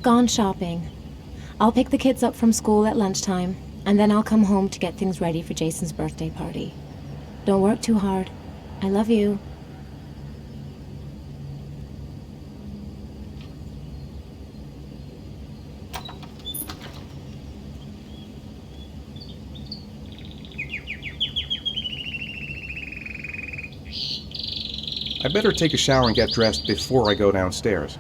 gone shopping. I'll pick the kids up from school at lunchtime, and then I'll come home to get things ready for Jason's birthday party. Don't work too hard. I love you. I better take a shower and get dressed before I go downstairs.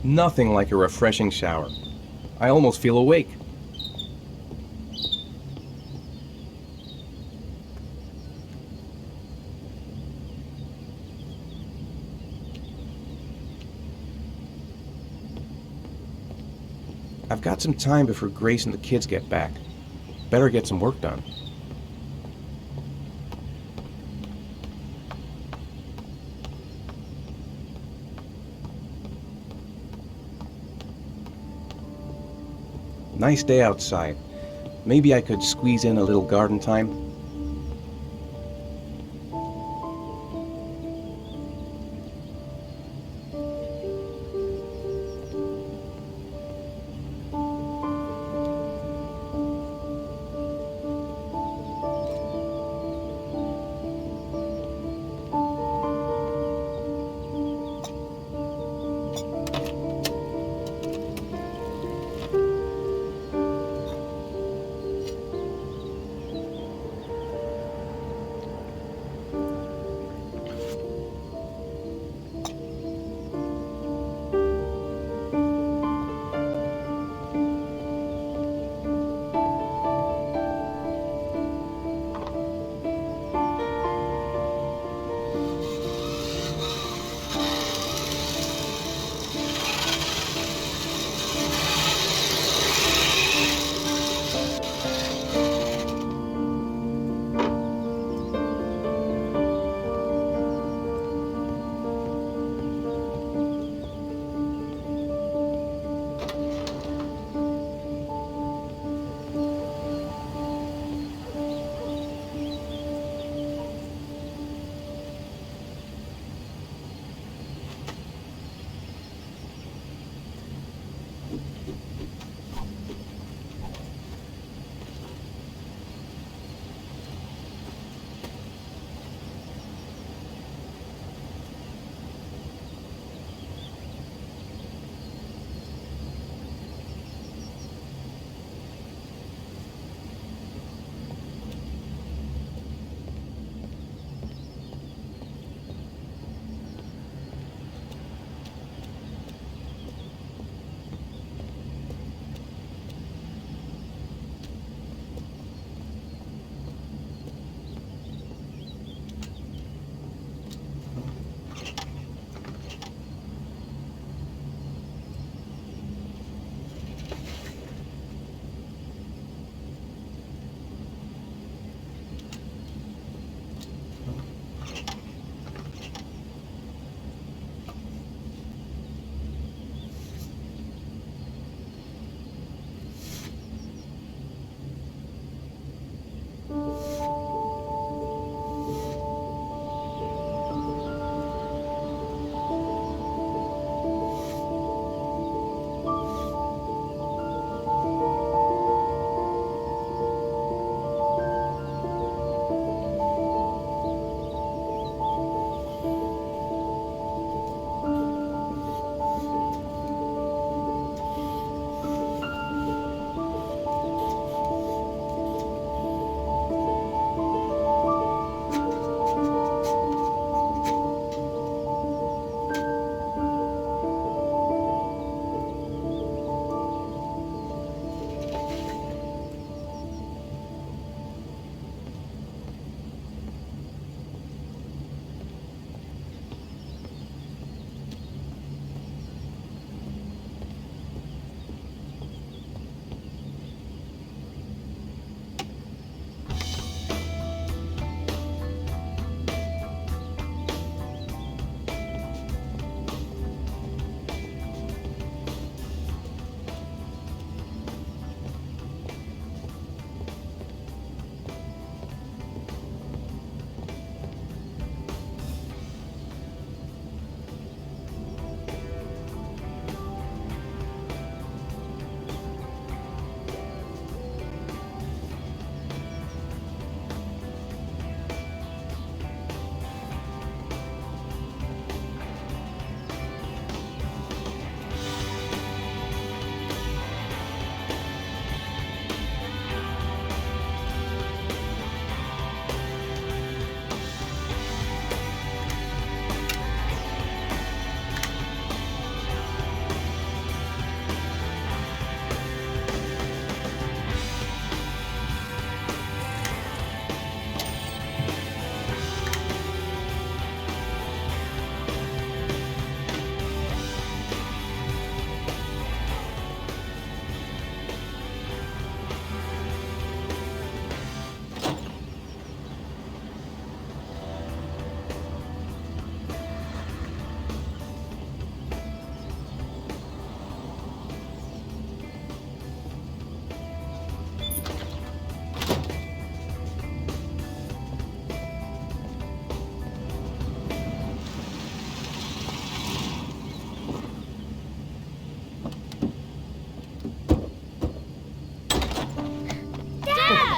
Nothing like a refreshing shower. I almost feel awake. I've got some time before Grace and the kids get back. Better get some work done. Nice day outside. Maybe I could squeeze in a little garden time.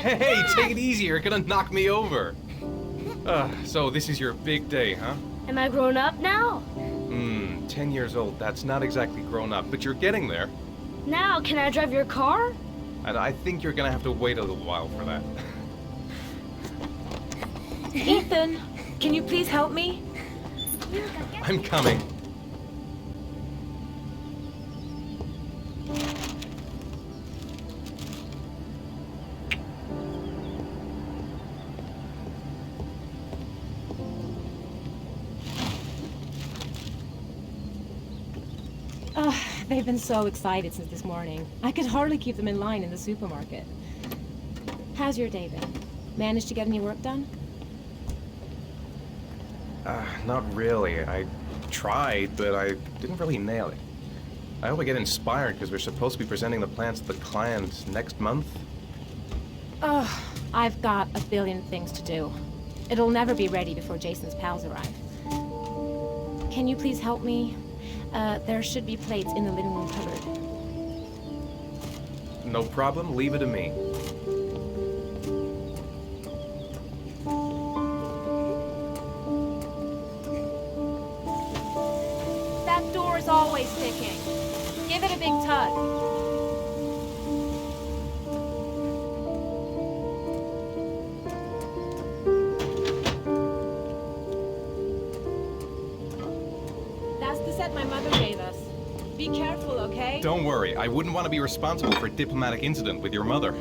Hey, take it easy. You're gonna knock me over. So this is your big day, huh? Am I grown up now? 10 years old. That's not exactly grown up, but you're getting there. Now, can I drive your car? And I think you're gonna have to wait a little while for that. Ethan, can you please help me? I'm coming. They've been so excited since this morning. I could hardly keep them in line in the supermarket. How's your day been? Managed to get any work done? Not really. I tried, but I didn't really nail it. I hope I get inspired because we're supposed to be presenting the plans to the client next month. I've got a billion things to do. It'll never be ready before Jason's pals arrive. Can you please help me? There should be plates in the living room cupboard. No problem. Leave it to me. That door is always ticking. Give it a big tug. That's the set my mother gave us. Be careful, okay? Don't worry. I wouldn't want to be responsible for a diplomatic incident with your mother.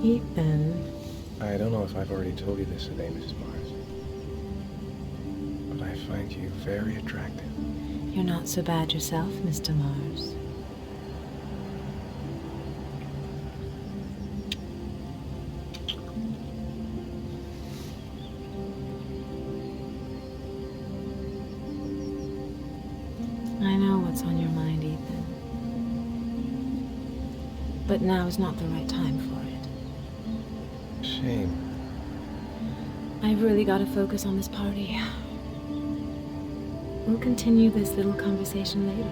Ethan. I don't know if I've already told you this today, Mrs. Mars, but I find you very attractive. You're not so bad yourself, Mr. Mars. I know what's on your mind, Ethan. But now is not the right time for it. Shame. I've really got to focus on this party. We'll continue this little conversation later.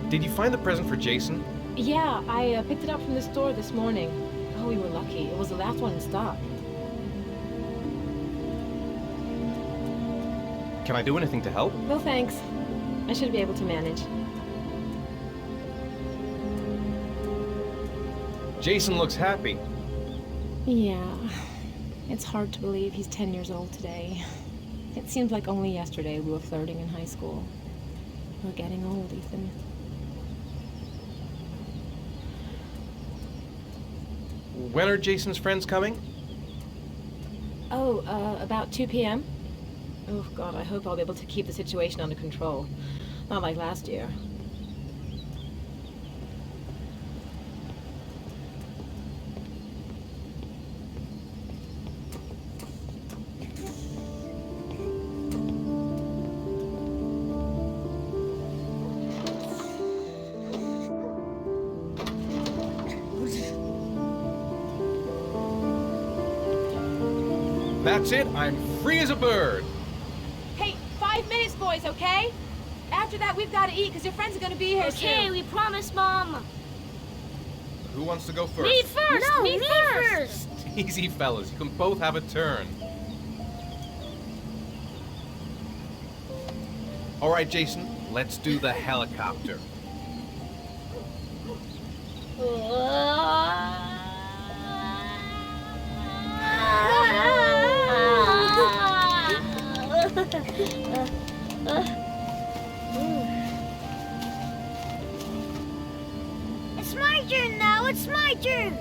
Did you find the present for Jason? Yeah, I picked it up from the store this morning. Oh, we were lucky. It was the last one in stock. Can I do anything to help? No thanks. I should be able to manage. Jason looks happy. Yeah. It's hard to believe he's 10 years old today. It seems like only yesterday we were flirting in high school. We're getting old, Ethan. When are Jason's friends coming? Oh, about 2 p.m.? Oh, God, I hope I'll be able to keep the situation under control. Not like last year. That's it. I'm free as a bird. Hey, 5 minutes, boys, okay? After that, we've got to eat because your friends are going to be here Okay, soon. we promise, Mom. Who wants to go first? Me first! No, me me first! Easy, fellas. You can both have a turn. All right, Jason. Let's do the helicopter. It's my turn now, it's my turn!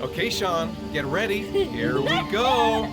Okay, Sean. Get ready. Here we go.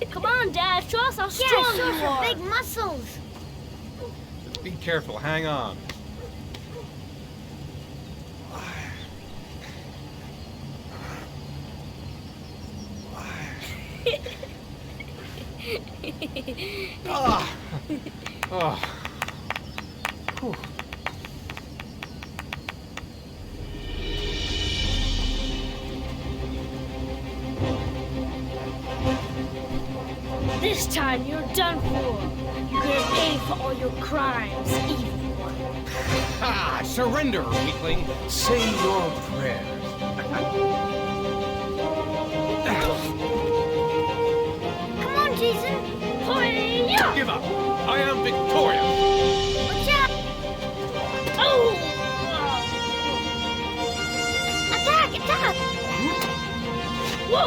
Come on, Dad. Show us how strong you are. Big muscles. Be careful, hang on. Ah. Oh. Whew. This time you're done for. You're gonna pay for all your crimes, evil one. Ah, surrender, weakling. Say your prayers. Come on, Jason. Hi-ya! Give up. I am victorious. Watch out! Oh! Attack! Attack! Whoa!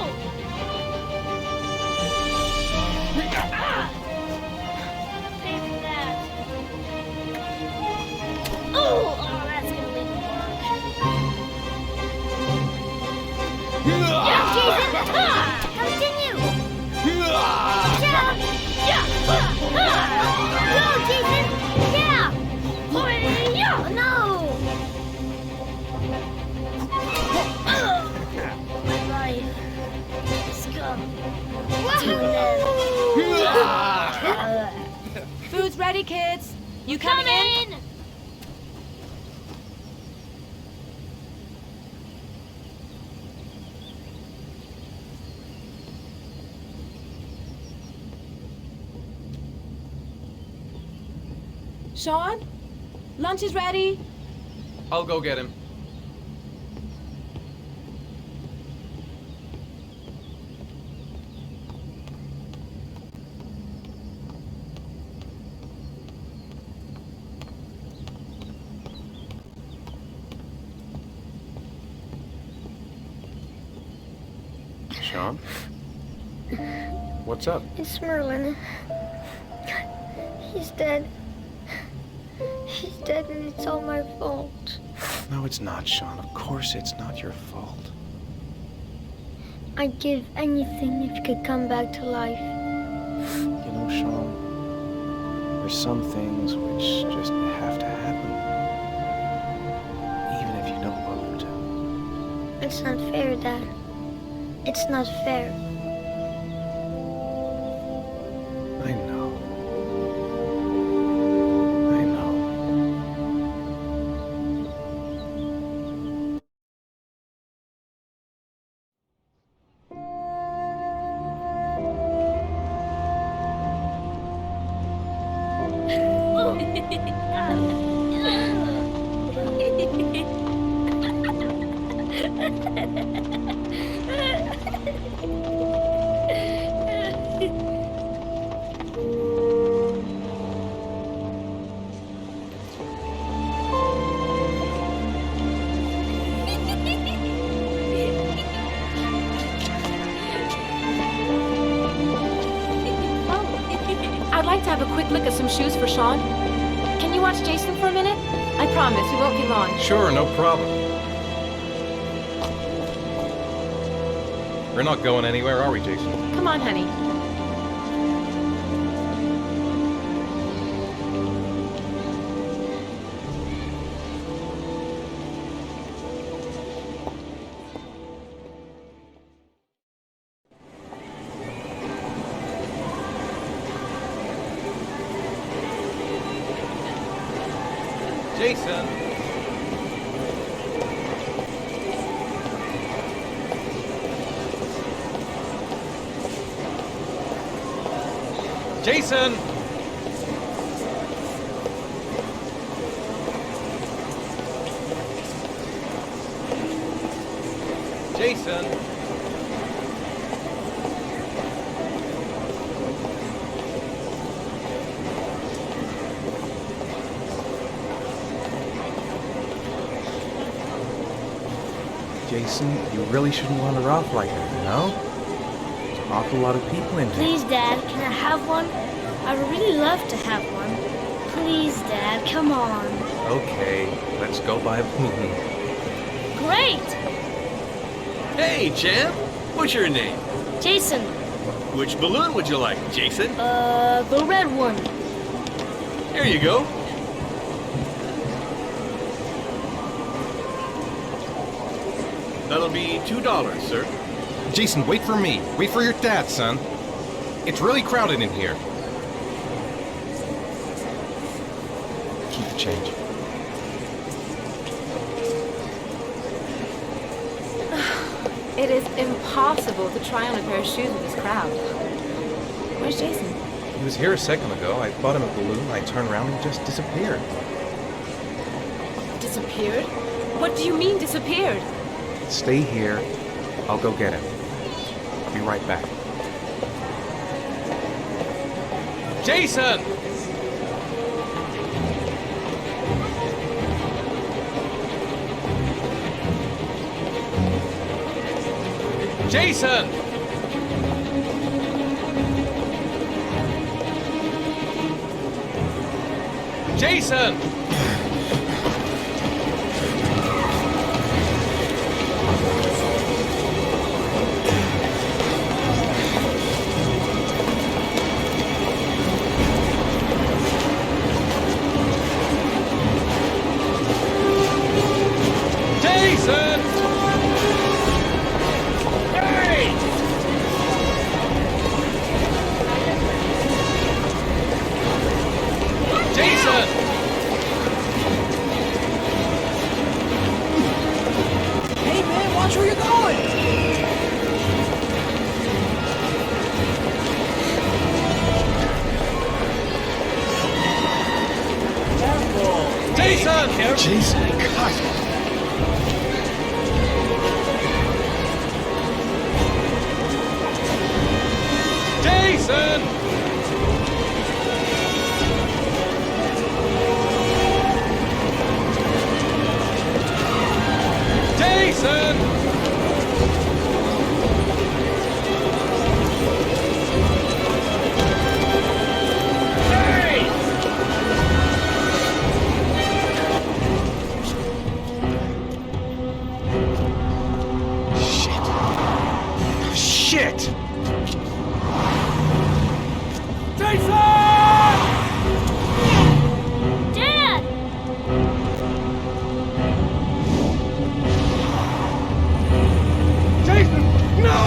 Ah! Pay for that. Oh, that's gonna make me work. Yeah, Jason! Ah! Continue! Watch out! Yeah! Go, Jason! Yeah! Yeah! Oh, no! My life has come to an end. Food's ready, kids. You coming in? Sean? Lunch is ready. I'll go get him. Sean? What's up? It's Merlin. He's dead. He's dead and it's all my fault. No, it's not, Sean. Of course it's not your fault. I'd give anything if you could come back to life. You know, Sean, there's some things which just have to happen. Even if you don't want them to. It's not fair, Dad. It's not fair. I know. I know. I'd like to have a quick look at some shoes for Sean. Can you watch Jason for a minute? I promise, we won't be long. Sure, no problem. We're not going anywhere, are we, Jason? Come on, honey. Jason! Jason! Jason! Jason, you really shouldn't wander off like that, you know? There's an awful lot of people in here. Please, Dad, can I have one? I would really love to have one. Please, Dad, come on. Okay, let's go buy a balloon. Great! Hey, champ! What's your name? Jason, Which balloon would you like, Jason? the red one. Here you go. That'll be $2, sir. Jason, wait for me. Wait for your dad, son. It's really crowded in here. Keep the change. It is impossible to try on a pair of shoes with this crowd. Where's Jason? He was here a second ago. I bought him a balloon. I turned around and he just disappeared. Disappeared? What do you mean disappeared? Stay here. I'll go get him. I'll be right back. Jason! Jason! Jason! Jason! Hey! Jason! Hey man, watch where you're going! Careful! Jason! Jason, God. Jason! Jason! Hey! Shit! Dad! Jason! No!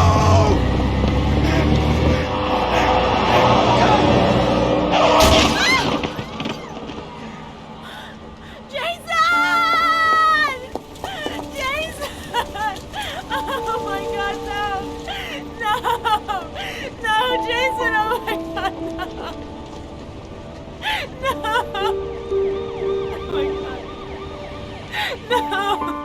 Jason! Jason! Oh my god, no! No! No, Jason! Oh my god, no! No! Oh my god. No!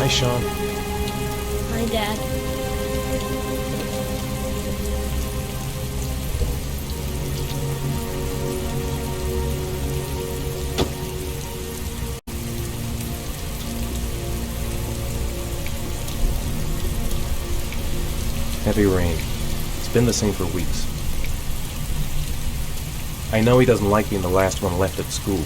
Hi, Sean. Hi, Dad. Heavy rain. It's been the same for weeks. I know he doesn't like being the last one left at school.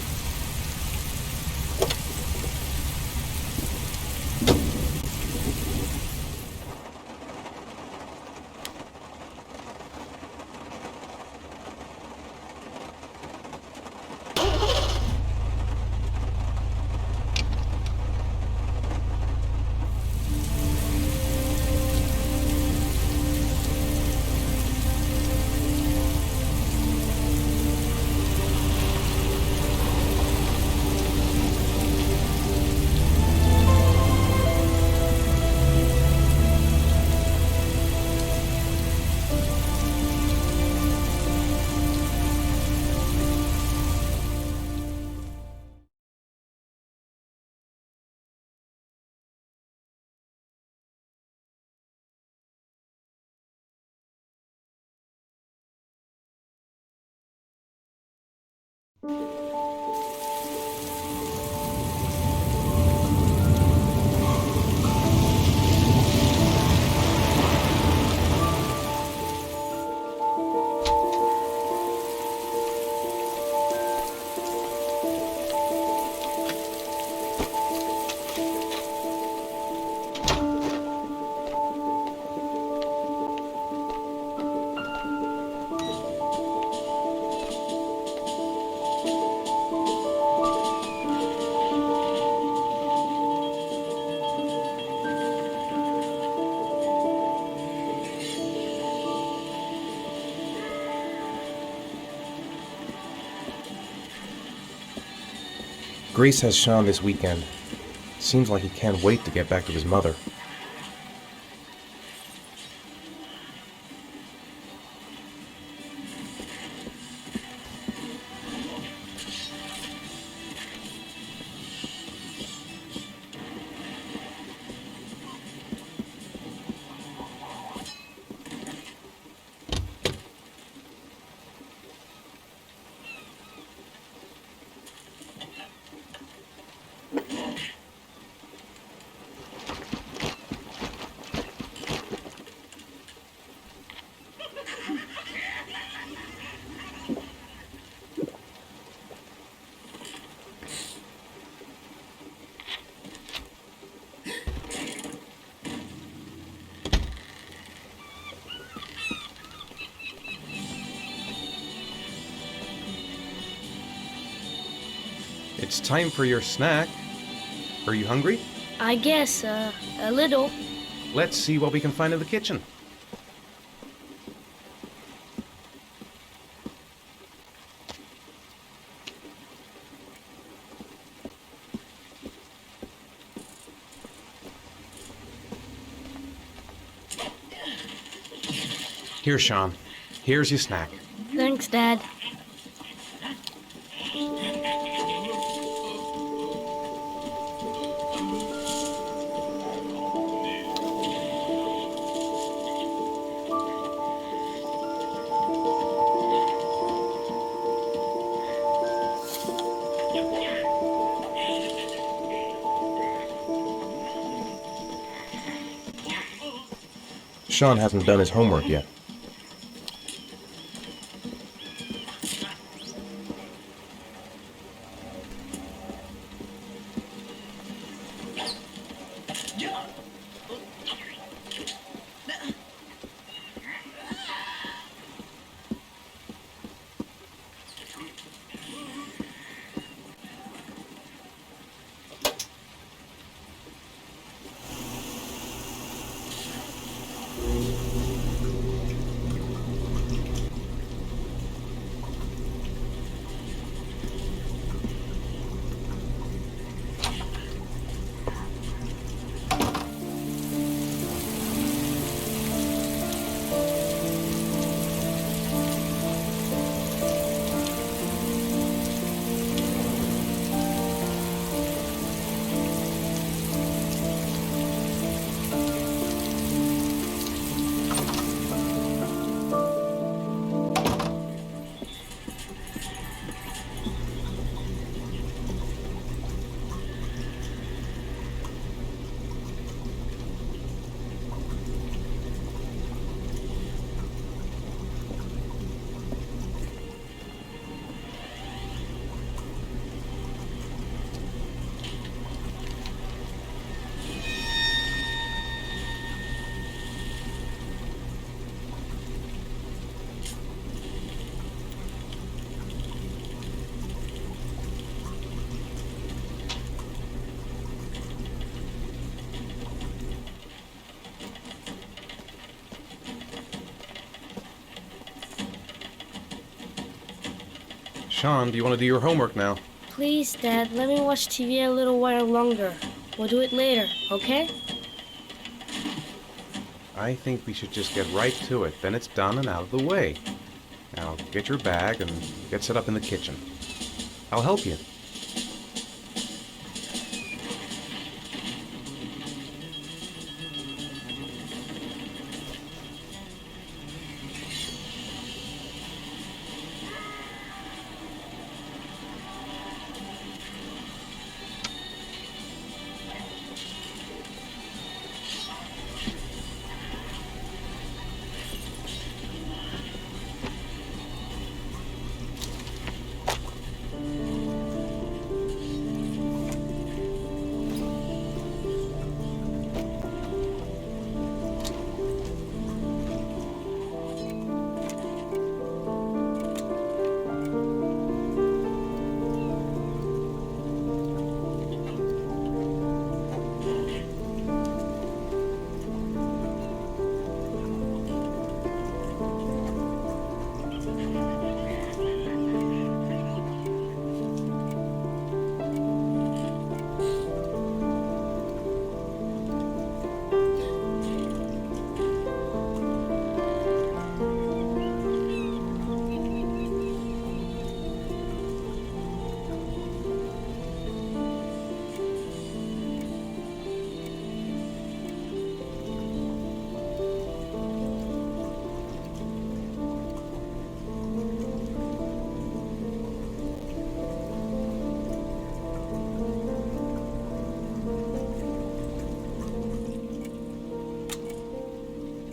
Grace has Sean this weekend. Seems like he can't wait to get back to his mother. It's time for your snack. Are you hungry? I guess, a little. Let's see what we can find in the kitchen. Here, Sean. Here's your snack. Thanks, Dad. Sean hasn't done his homework yet. Sean, do you want to do your homework now? Please, Dad, let me watch TV a little while longer. We'll do it later, okay? I think we should just get right to it. Then it's done and out of the way. Now, get your bag and get set up in the kitchen. I'll help you.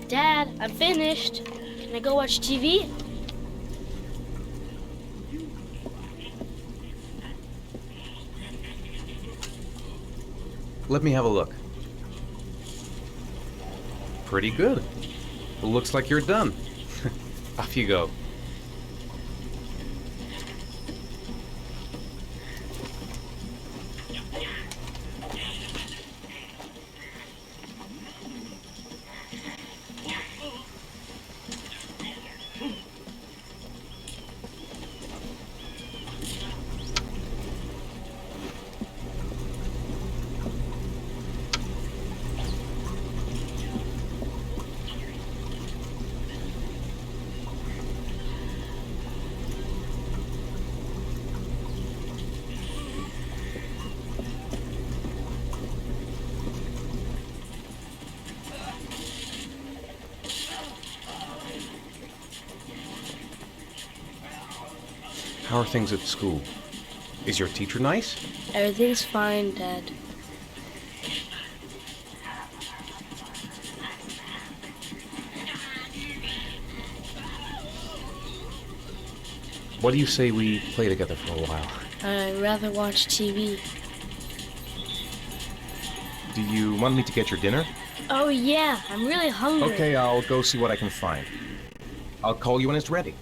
Dad, I'm finished. Can I go watch TV? Let me have a look. Pretty good. Looks like you're done. Off you go. How are things at school? Is your teacher nice? Everything's fine, Dad. What do you say we play together for a while? I'd rather watch TV. Do you want me to get your dinner? Oh yeah, I'm really hungry. Okay, I'll go see what I can find. I'll call you when it's ready.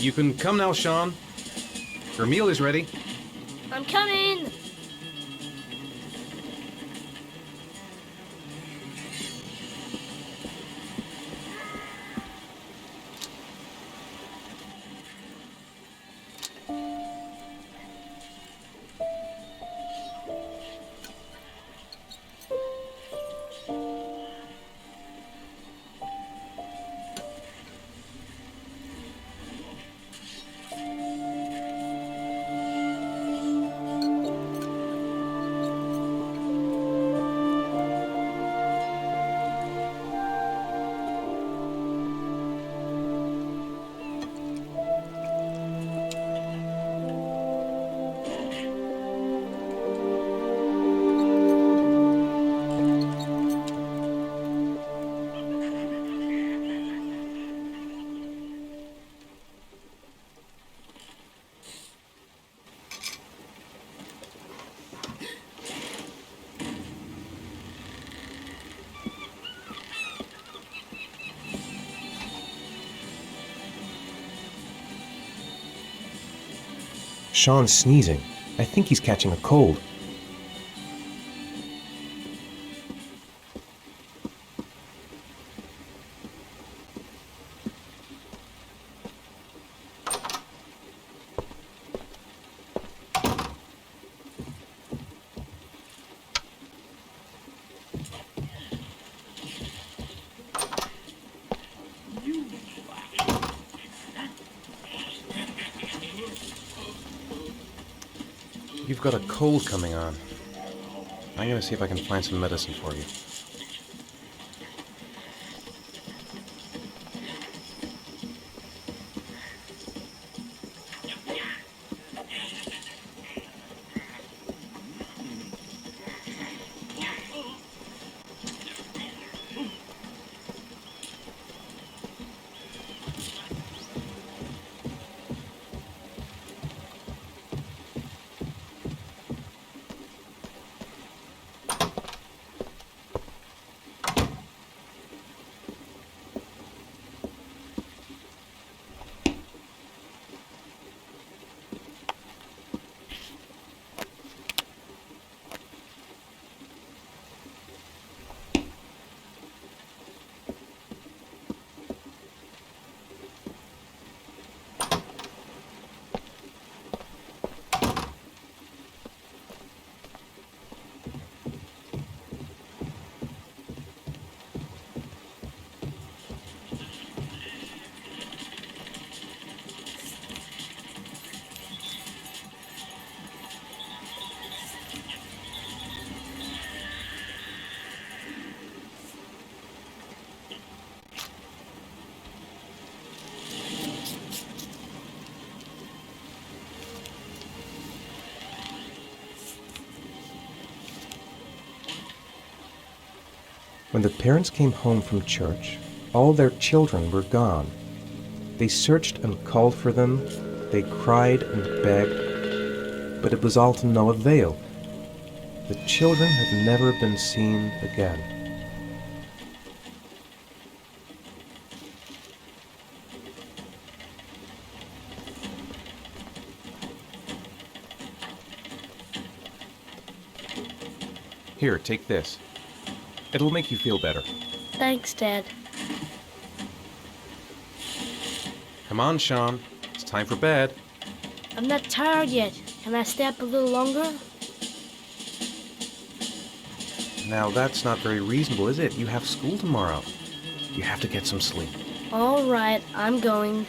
You can come now, Sean. Your meal is ready. I'm coming! Sean's sneezing. I think he's catching a cold. You've got a cold coming on. I'm gonna see if I can find some medicine for you. When the parents came home from church, all their children were gone. They searched and called for them, they cried and begged, but it was all to no avail. The children had never been seen again. Here, take this. It'll make you feel better. Thanks, Dad. Come on, Sean. It's time for bed. I'm not tired yet. Can I stay up a little longer? Now, that's not very reasonable, is it? You have school tomorrow. You have to get some sleep. All right, I'm going.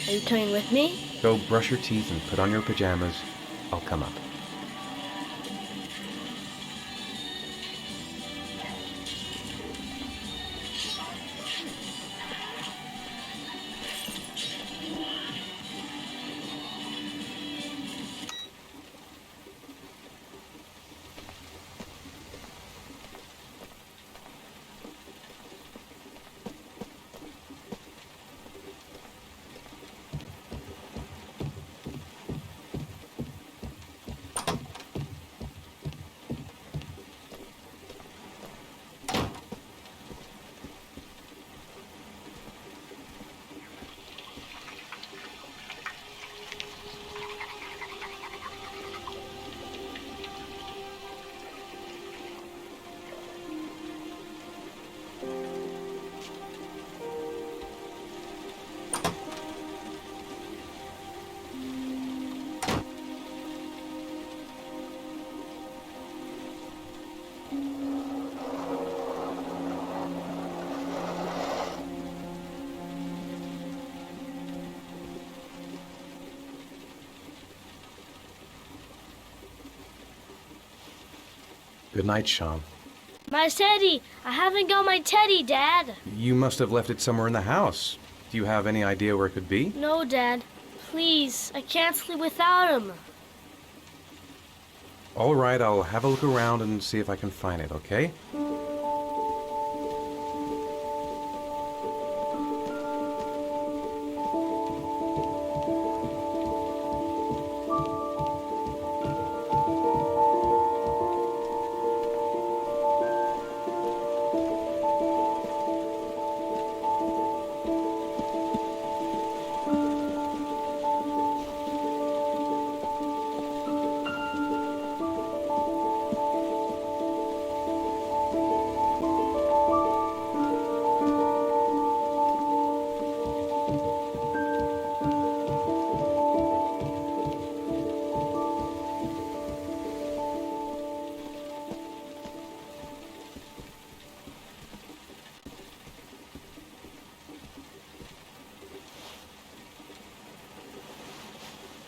Are you coming with me? Go brush your teeth and put on your pajamas. I'll come up. Good night, Sean. My teddy! I haven't got my teddy, Dad! You must have left it somewhere in the house. Do you have any idea where it could be? No, Dad. Please, I can't sleep without him. All right, I'll have a look around and see if I can find it, okay?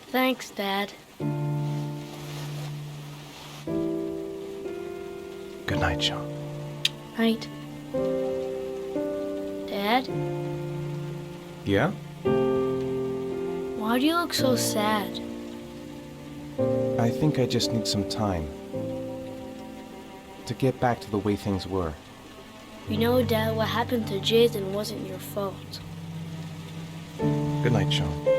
Thanks, Dad. Good night, Sean. Night. Dad, Yeah? why do you look so sad? I think I just need some time to get back to the way things were. You know, Dad, what happened to Jason wasn't your fault. Good night, Sean.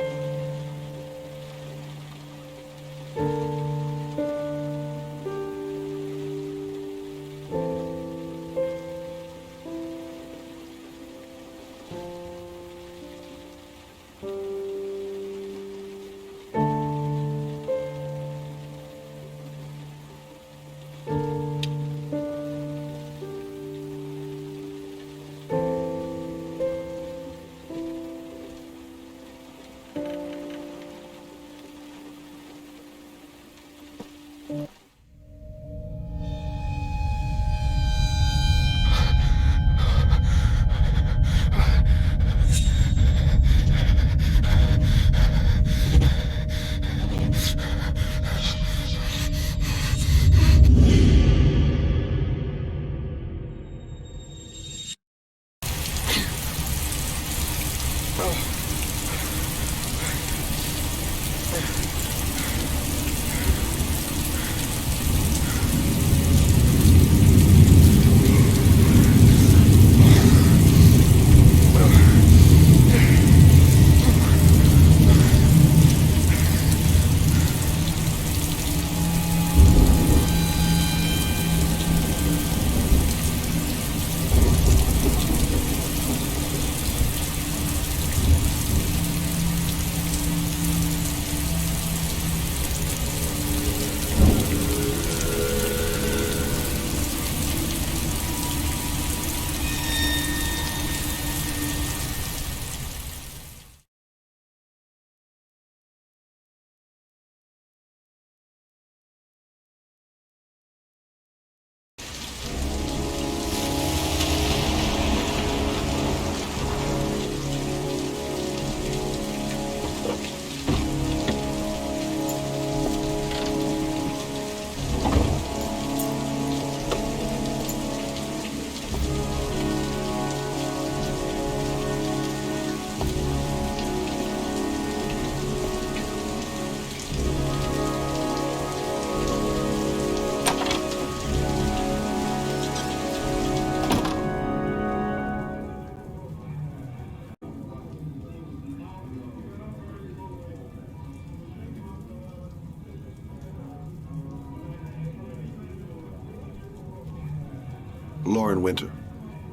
Lauren Winter.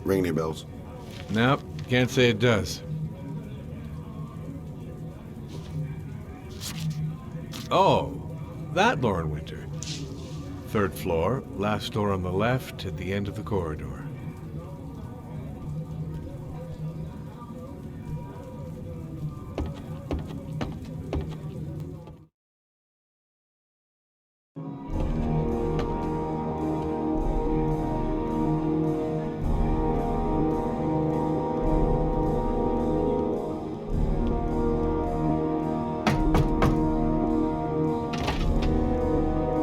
Ring any bells? Nope, can't say it does. Oh, that Lauren Winter. Third floor, last door on the left at the end of the corridor.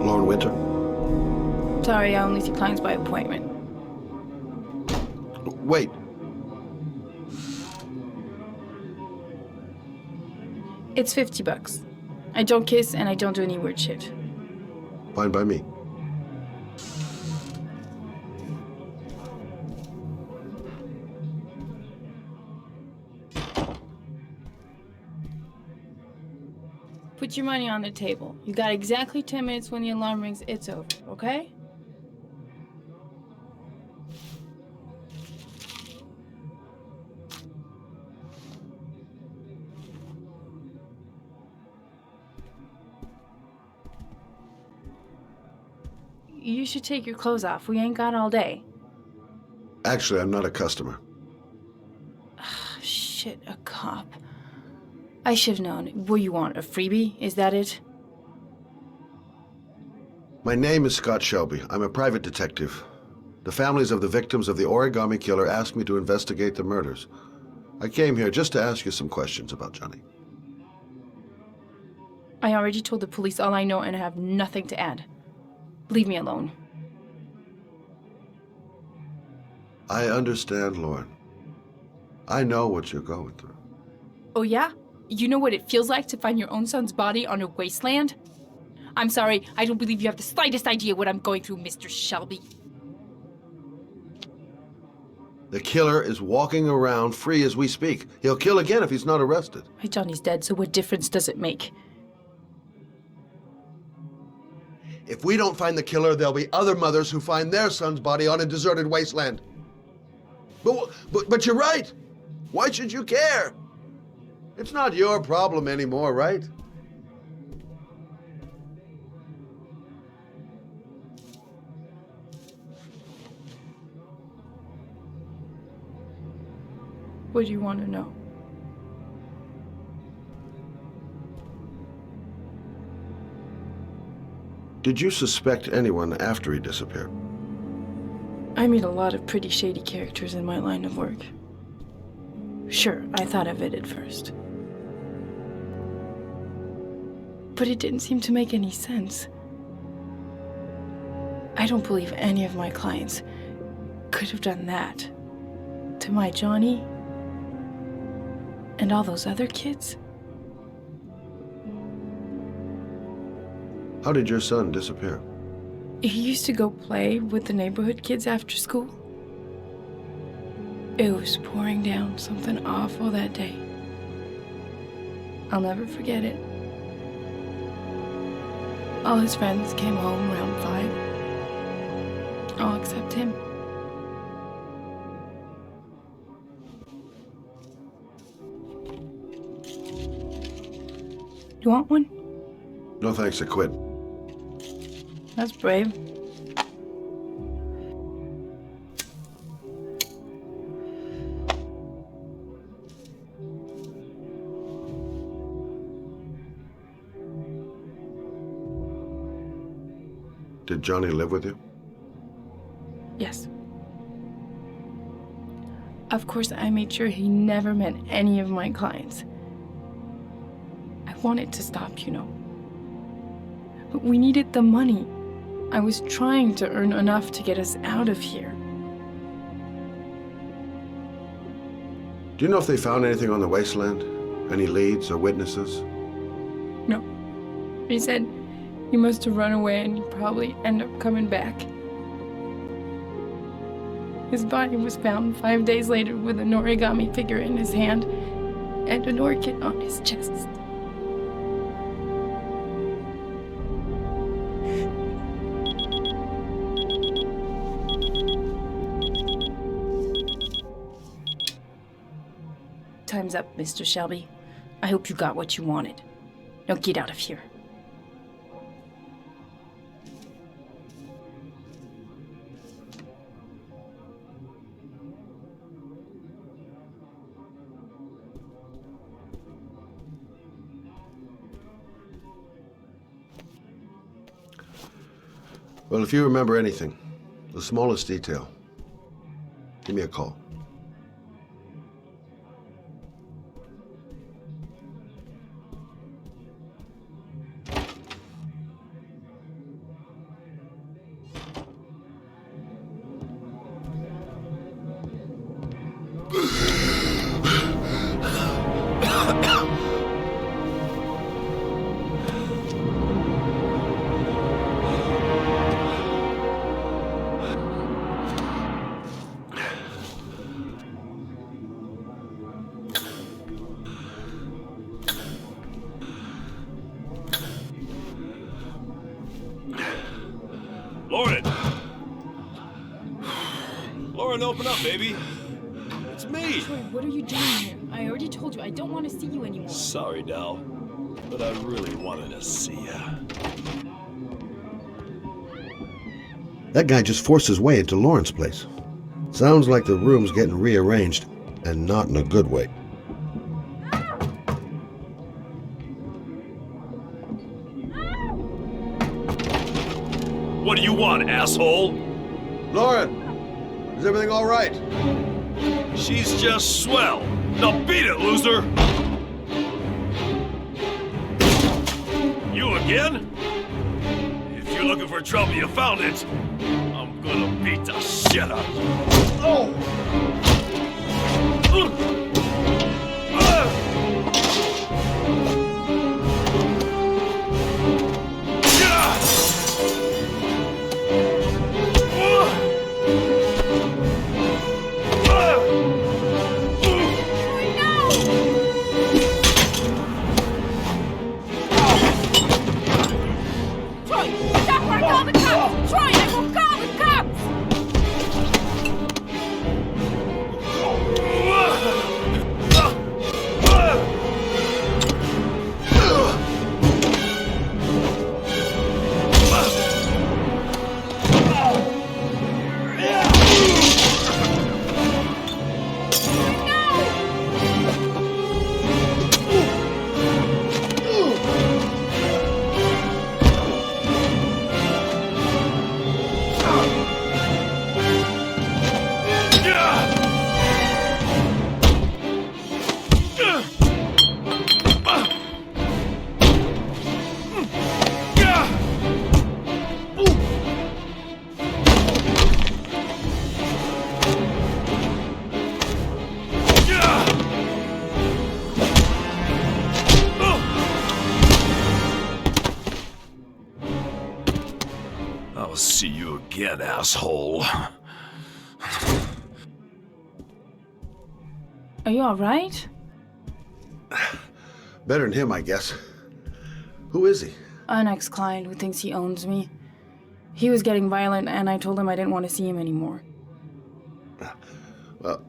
Lauren Winter? Sorry, I only see clients by appointment. Wait. It's $50. I don't kiss and I don't do any weird shit. Fine by me. Put your money on the table. You got exactly 10 minutes. When the alarm rings, it's over, okay? You should take your clothes off. We ain't got all day. Actually, I'm not a customer. Shit, a cop. I should have known. What you want, a freebie? Is that it? My name is Scott Shelby. I'm a private detective. The families of the victims of the origami killer asked me to investigate the murders. I came here just to ask you some questions about Johnny. I already told the police all I know and I have nothing to add. Leave me alone. I understand, Lauren. I know what you're going through. Oh yeah? You know what it feels like to find your own son's body on a wasteland? I'm sorry, I don't believe you have the slightest idea what I'm going through, Mr. Shelby. The killer is walking around free as we speak. He'll kill again if he's not arrested. My Johnny's dead, so what difference does it make? If we don't find the killer, there'll be other mothers who find their son's body on a deserted wasteland. But you're right. Why should you care? It's not your problem anymore, right? What do you want to know? Did you suspect anyone after he disappeared? I meet a lot of pretty shady characters in my line of work. Sure, I thought of it at first. But it didn't seem to make any sense. I don't believe any of my clients could have done that to my Johnny and all those other kids. How did your son disappear? He used to go play with the neighborhood kids after school. It was pouring down something awful that day. I'll never forget it. All his friends came home around 5. All except him. You want one? No thanks, I quit. That's brave. Did Johnny live with you? Yes. Of course, I made sure he never met any of my clients. I wanted to stop, you know. But we needed the money. I was trying to earn enough to get us out of here. Do you know if they found anything on the wasteland? Any leads or witnesses? No. He said he must have run away and he'd probably end up coming back. His body was found 5 days later with an origami figure in his hand and an orchid on his chest. Time's up, Mr. Shelby. I hope you got what you wanted. Now get out of here. Well, if you remember anything, the smallest detail, give me a call. Lauren! Lauren, open up, baby. It's me. Troy, what are you doing here? I already told you I don't want to see you anymore. Sorry, Dal, but I really wanted to see ya. That guy just forced his way into Lauren's place. Sounds like the room's getting rearranged, and not in a good way. What do you want, asshole? Lauren, is everything all right? She's just swell. Now beat it, loser! again? If you're looking for trouble, you found it. I'm gonna beat the shit out of you. Oh! I'll see you again, asshole. Are you alright? Better than him, I guess. Who is he? An ex-client who thinks he owns me. He was getting violent, and I told him I didn't want to see him anymore. Well,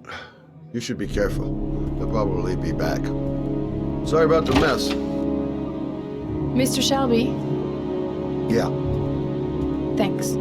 you should be careful. He'll probably be back. Sorry about the mess. Mr. Shelby, Yeah. thanks.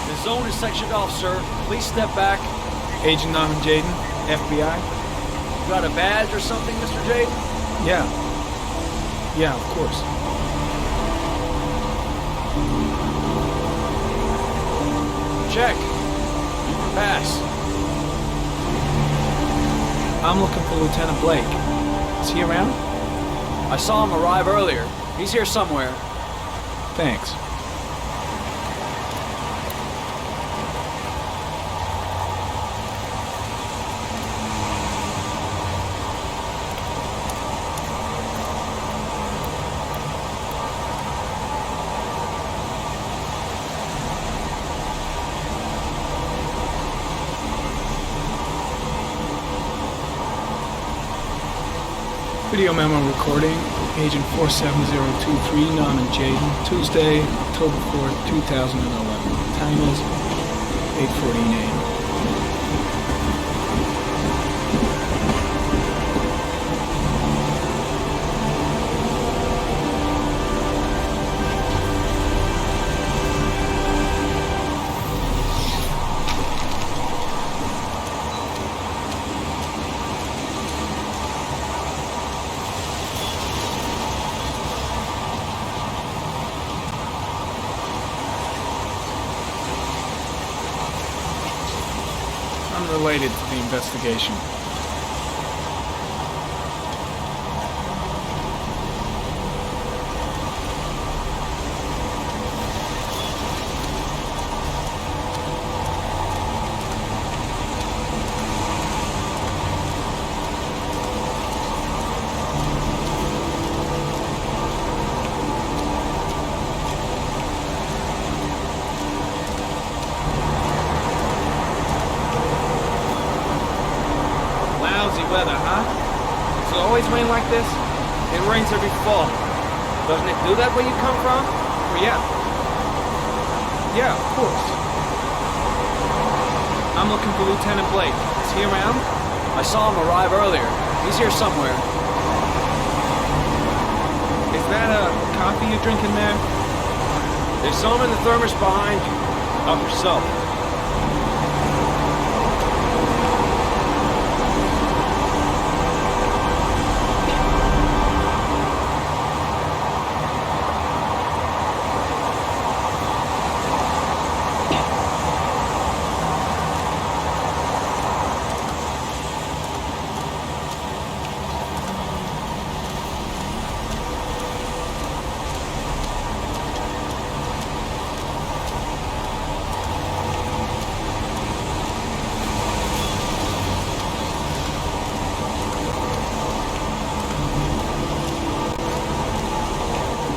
The zone is sectioned off, sir. Please step back. Agent Norman Jaden, FBI. You got a badge or something, Mr. Jaden? Yeah. Yeah, of course. Check. You can pass. I'm looking for Lieutenant Blake. Is he around? I saw him arrive earlier. He's here somewhere. Thanks. Video memo recording, Agent 47023, Norman Jaden, Tuesday, October 4th, 2011. Time is 8:14 a.m. unrelated to the investigation. Weather, huh? Does it always rain like this? It rains every fall. Doesn't it do that where you come from? Well, yeah. Yeah, of course. I'm looking for Lieutenant Blake. Is he around? I saw him arrive earlier. He's here somewhere. Is that a coffee you're drinking there? There's some in the thermos behind you. Help yourself.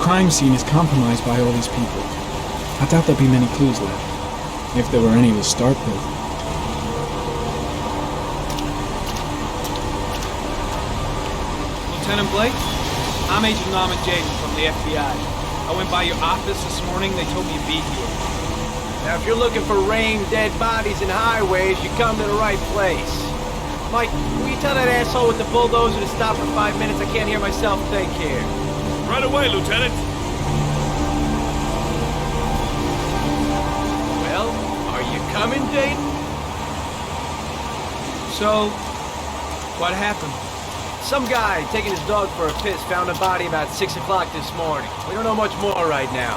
The crime scene is compromised by all these people. I doubt there'll be many clues left, if there were any to start with. Lieutenant Blake? I'm Agent Norman Jaden from the FBI. I went by your office this morning, they told me you'd be here. Now, if you're looking for rain, dead bodies, and highways, you come to the right place. Mike, will you tell that asshole with the bulldozer to stop for 5 minutes? I can't hear myself think here. Right away, Lieutenant. Well, are you coming, Dayton? So, what happened? Some guy taking his dog for a piss found a body about 6 o'clock this morning. We don't know much more right now.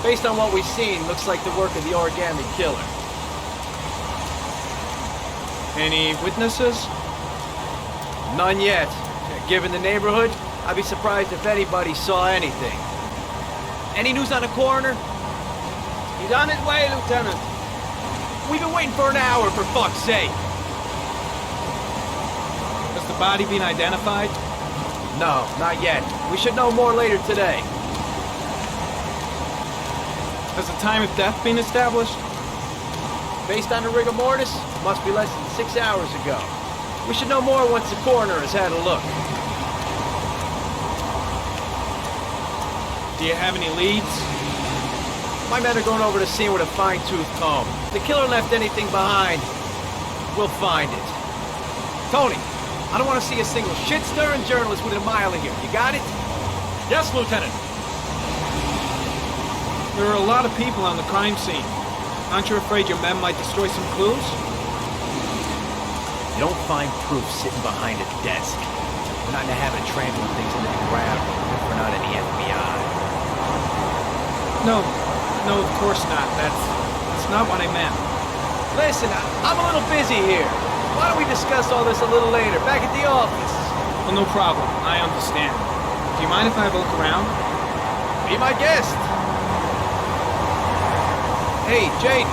Based on what we've seen, looks like the work of the origami killer. Any witnesses? None yet. Given the neighborhood, I'd be surprised if anybody saw anything. Any news on the coroner? He's on his way, Lieutenant. We've been waiting for an hour, for fuck's sake. Has the body been identified? No, not yet. We should know more later today. Has the time of death been established? Based on the rigor mortis, must be less than 6 hours ago. We should know more once the coroner has had a look. Do you have any leads? My men are going over the scene with a fine-tooth comb. If the killer left anything behind, we'll find it. Tony, I don't want to see a single shit-stirring journalist within a mile of here. You got it? Yes, Lieutenant. There are a lot of people on the crime scene. Aren't you afraid your men might destroy some clues? You don't find proof sitting behind a desk. We're not in the habit of trampling things into the ground if we're not in the FBI. No, of course not. That's not what I meant. Listen, I'm a little busy here. Why don't we discuss all this a little later, back at the office? Well, no problem. I understand. Do you mind if I have a look around? Be my guest. Hey, Jade,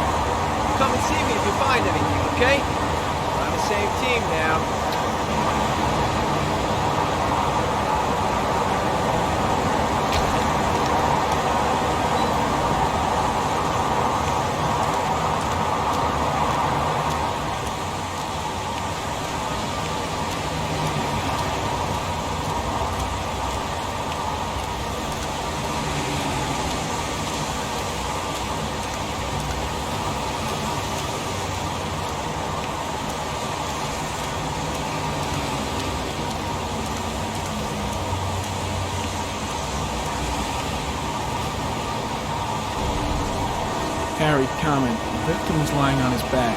come and see me if you find anything, okay? We're on the same team now. Harry, comment. The victim was lying on his back.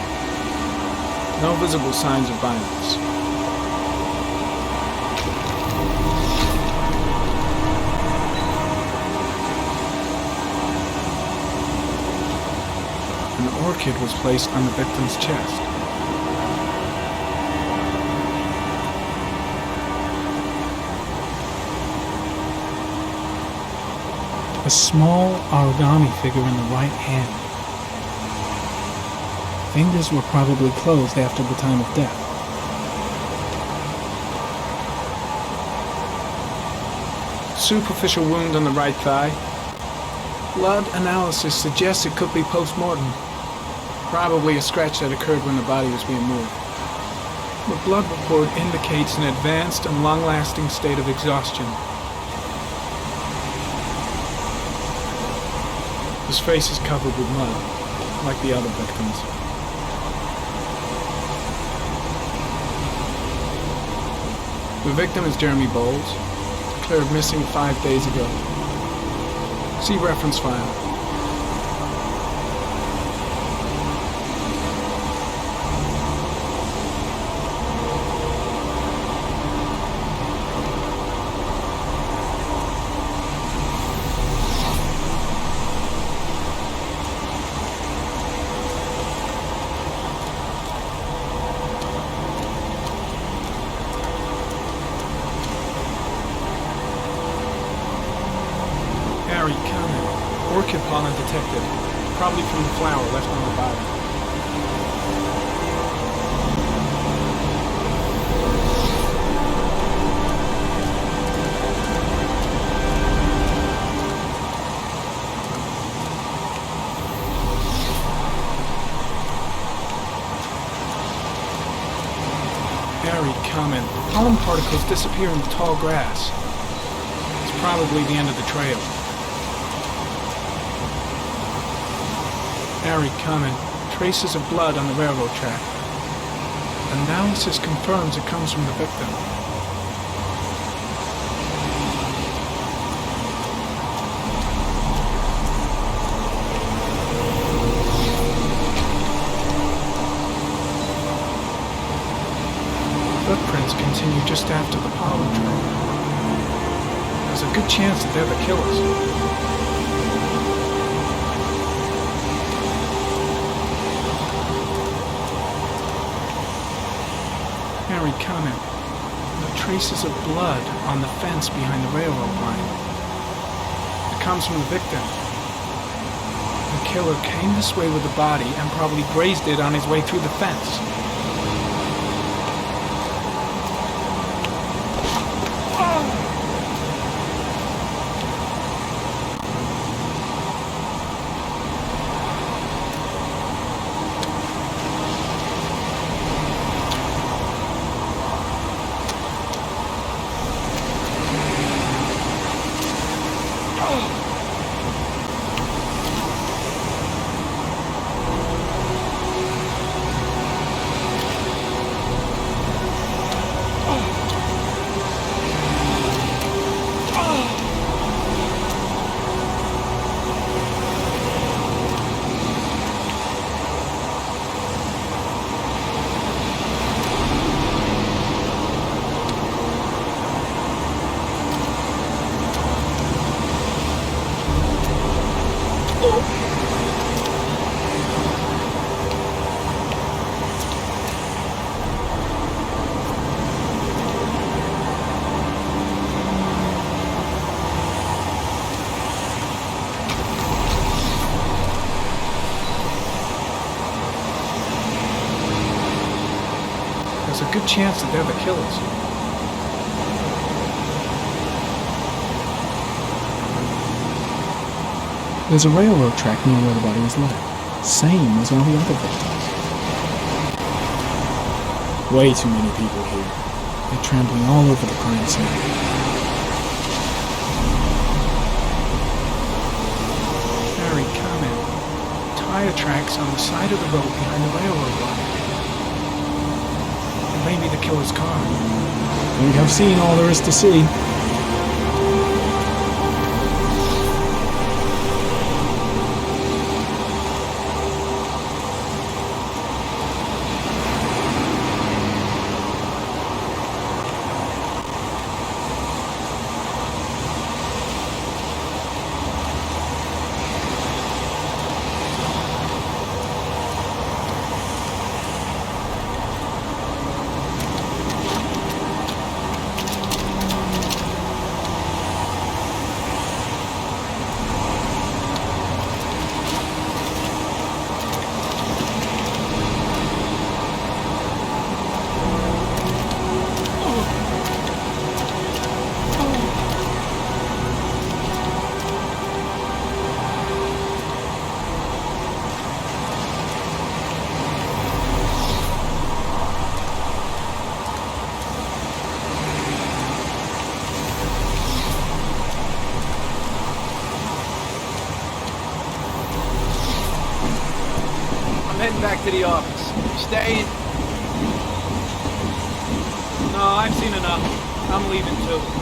No visible signs of violence. An orchid was placed on the victim's chest. small origami figure in the right hand. Fingers were probably closed after the time of death. Superficial wound on the right thigh. Blood analysis suggests it could be post-mortem. Probably a scratch that occurred when the body was being moved. The blood report indicates an advanced and long-lasting state of exhaustion. His face is covered with mud, like the other victims. The victim is Jeremy Bowles, declared missing 5 days ago. See reference file. Orchid pollen detected, probably from the flower left on the body. Airy comment. Pollen particles disappear in the tall grass. It's probably the end of the trail. Arid comment, traces of blood on the railroad track. Analysis confirms it comes from the victim. Footprints continue just after the pollen trail. There's a good chance that they're the killers. Comment. The traces of blood on the fence behind the railroad line. It comes from the victim. The killer came this way with the body and probably grazed it on his way through the fence. There's a good chance that they're the killers. There's a railroad track near where the body was left. Same as all the other victims. Way too many people here. They're trampling all over the crime scene. Very comment. Tire tracks on the side of the road behind the railroad line. Maybe the killer's car. I think I've seen all there is to see. back to the office. You staying? No, I've seen enough. I'm leaving too.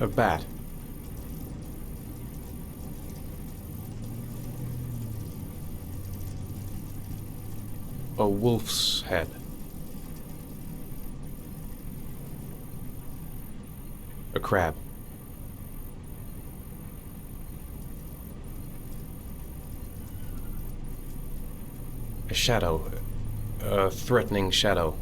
A bat. A wolf's head. A crab. A shadow. A threatening shadow.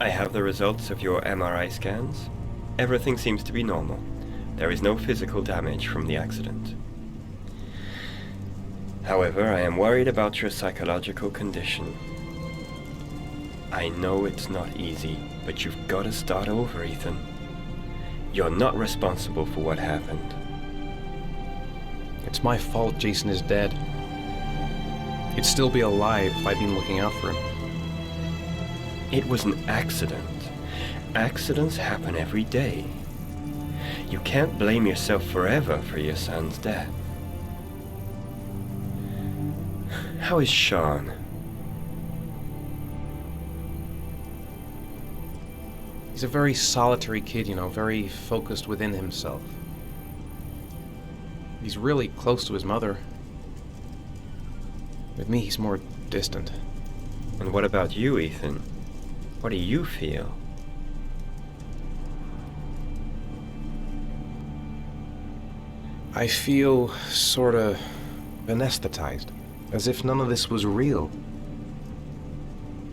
I have the results of your MRI scans. Everything seems to be normal. There is no physical damage from the accident. However, I am worried about your psychological condition. I know it's not easy, but you've got to start over, Ethan. You're not responsible for what happened. It's my fault Jason is dead. He'd still be alive if I'd been looking out for him. It was an accident. Accidents happen every day. You can't blame yourself forever for your son's death. How is Sean? He's a very solitary kid, you know, very focused within himself. He's really close to his mother. With me, he's more distant. And what about you, Ethan? What do you feel? I feel sorta anesthetized, as if none of this was real.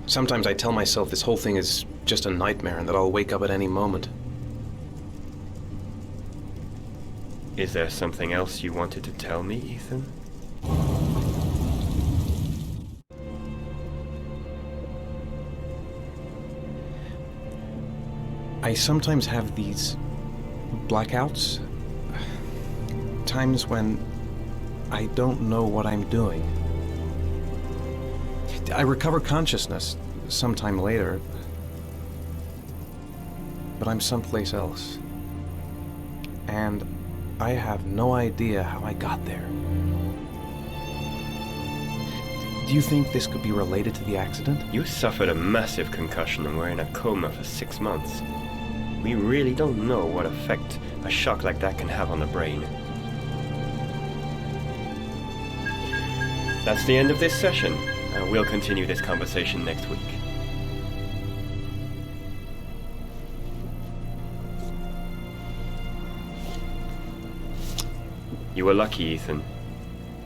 Sometimes I tell myself this whole thing is just a nightmare and that I'll wake up at any moment. Is there something else you wanted to tell me, Ethan? I sometimes have these blackouts. Times when I don't know what I'm doing. I recover consciousness sometime later, but I'm someplace else. And I have no idea how I got there. Do you think this could be related to the accident? You suffered a massive concussion and were in a coma for 6 months. We really don't know what effect a shock like that can have on the brain. That's the end of this session, and we'll continue this conversation next week. You were lucky, Ethan.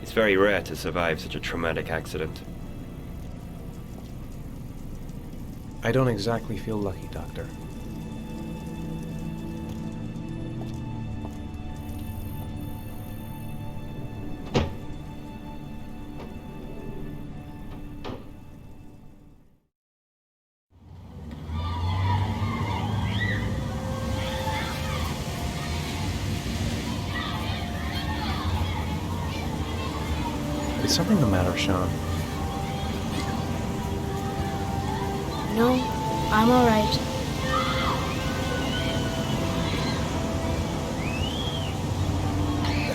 It's very rare to survive such a traumatic accident. I don't exactly feel lucky, Doctor. Is something the matter, Sean? No, I'm all right.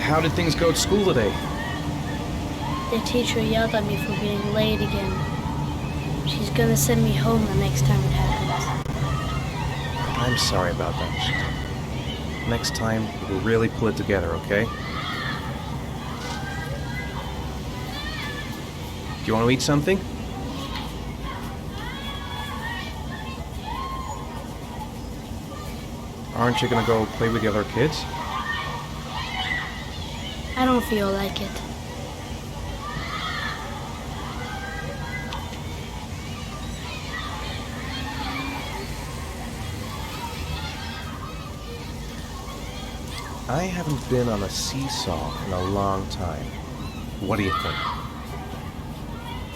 How did things go at school today? The teacher yelled at me for being late again. She's gonna send me home the next time it happens. I'm sorry about that, Sean. Next time, we'll really pull it together, okay? Do you want to eat something? Aren't you gonna go play with the other kids? I don't feel like it. I haven't been on a seesaw in a long time. What do you think?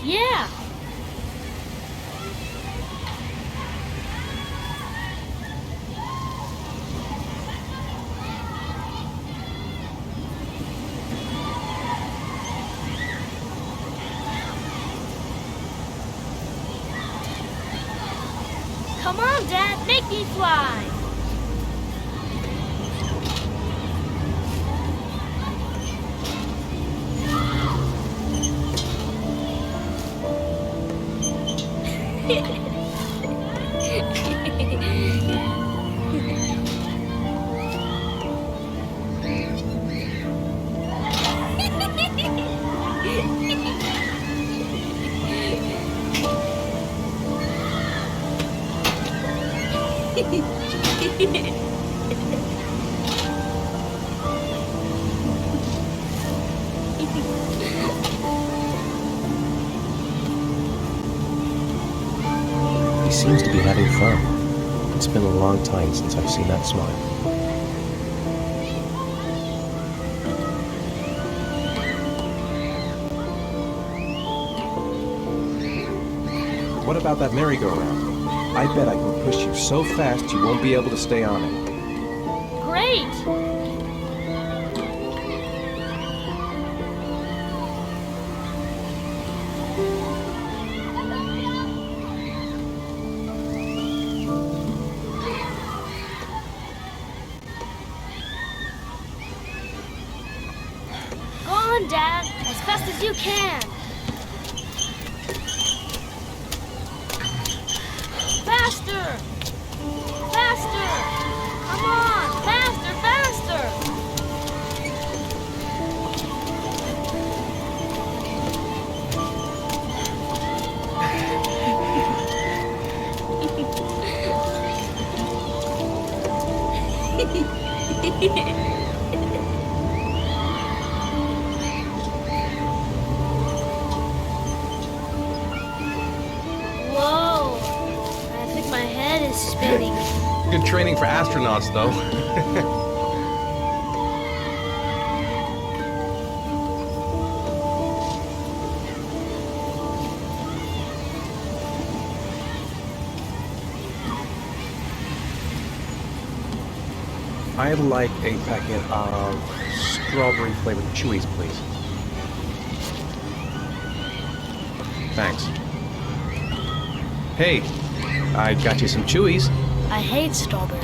Yeah! Come on, Dad, make me fly! He seems to be having fun. It's been a long time since I've seen that smile. What about that merry-go-round? I bet I can push you so fast you won't be able to stay on it. Great! Go on, Dad, as fast as you can. Faster! Faster! Come on! Faster, faster! Whoa! I think my head is spinning. Good training for astronauts, though. I'd like a packet of strawberry-flavored chewies, please. Thanks. Hey, I got you some chewies. I hate strawberry.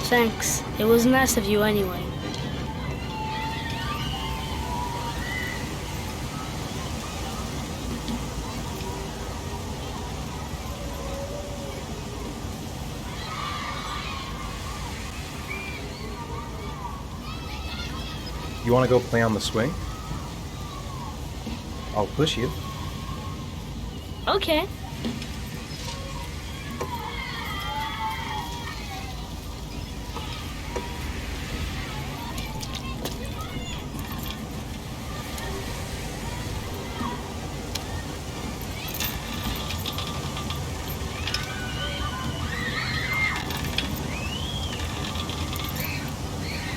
Thanks. It was nice of you anyway. You want to go play on the swing? I'll push you. Okay.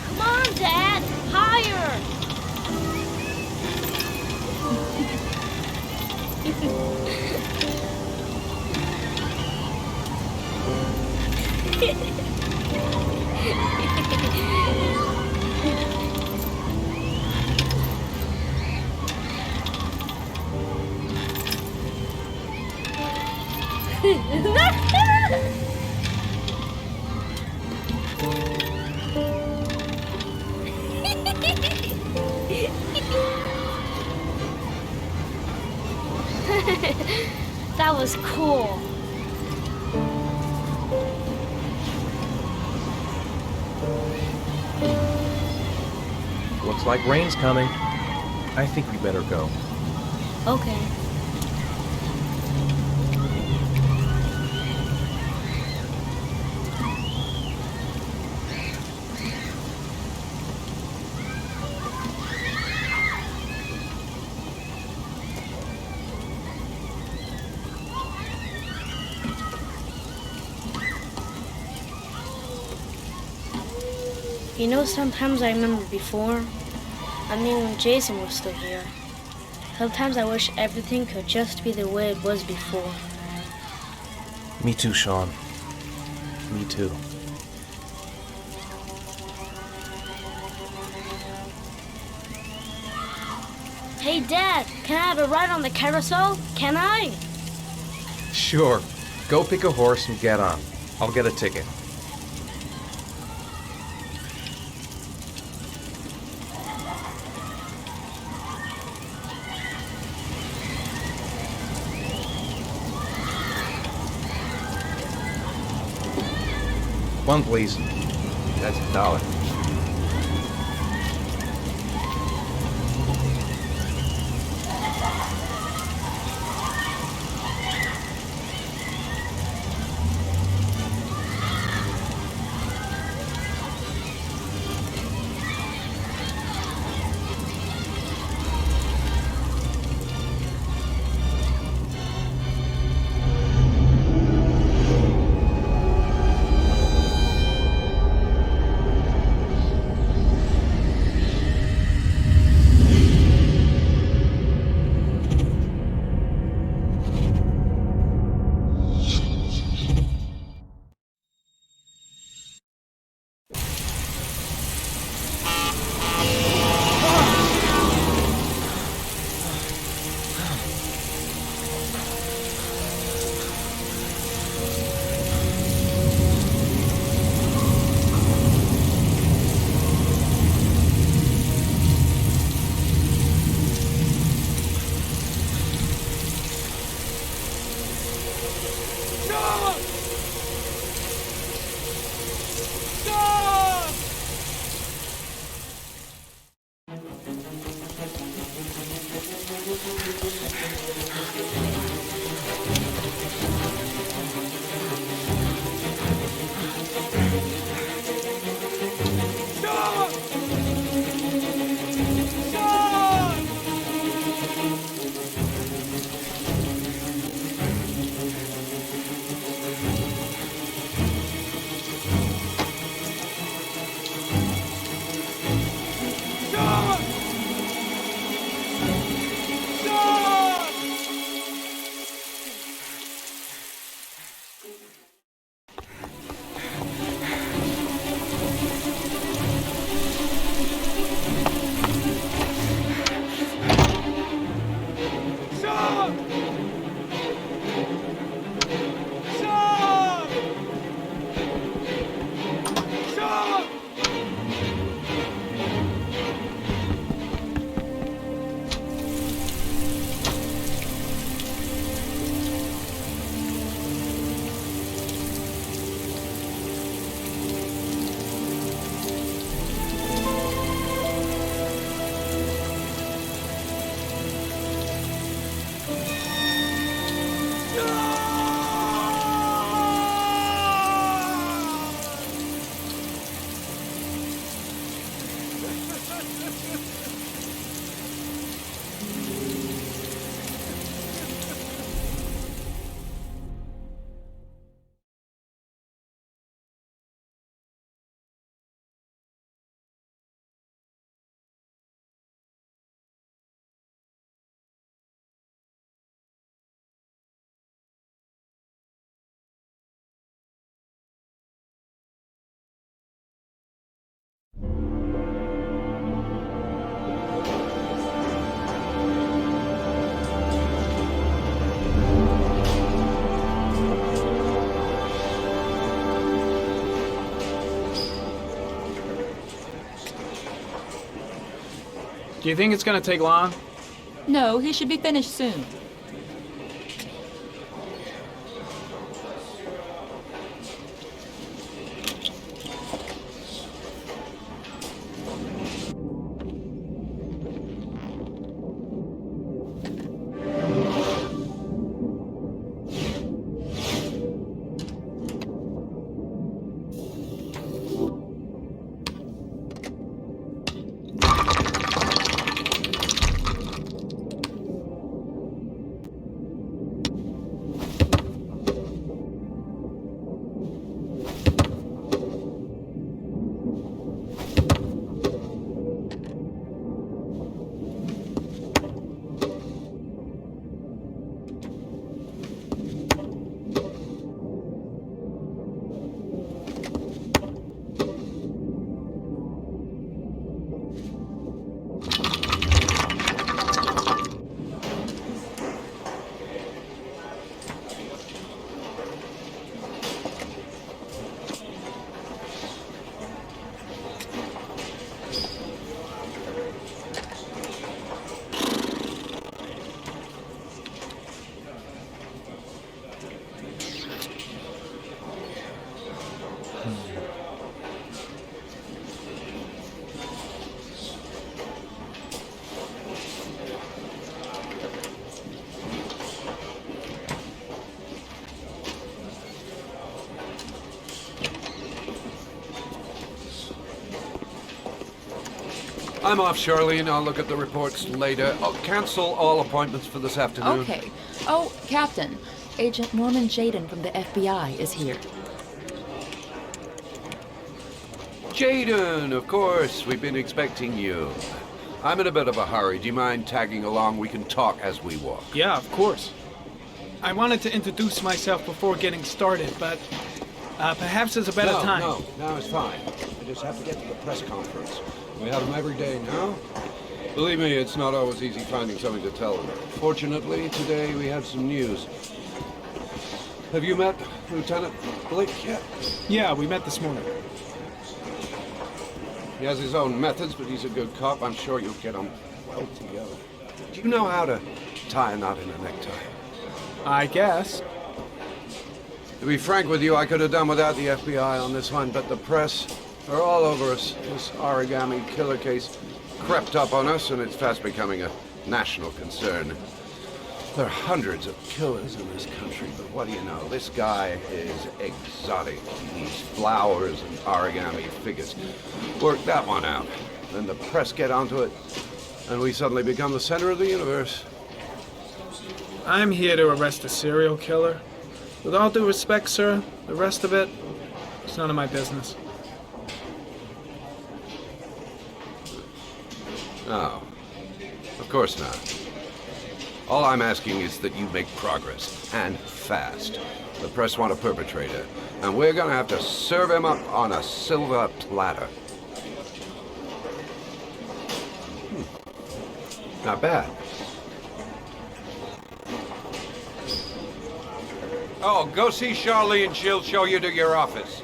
Come on, Dad! Higher! That was cool. Looks like rain's coming. I think we better go. Okay. You know, sometimes I remember before, when Jason was still here. Sometimes I wish everything could just be the way it was before. Me too, Sean. Me too. Hey, Dad, can I have a ride on the carousel? Can I? Sure. Go pick a horse and get on. I'll get a ticket. One, please. That's $1. Stop! Do you think it's gonna take long? No, he should be finished soon. I'm off, Charlene. I'll look at the reports later. I'll cancel all appointments for this afternoon. Okay. Oh, Captain. Agent Norman Jaden from the FBI is here. Jaden, of course. We've been expecting you. I'm in a bit of a hurry. Do you mind tagging along? We can talk as we walk. Yeah, of course. I wanted to introduce myself before getting started, but perhaps there's a better time. No, it's fine. I just have to get to the press conference. We have them every day now. Believe me, it's not always easy finding something to tell them. Fortunately, today we have some news. Have you met Lieutenant Blake yet? Yeah, we met this morning. He has his own methods, but he's a good cop. I'm sure you'll get on well together. Do you know how to tie a knot in a necktie? I guess. To be frank with you, I could have done without the FBI on this one, but the press are all over us. This origami killer case crept up on us, and it's fast becoming a national concern. There are hundreds of killers in this country, but what do you know? This guy is exotic. He needs flowers and origami figures. Work that one out. Then the press get onto it, and we suddenly become the center of the universe. I'm here to arrest a serial killer. With all due respect, sir, the rest of it, it's none of my business. No, of course not. All I'm asking is that you make progress, and fast. The press want a perpetrator, and we're gonna have to serve him up on a silver platter. Not bad. Oh, go see Charlene. She'll show you to your office.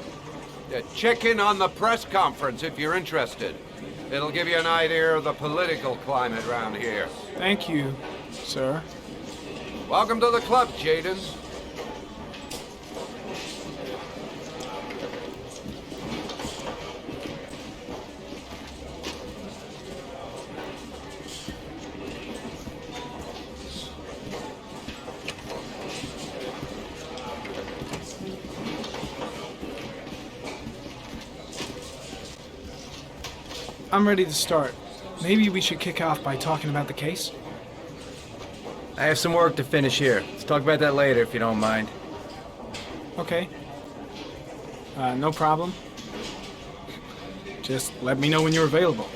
Check in on the press conference if you're interested. It'll give you an idea of the political climate around here. Thank you, sir. Welcome to the club, Jaden. I'm ready to start. Maybe we should kick off by talking about the case? I have some work to finish here. Let's talk about that later if you don't mind. Okay. No problem. Just let me know when you're available.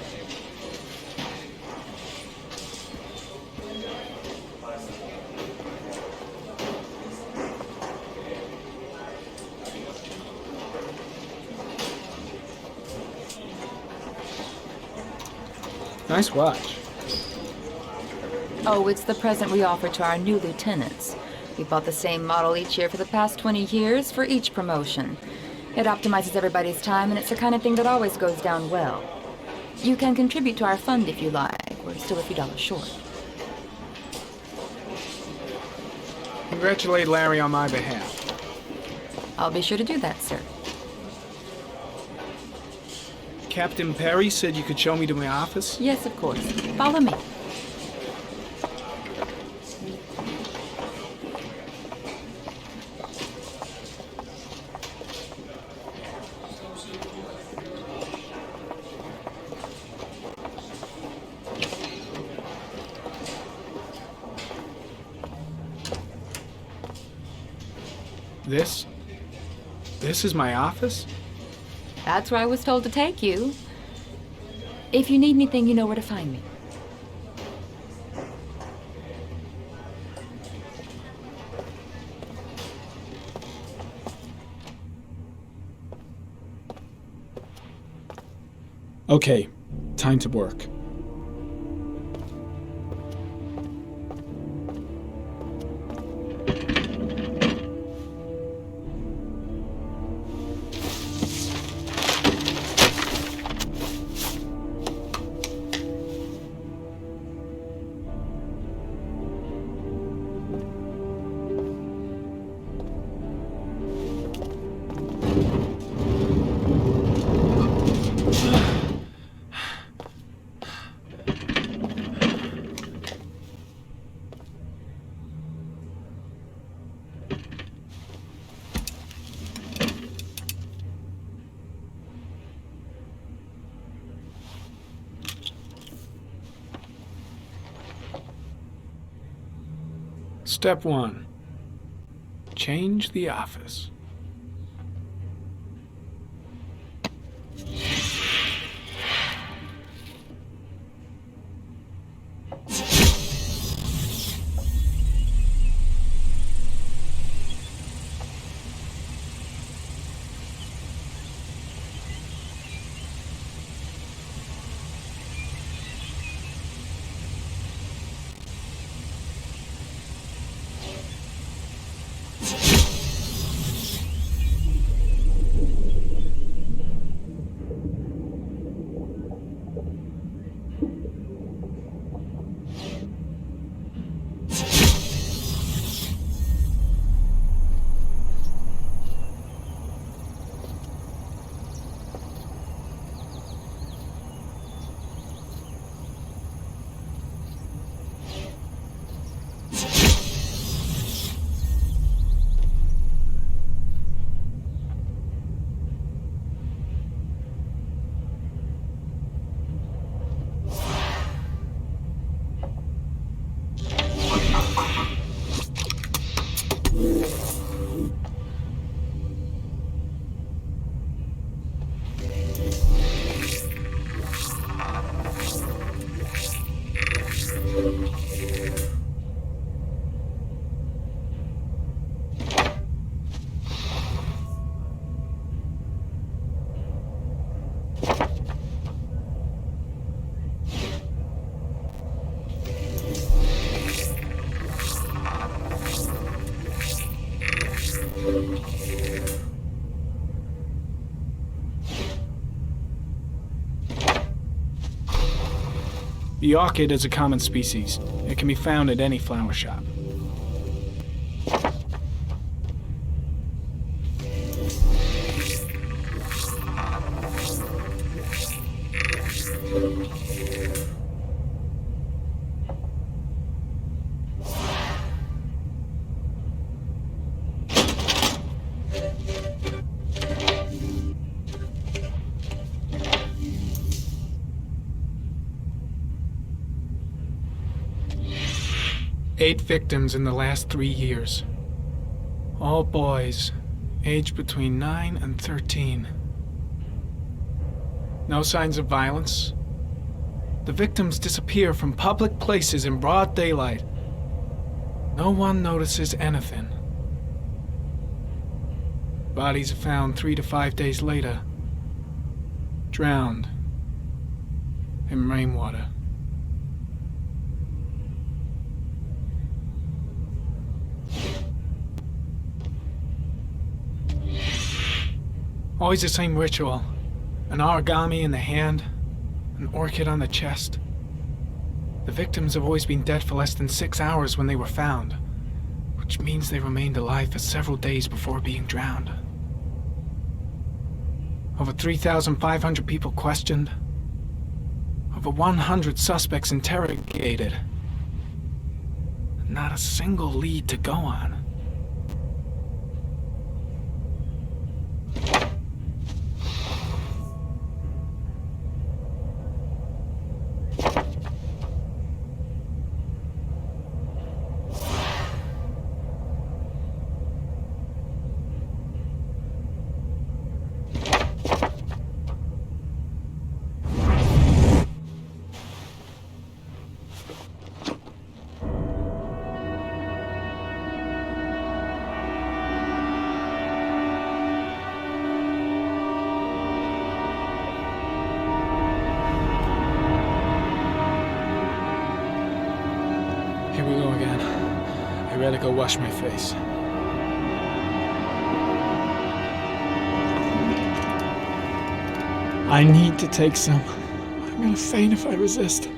Nice watch. Oh, it's the present we offer to our new lieutenants. We bought the same model each year for the past 20 years for each promotion. It optimizes everybody's time, and it's the kind of thing that always goes down well. You can contribute to our fund if you like. we're still a few dollars short. Congratulate Larry on my behalf. I'll be sure to do that, sir. Captain Perry said you could show me to my office? Yes, of course. Follow me. This is my office? That's where I was told to take you. If you need anything, you know where to find me. Okay, time to work. Step 1. Change the office. The orchid is a common species. It can be found at any flower shop. Eight victims in the last 3 years. All boys, aged between 9 and 13. No signs of violence. The victims disappear from public places in broad daylight. No one notices anything. Bodies are found 3 to 5 days later, drowned in rainwater. Always the same ritual. An origami in the hand, an orchid on the chest. The victims have always been dead for less than 6 hours when they were found, which means they remained alive for several days before being drowned. Over 3,500 people questioned. Over 100 suspects interrogated. Not a single lead to go on. Here we go again. I gotta go wash my face. I need to take some. I'm gonna faint if I resist.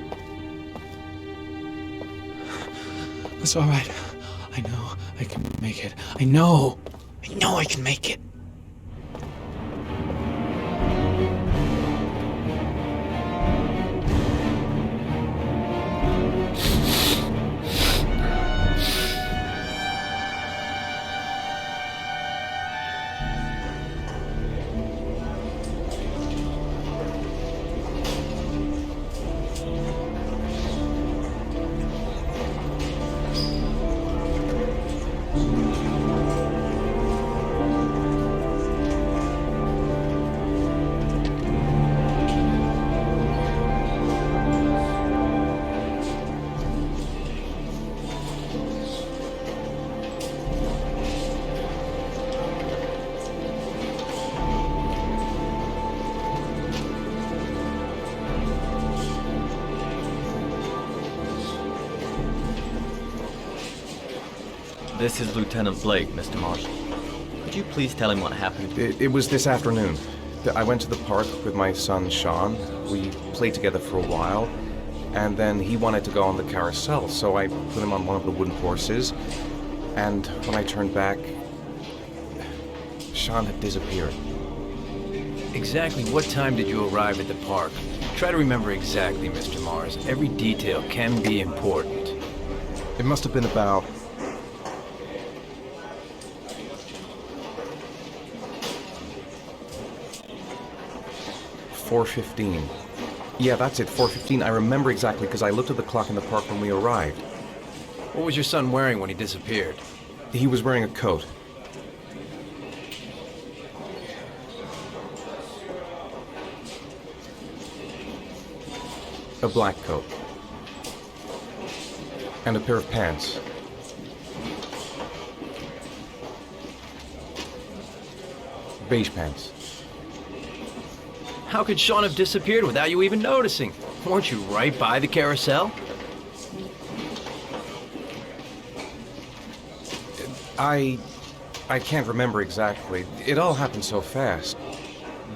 It's all right. I know I can make it. I know I can make it. This is Lieutenant Blake, Mr. Marshall. Could you please tell him what happened? It was this afternoon. I went to the park with my son, Sean. We played together for a while, and then he wanted to go on the carousel, so I put him on one of the wooden horses, and when I turned back, Sean had disappeared. Exactly what time did you arrive at the park? Try to remember exactly, Mr. Mars. Every detail can be important. It must have been about 4:15. Yeah, that's it, 4:15. I remember exactly because I looked at the clock in the park when we arrived. What was your son wearing when he disappeared? He was wearing a coat. A black coat. And a pair of pants. Beige pants. How could Sean have disappeared without you even noticing? Weren't you right by the carousel? I can't remember exactly. It all happened so fast.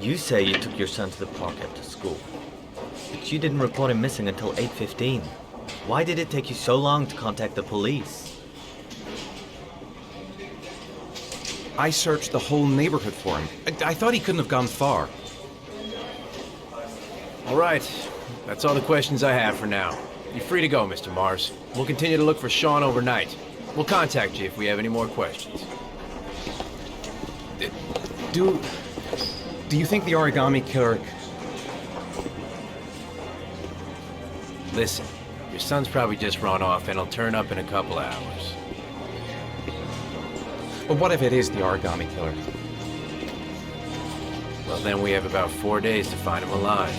You say you took your son to the park after school, but you didn't report him missing until 8:15. Why did it take you so long to contact the police? I searched the whole neighborhood for him. I thought he couldn't have gone far. All right, that's all the questions I have for now. You're free to go, Mr. Mars. We'll continue to look for Sean overnight. We'll contact you if we have any more questions. Do you think the origami killer... Listen, your son's probably just run off and he'll turn up in a couple hours. But what if it is the origami killer? Well, then we have about 4 days to find him alive.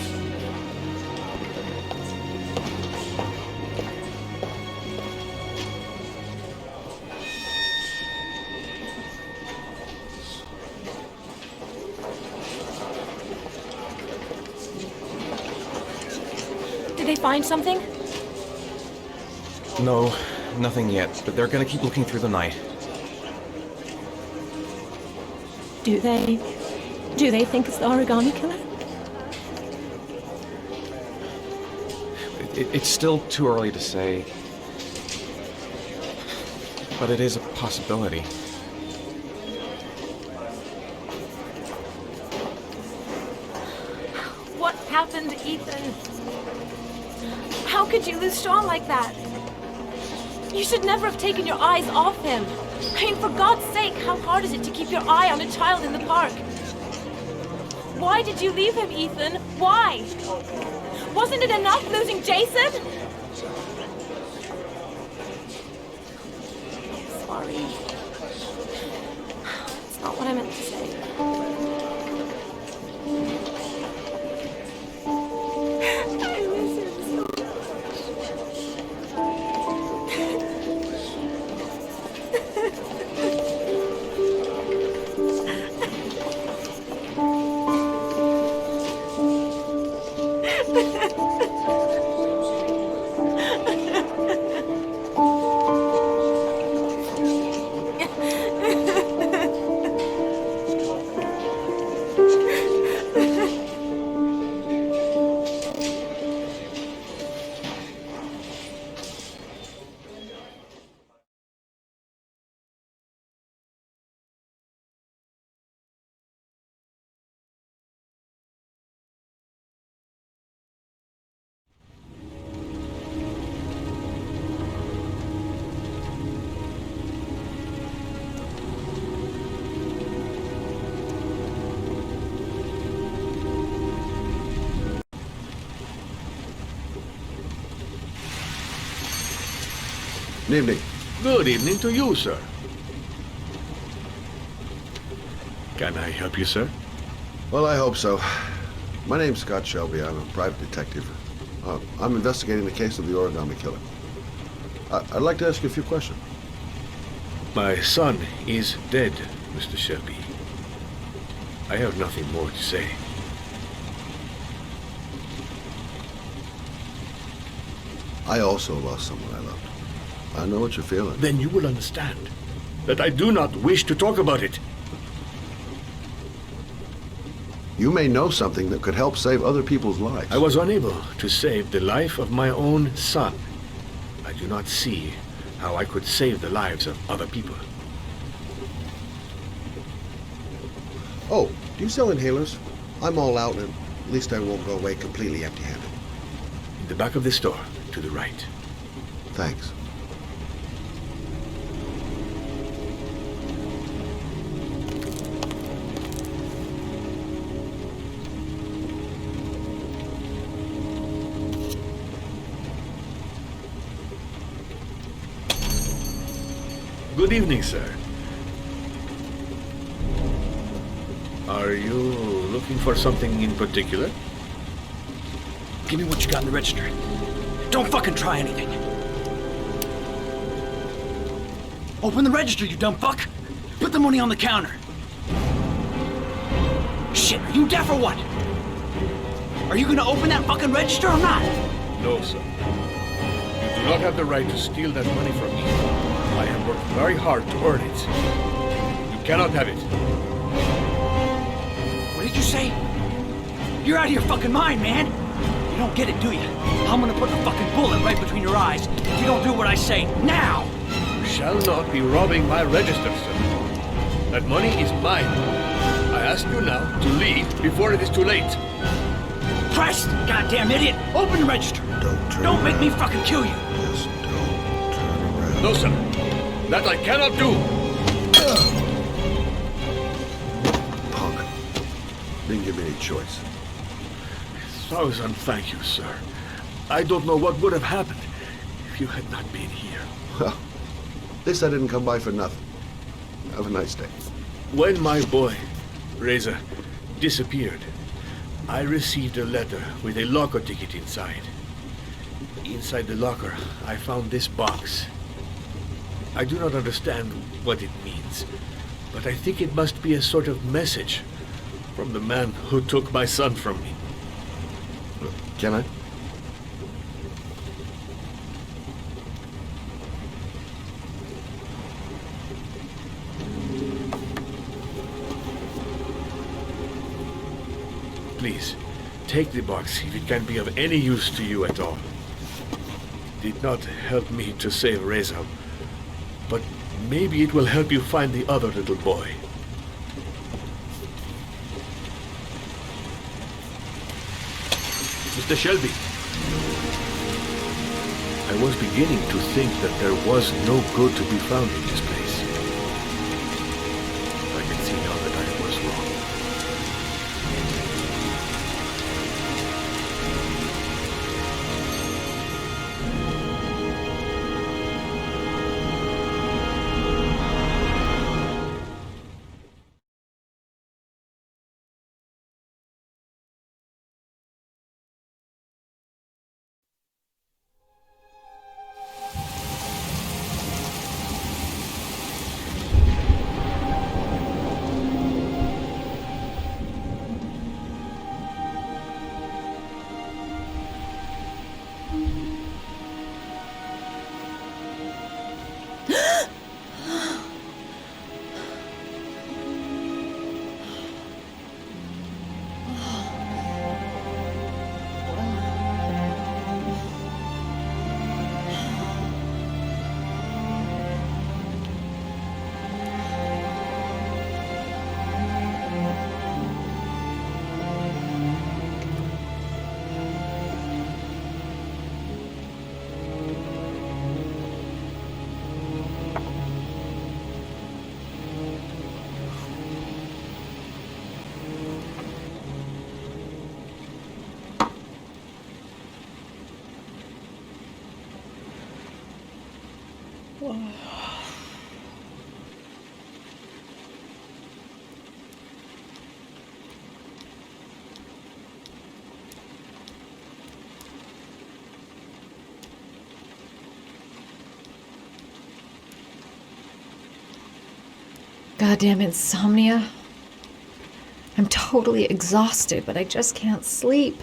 Did they find something? No, nothing yet, but they're gonna keep looking through the night. Do they think it's the origami killer? It's still too early to say, but it is a possibility. What happened, Ethan? How could you lose Sean like that? You should never have taken your eyes off him. I mean, for God's sake, how hard is it to keep your eye on a child in the park? Why did you leave him, Ethan? Why? Wasn't it enough losing Jason? Sorry. It's not what I meant to say. I miss him so Good evening. Good evening to you, sir. Can I help you, sir? Well, I hope so. My name's Scott Shelby. I'm a private detective. I'm investigating the case of the origami killer. I'd like to ask you a few questions. My son is dead, Mr. Shelby. I have nothing more to say. I also lost someone I loved. I know what you're feeling. Then you will understand that I do not wish to talk about it. You may know something that could help save other people's lives. I was unable to save the life of my own son. I do not see how I could save the lives of other people. Oh, do you sell inhalers? I'm all out, and at least I won't go away completely empty-handed. In the back of the store, to the right. Thanks. Good evening, sir. Are you looking for something in particular? Give me what you got in the register. Don't fucking try anything. Open the register, you dumb fuck. Put the money on the counter. Shit, are you deaf or what? Are you gonna open that fucking register or not? No, sir. You do not have the right to steal that money from me. I have worked very hard to earn it. You cannot have it. What did you say? You're out of your fucking mind, man. You don't get it, do you? I'm gonna put the fucking bullet right between your eyes if you don't do what I say now! You shall not be robbing my register, sir. That money is mine. I ask you now to leave before it is too late. Christ, goddamn idiot! Open the register! Don't make me fucking kill you! Just don't turn around. No, sir. That I cannot do. Punk. Didn't give me any choice. 1,000 thank you, sir. I don't know what would have happened if you had not been here. Well, this I didn't come by for nothing. Have a nice day. When my boy, Reza, disappeared, I received a letter with a locker ticket inside. Inside the locker, I found this box. I do not understand what it means, but I think it must be a sort of message from the man who took my son from me. Can I? Please, take the box if it can be of any use to you at all. did not help me to save Reza, but maybe it will help you find the other little boy. Mr. Shelby, I was beginning to think that there was no good to be found in this place. I can see now that I was wrong. Goddamn insomnia. I'm totally exhausted, but I just can't sleep.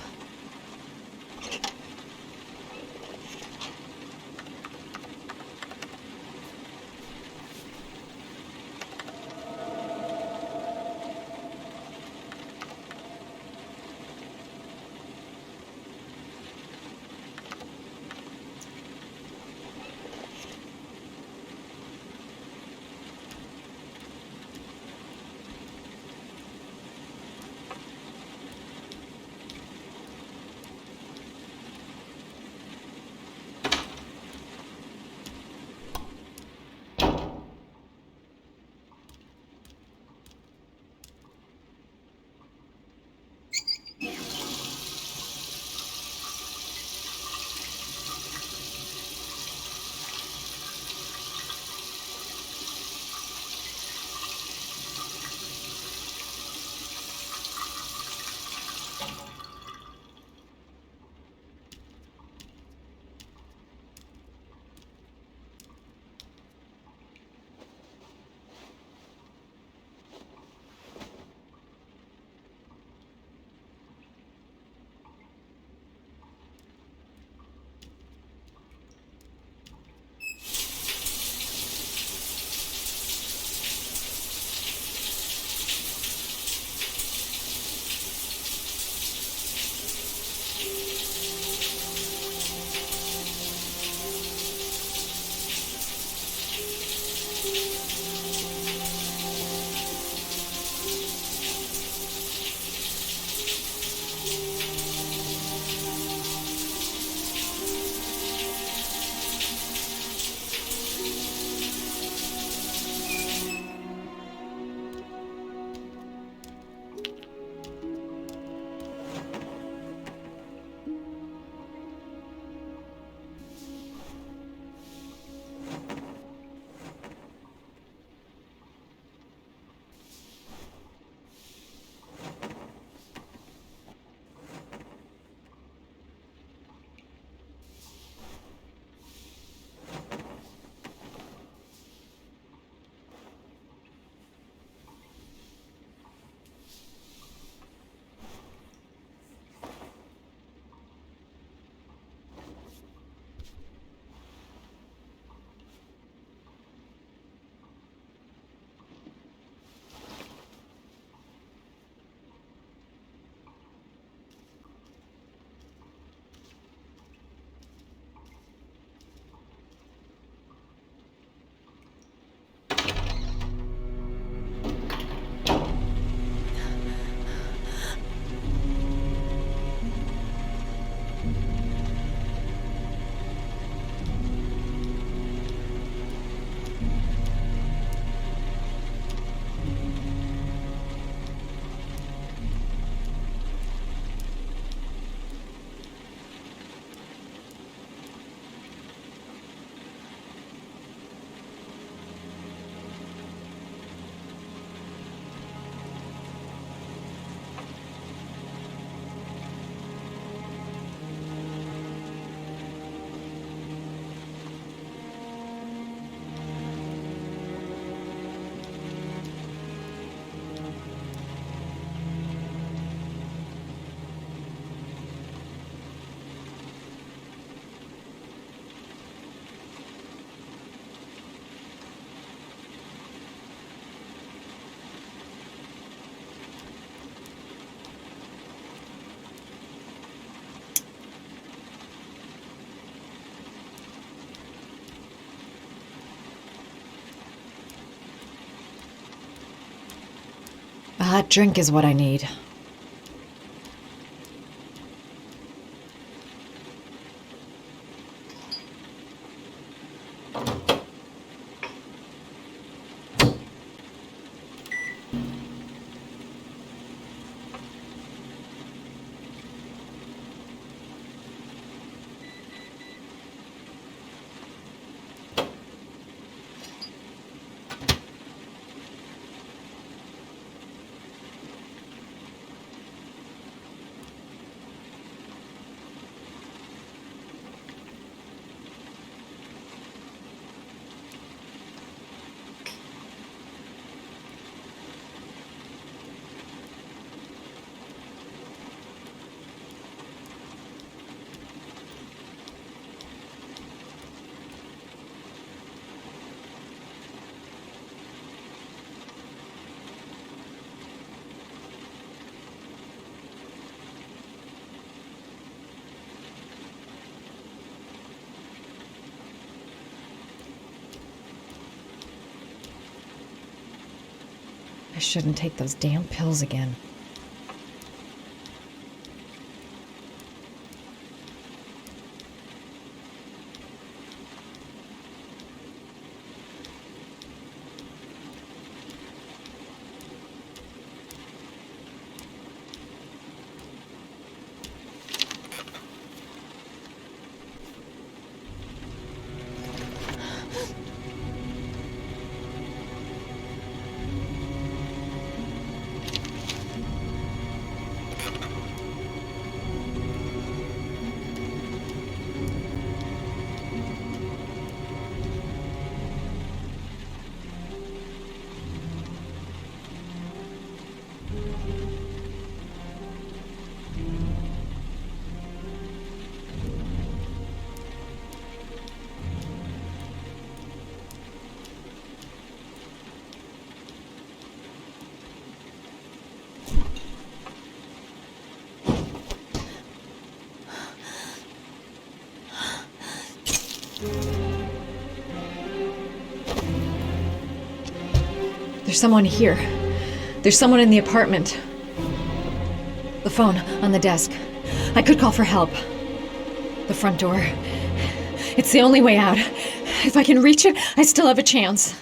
hot drink is what I need. I shouldn't take those damn pills again. There's someone here. There's someone in the apartment. The phone on the desk. I could call for help. The front door. It's the only way out. If I can reach it, I still have a chance.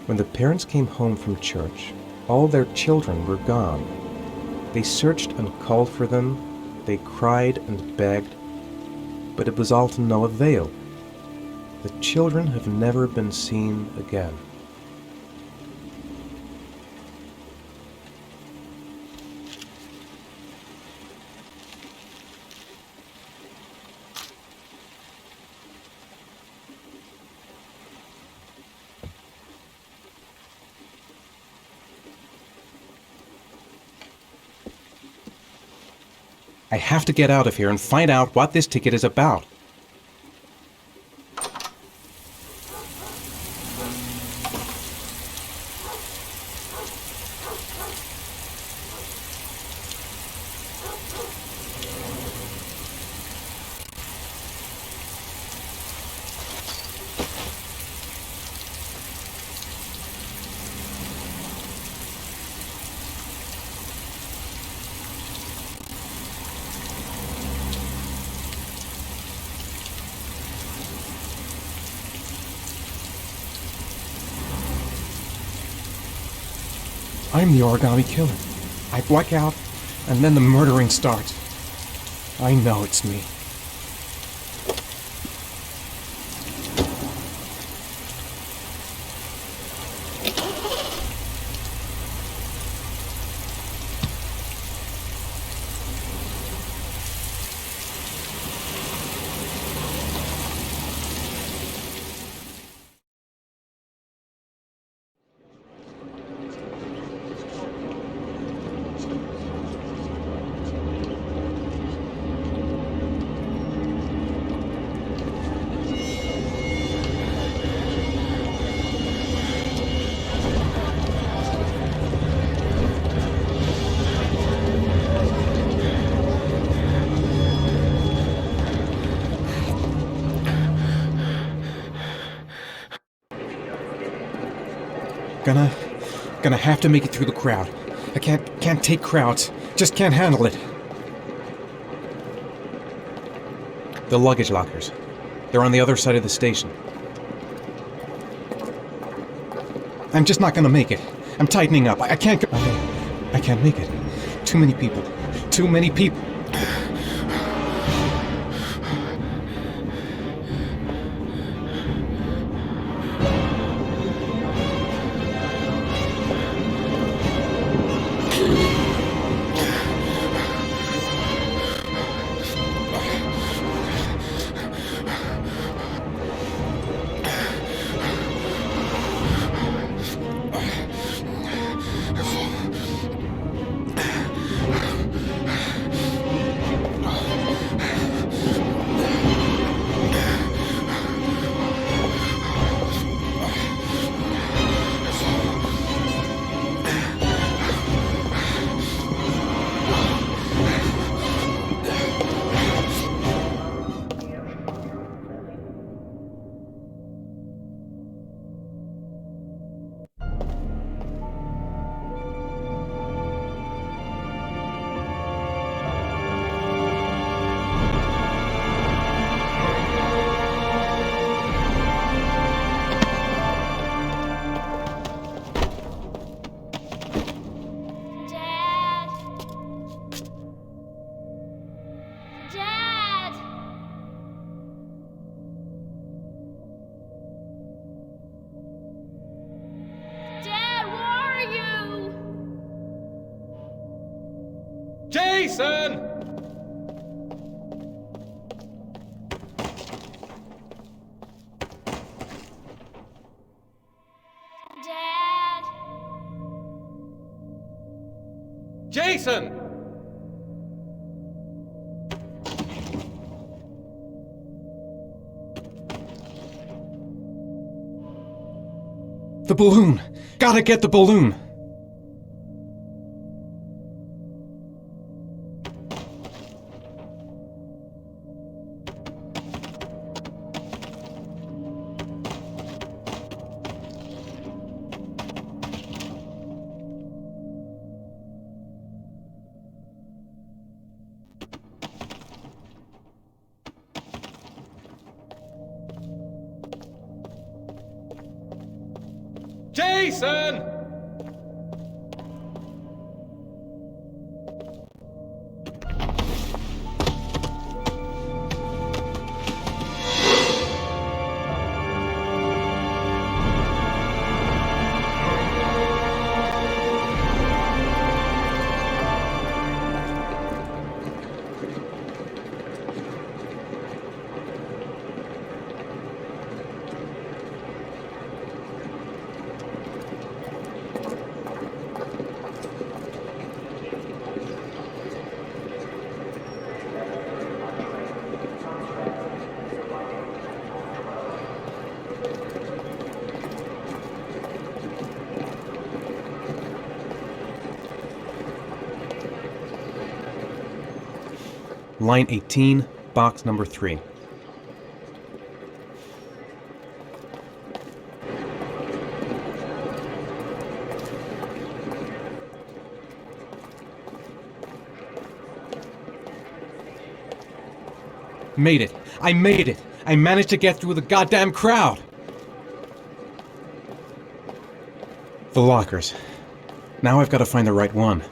When the parents came home from church, all their children were gone. They searched and called for them, they cried and begged, but it was all to no avail. The children have never been seen again. I have to get out of here and find out what this ticket is about. I'm the origami killer. I black out, and then the murdering starts. I know it's me. Gonna have to make it through the crowd. I can't take crowds. Just can't handle it. The luggage lockers. They're on the other side of the station. I'm just not gonna make it. I'm tightening up. I can't make it. Too many people. Too many people. Jason! Dad! Jason! The balloon! Gotta get the balloon! Jason! Line 18, box number 3. Made it! I made it! I managed to get through the goddamn crowd! The lockers. Now I've got to find the right one.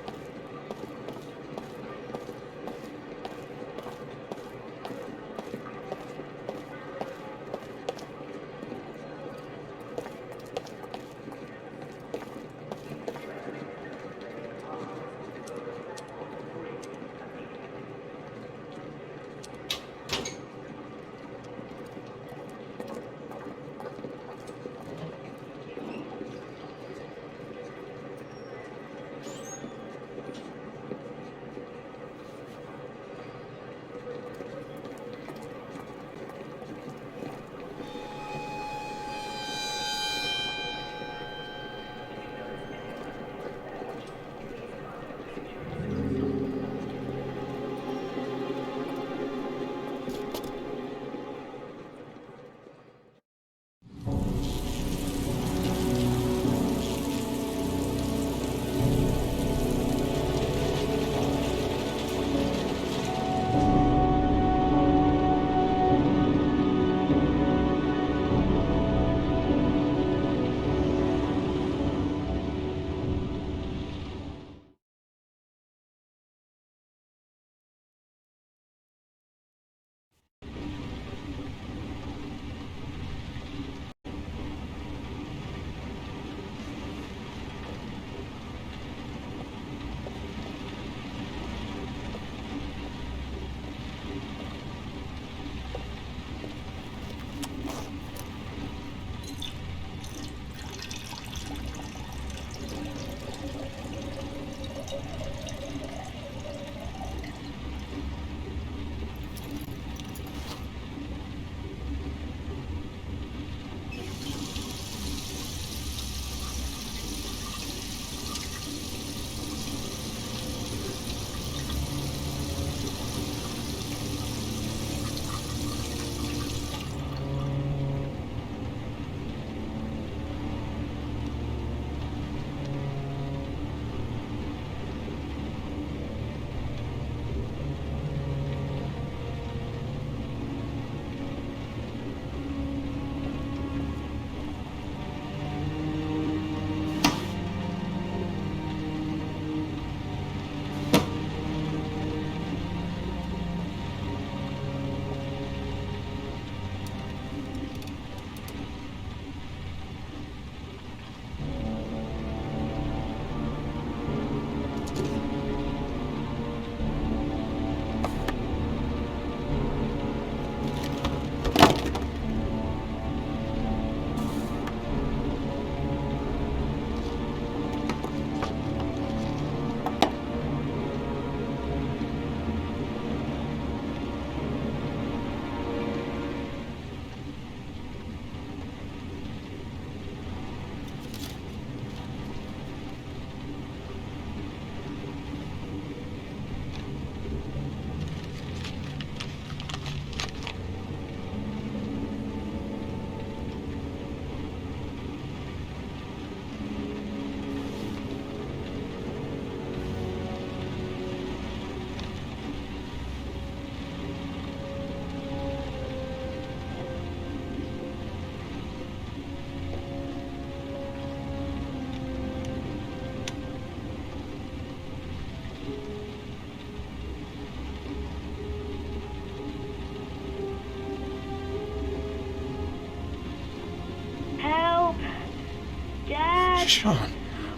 Sean.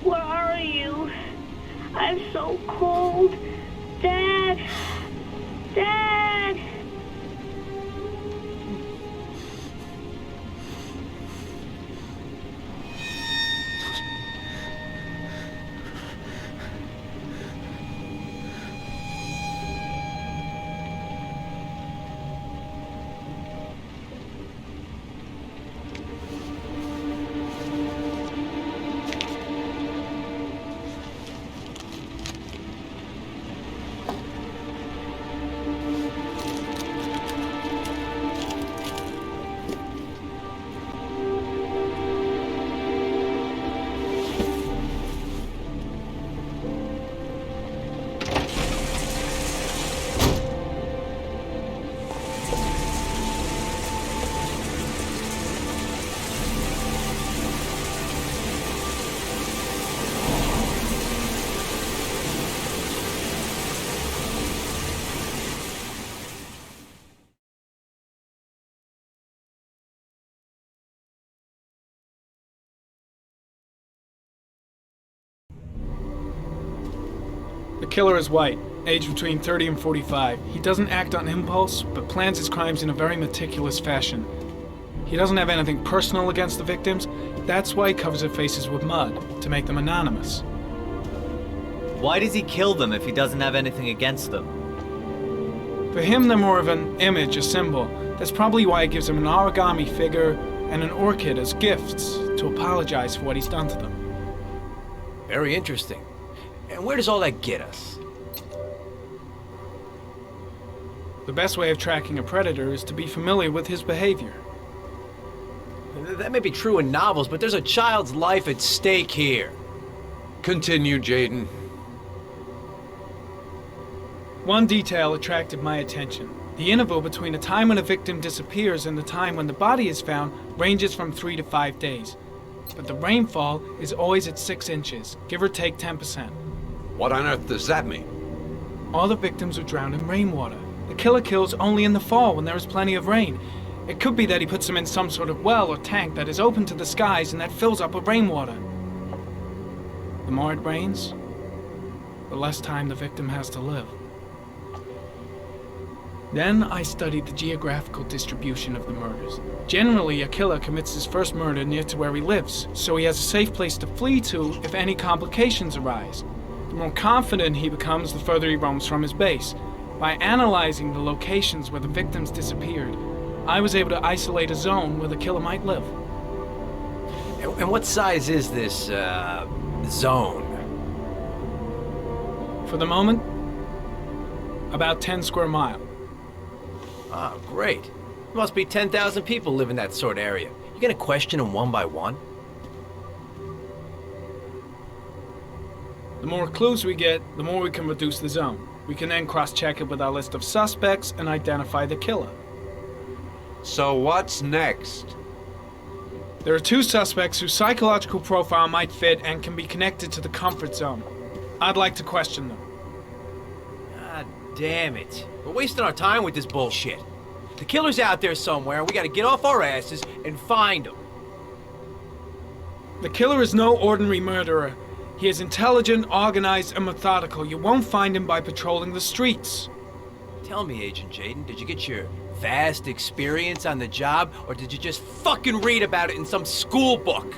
Where are you? I'm so cold. Dad! Dad! The killer is white, aged between 30 and 45. He doesn't act on impulse, but plans his crimes in a very meticulous fashion. He doesn't have anything personal against the victims. That's why he covers their faces with mud, to make them anonymous. Why does he kill them if he doesn't have anything against them? For him, they're more of an image, a symbol. That's probably why he gives them an origami figure and an orchid as gifts to apologize for what he's done to them. Very interesting. And where does all that get us? The best way of tracking a predator is to be familiar with his behavior. That may be true in novels, but there's a child's life at stake here. Continue, Jaden. One detail attracted my attention. The interval between the time when a victim disappears and the time when the body is found ranges from 3 to 5 days. But the rainfall is always at 6 inches, give or take 10%. What on earth does that mean? All the victims were drowned in rainwater. The killer kills only in the fall when there is plenty of rain. It could be that he puts them in some sort of well or tank that is open to the skies and that fills up with rainwater. The more it rains, the less time the victim has to live. Then I studied the geographical distribution of the murders. Generally, a killer commits his first murder near to where he lives, so he has a safe place to flee to if any complications arise. The more confident he becomes, the further he roams from his base. By analyzing the locations where the victims disappeared, I was able to isolate a zone where the killer might live. And what size is this, zone? For the moment, about 10 square miles. Ah, great. There must be 10,000 people live in that sort of area. You gonna question them one by one? The more clues we get, the more we can reduce the zone. We can then cross-check it with our list of suspects and identify the killer. So what's next? There are 2 suspects whose psychological profile might fit and can be connected to the comfort zone. I'd like to question them. God damn it. We're wasting our time with this bullshit. The killer's out there somewhere, and we gotta get off our asses and find him. The killer is no ordinary murderer. He is intelligent, organized, and methodical. You won't find him by patrolling the streets. Tell me, Agent Jaden, did you get your vast experience on the job, or did you just fucking read about it in some school book?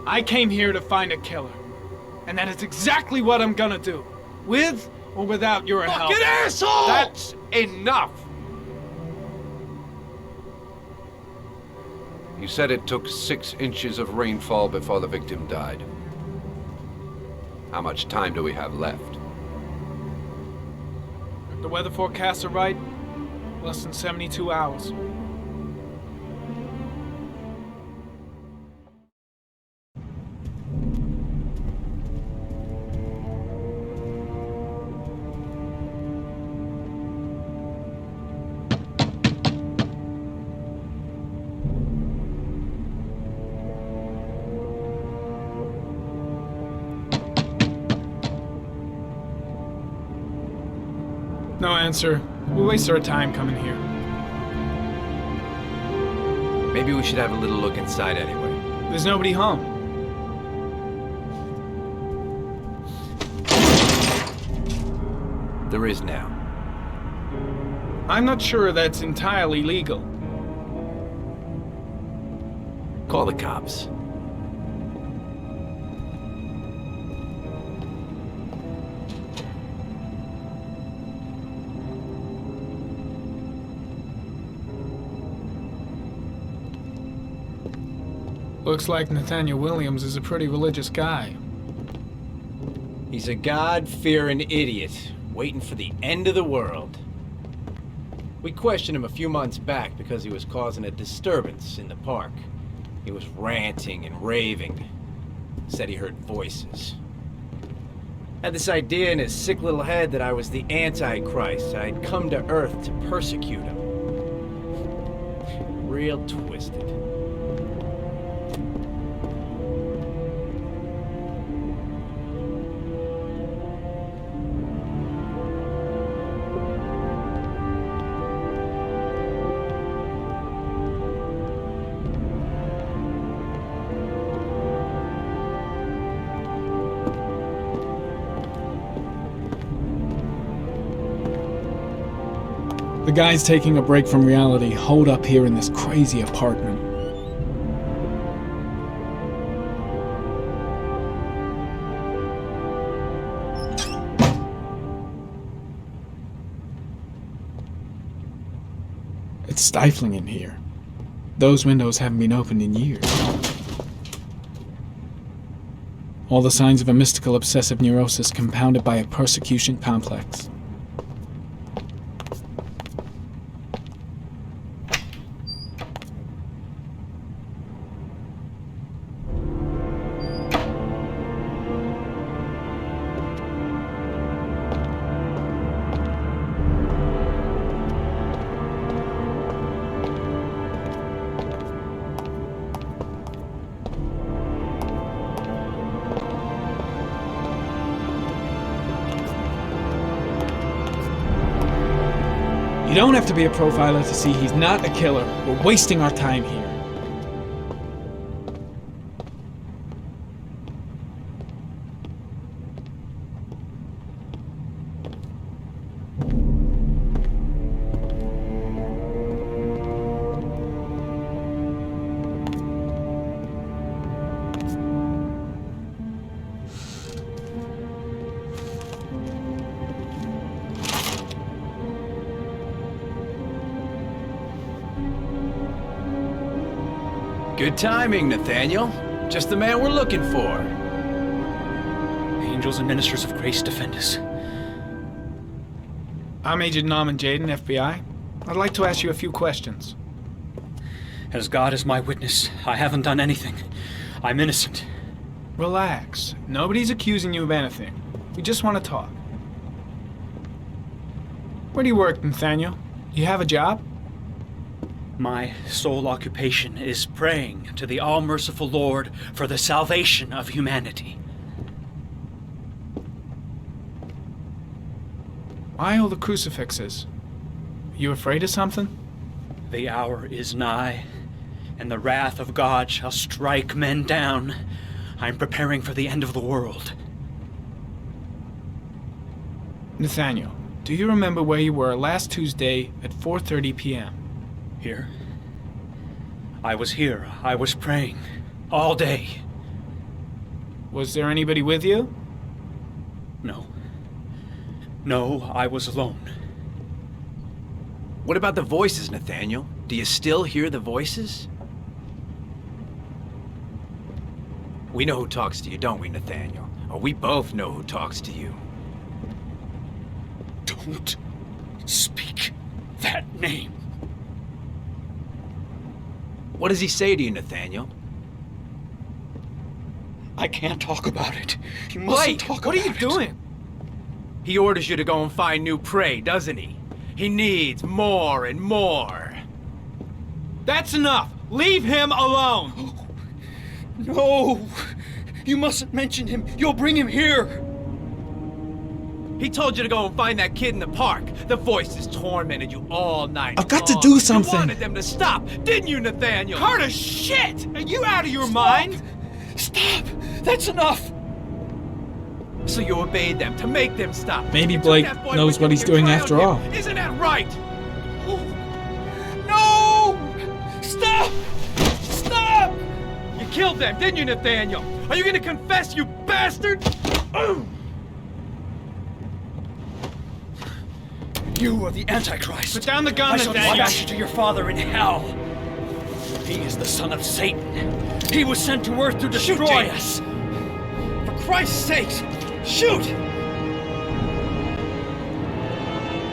I came here to find a killer. And that is exactly what I'm gonna do. With or without your help. Fucking asshole! That's enough! You said it took 6 inches of rainfall before the victim died. How much time do we have left? If the weather forecasts are right, less than 72 hours. No answer. We waste our time coming here. Maybe we should have a little look inside anyway. There's nobody home. There is now. I'm not sure that's entirely legal. Call the cops. Looks like Nathaniel Williams is a pretty religious guy. He's a God-fearing idiot, waiting for the end of the world. We questioned him a few months back because he was causing a disturbance in the park. He was ranting and raving. Said he heard voices. Had this idea in his sick little head that I was the Antichrist. I'd come to Earth to persecute him. Real twisted. The guys taking a break from reality holed up here in this crazy apartment. It's stifling in here. Those windows haven't been opened in years. All the signs of a mystical obsessive neurosis compounded by a persecution complex. You don't have to be a profiler to see he's not a killer. We're wasting our time here. Good timing, Nathaniel. Just the man we're looking for. Angels and ministers of grace defend us. I'm Agent Norman Jaden, FBI. I'd like to ask you a few questions. As God is my witness, I haven't done anything. I'm innocent. Relax. Nobody's accusing you of anything. We just want to talk. Where do you work, Nathaniel? You have a job? My sole occupation is praying to the all-merciful Lord for the salvation of humanity. Why all the crucifixes? Are you afraid of something? The hour is nigh, and the wrath of God shall strike men down. I'm preparing for the end of the world. Nathaniel, do you remember where you were last Tuesday at 4:30 p.m.? Here? I was here. I was praying. All day. Was there anybody with you? No. No, I was alone. What about the voices, Nathaniel? Do you still hear the voices? We know who talks to you, don't we, Nathaniel? Or we both know who talks to you. Don't speak that name. What does he say to you, Nathaniel? I can't talk about it. You mustn't talk about it. What are you doing? He orders you to go and find new prey, doesn't he? He needs more and more. That's enough! Leave him alone! No! You mustn't mention him. You'll bring him here. He told you to go and find that kid in the park. The voices tormented you all night. I've got to do something. You wanted them to stop, didn't you, Nathaniel? Carter, shit! Are you out of your mind? Stop! That's enough! So you obeyed them to make them stop. Maybe Blake knows what he's doing after all. Isn't that right? No! Stop! Stop! You killed them, didn't you, Nathaniel? Are you gonna confess, you bastard? You are the Antichrist. Put down the gun, I shall Nathaniel. dispatch you to your father in hell. He is the son of Satan. He was sent to Earth to destroy us. For Christ's sakes, shoot!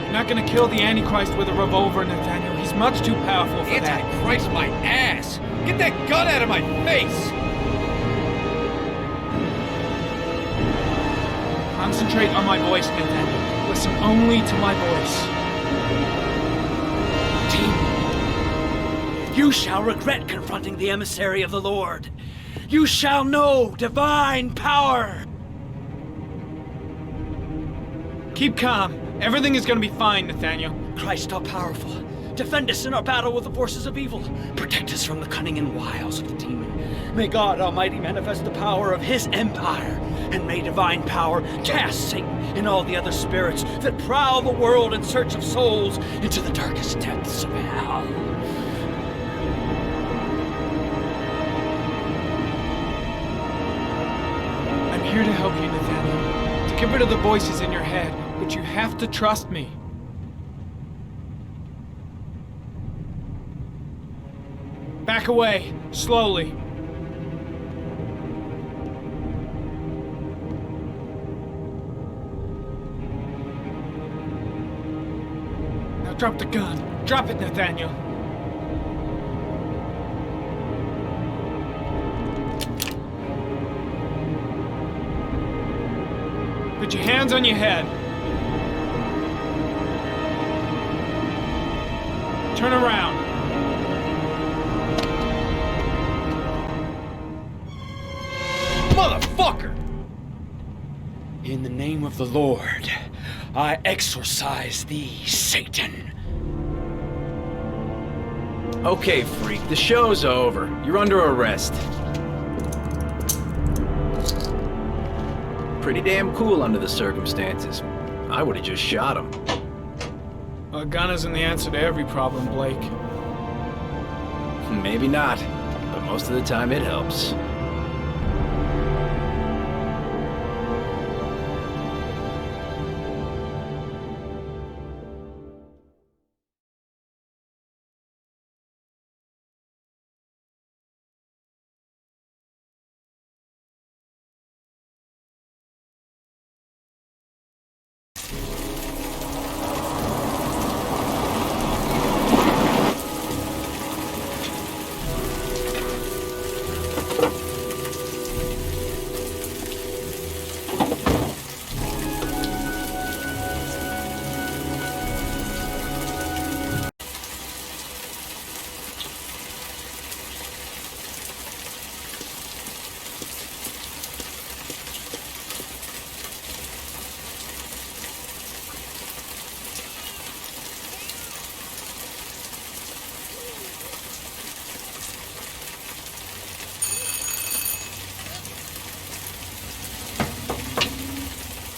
You're not gonna kill the Antichrist with a revolver, Nathaniel. He's much too powerful for that. Antichrist, my ass! Get that gun out of my face! Concentrate on my voice, Nathaniel. Listen only to my voice. You shall regret confronting the emissary of the Lord. You shall know divine power. Keep calm. Everything is gonna be fine, Nathaniel. Christ all powerful, defend us in our battle with the forces of evil. Protect us from the cunning and wiles of the demon. May God Almighty manifest the power of His empire, and may divine power cast Satan and all the other spirits that prowl the world in search of souls into the darkest depths of hell. I'm here to help you, Nathaniel. To get rid of the voices in your head, but you have to trust me. Back away, slowly. Now drop the gun. Drop it, Nathaniel. Put your hands on your head. Turn around. Motherfucker! In the name of the Lord, I exorcise thee, Satan. Okay, freak, the show's over. You're under arrest. Pretty damn cool under the circumstances. I would have just shot him. A gun isn't the answer to every problem, Blake. Maybe not, but most of the time it helps.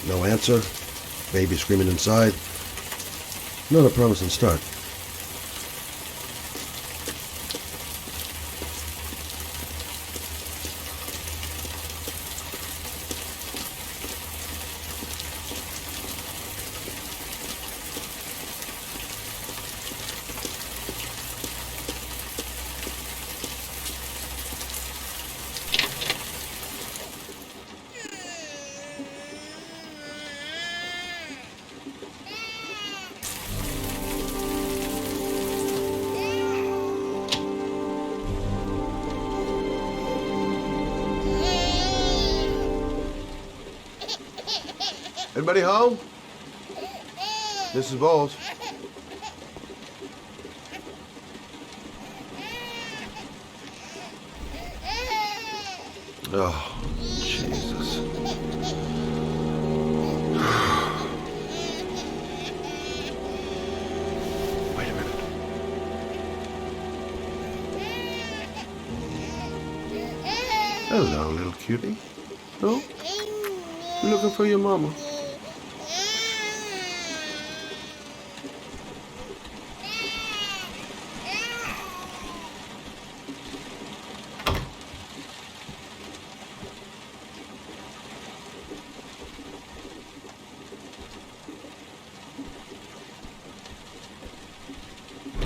No answer. Baby screaming inside. Not a promising start. Anybody home? Mrs. Bowles. Oh, Jesus. Hello, little cutie. Oh? You looking for your mama?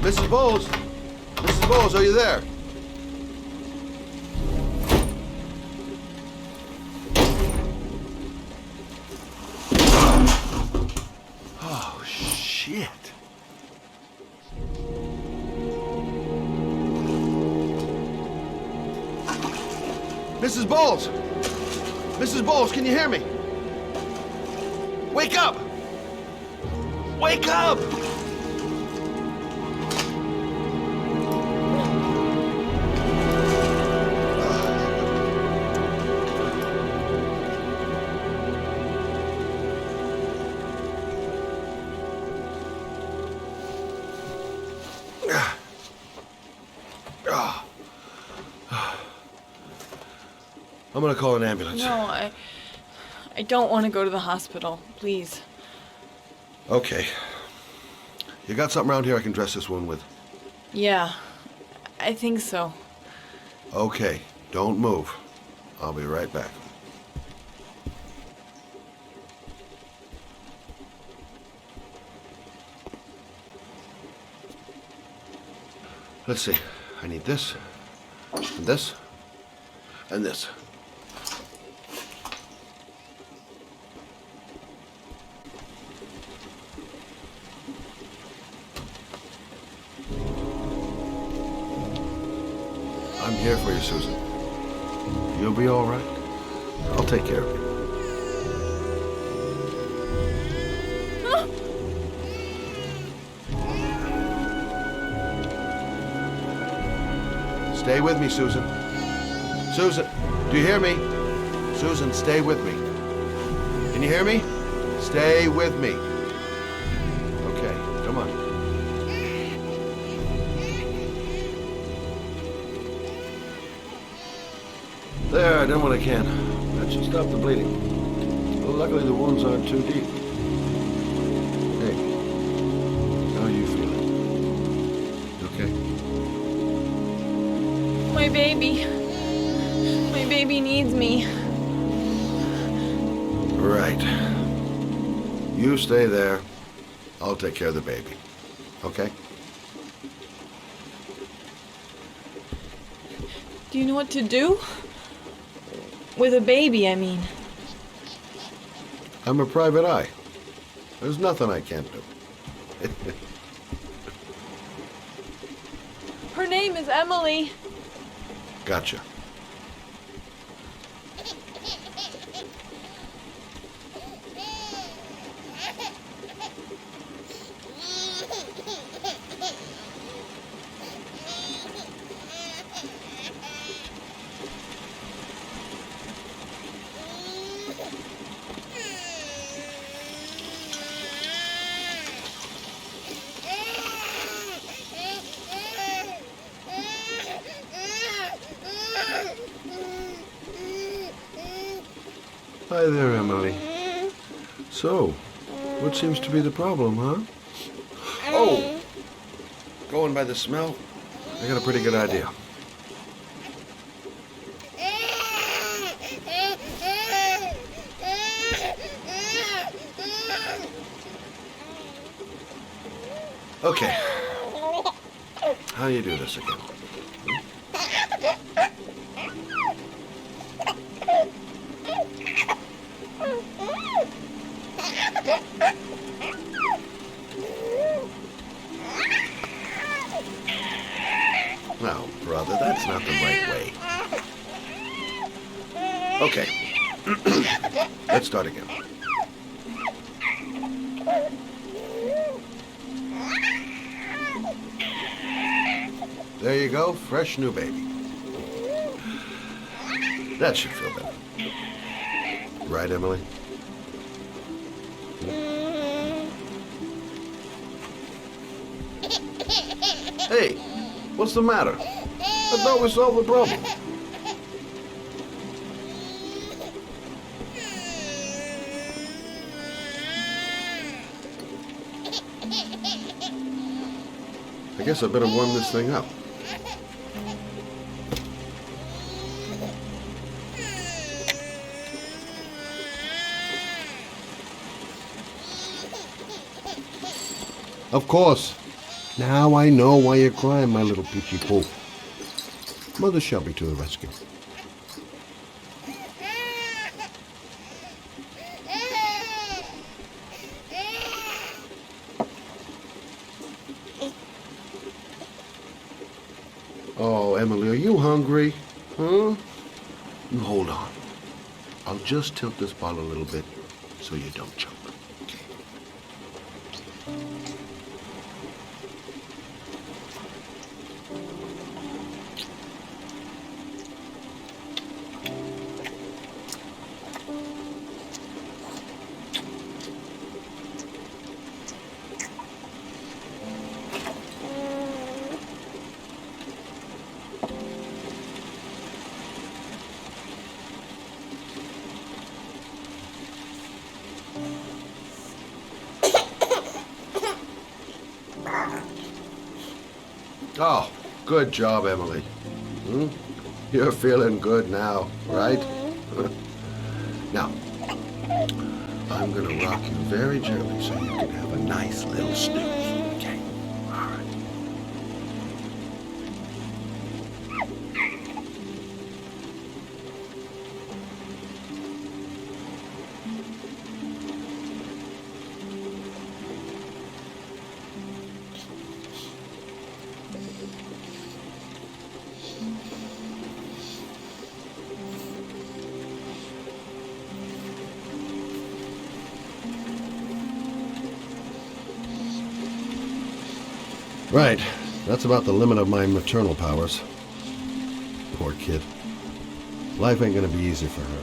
Mrs. Bowles? Mrs. Bowles, are you there? Oh, shit. Mrs. Bowles! Mrs. Bowles, can you hear me? Wake up! Wake up! I'm gonna call an ambulance. No, I don't want to go to the hospital. Please. Okay. You got something around here I can dress this wound with? Yeah, I think so. Okay, don't move. I'll be right back. Let's see. I need this, and this, and this. I'm here for you, Susan. You'll be all right. I'll take care of you. Stay with me, Susan. Susan, do you hear me? Susan, stay with me. Can you hear me? Stay with me. Okay, come on. There, I done what I can. That should stop the bleeding. Well, luckily the wounds aren't too deep. Hey, how are you feeling? You okay? My baby. My baby needs me. Right. You stay there. I'll take care of the baby. Okay? Do you know what to do? With a baby, I mean. I'm a private eye. There's nothing I can't do. Her name is Emily. Gotcha. Hi there, Emily. So, what seems to be the problem, huh? Oh! Going by the smell, I got a pretty good idea. Okay. How do you do this again? Now, brother, that's not the right way. Okay. Let's start again. There you go, fresh new baby. That should feel better. Right, Emily? Hey, what's the matter? I thought we solved the problem. guess I better warm this thing up. Of course. Now I know why you're crying, my little peachy poo. Mother Shelby to the rescue. Oh, Emily, are you hungry? Huh? You hold on. I'll just tilt this bottle a little bit so you don't choke. Oh, good job, Emily. You're feeling good now, right? Now, I'm gonna rock you very gently so you can have a nice little snooze, okay? All right. Right. That's about the limit of my maternal powers. Poor kid. Life ain't gonna be easy for her.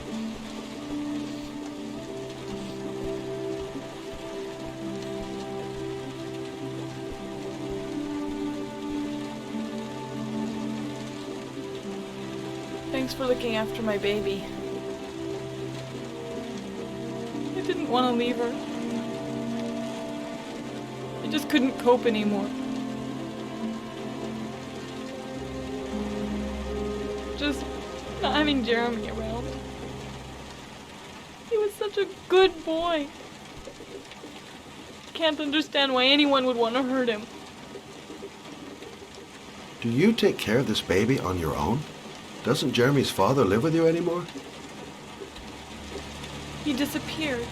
Thanks for looking after my baby. I didn't want to leave her. I just couldn't cope anymore. Just not having Jeremy around. He was such a good boy. Can't understand why anyone would want to hurt him. Do you take care of this baby on your own? Doesn't Jeremy's father live with you anymore? He disappeared.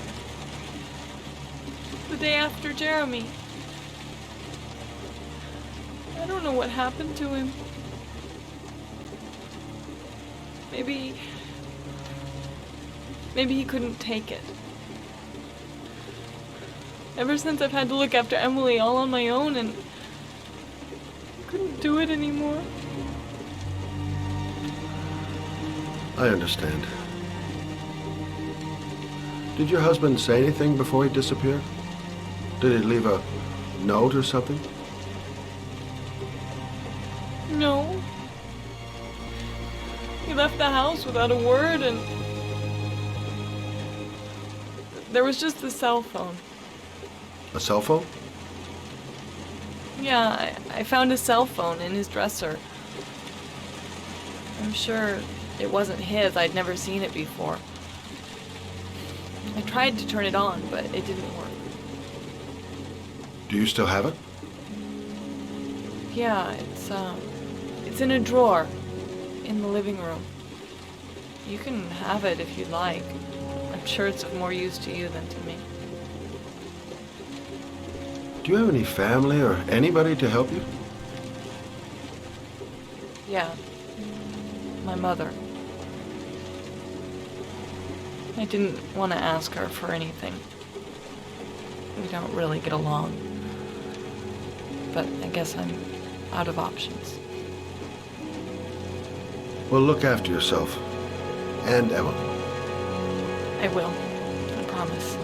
The day after Jeremy. I don't know what happened to him. Maybe he couldn't take it. Ever since I've had to look after Emily all on my own and I couldn't do it anymore. I understand. Did your husband say anything before he disappeared? Did he leave a note or something? No. He left the house without a word, and there was just the cell phone. A cell phone? Yeah, I found a cell phone in his dresser. I'm sure it wasn't his. I'd never seen it before. I tried to turn it on, but it didn't work. Do you still have it? Yeah, it's in a drawer in the living room. You can have it if you'd like. I'm sure it's of more use to you than to me. Do you have any family or anybody to help you? Yeah. My mother. I didn't want to ask her for anything. We don't really get along. But I guess I'm out of options. Well, look after yourself. And Emily. I will. I promise.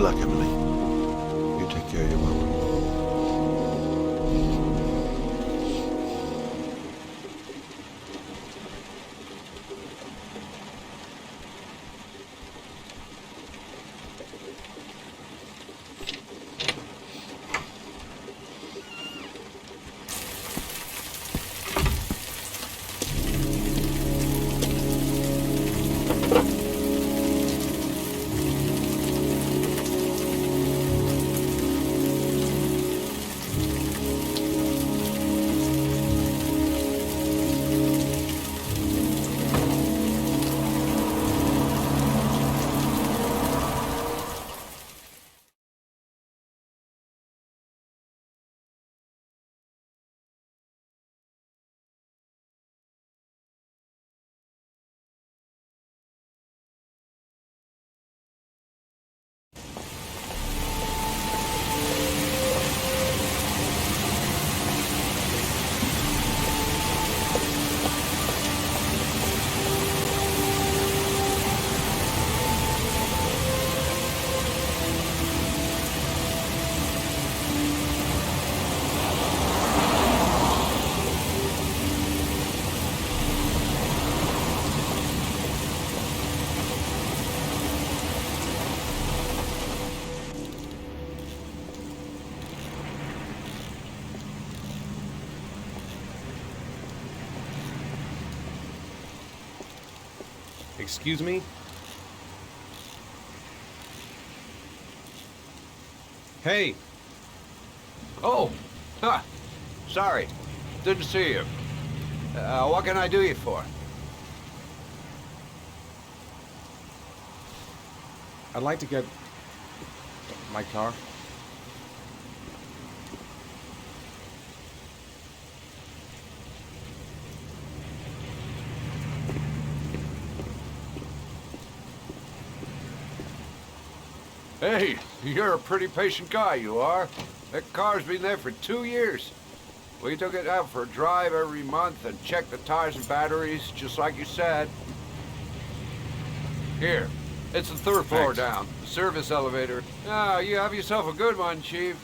luck, Emily. You take care of your mama. Excuse me? Hey! Oh! Huh. Sorry. Didn't see you. What can I do you for? I'd like to get my car. Hey, you're a pretty patient guy, you are. That car's been there for 2 years. We took it out for a drive every month and checked the tires and batteries, just like you said. Here, it's the 3rd floor Thanks. down, the service elevator. Ah, you have yourself a good one, Chief.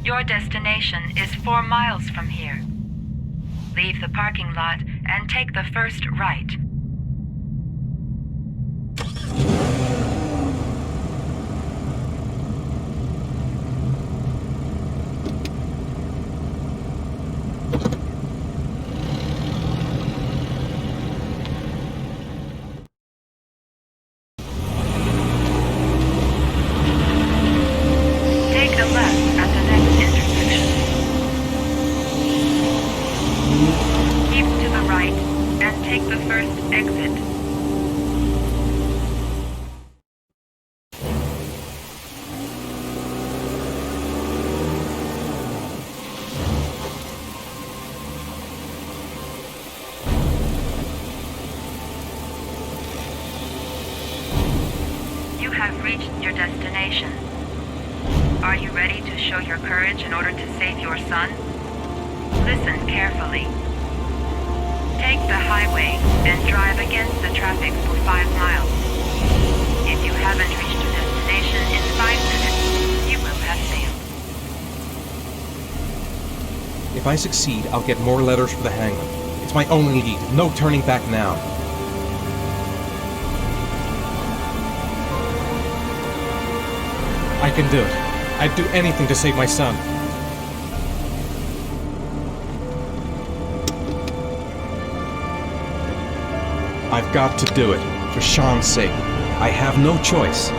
Your destination is 4 miles from here. Leave the parking lot and take the first right. Take a left at the next intersection. have reached your destination. Are you ready to show your courage in order to save your son? Listen carefully. Take the highway and drive against the traffic for 5 miles. If you haven't reached your destination in 5 minutes, you will have failed. If I succeed, I'll get more letters for the hangman. It's my only lead. No turning back now. I can do it. I'd do anything to save my son. I've got to do it, for Sean's sake. I have no choice.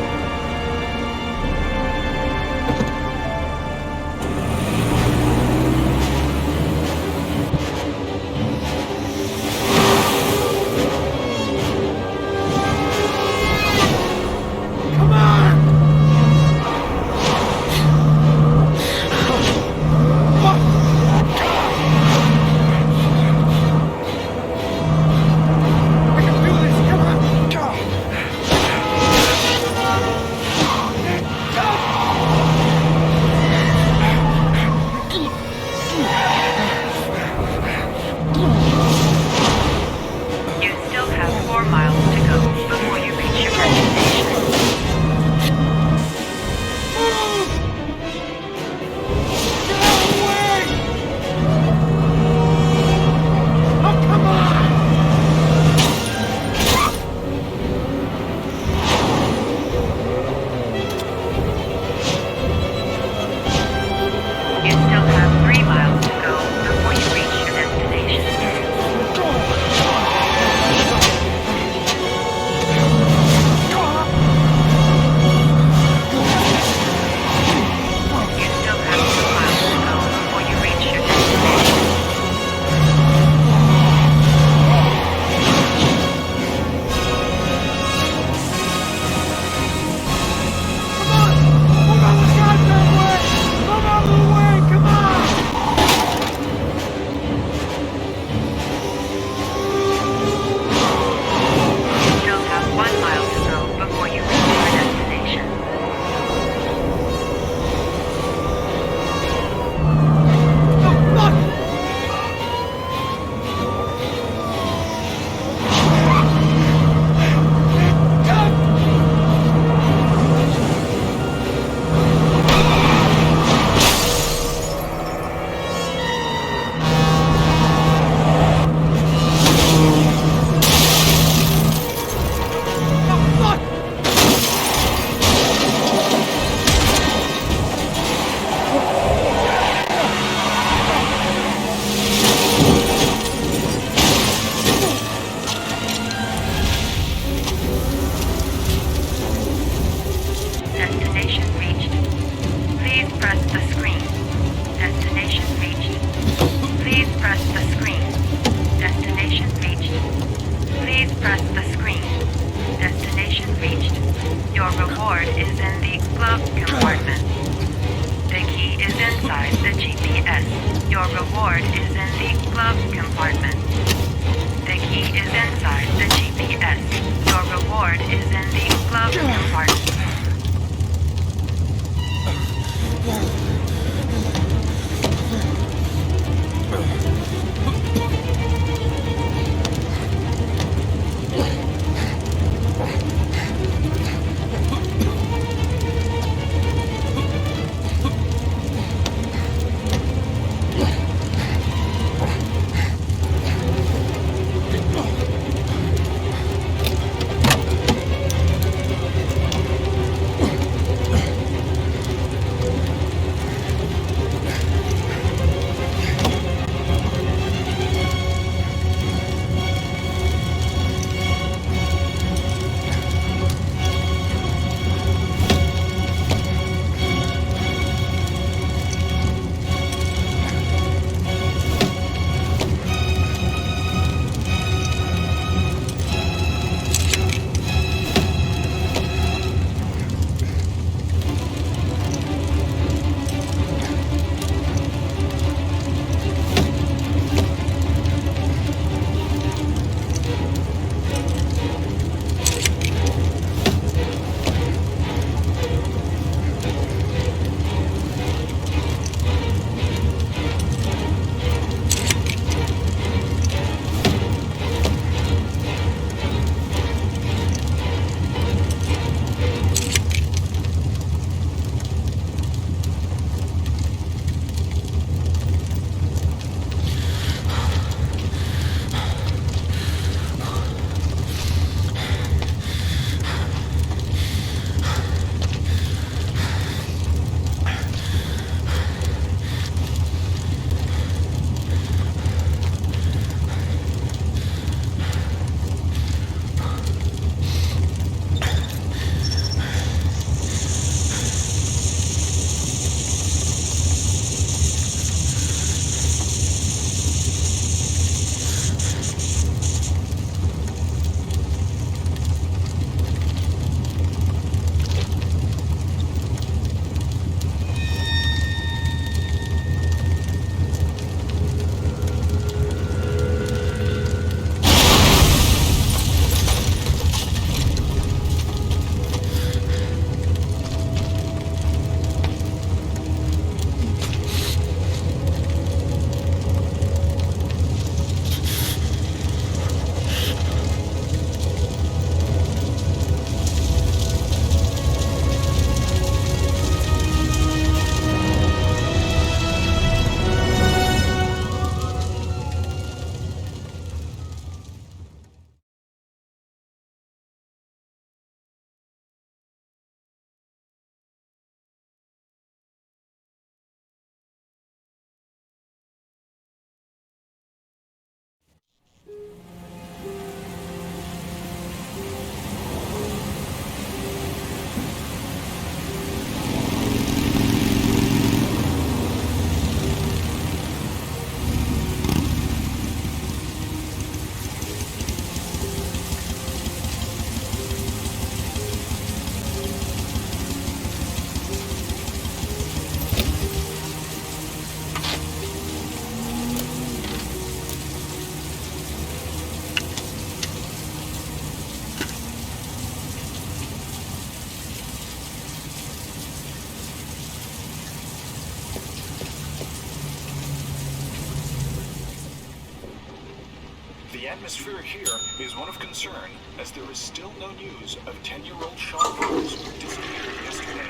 atmosphere here is one of concern, as there is still no news of 10-year-old Sean Rose who disappeared yesterday.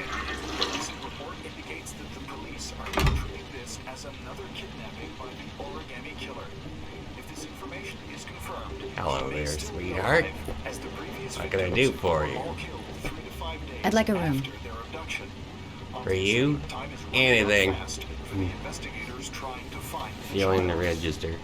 A recent report indicates that the police are treating this as another kidnapping by the origami killer. If this information is confirmed, Hello there, sweetheart. What can I do for you? I'd like a room. For you? Anything. Feeling the register.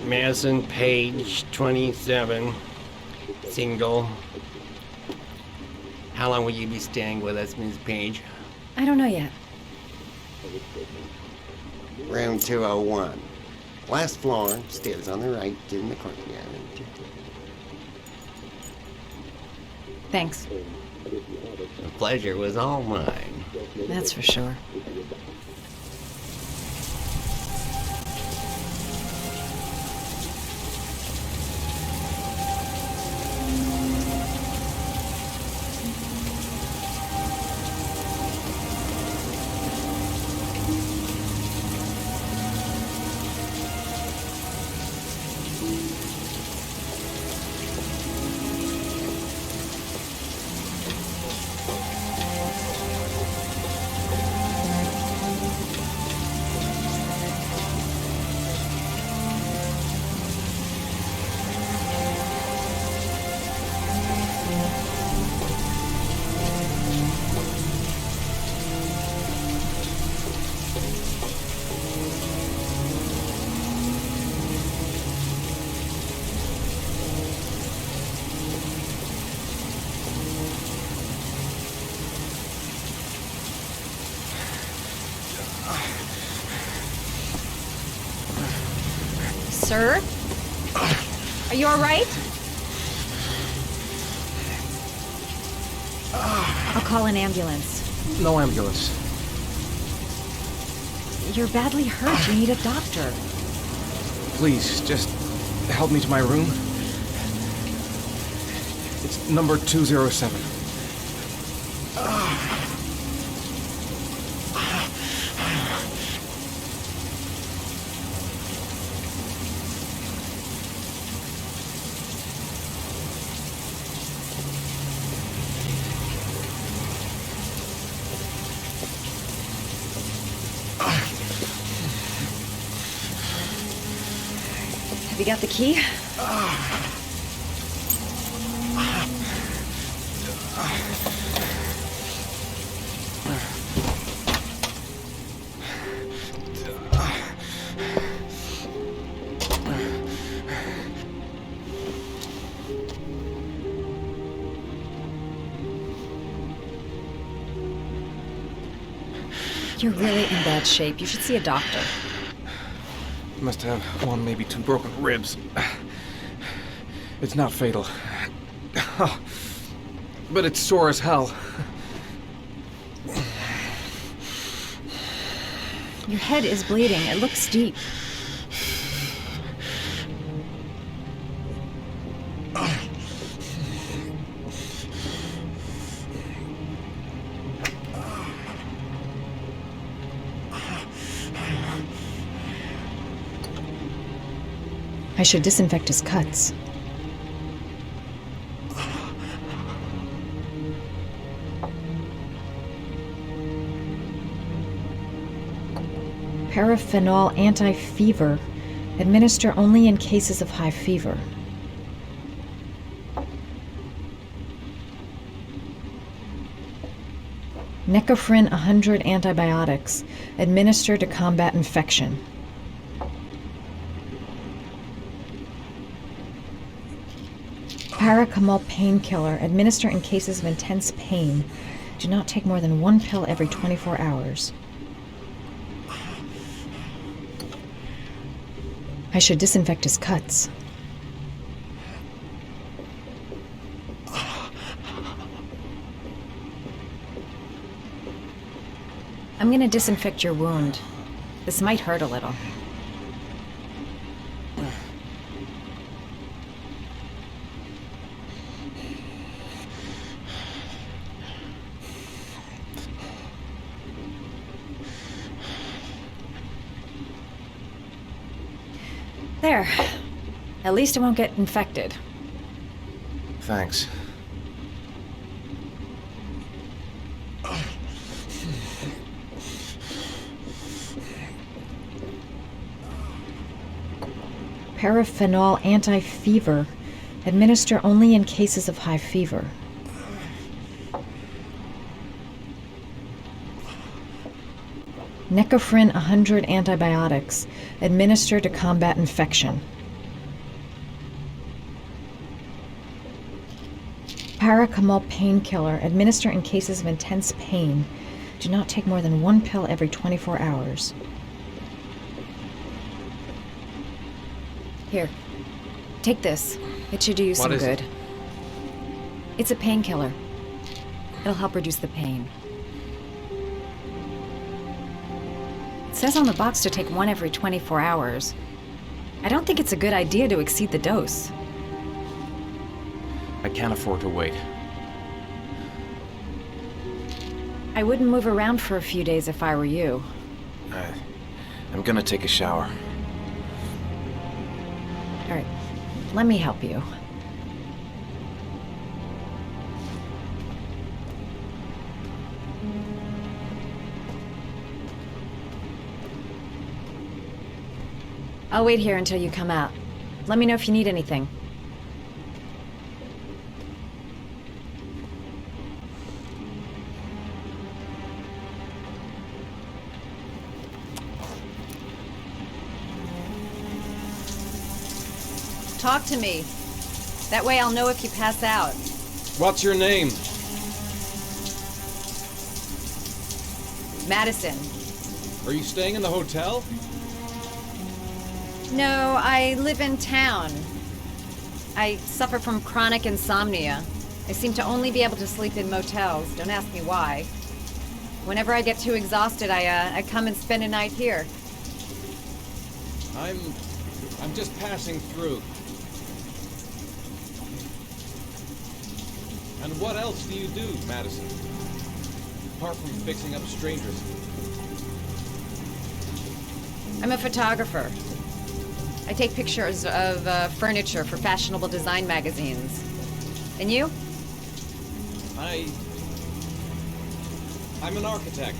Madison Page, 27, single. How long will you be staying with us, Ms. Page? I don't know yet. Room 201. Last floor, stairs on the right, in the courtyard. Thanks. The pleasure was all mine. That's for sure. Sir? Are you all right? I'll call an ambulance. No ambulance. You're badly hurt. You need a doctor. Please, just help me to my room. It's number 207. Have you got the key? You're really in bad shape. You should see a doctor. Must have one, maybe two broken ribs. It's not fatal. But it's sore as hell. Your head is bleeding. It looks deep. I should disinfect his cuts. Paraphenol anti-fever. Administer only in cases of high fever. Necophren 100 antibiotics. Administer to combat infection. Paracetamol painkiller. Administer in cases of intense pain. Do not take more than one pill every 24 hours. I should disinfect his cuts. I'm gonna disinfect your wound. This might hurt a little. There. At least it won't get infected. Thanks. Paraphenol anti-fever. Administer only in cases of high fever. Necophren 100 antibiotics. Administer to combat infection. Paracetamol painkiller. Administer in cases of intense pain. Do not take more than 1 pill every 24 hours. Here. Take this. It should do you some good. It's a painkiller. It'll help reduce the pain. It says on the box to take 1 every 24 hours. I don't think it's a good idea to exceed the dose. I can't afford to wait. I wouldn't move around for a few days if I were you. I'm gonna take a shower. All right, let me help you. I'll wait here until you come out. Let me know if you need anything. Talk to me. That way I'll know if you pass out. What's your name? Madison. Are you staying in the hotel? No, I live in town. I suffer from chronic insomnia. I seem to only be able to sleep in motels. Don't ask me why. Whenever I get too exhausted, I come and spend a night here. I'm just passing through. And what else do you do, Madison? Apart from fixing up strangers. I'm a photographer. I take pictures of furniture for fashionable design magazines. And you? I'm an architect.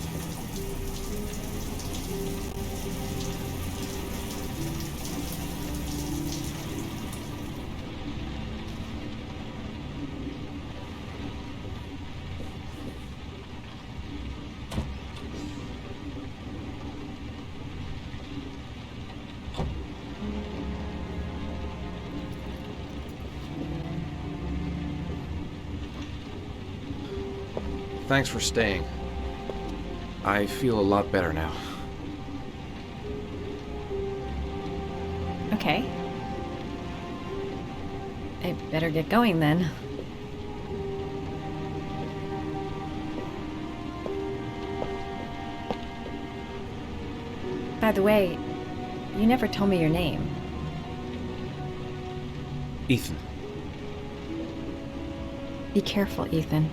Thanks for staying. I feel a lot better now. Okay. I better get going then. By the way, you never told me your name. Ethan. Be careful, Ethan.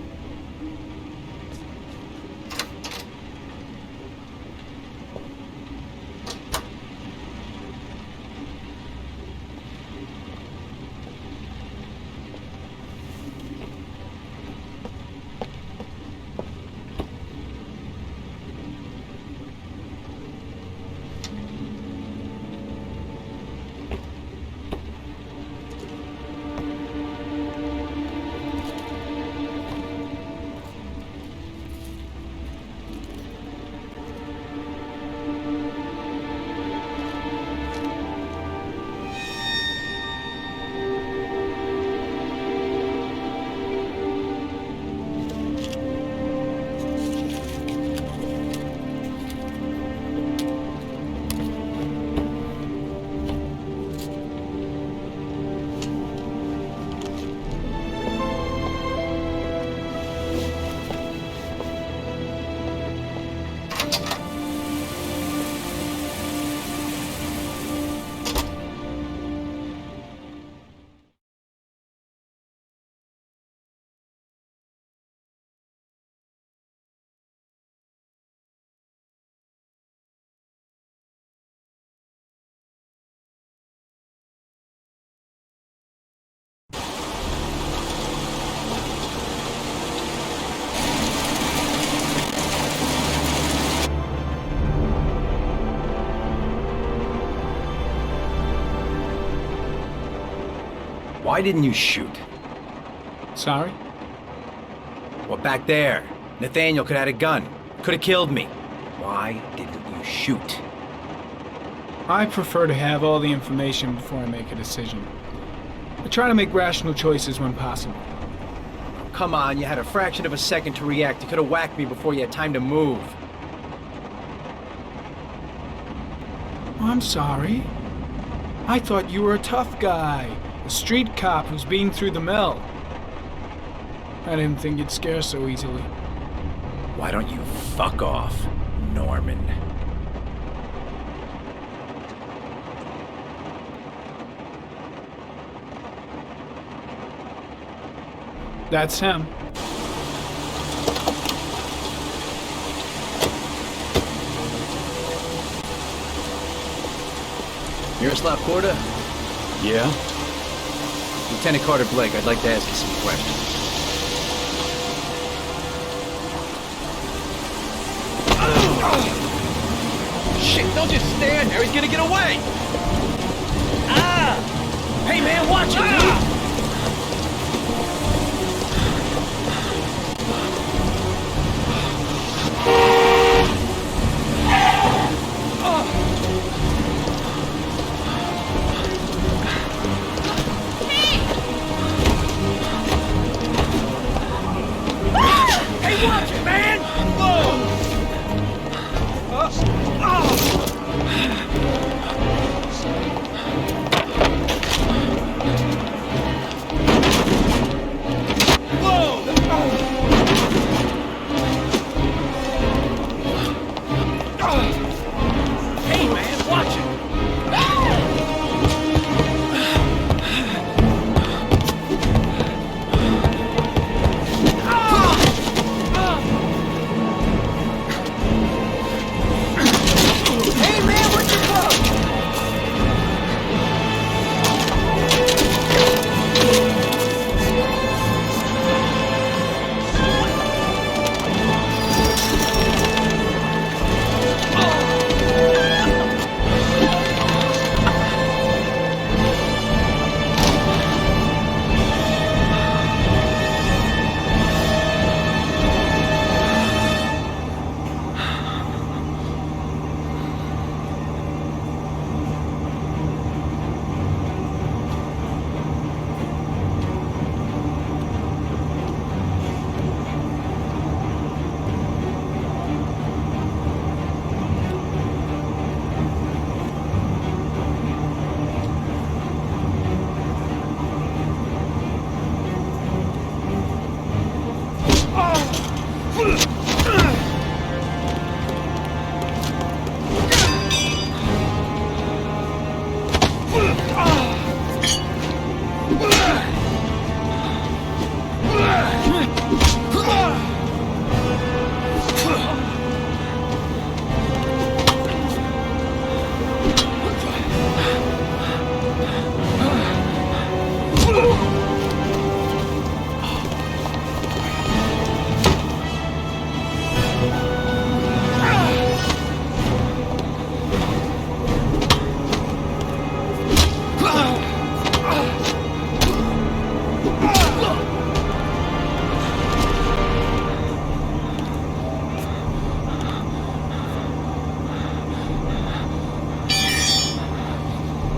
Why didn't you shoot? Sorry? Well, back there. Nathaniel could have had a gun. Could have killed me. Why didn't you shoot? I prefer to have all the information before I make a decision. I try to make rational choices when possible. Come on, you had a fraction of a second to react. You could have whacked me before you had time to move. I'm sorry. I thought you were a tough guy, a street cop who's been through the mill. I didn't think you'd scare so easily. Why don't you fuck off, Norman? That's him. Miroslav Korda? Yeah? Lieutenant Carter Blake, I'd like to ask you some questions. Shit, don't just stand there, he's gonna get away! Ah! Hey man, watch it, dude! Hey, watch it, man! Whoa! Hey, man, watch it! Hey, man, where'd you go?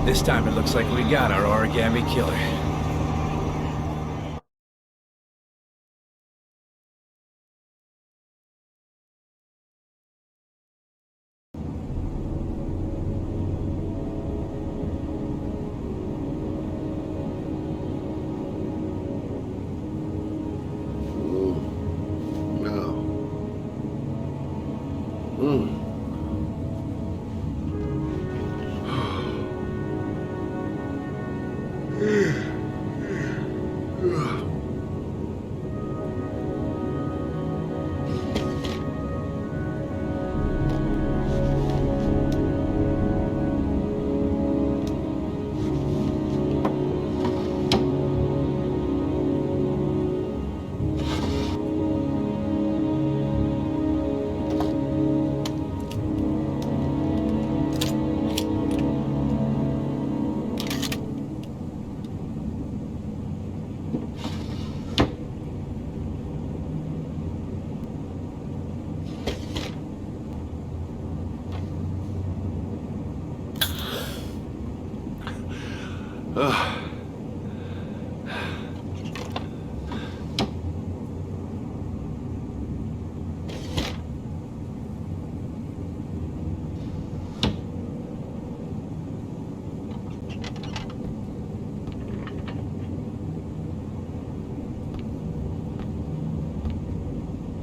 This time it looks like we got our origami killer.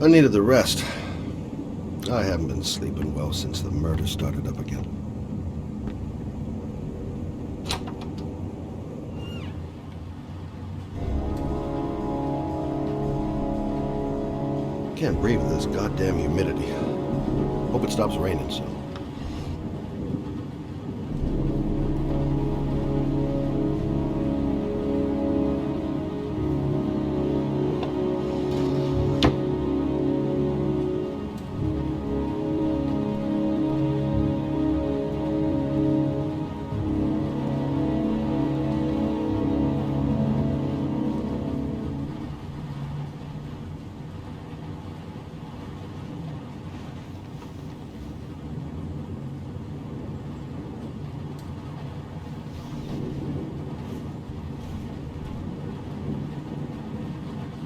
I needed the rest. I haven't been sleeping well since the murder started up again. Can't breathe with this goddamn humidity. Hope it stops raining soon.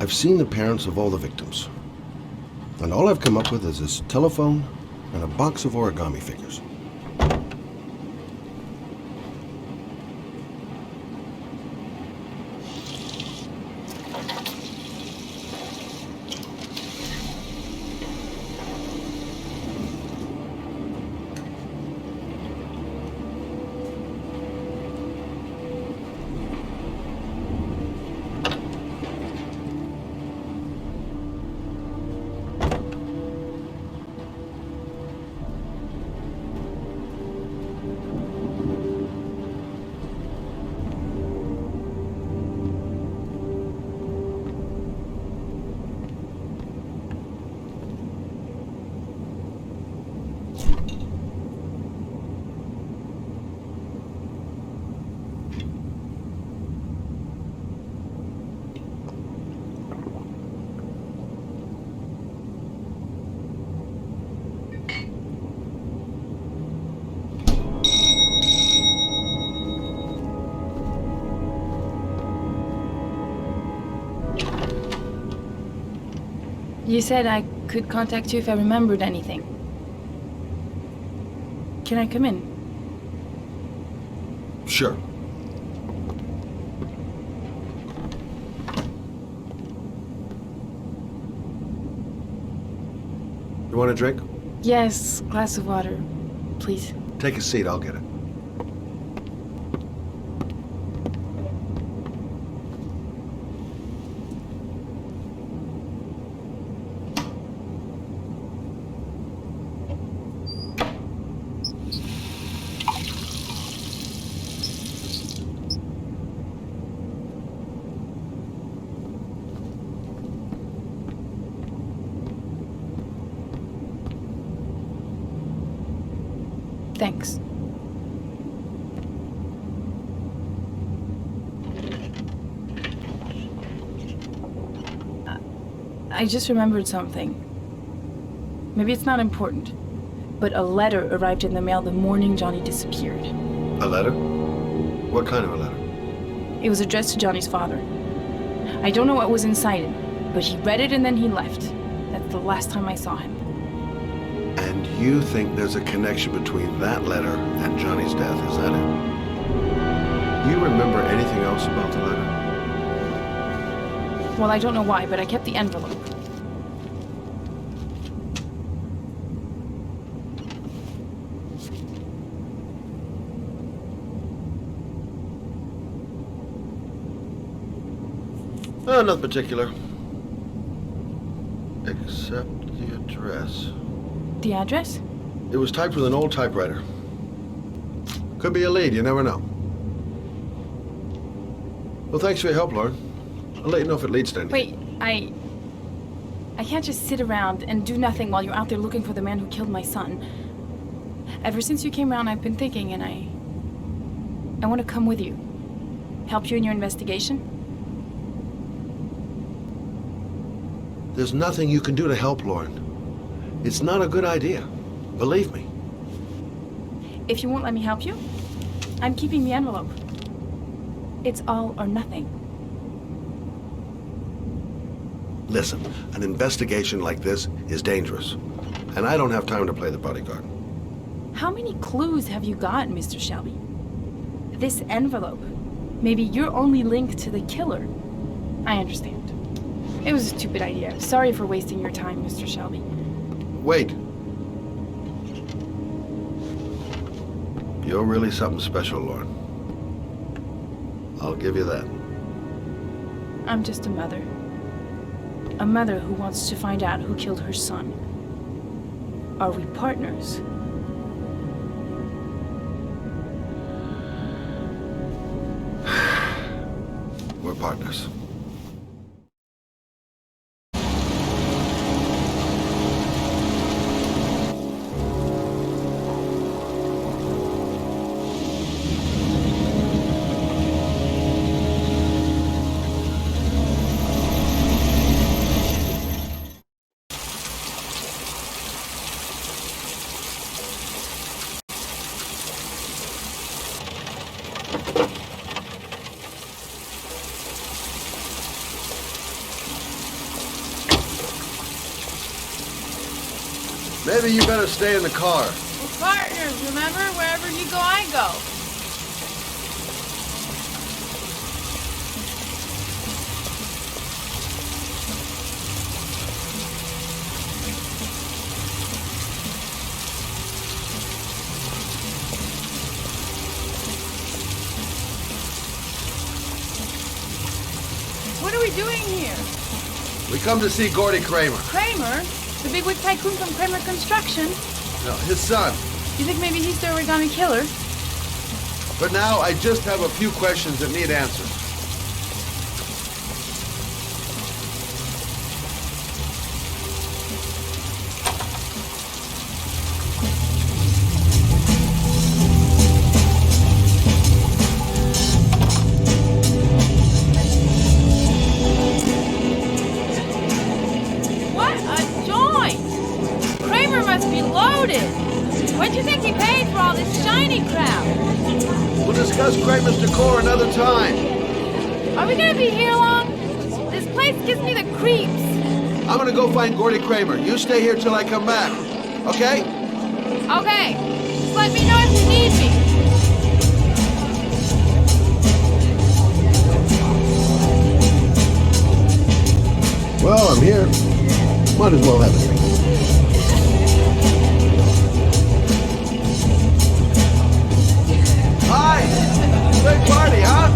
I've seen the parents of all the victims. And all I've come up with is this telephone and a box of origami figures. You said I could contact you if I remembered anything. Can I come in? Sure. You want a drink? Yes, glass of water, please. Take a seat, I'll get it. Thanks. I just remembered something. Maybe it's not important, but a letter arrived in the mail the morning Johnny disappeared. A letter? What kind of a letter? It was addressed to Johnny's father. I don't know what was inside it, but he read it and then he left. That's the last time I saw him. And you think there's a connection between that letter and Johnny's death, is that it? You remember anything else about the letter? Well, I don't know why, but I kept the envelope. Nothing particular. Except the address. The address? It was typed with an old typewriter. Could be a lead, you never know. Well, thanks for your help, Lauren. I'll let you know if it leads to anything. Wait, I can't just sit around and do nothing while you're out there looking for the man who killed my son. Ever since you came around, I've been thinking, and I want to come with you. Help you in your investigation. There's nothing you can do to help, Lauren. It's not a good idea. Believe me. If you won't let me help you, I'm keeping the envelope. It's all or nothing. Listen, an investigation like this is dangerous. And I don't have time to play the bodyguard. How many clues have you got, Mr. Shelby? This envelope. Maybe your only link to the killer. I understand. It was a stupid idea. Sorry for wasting your time, Mr. Shelby. Wait. You're really something special, Lauren. I'll give you that. I'm just a mother. A mother who wants to find out who killed her son. Are we partners? We're partners. Maybe you better stay in the car. We're partners, remember? Wherever you go, I go. What are we doing here? We come to see Gordy Kramer. Kramer? The bigwig tycoon from Kramer Construction? No, his son. You think maybe he's the origami killer? For now, I just have a few questions that need answers. What a joint! Kramer must be loaded. What do you think he paid for all this shiny crap? We'll discuss Kramer's decor another time. Are we gonna be here long? This place gives me the creeps. I'm gonna go find Gordy Kramer. You stay here till I come back. Okay? Okay. Just let me know if you need me. Well, I'm here. Might as well have a drink. Hi! Big party, huh?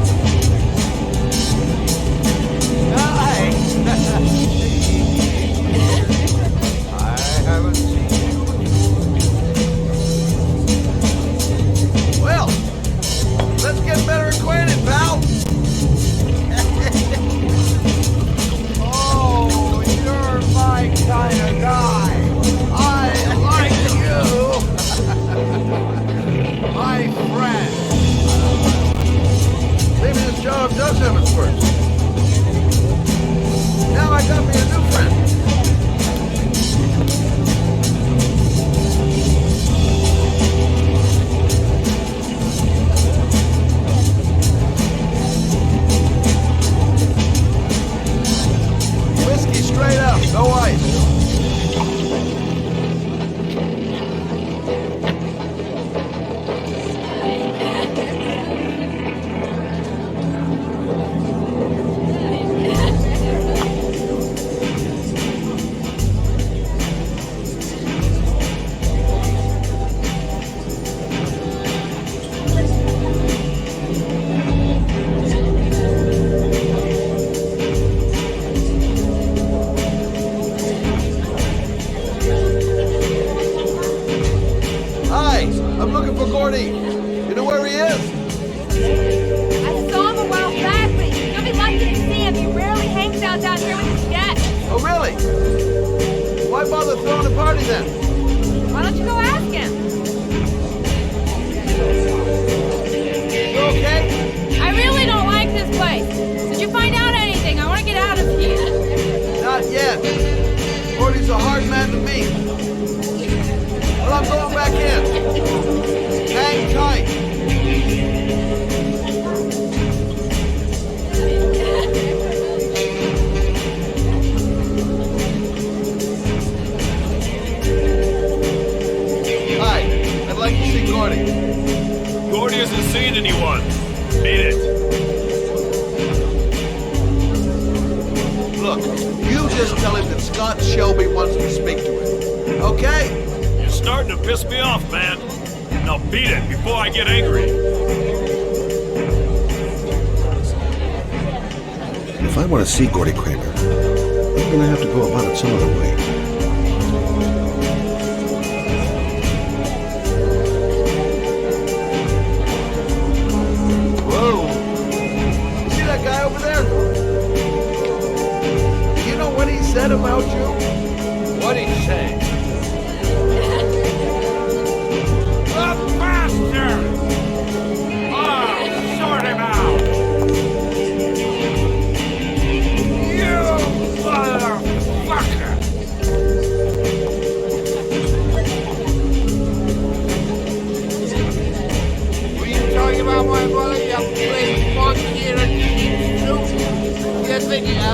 Hi! I haven't seen you. Well, let's get better acquainted, pal. Oh, you're my kind of guy. I like you. My friend. Maybe this job does have its perks. Now I got me a new friend. Whiskey straight up, no ice. Hi, I'm looking for Gordy. You know where he is? I saw him a while back, but you'll be lucky to see him. He rarely hangs out down here with his guests. Oh, really? Why bother throwing a party then? Why don't you go ask him? You okay? I really don't like this place. Did you find out anything? I want to get out of here. Not yet. Gordy's a hard man to meet. Well, I'm going back in. Hang tight. Hi, I'd like to see Gordy. Gordy hasn't seen anyone. Beat it. Look, tell him that Scott Shelby wants to speak to him. Okay? You're starting to piss me off, man. Now beat it before I get angry. If I want to see Gordy Kramer, I'm going to have to go about it some other way. Whoa! You see that guy over there? Do you know what he said about you? What'd he say? The bastard! Oh, sort him out! You motherfucker! Were you talking about my brother? You playing monkey in a cheap suit? You're thinking, oh,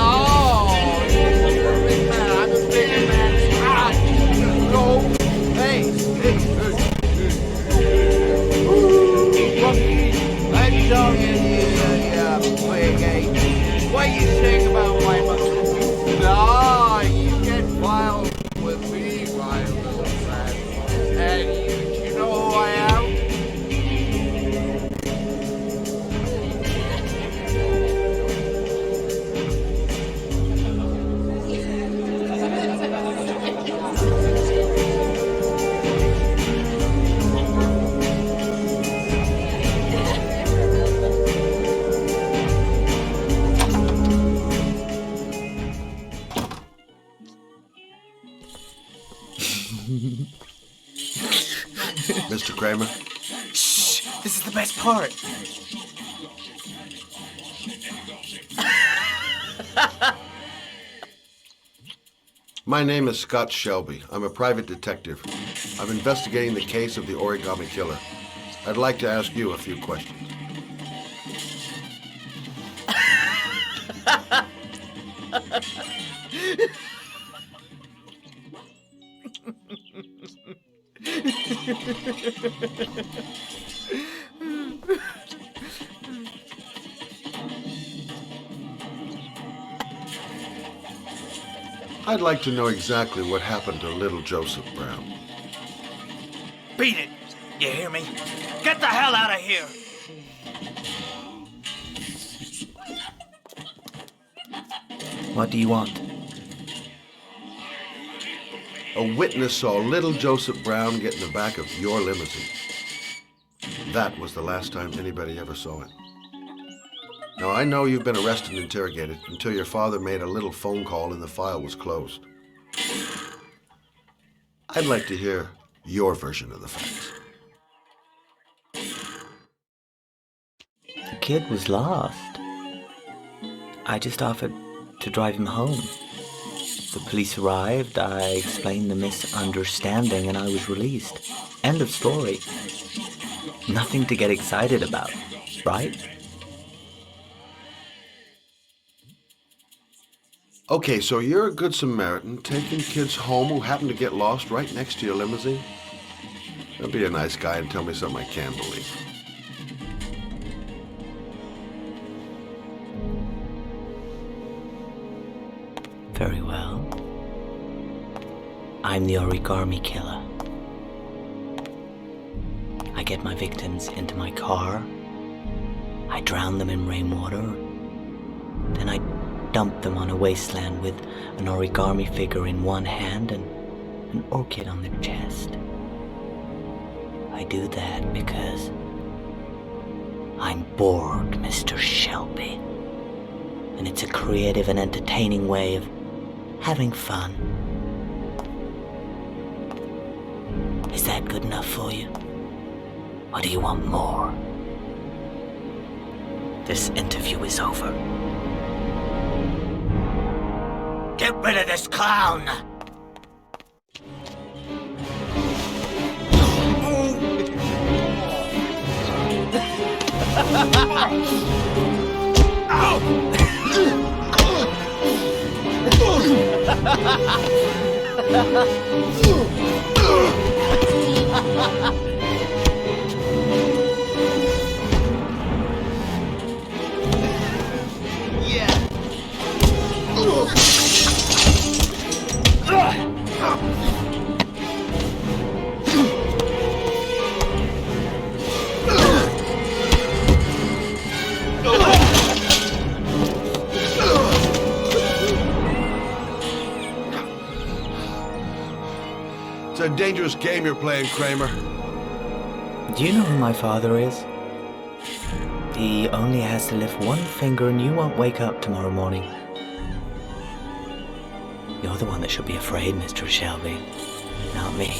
you're a big man. I'm a bigger man. Ah, no. Hey, monkey. I'm talking to you, big ape. What you saying about my mother? No, you get wild with me, my little friend. And you know who I am? Mr. Kramer? Shh! This is the best part. My name is Scott Shelby. I'm a private detective. I'm investigating the case of the origami killer. I'd like to ask you a few questions. I'd like to know exactly what happened to little Joseph Brown. Beat it! You hear me? Get the hell out of here! What do you want? A witness saw little Joseph Brown get in the back of your limousine. That was the last time anybody ever saw it. Now, I know you've been arrested and interrogated until your father made a little phone call and the file was closed. I'd like to hear your version of the facts. The kid was lost. I just offered to drive him home. The police arrived, I explained the misunderstanding, and I was released. End of story. Nothing to get excited about, right? Okay, so you're a good Samaritan taking kids home who happen to get lost right next to your limousine? Don't be a nice guy and tell me something I can't believe. Very well. I'm the origami killer. I get my victims into my car. I drown them in rainwater. Then I dump them on a wasteland with an origami figure in one hand and an orchid on their chest. I do that because I'm bored, Mr. Shelby. And it's a creative and entertaining way of having fun. Is that good enough for you? Or do you want more? This interview is over. Get rid of this clown! It's a dangerous game you're playing, Kramer. Do you know who my father is? He only has to lift one finger and you won't wake up tomorrow morning. You're the one that should be afraid, Mr. Shelby, not me.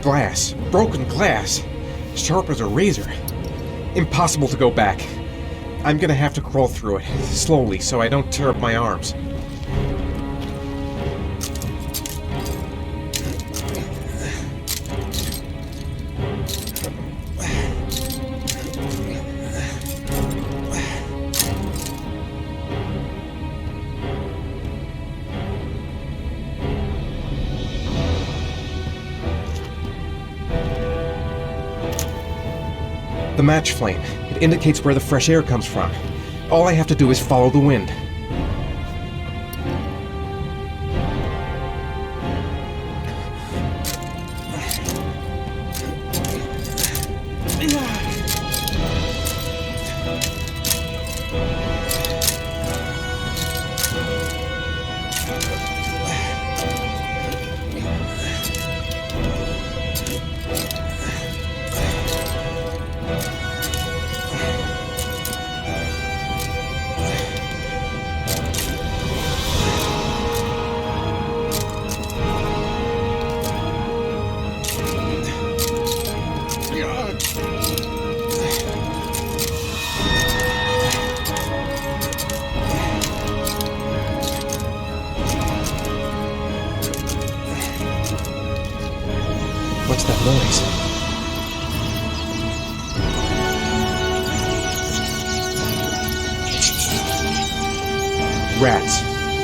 Glass. Broken glass. Sharp as a razor. Impossible to go back. I'm gonna have to crawl through it, slowly, so I don't tear up my arms. The match flame. It indicates where the fresh air comes from. All I have to do is follow the wind. What's that noise? Rats.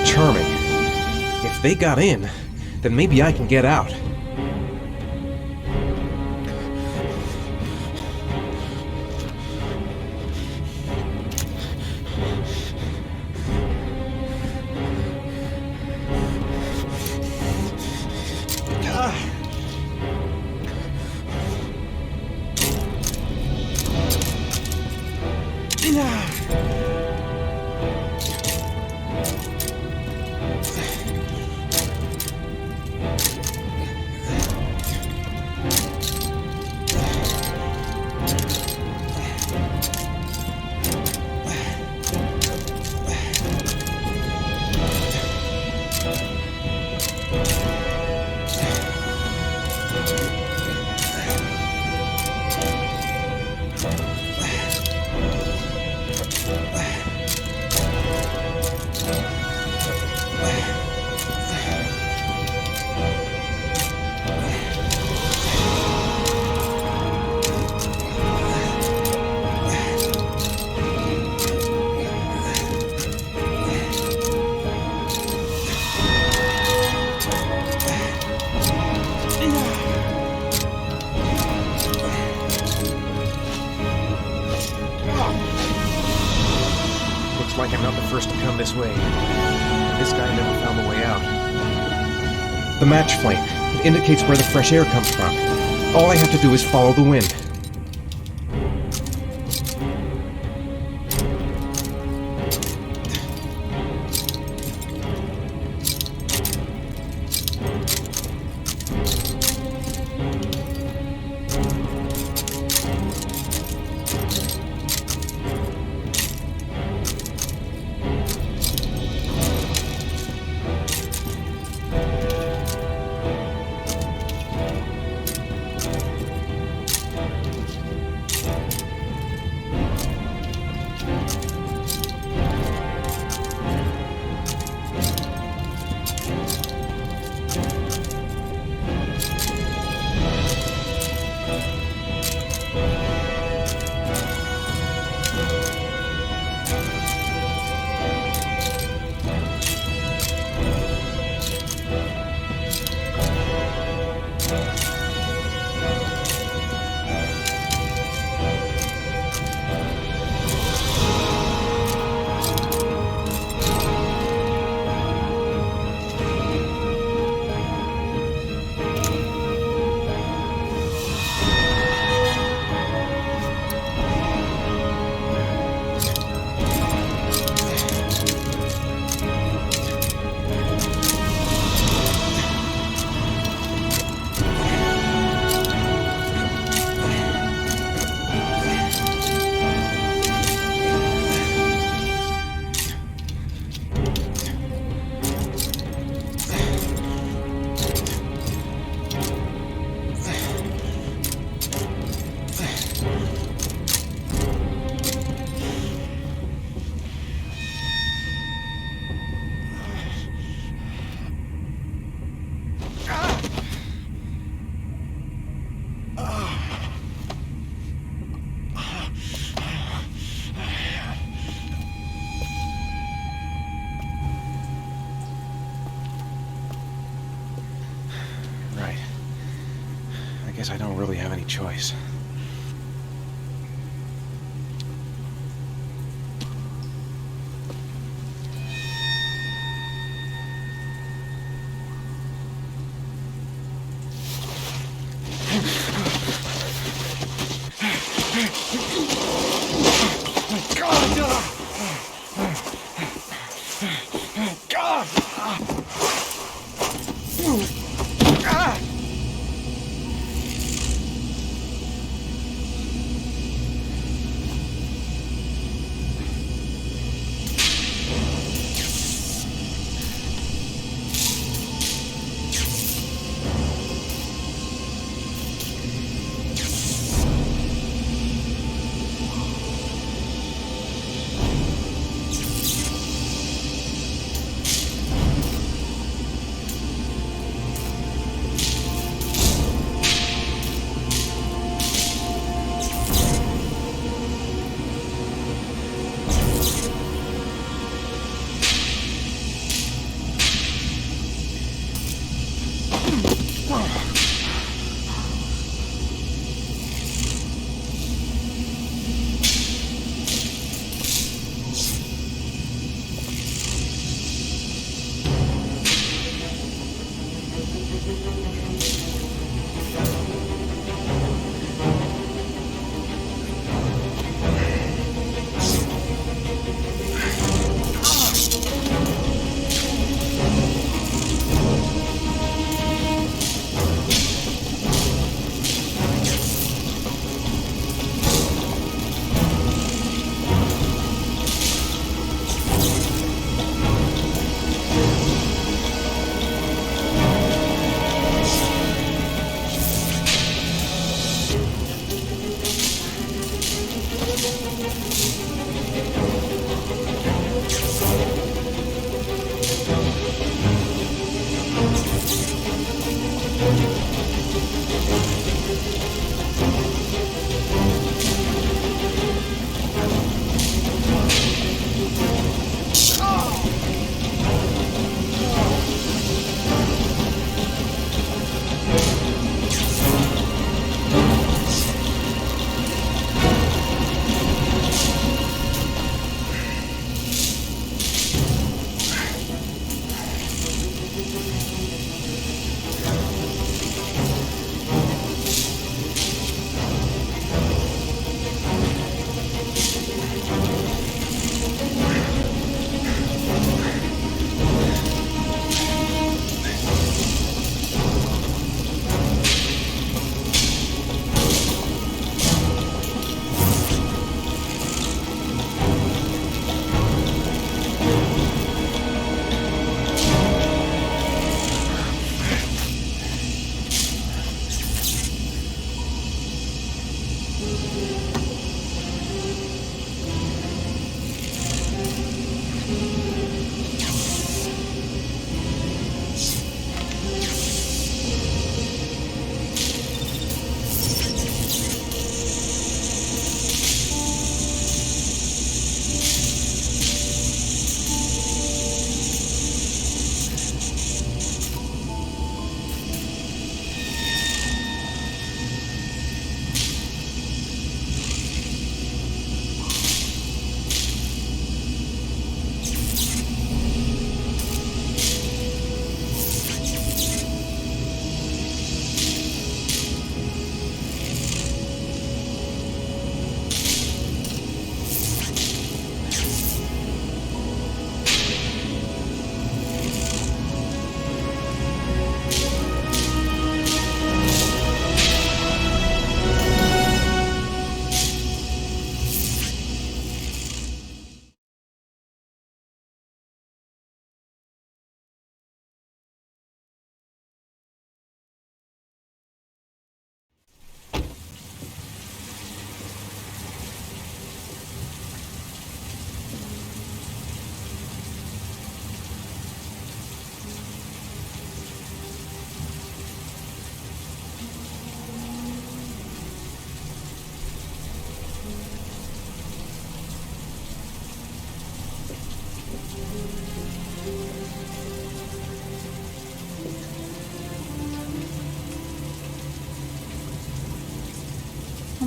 Charming. If they got in, then maybe I can get out. Like I'm not the first to come this way. This guy never found the way out. The match flame. It indicates where the fresh air comes from. All I have to do is follow the wind. guess I don't really have any choice.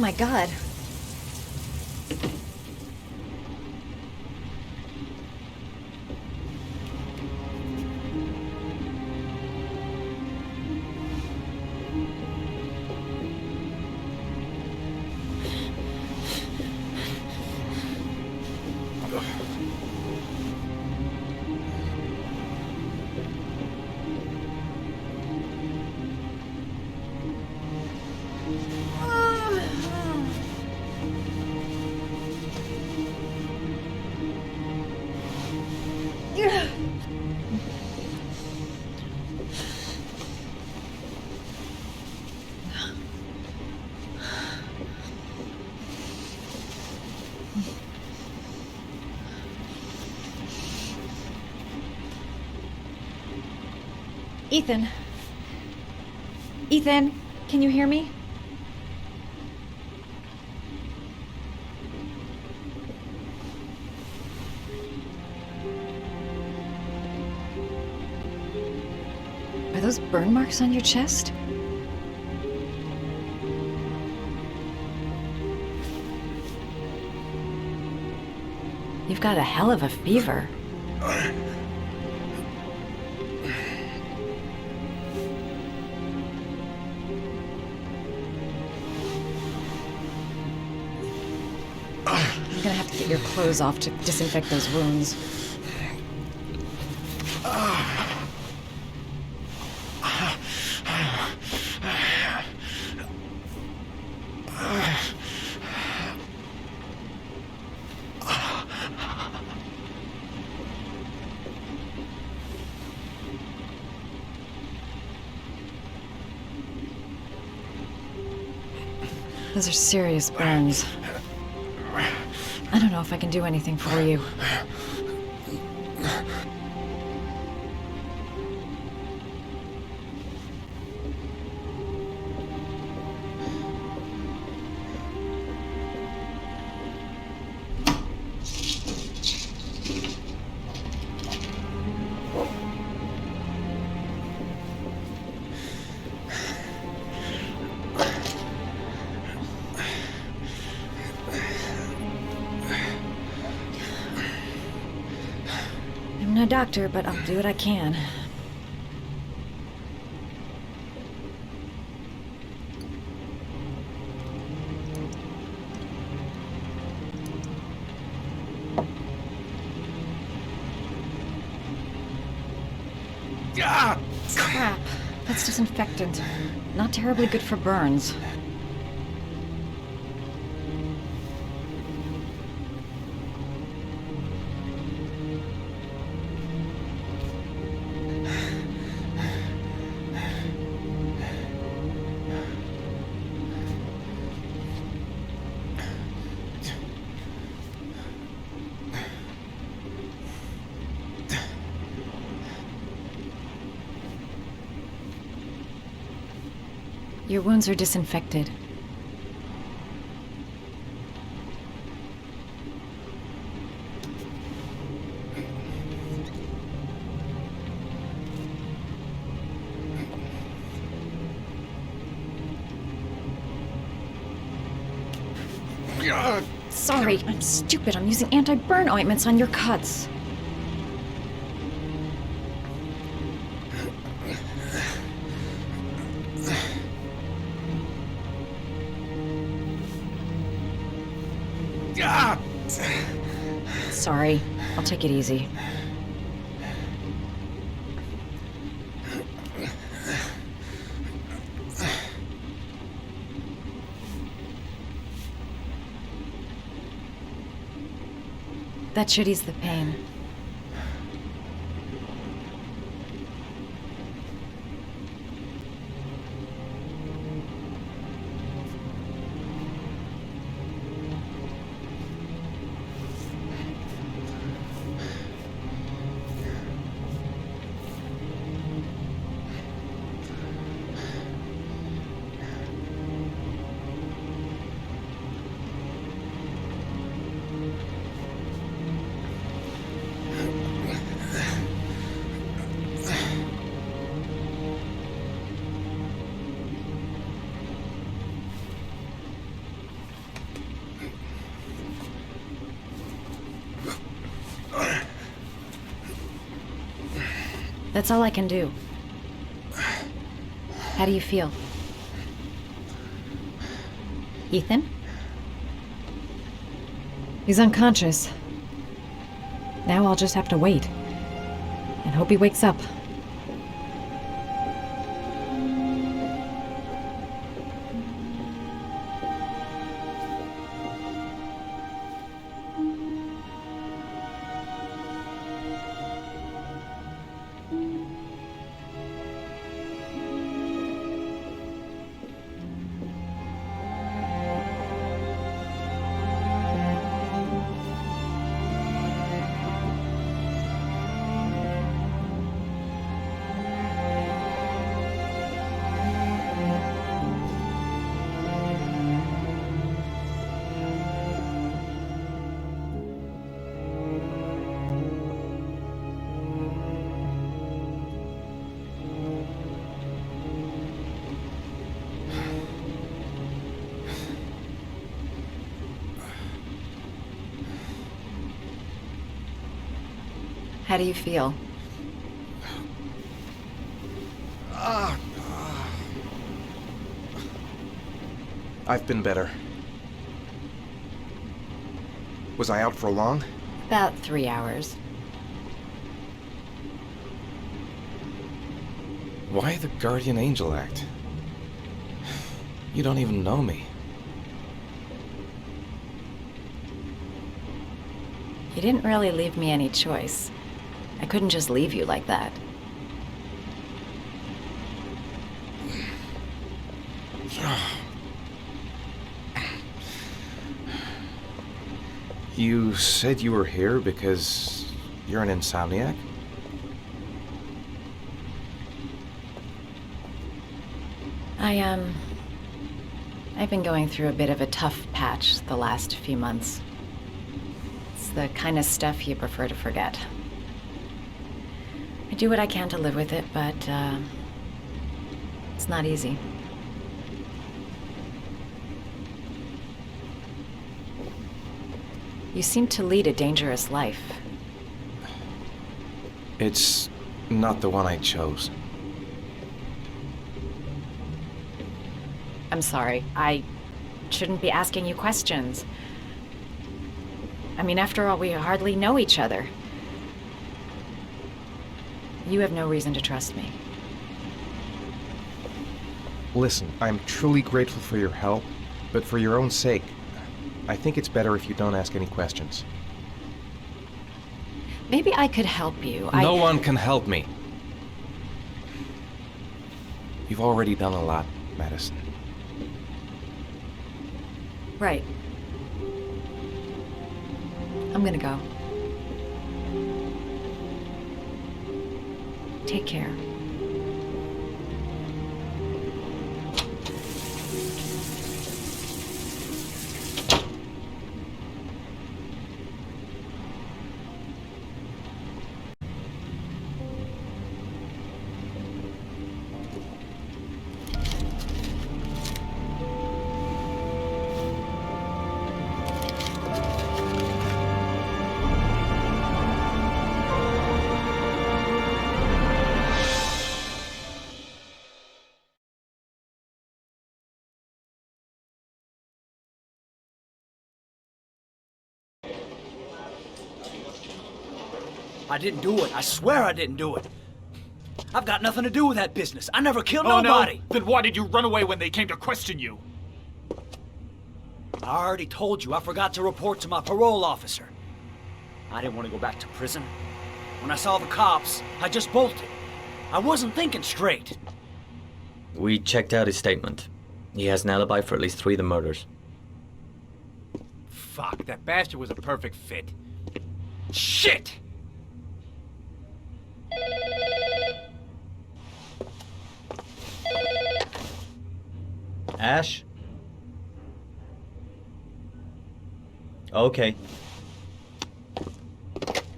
my God. Ethan. Ethan, can you hear me? Are those burn marks on your chest? You've got a hell of a fever. You're gonna have to get your clothes off to disinfect those wounds. Those are serious burns. I don't know if I can do anything for you. I'm no doctor, but I'll do what I can. Crap. That's disinfectant. Not terribly good for burns. Your wounds are disinfected. Sorry, I'm stupid. I'm using anti-burn ointments on your cuts. Sorry, I'll take it easy. That should ease the pain. That's all I can do. How do you feel? Ethan? He's unconscious. Now I'll just have to wait. And hope he wakes up. How do you feel? I've been better. Was I out for long? About 3 hours. Why the guardian angel act? You don't even know me. You didn't really leave me any choice. I couldn't just leave you like that. You said you were here because you're an insomniac? I've been going through a bit of a tough patch the last few months. It's the kind of stuff you prefer to forget. I do what I can to live with it, but it's not easy. You seem to lead a dangerous life. It's not the one I chose. I'm sorry. I shouldn't be asking you questions. I mean, after all, we hardly know each other. You have no reason to trust me. Listen, I'm truly grateful for your help, but for your own sake, I think it's better if you don't ask any questions. Maybe I could help you. No one can help me. You've already done a lot, Madison. Right. I'm gonna go. Take care. I didn't do it. I swear I didn't do it. I've got nothing to do with that business. I never killed nobody. No? Then why did you run away when they came to question you? I already told you I forgot to report to my parole officer. I didn't want to go back to prison. When I saw the cops, I just bolted. I wasn't thinking straight. We checked out his statement. He has an alibi for at least 3 of the murders. Fuck, that bastard was a perfect fit. Shit! Ash? Okay.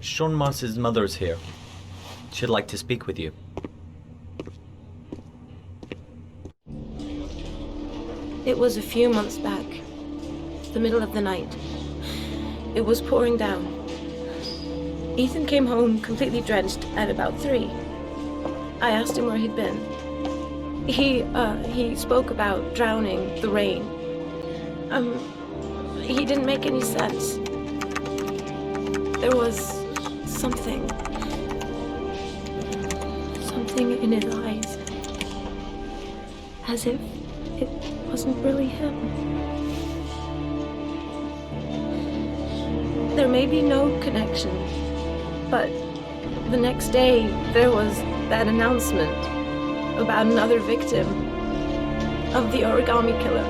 Sean Moss's mother's here. She'd like to speak with you. It was a few months back. The middle of the night. It was pouring down. Ethan came home completely drenched at about 3. I asked him where he'd been. He spoke about drowning the rain. He didn't make any sense. There was something in his eyes. As if it wasn't really him. There may be no connection, but the next day there was that announcement about another victim of the origami killer.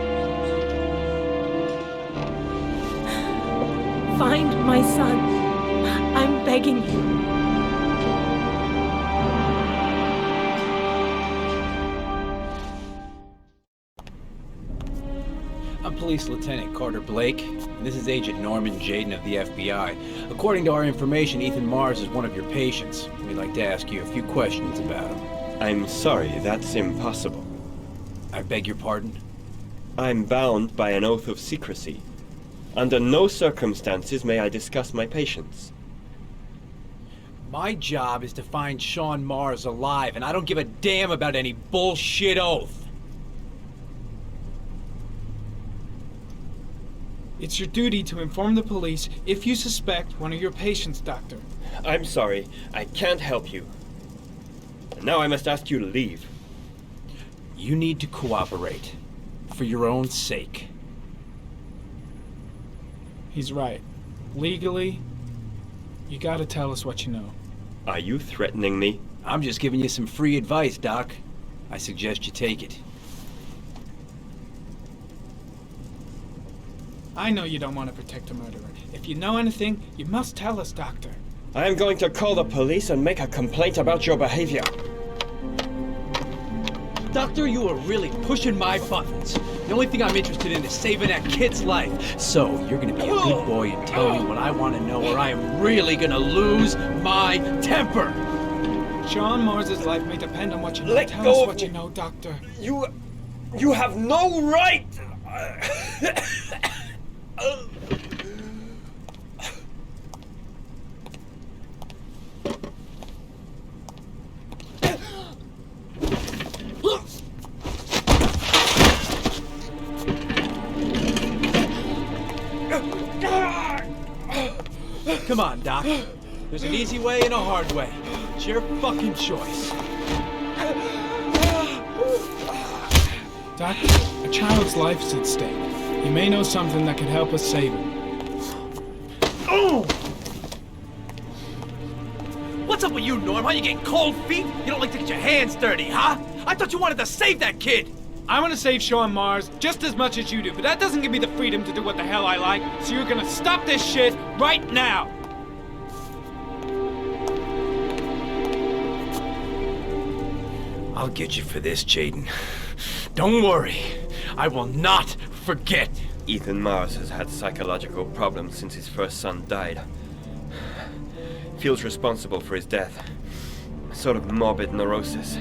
Find my son. I'm begging you. I'm Police Lieutenant Carter Blake, and this is Agent Norman Jaden of the FBI. According to our information, Ethan Mars is one of your patients. We'd like to ask you a few questions about him. I'm sorry, that's impossible. I beg your pardon? I'm bound by an oath of secrecy. Under no circumstances may I discuss my patients. My job is to find Sean Mars alive, and I don't give a damn about any bullshit oath. It's your duty to inform the police if you suspect one of your patients, Doctor. I'm sorry, I can't help you. Now I must ask you to leave. You need to cooperate. For your own sake. He's right. Legally, you gotta tell us what you know. Are you threatening me? I'm just giving you some free advice, Doc. I suggest you take it. I know you don't want to protect a murderer. If you know anything, you must tell us, Doctor. I am going to call the police and make a complaint about your behavior. Doctor, you are really pushing my buttons. The only thing I'm interested in is saving that kid's life. So, you're gonna be a good boy and tell me what I want to know, or I am really gonna lose my temper. Sean Mars' life may depend on what you know. Let Tell go us of what me. you know, Doctor. You have no right! Come on, Doc. There's an easy way and a hard way. It's your fucking choice. Doctor, a child's life's at stake. You may know something that could help us save him. Oh! What's up with you, Norm? How you getting cold feet? You don't like to get your hands dirty, huh? I thought you wanted to save that kid! I want to save Sean Mars just as much as you do, but that doesn't give me the freedom to do what the hell I like, so you're gonna stop this shit right now! I'll get you for this, Jaden. Don't worry. I will not forget. Ethan Mars has had psychological problems since his first son died. Feels responsible for his death. A sort of morbid neurosis.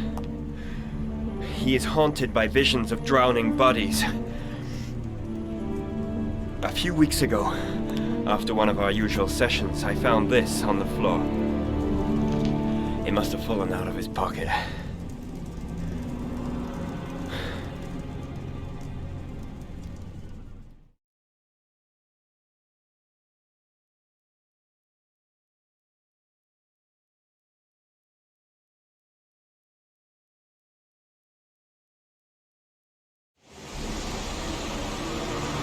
He is haunted by visions of drowning bodies. A few weeks ago, after one of our usual sessions, I found this on the floor. It must have fallen out of his pocket.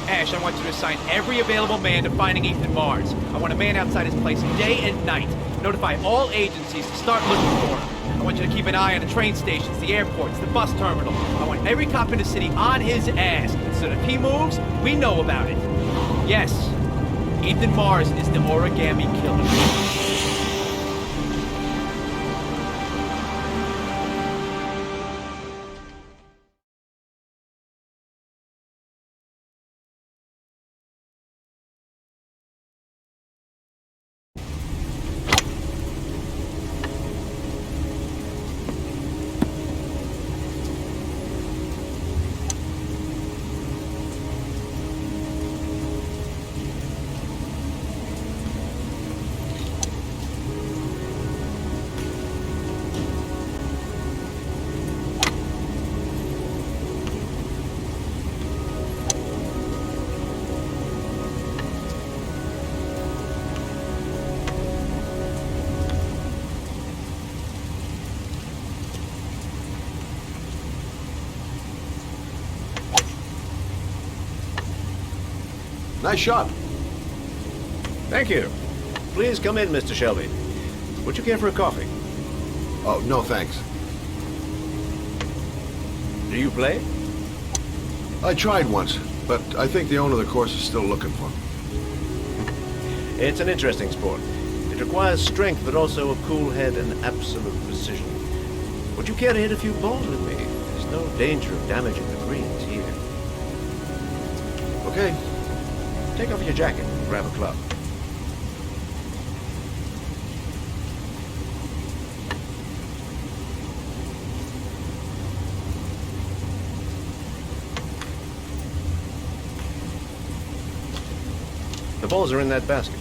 Ash, I want you to assign every available man to finding Ethan Mars. I want a man outside his place day and night. Notify all agencies to start looking for him. I want you to keep an eye on the train stations, the airports, the bus terminal. I want every cop in the city on his ass, so that if he moves, we know about it. Yes, Ethan Mars is the origami killer. Nice shot. Thank you. Please come in, Mr. Shelby. Would you care for a coffee? Oh, no thanks. Do you play? I tried once, but I think the owner of the course is still looking for me. It's an interesting sport. It requires strength, but also a cool head and absolute precision. Would you care to hit a few balls with me? There's no danger of damaging the greens here. Okay. Take off your jacket and grab a club. The balls are in that basket.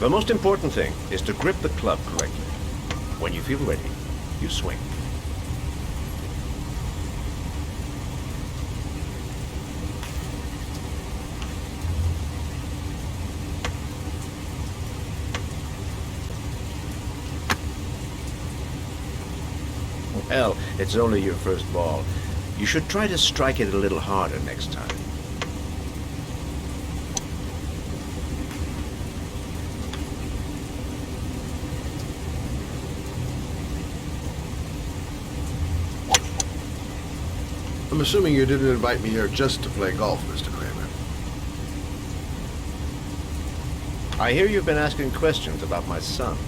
The most important thing is to grip the club correctly. When you feel ready, you swing. Well, it's only your first ball. You should try to strike it a little harder next time. I'm assuming you didn't invite me here just to play golf, Mr. Kramer. I hear you've been asking questions about my son.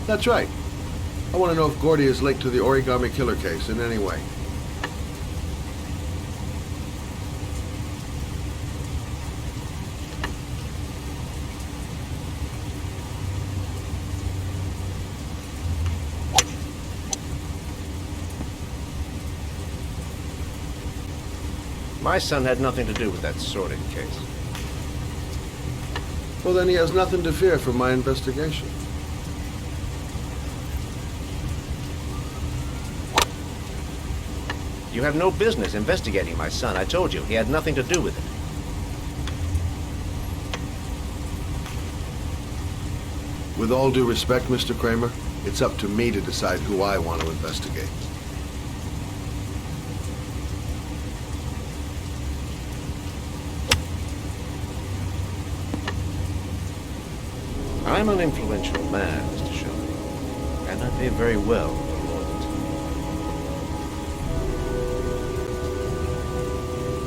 That's right. I want to know if Gordy is linked to the origami killer case in any way. My son had nothing to do with that sordid case. Well, then he has nothing to fear from my investigation. You have no business investigating my son. I told you, he had nothing to do with it. With all due respect, Mr. Kramer, it's up to me to decide who I want to investigate. I'm an influential man, Mr. Shelby, and I pay very well for loyalty.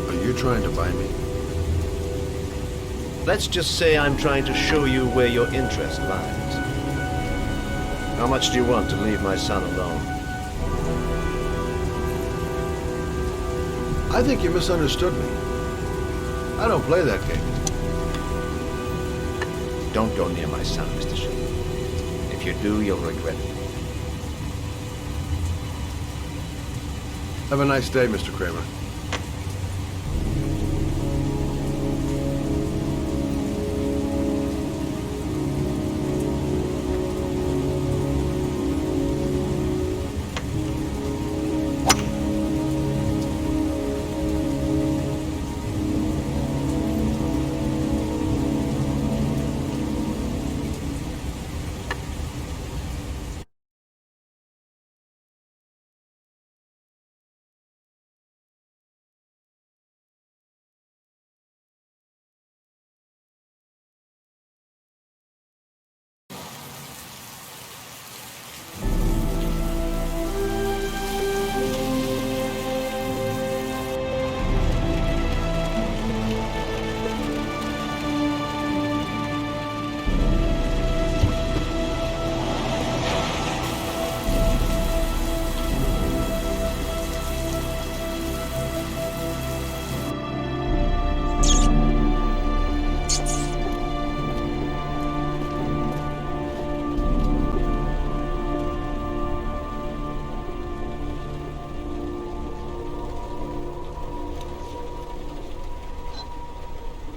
Are you trying to buy me? Let's just say I'm trying to show you where your interest lies. How much do you want to leave my son alone? I think you misunderstood me. I don't play that game. Don't go near my son, Mr. Shelby. If you do, you'll regret it. Have a nice day, Mr. Kramer.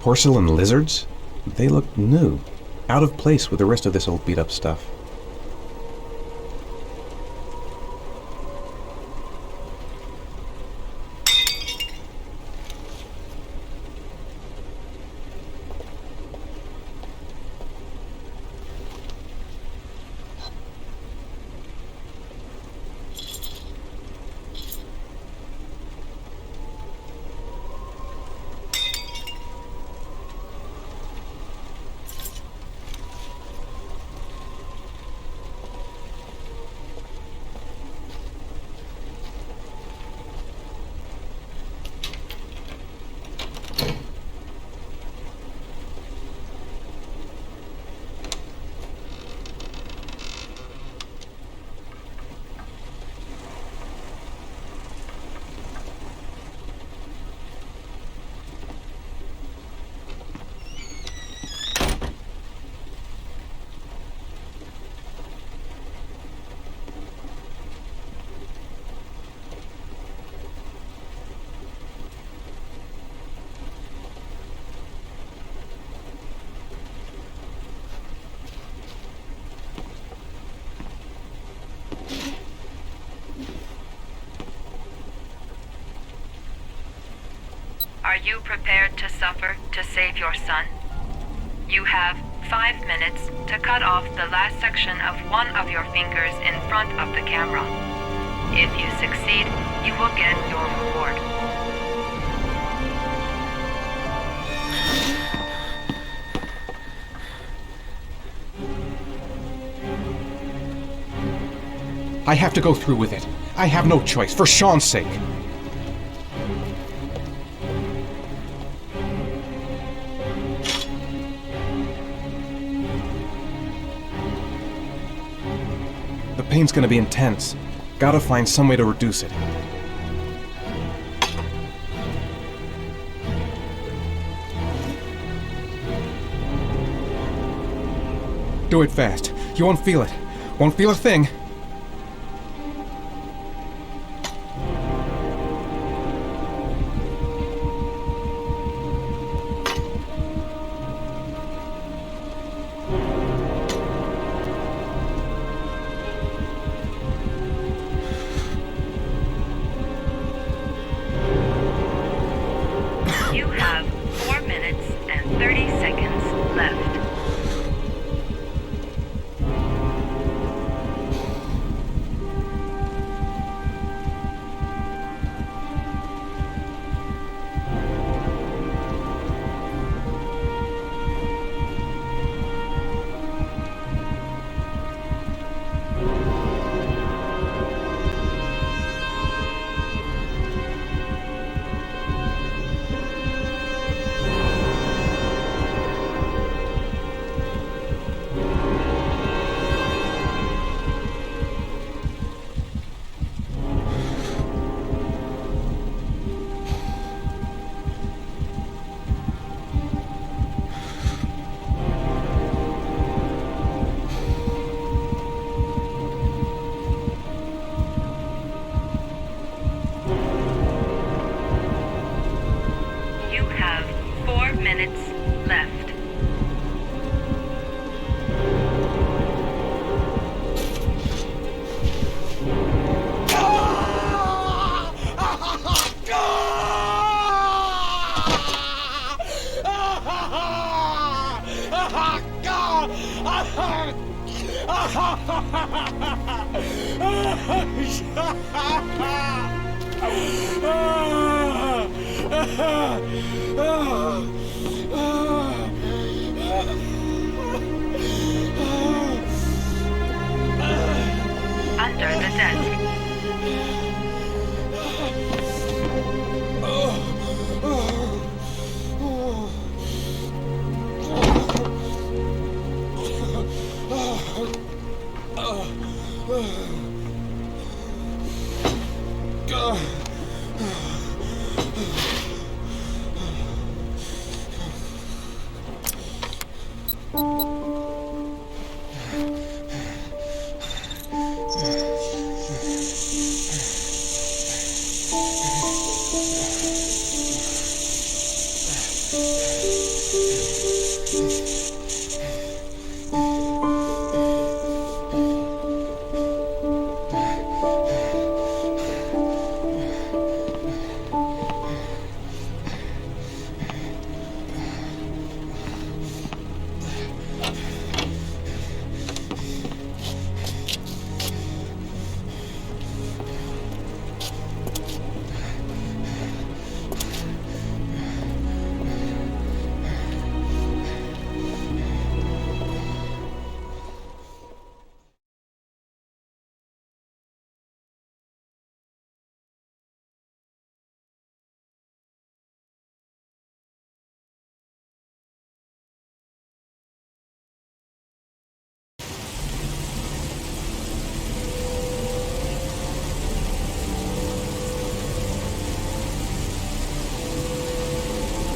Porcelain lizards? They looked new, out of place with the rest of this old beat-up stuff. you prepared to suffer to save your son? You have 5 minutes to cut off the last section of one of your fingers in front of the camera. If you succeed, you will get your reward. I have to go through with it. I have no choice, for Sean's sake. The pain's gonna be intense. Gotta find some way to reduce it. Do it fast. You won't feel it. Won't feel a thing. You have 4 minutes and 30 seconds left. You have 4 minutes left. Under the desk.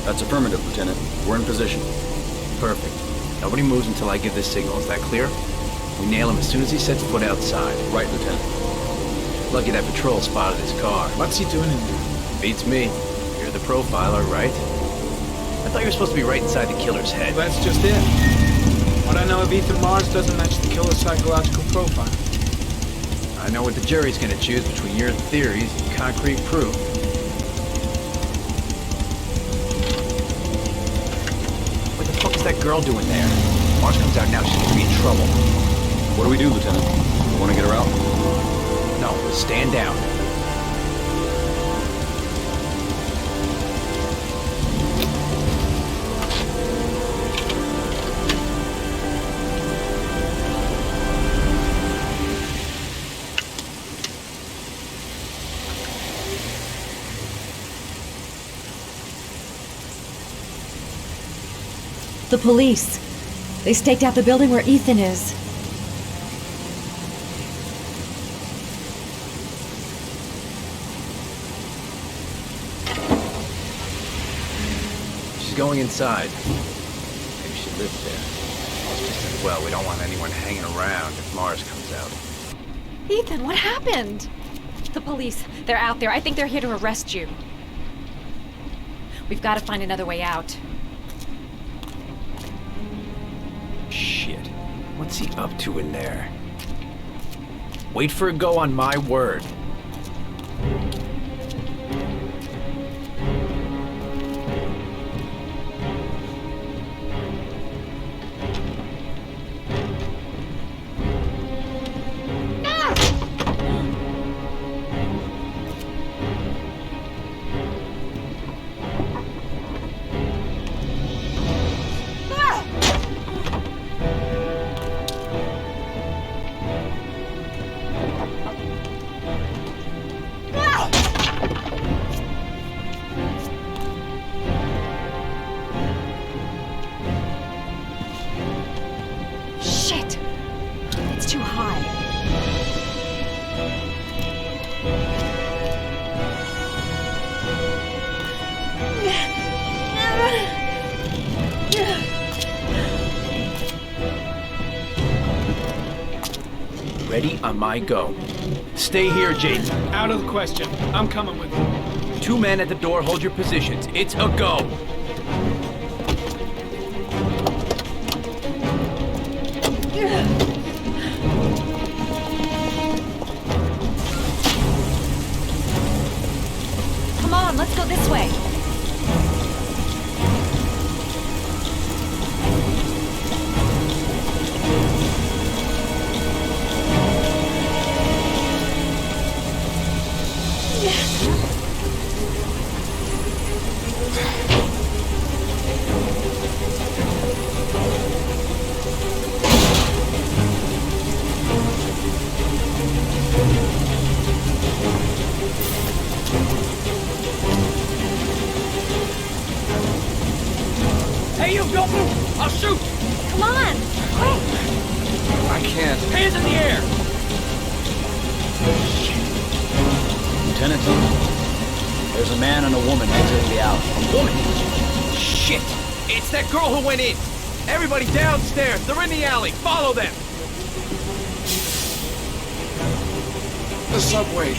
That's affirmative, Lieutenant. We're in position. Perfect. Nobody moves until I give this signal. Is that clear? We nail him as soon as he sets foot outside. Right, Lieutenant. Lucky that patrol spotted his car. What's he doing in there? Beats me. You're the profiler, right? I thought you were supposed to be right inside the killer's head. Well, that's just it. What I know of Ethan Mars doesn't match the killer's psychological profile. I know what the jury's gonna choose between your theories and concrete proof. that girl doing there? Marge comes out now, she's gonna be in trouble. What do we do, Lieutenant? Want to get her out? No, stand down. The police. They staked out the building where Ethan is. She's going inside. Maybe she lives there. Just as well, we don't want anyone hanging around if Mars comes out. Ethan, what happened? The police. They're out there. I think they're here to arrest you. We've got to find another way out. Shit. What's he up to in there? Wait for a go on my word. Shit! It's too high. Ready on my go. Stay here, Jason. Out of the question. I'm coming with you. 2 men at the door, hold your positions. It's a go. Come on, let's go this way. Hey, you, don't move! I'll shoot! Come on! Quick! I can't. Hands in the air! Lieutenant, there's a man and a woman exiting the alley. Woman! Shit! It's that girl who went in! Everybody downstairs! They're in the alley! Follow them! The subway.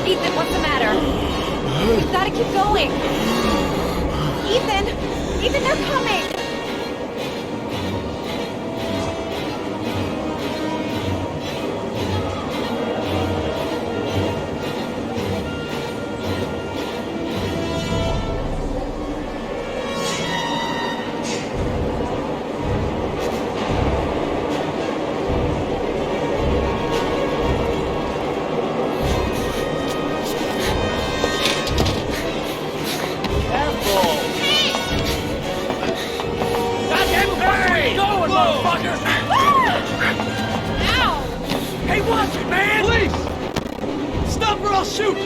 Ethan, what's the matter? We've got to keep going. Ethan, they're coming. Hey, watch it, man! Please! Stop or I'll shoot!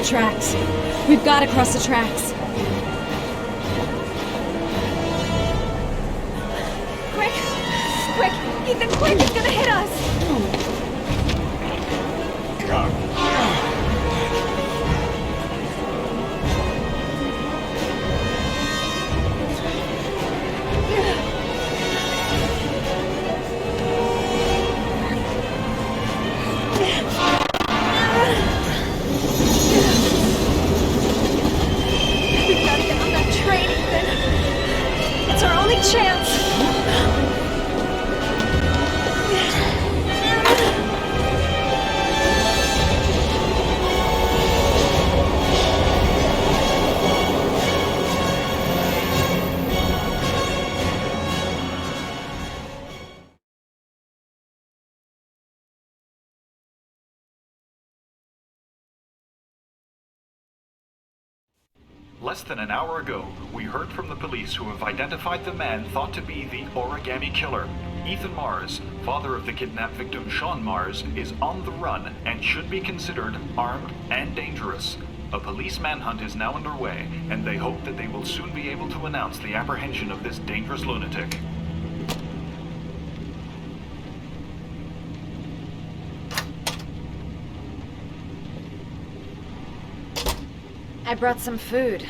The tracks. We've got to cross the tracks. Quick! Quick! Ethan, quick! He's gonna hit us! We've got to get on that train, Ethan. It's our only chance. Less than an hour ago, we heard from the police who have identified the man thought to be the origami killer. Ethan Mars, father of the kidnapped victim Sean Mars, is on the run and should be considered armed and dangerous. A police manhunt is now underway, and they hope that they will soon be able to announce the apprehension of this dangerous lunatic. I brought some food.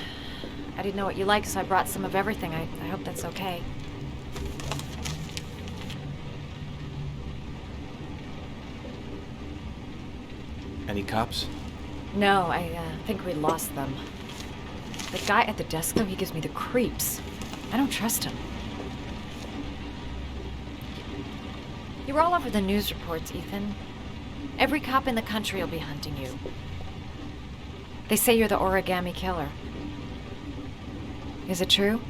I didn't know what you liked, so I brought some of everything. I hope that's okay. Any cops? No, I think we lost them. The guy at the desk, though, he gives me the creeps. I don't trust him. You were all over the news reports, Ethan. Every cop in the country will be hunting you. They say you're the origami killer. Is it true?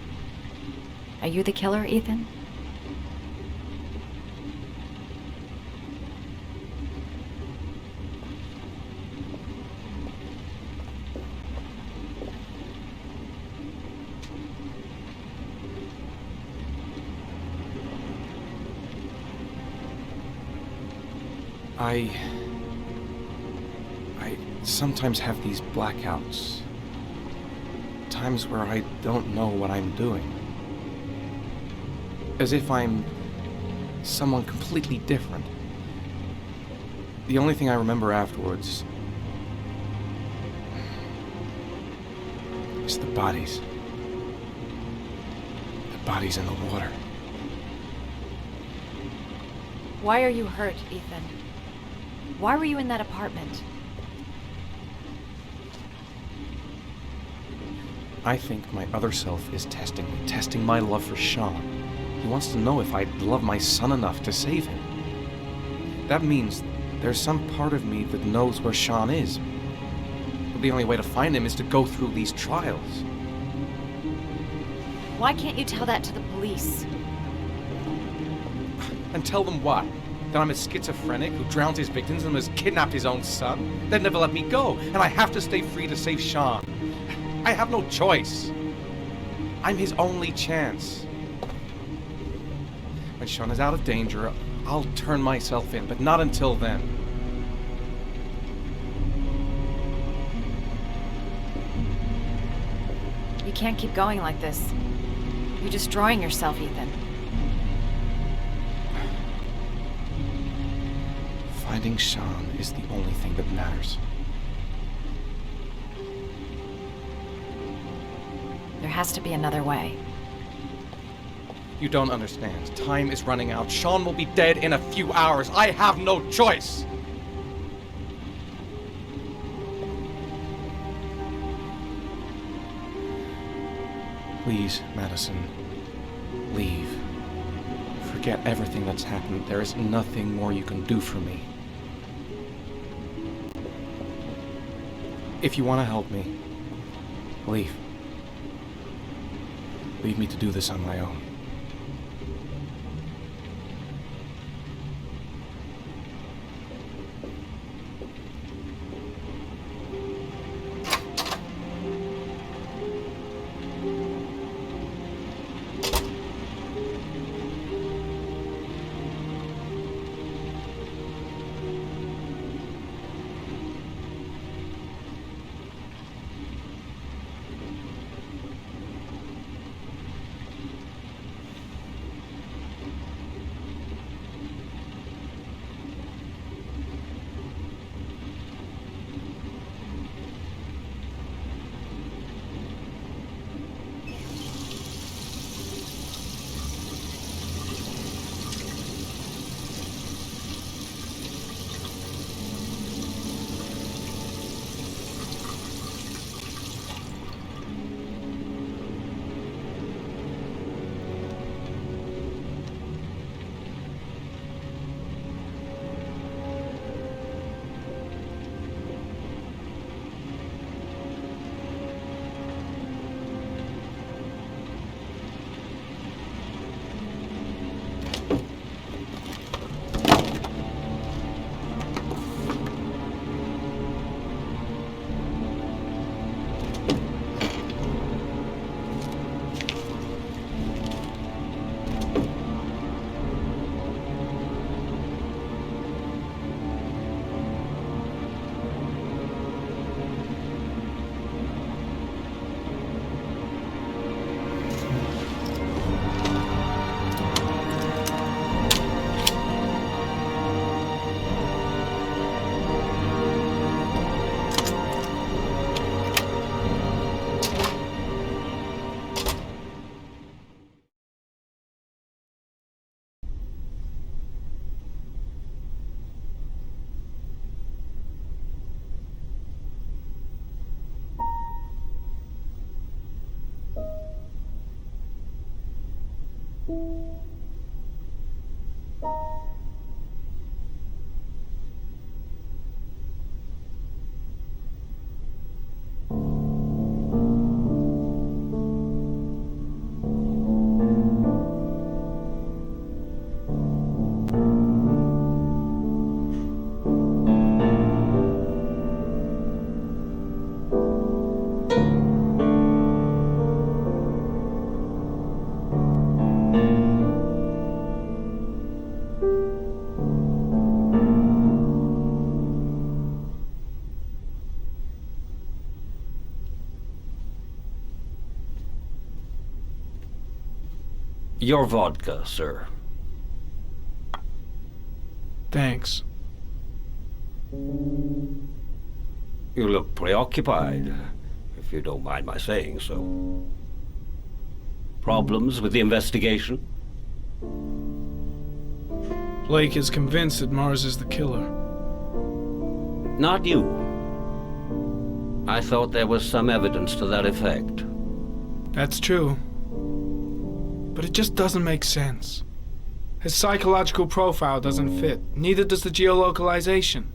Are you the killer, Ethan? I sometimes have these blackouts. Times where I don't know what I'm doing. As if I'm someone completely different. The only thing I remember afterwards is the bodies. The bodies in the water. Why are you hurt, Ethan? Why were you in that apartment? I think my other self is testing me, testing my love for Sean. He wants to know if I love my son enough to save him. That means there's some part of me that knows where Sean is. But the only way to find him is to go through these trials. Why can't you tell that to the police? And tell them what? That I'm a schizophrenic who drowned his victims and has kidnapped his own son? They'd never let me go, and I have to stay free to save Sean. I have no choice. I'm his only chance. When Sean is out of danger, I'll turn myself in, but not until then. You can't keep going like this. You're destroying yourself, Ethan. Finding Sean is the only thing that matters. There has to be another way. You don't understand. Time is running out. Sean will be dead in a few hours. I have no choice. Please, Madison, leave. Forget everything that's happened. There is nothing more you can do for me. If you want to help me, leave. Leave me to do this on my own. Your vodka, sir. Thanks. You look preoccupied, if you don't mind my saying so. Problems with the investigation? Blake is convinced that Mars is the killer. Not you. I thought there was some evidence to that effect. That's true. But it just doesn't make sense. His psychological profile doesn't fit. Neither does the geolocalization.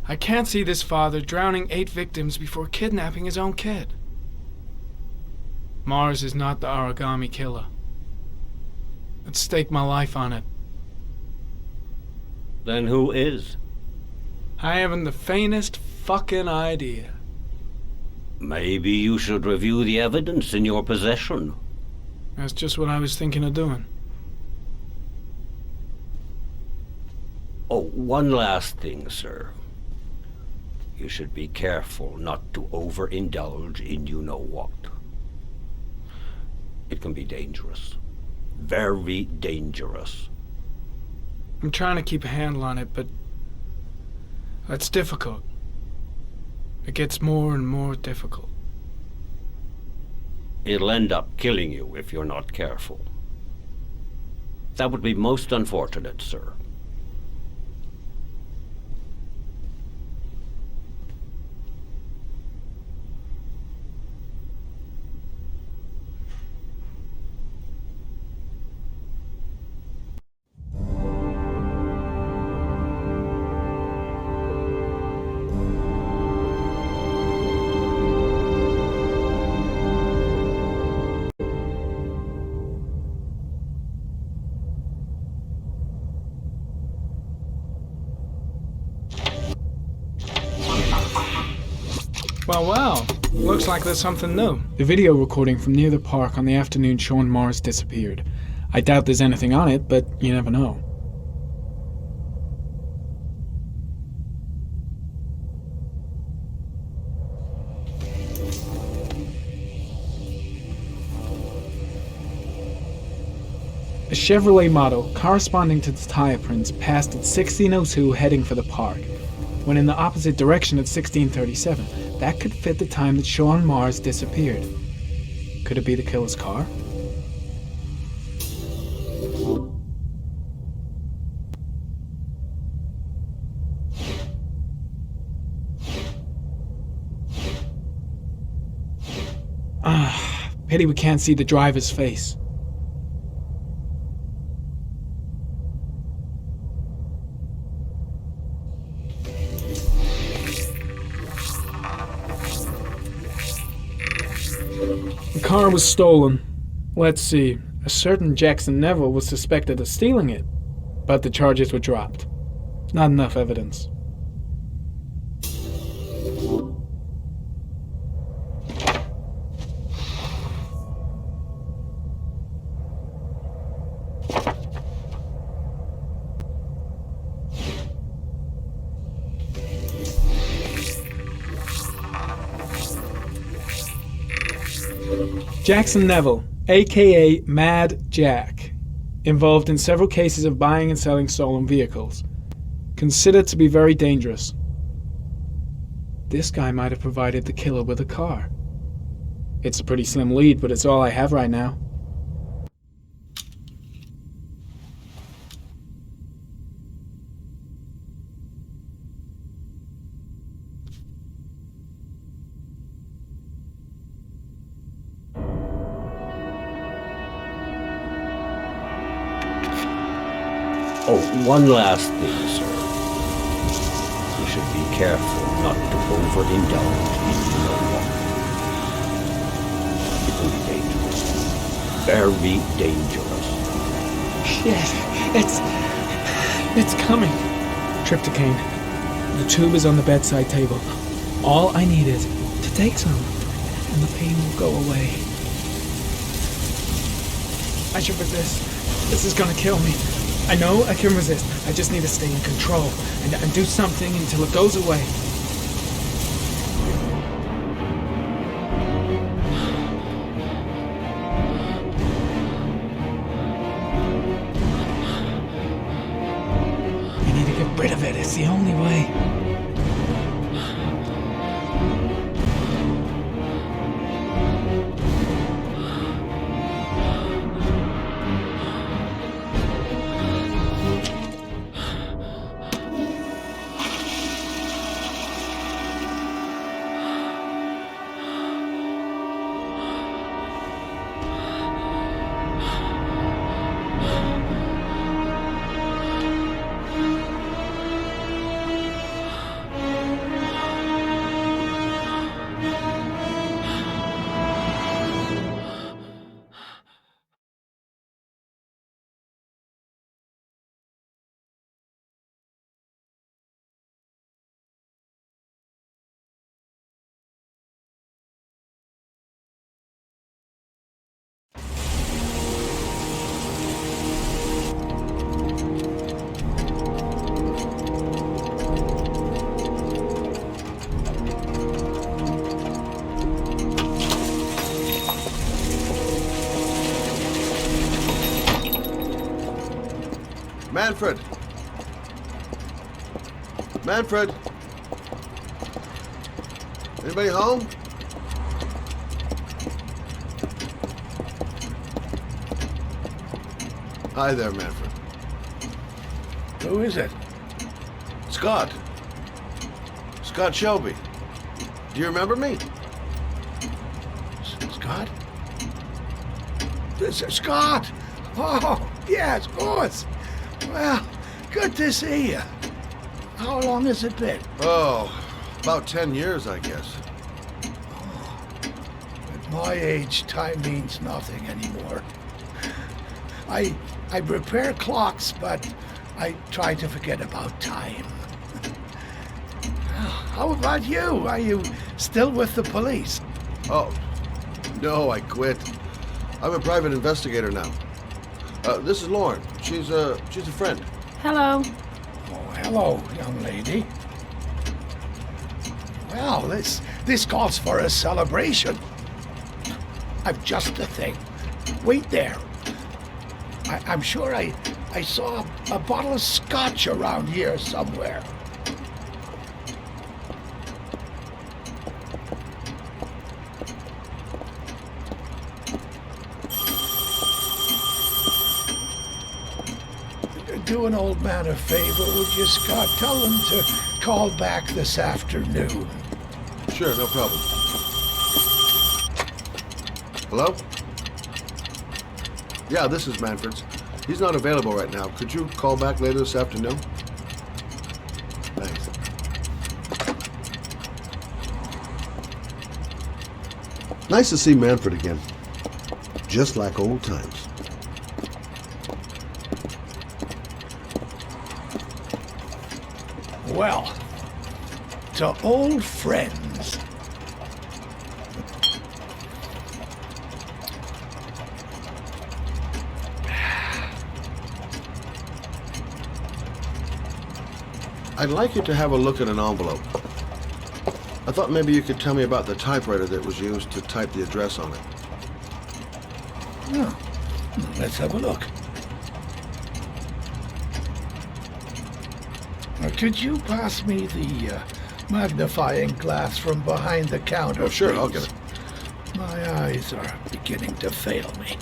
I can't see this father drowning 8 victims before kidnapping his own kid. Mars is not the origami killer. I'd stake my life on it. Then who is? I haven't the faintest fucking idea. Maybe you should review the evidence in your possession. That's just what I was thinking of doing. Oh, one last thing, sir. You should be careful not to overindulge in you-know-what. It can be dangerous. Very dangerous. I'm trying to keep a handle on it, but that's difficult. It gets more and more difficult. It'll end up killing you if you're not careful. That would be most unfortunate, sir. Well, looks like there's something new. The video recording from near the park on the afternoon Sean Mars disappeared. I doubt there's anything on it, but you never know. A Chevrolet model corresponding to the tire prints passed at 1602 heading for the park, when in the opposite direction at 1637. That could fit the time that Sean Mars disappeared. Could it be the killer's car? Pity we can't see the driver's face. The car was stolen. Let's see. A certain Jackson Neville was suspected of stealing it, but the charges were dropped. Not enough evidence. Jackson Neville, aka Mad Jack, involved in several cases of buying and selling stolen vehicles. Considered to be very dangerous. This guy might have provided the killer with a car. It's a pretty slim lead, but it's all I have right now. Oh, one last thing, sir. You should be careful not to overindulge in your walk. It can be dangerous. Very dangerous. Yes, it's coming. Trypticane. The tube is on the bedside table. All I need is to take some, and the pain will go away. I should resist. This is gonna kill me. I know I can resist. I just need to stay in control and do something until it goes away. I need to get rid of it. It's the only way. Manfred! Manfred! Anybody home? Hi there, Manfred. Who is it? Scott. Scott Shelby. Do you remember me? Scott? Scott! Oh, yes, of course. Well, good to see you. How long has it been? Oh, about 10 years, I guess. At my age, time means nothing anymore. I repair clocks, but I try to forget about time. How about you? Are you still with the police? Oh, no, I quit. I'm a private investigator now. This is Lauren. She's a friend. Hello. Oh, hello, young lady. Well, this calls for a celebration. I've just the thing. Wait there. I'm sure I saw a bottle of scotch around here somewhere. Do an old man a favor, would you, Scott? Tell him to call back this afternoon. Sure, no problem. Hello? Yeah, this is Manfred's. He's not available right now. Could you call back later this afternoon? Thanks. Nice to see Manfred again. Just like old times. Well, to old friends. I'd like you to have a look at an envelope. I thought maybe you could tell me about the typewriter that was used to type the address on it. Oh, let's have a look. Could you pass me the magnifying glass from behind the counter? Oh, sure, please? I'll get it. My eyes are beginning to fail me.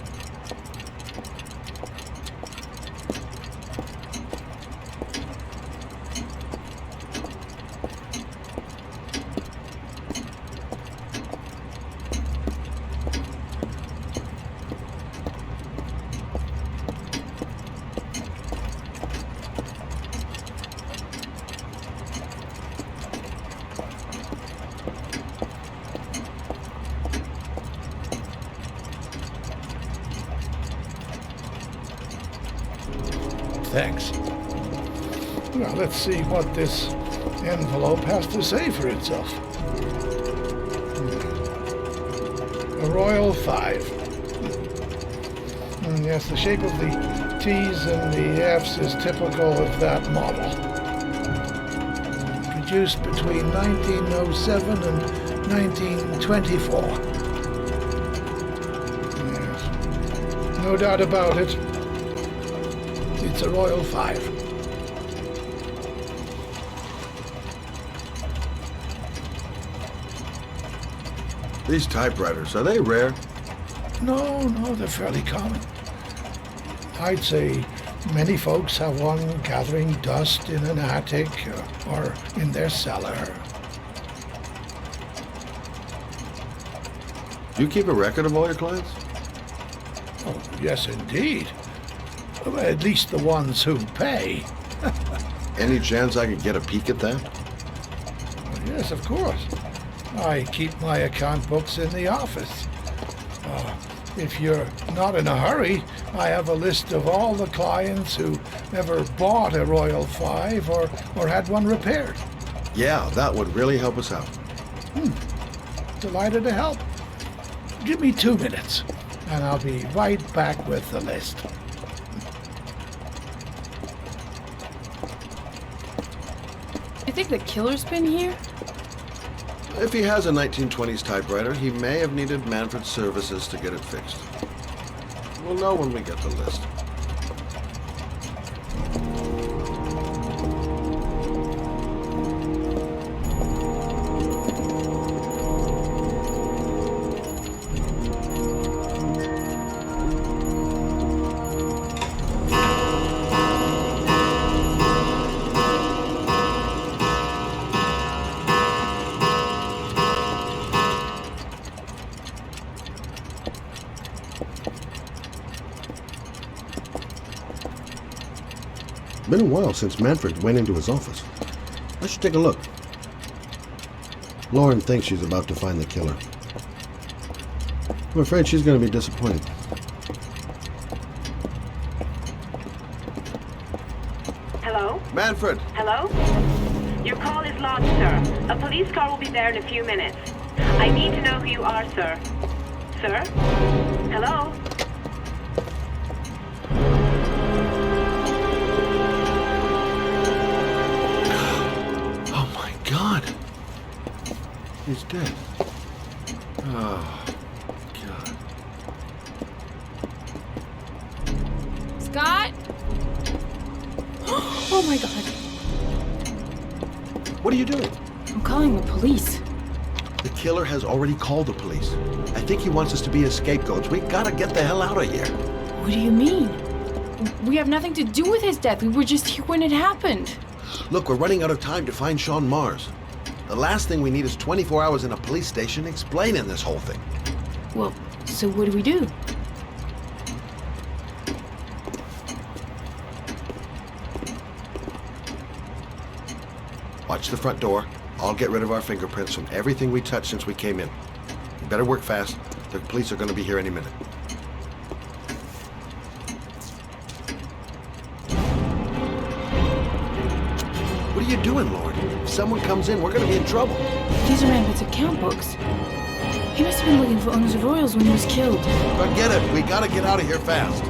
thanks. Now, let's see what this envelope has to say for itself. A Royal 5. Yes, the shape of the T's and the F's is typical of that model. Produced between 1907 and 1924. Yes. No doubt about it. It's a Royal 5. These typewriters, are they rare? No, they're fairly common. I'd say many folks have one gathering dust in an attic or in their cellar. Do you keep a record of all your clients? Oh, yes, indeed. Well, at least the ones who pay. Any chance I could get a peek at that? Yes, of course. I keep my account books in the office. If you're not in a hurry, I have a list of all the clients who ever bought a Royal 5 or had one repaired. Yeah, that would really help us out. Delighted to help. Give me 2 minutes, and I'll be right back with the list. You think the killer's been here? If he has a 1920s typewriter, he may have needed Manfred's services to get it fixed. We'll know when we get the list. Been a while since Manfred went into his office. I should take a look. Lauren thinks she's about to find the killer. I'm afraid she's going to be disappointed. Hello? Manfred! Hello? Your call is lodged, sir. A police car will be there in a few minutes. I need to know who you are, sir. Sir? Hello? God! He's dead. Oh, God. Scott? Oh my God. What are you doing? I'm calling the police. The killer has already called the police. I think he wants us to be his scapegoats. We gotta get the hell out of here. What do you mean? We have nothing to do with his death. We were just here when it happened. Look, we're running out of time to find Sean Mars. The last thing we need is 24 hours in a police station explaining this whole thing. Well, so what do we do? Watch the front door. I'll get rid of our fingerprints from everything we touched since we came in. You better work fast. The police are going to be here any minute. What are you doing, Lord? If someone comes in, we're going to be in trouble. These are Manfred's account books. He must have been looking for owners of Royals when he was killed. Forget it. We got to get out of here fast.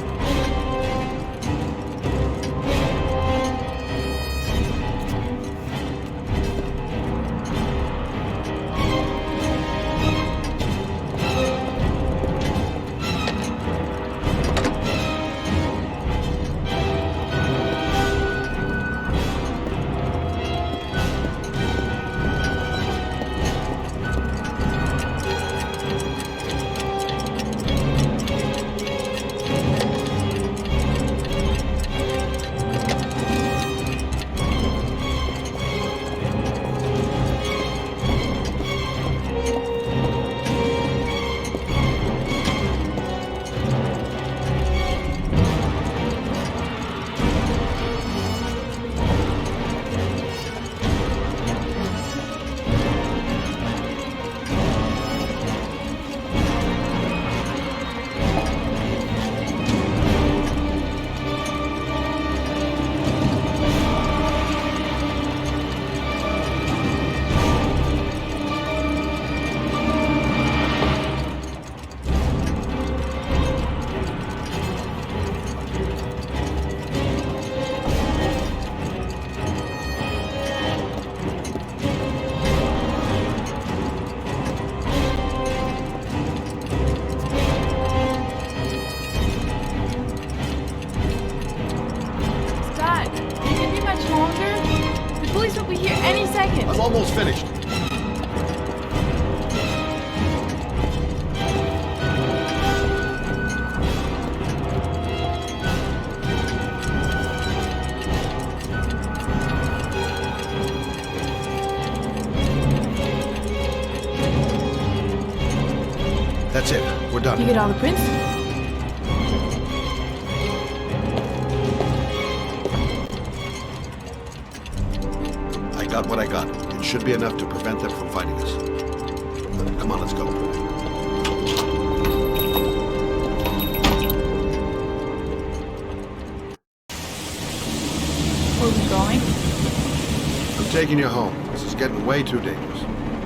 police will be here any second. I'm almost finished. That's it. We're done. You get all the prints? I got what I got. It should be enough to prevent them from finding us. Come on, let's go. Where are we going? I'm taking you home. This is getting way too dangerous.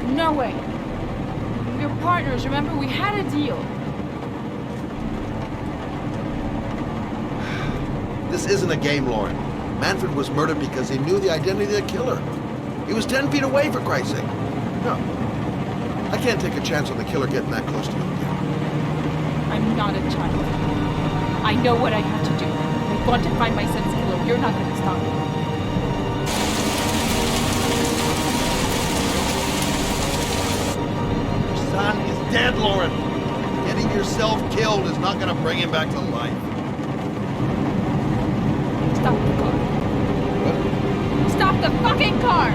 No way. We're partners, remember? We had a deal. This isn't a game, Lauren. Manfred was murdered because he knew the identity of the killer. He was 10 feet away, for Christ's sake. No. I can't take a chance on the killer getting that close to you again. I'm not a child. I know what I have to do. I want to find my son's killer. You're not going to stop me. Your son is dead, Lauren. Getting yourself killed is not going to bring him back to life. Stop the car. Stop the fucking car!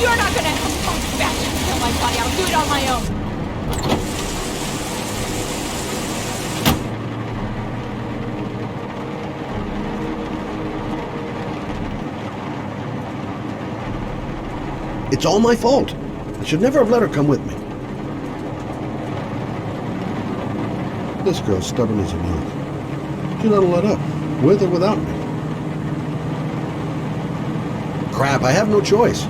You're not gonna come back and kill my body. I'll do it on my own. It's all my fault. I should never have let her come with me. This girl's stubborn as a mule. She'll not let up, with or without me. Crap, I have no choice.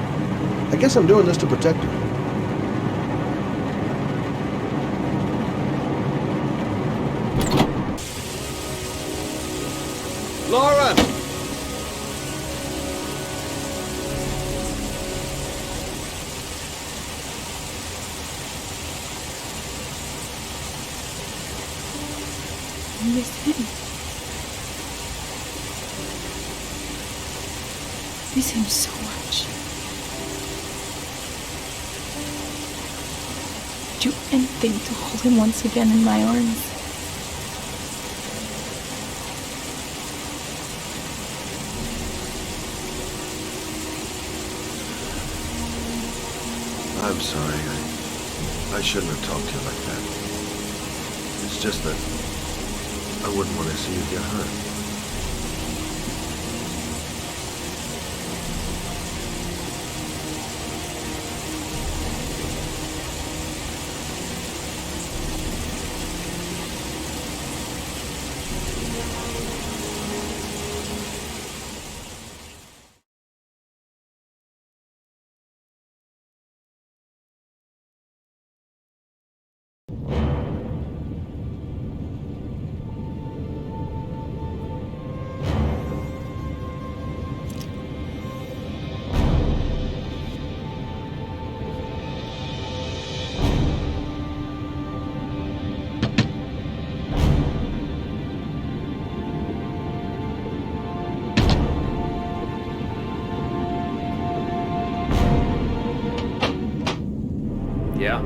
I guess I'm doing this to protect her. Lauren! I miss him. I miss him so much. I'd do anything to hold him once again in my arms. I'm sorry. I shouldn't have talked to you like that. It's just that I wouldn't want to see you get hurt. Yeah?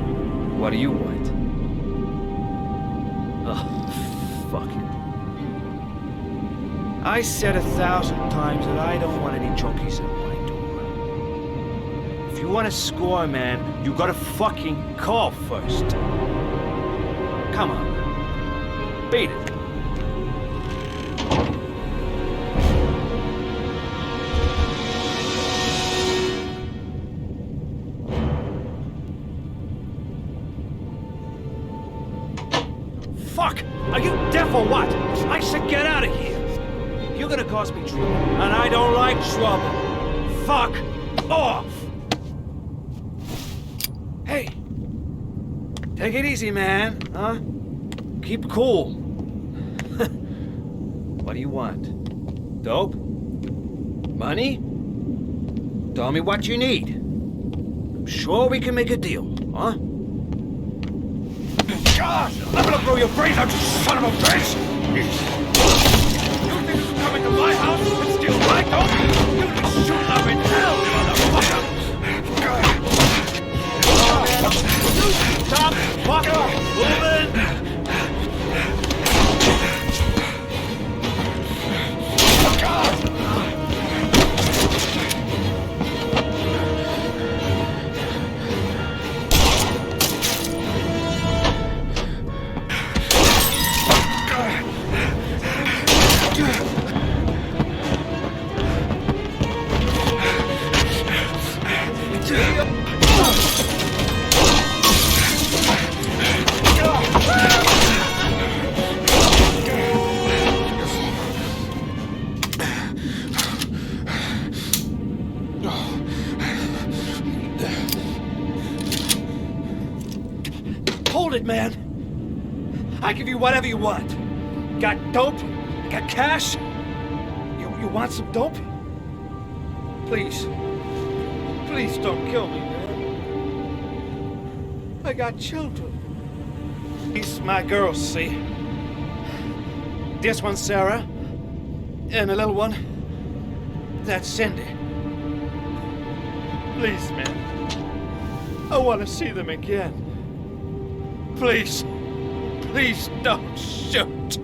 What do you want? Oh, fuck it. I said 1,000 times that I don't want any junkies at my door. If you want to score, man, you gotta fucking call first. Come on. Beat it. Fuck! Are you deaf or what? I said get out of here! You're gonna cause me trouble, and I don't like trouble. Fuck off! Hey! Take it easy, man, huh? Keep cool. What do you want? Dope? Money? Tell me what you need. I'm sure we can make a deal, huh? God! I'm gonna blow your brains out, you son of a bitch! You think you can come into my house and steal my dope? You'll be shooting up in hell, motherfucker! Stop! Fuck! Moving! Hold it, man. I give you whatever you want. Got dope? Got cash? You want some dope? Please. Please don't kill me, man. I got children. These my girls, see? This one's Sarah. And the little one, that's Cindy. Please, man. I want to see them again. Please. Please don't shoot.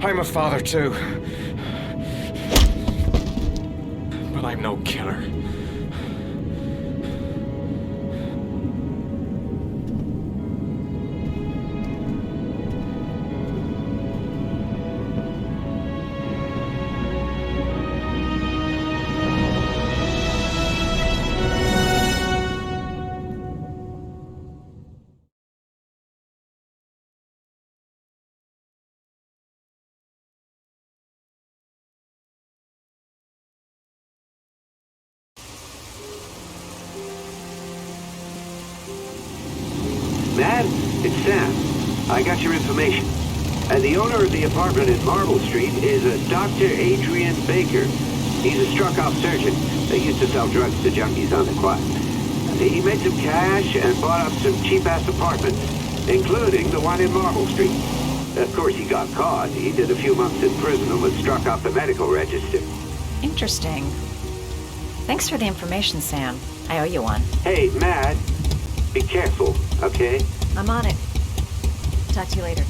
I'm a father too. But I'm no killer. Matt, it's Sam. I got your information. The owner of the apartment in Marble Street is a Dr. Adrian Baker. He's a struck-off surgeon that used to sell drugs to junkies on the quiet. He made some cash and bought up some cheap-ass apartments, including the one in Marble Street. Of course, he got caught. He did a few months in prison and was struck off the medical register. Interesting. Thanks for the information, Sam. I owe you one. Hey, Matt, be careful, okay? I'm on it. Talk to you later.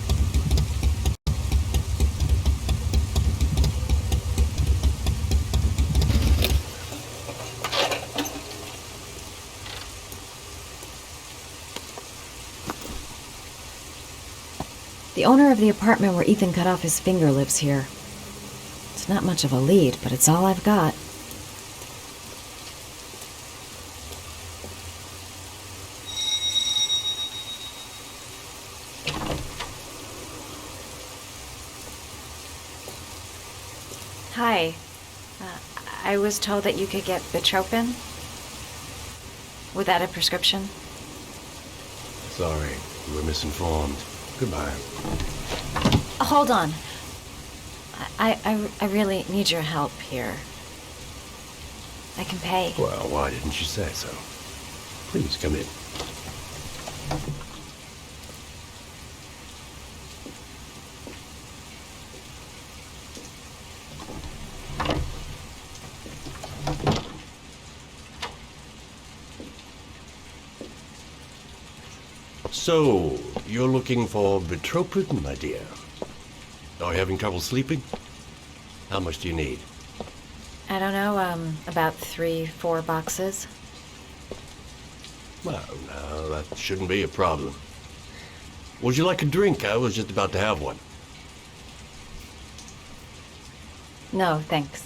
The owner of the apartment where Ethan cut off his finger lives here. It's not much of a lead, but it's all I've got. Hi. I was told that you could get Bitropin. Without a prescription. Sorry, you were misinformed. Goodbye. Hold on. I really need your help here. I can pay. Well, why didn't you say so? Please come in. So, you're looking for Bitropin, my dear? Are you having trouble sleeping? How much do you need? I don't know, about 3-4 boxes. Well, no, that shouldn't be a problem. Would you like a drink? I was just about to have one. No, thanks.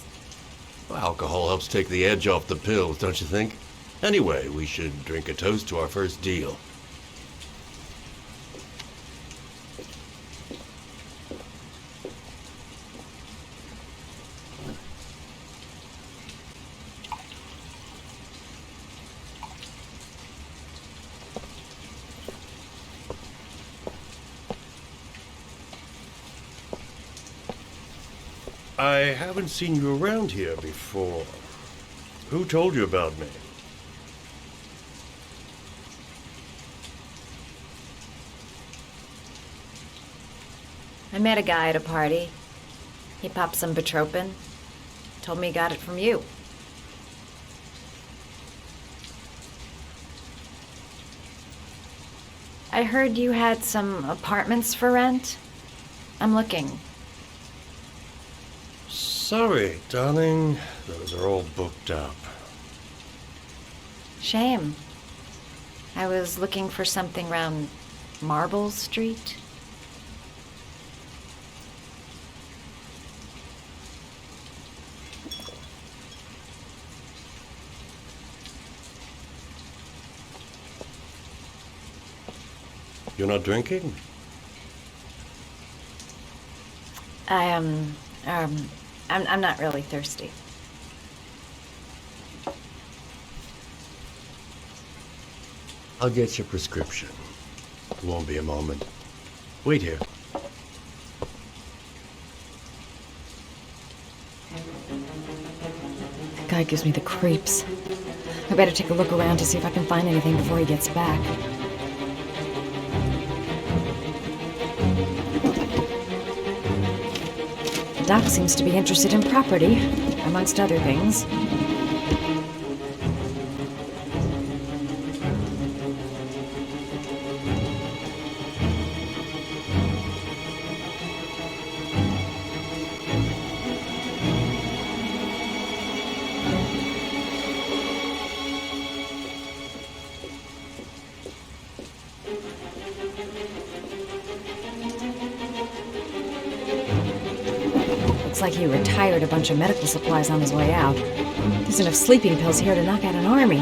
Well, alcohol helps take the edge off the pills, don't you think? Anyway, we should drink a toast to our first deal. I haven't seen you around here before. Who told you about me? I met a guy at a party. He popped some Betropin. Told me he got it from you. I heard you had some apartments for rent. I'm looking. Sorry, darling. Those are all booked up. Shame. I was looking for something around Marble Street. You're not drinking? I'm not really thirsty. I'll get your prescription. It won't be a moment. Wait here. That guy gives me the creeps. I better take a look around to see if I can find anything before he gets back. The doc seems to be interested in property, amongst other things. Looks like he retired a bunch of medical supplies on his way out. There's enough sleeping pills here to knock out an army.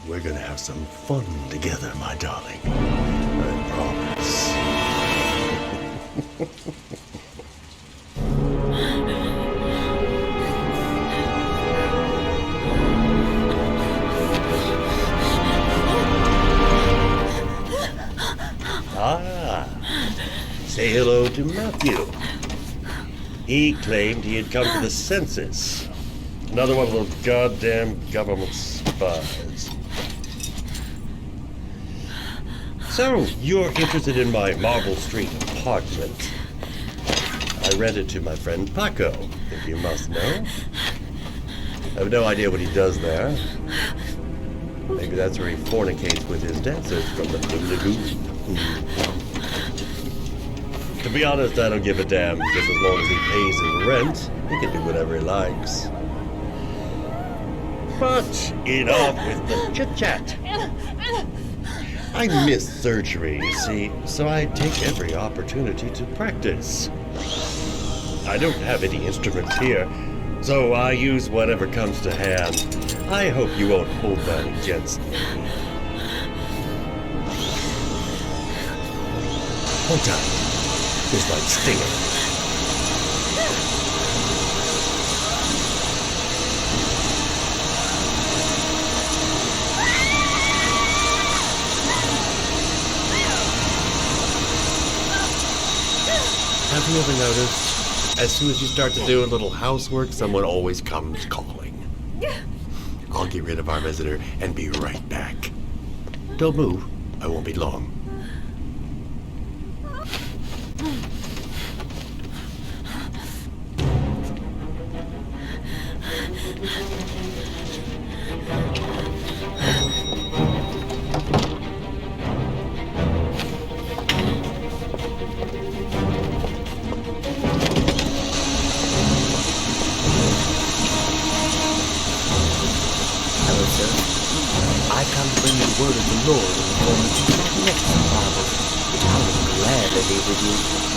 We're gonna have some fun together, my darling. I promise. Say hello to Matthew. He claimed he had come to the census. Another one of those goddamn government spies. So, you're interested in my Marble Street apartment. I rent it to my friend Paco, if you must know. I have no idea what he does there. Maybe that's where he fornicates with his dancers from the lagoon. To be honest, I don't give a damn, just as long as he pays his rent. He can do whatever he likes. But enough with the chit-chat. I miss surgery, you see, so I take every opportunity to practice. I don't have any instruments here, so I use whatever comes to hand. I hope you won't hold that against me. Hold tight. This might sting him. Have you ever noticed, as soon as you start to do a little housework, someone always comes calling? I'll get rid of our visitor and be right back. Don't move. I won't be long. Hello, sir. I come to bring you word of the Lord in the form of two magnificent Bibles, which I would gladly leave with you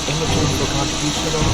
in return for contribution of our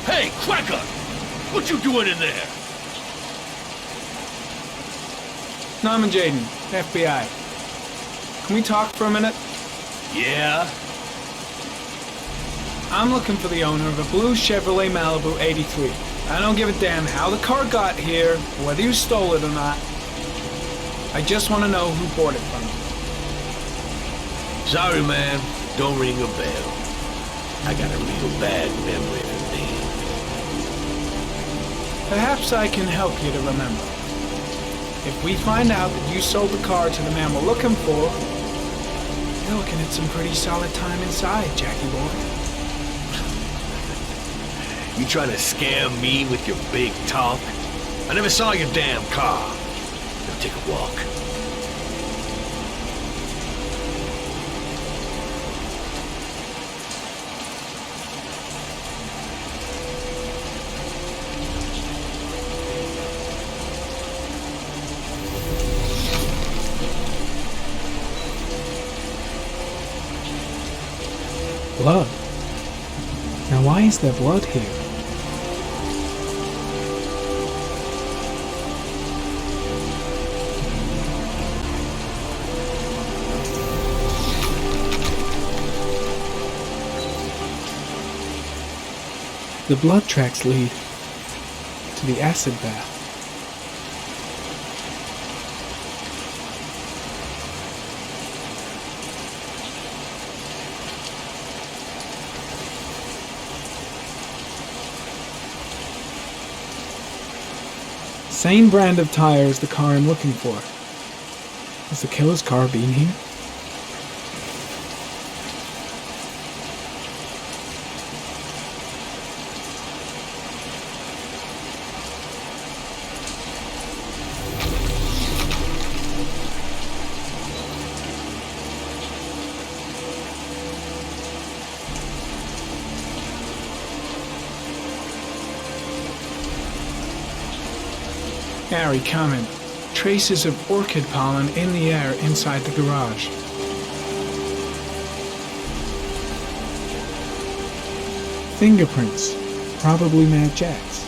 Hey, Cracker! What you doing in there? Norman Jaden, FBI. Can we talk for a minute? Yeah? I'm looking for the owner of a blue Chevrolet Malibu 83. I don't give a damn how the car got here, whether you stole it or not. I just want to know who bought it from you. Sorry, man. Don't ring a bell. I got a real bad memory for names. Perhaps I can help you to remember. If we find out that you sold the car to the man we're looking for, you're looking at some pretty solid time inside, Jackie boy. You trying to scam me with your big talk? I never saw your damn car. Now take a walk. Blood. Now why is there blood here? The blood tracks lead to the acid bath. Same brand of tire as the car I'm looking for. Has the killer's car been here? Harry, comment. Traces of orchid pollen in the air inside the garage. Fingerprints. Probably Mad Jack's.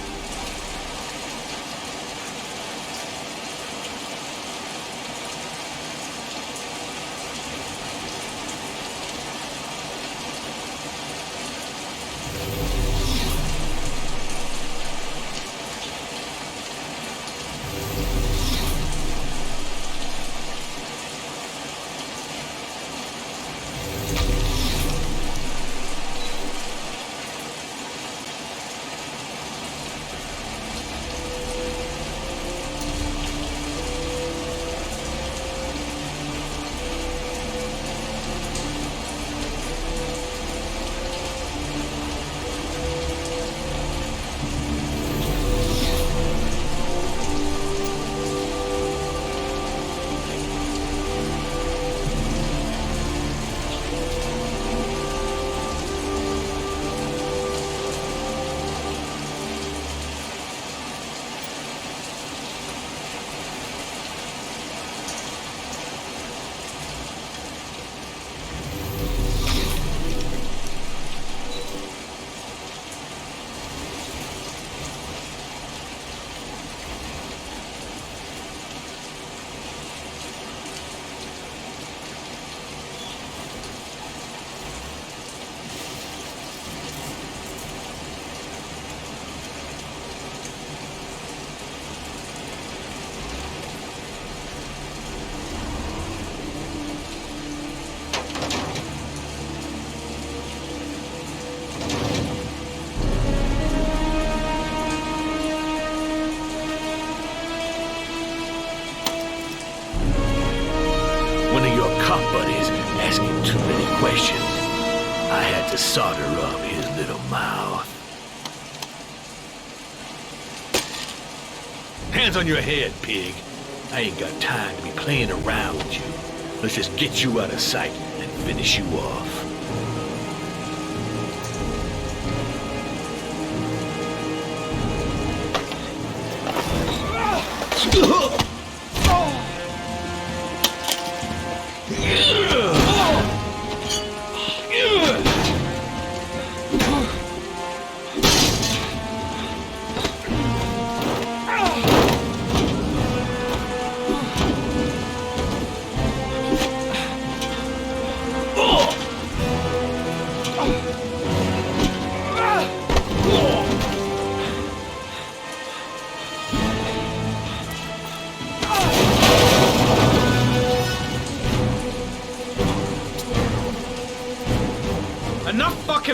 Asking too many questions. I had to solder up his little mouth. Hands on your head, pig. I ain't got time to be playing around with you. Let's just get you out of sight and finish you off.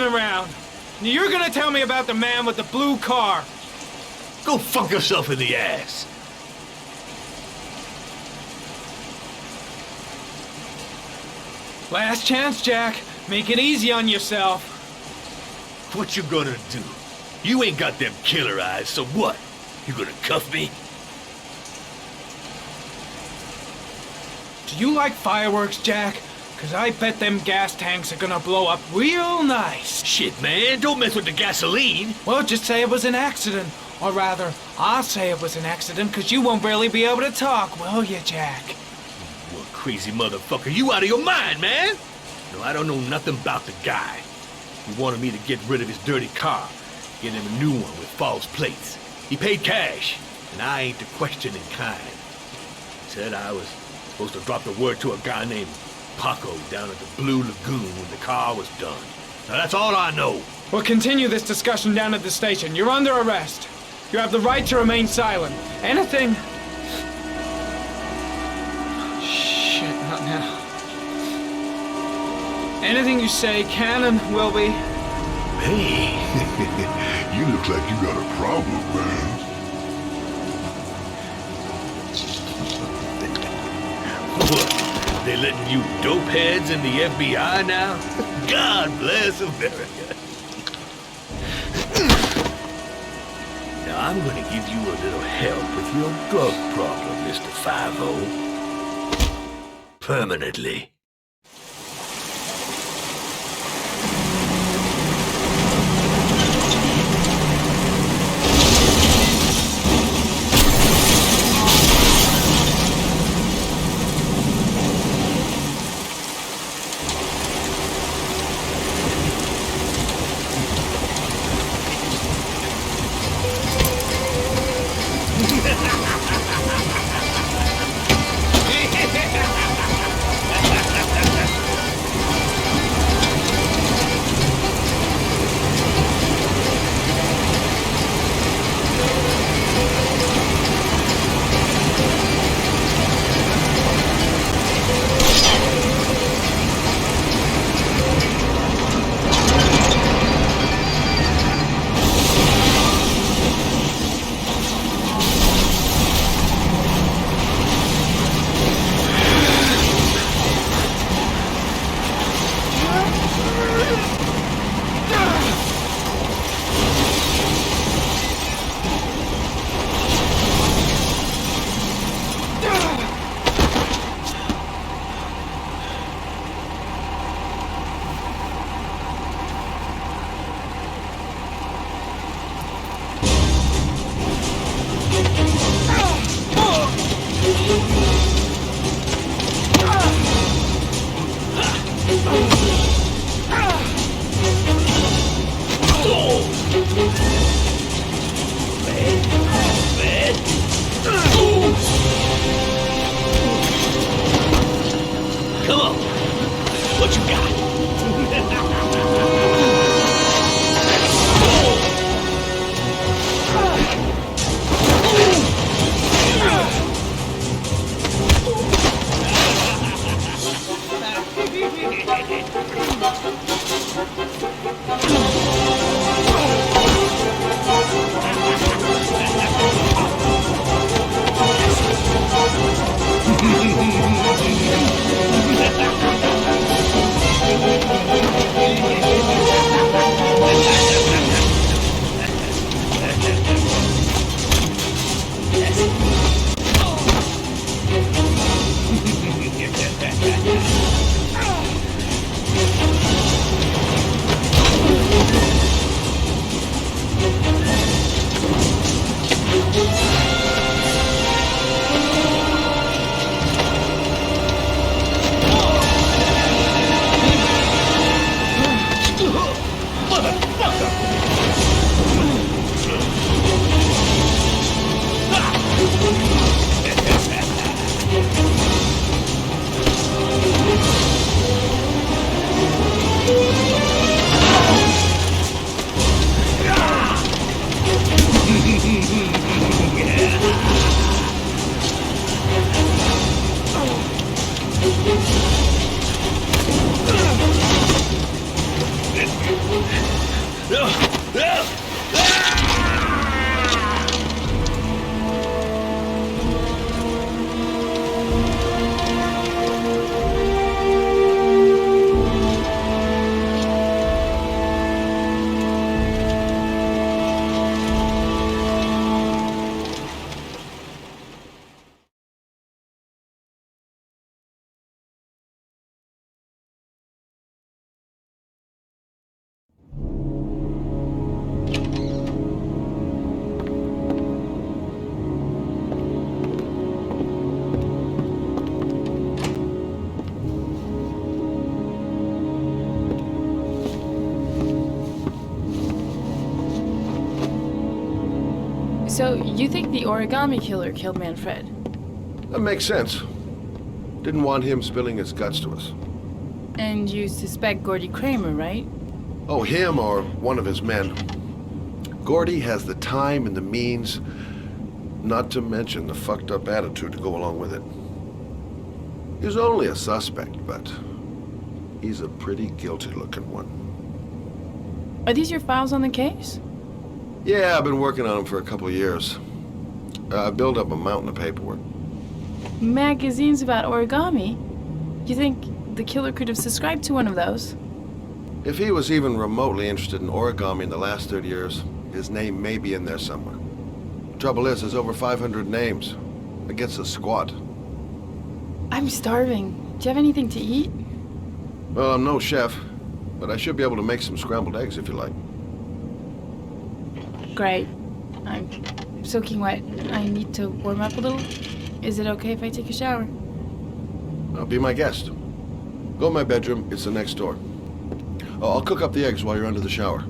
fucking around. You're gonna tell me about the man with the blue car. Go fuck yourself in the ass. Last chance, Jack. Make it easy on yourself. What you gonna do? You ain't got them killer eyes, so what? You gonna cuff me? Do you like fireworks, Jack? 'Cause I bet them gas tanks are gonna blow up real nice. Shit, man, don't mess with the gasoline. Well, just say it was an accident. Or rather, I'll say it was an accident, 'cause you won't barely be able to talk, will you, Jack? What crazy motherfucker, you out of your mind, man? No, I don't know nothing about the guy. He wanted me to get rid of his dirty car, get him a new one with false plates. He paid cash, and I ain't the questioning kind. Said I was supposed to drop the word to a guy named Paco down at the Blue Lagoon when the car was done. Now that's all I know. We'll continue this discussion down at the station. You're under arrest. You have the right to remain silent. Anything... Shit, not now. Anything you say can and will be... Hey, you look like you got a problem, man. What? They letting you dope heads in the FBI now? God bless America. Now I'm gonna give you a little help with your drug problem, Mr. 5-0. Permanently. So, you think the origami killer killed Manfred? That makes sense. Didn't want him spilling his guts to us. And you suspect Gordy Kramer, right? Oh, him or one of his men. Gordy has the time and the means, not to mention the fucked up attitude to go along with it. He's only a suspect, but he's a pretty guilty looking one. Are these your files on the case? Yeah, I've been working on him for a couple of years. I built up a mountain of paperwork. Magazines about origami? You think the killer could have subscribed to one of those? If he was even remotely interested in origami in the last 30 years, his name may be in there somewhere. Trouble is, there's over 500 names. It gets a squat. I'm starving. Do you have anything to eat? Well, I'm no chef, but I should be able to make some scrambled eggs if you like. Great. I'm soaking wet. I need to warm up a little. Is it okay if I take a shower? Be my guest. Go in my bedroom. It's the next door. Oh, I'll cook up the eggs while you're under the shower.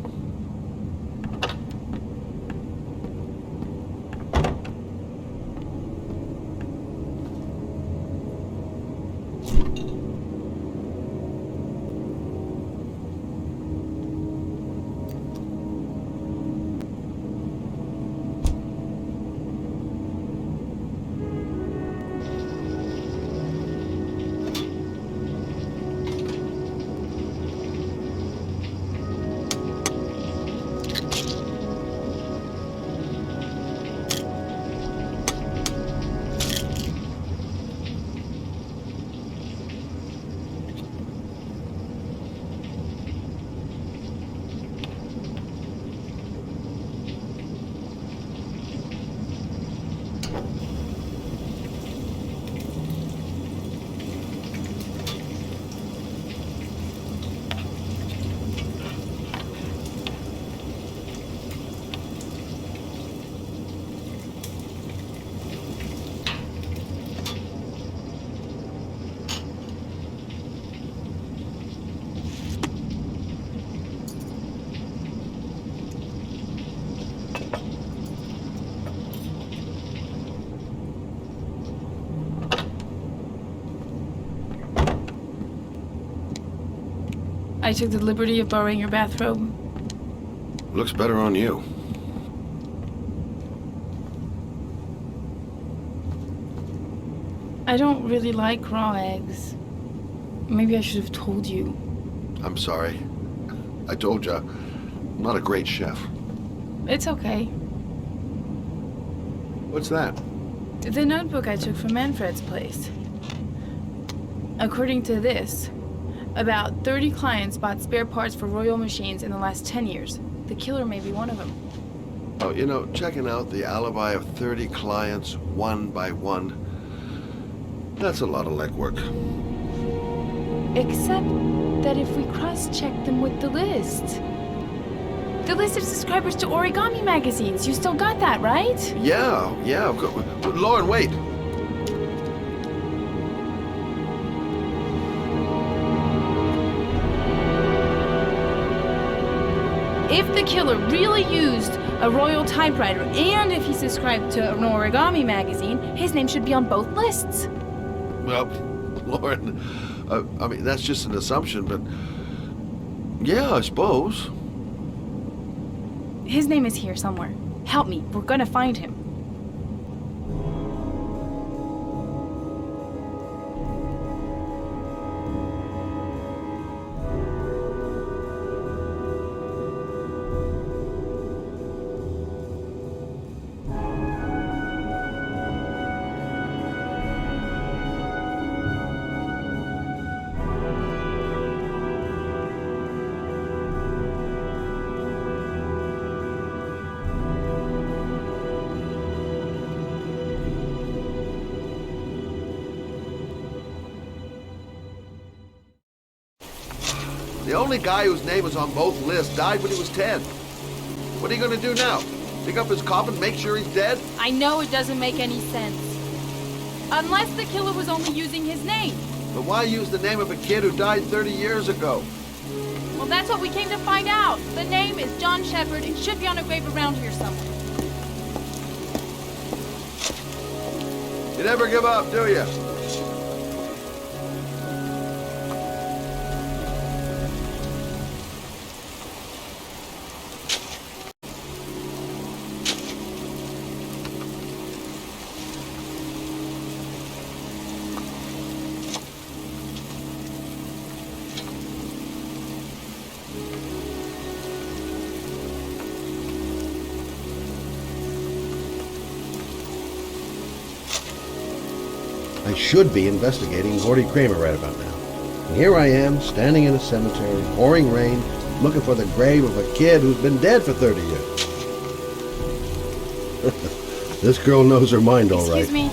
I took the liberty of borrowing your bathrobe. Looks better on you. I don't really like raw eggs. Maybe I should have told you. I'm sorry. I told you, I'm not a great chef. It's okay. What's that? The notebook I took from Manfred's place. According to this, about 30 clients bought spare parts for Royal machines in the last 10 years. The killer may be one of them. Oh, you know, checking out the alibi of 30 clients one by one, that's a lot of legwork. Except that if we cross-check them with the list. The list of subscribers to origami magazines. You still got that, right? Yeah, I've got... Lauren, wait. If the killer really used a royal typewriter and if he subscribed to an origami magazine, his name should be on both lists. Well, Lauren, I mean, that's just an assumption, but yeah, I suppose. His name is here somewhere. Help me, we're gonna find him. The only guy whose name is on both lists died when he was 10. What are you gonna do now? Pick up his coffin, make sure he's dead? I know it doesn't make any sense. Unless the killer was only using his name. But why use the name of a kid who died 30 years ago? Well, that's what we came to find out. The name is John Shepard. It should be on a grave around here somewhere. You never give up, do you? I should be investigating Horty Kramer right about now. And here I am, standing in a cemetery, pouring rain, looking for the grave of a kid who's been dead for 30 years. This girl knows her mind all right. Excuse me?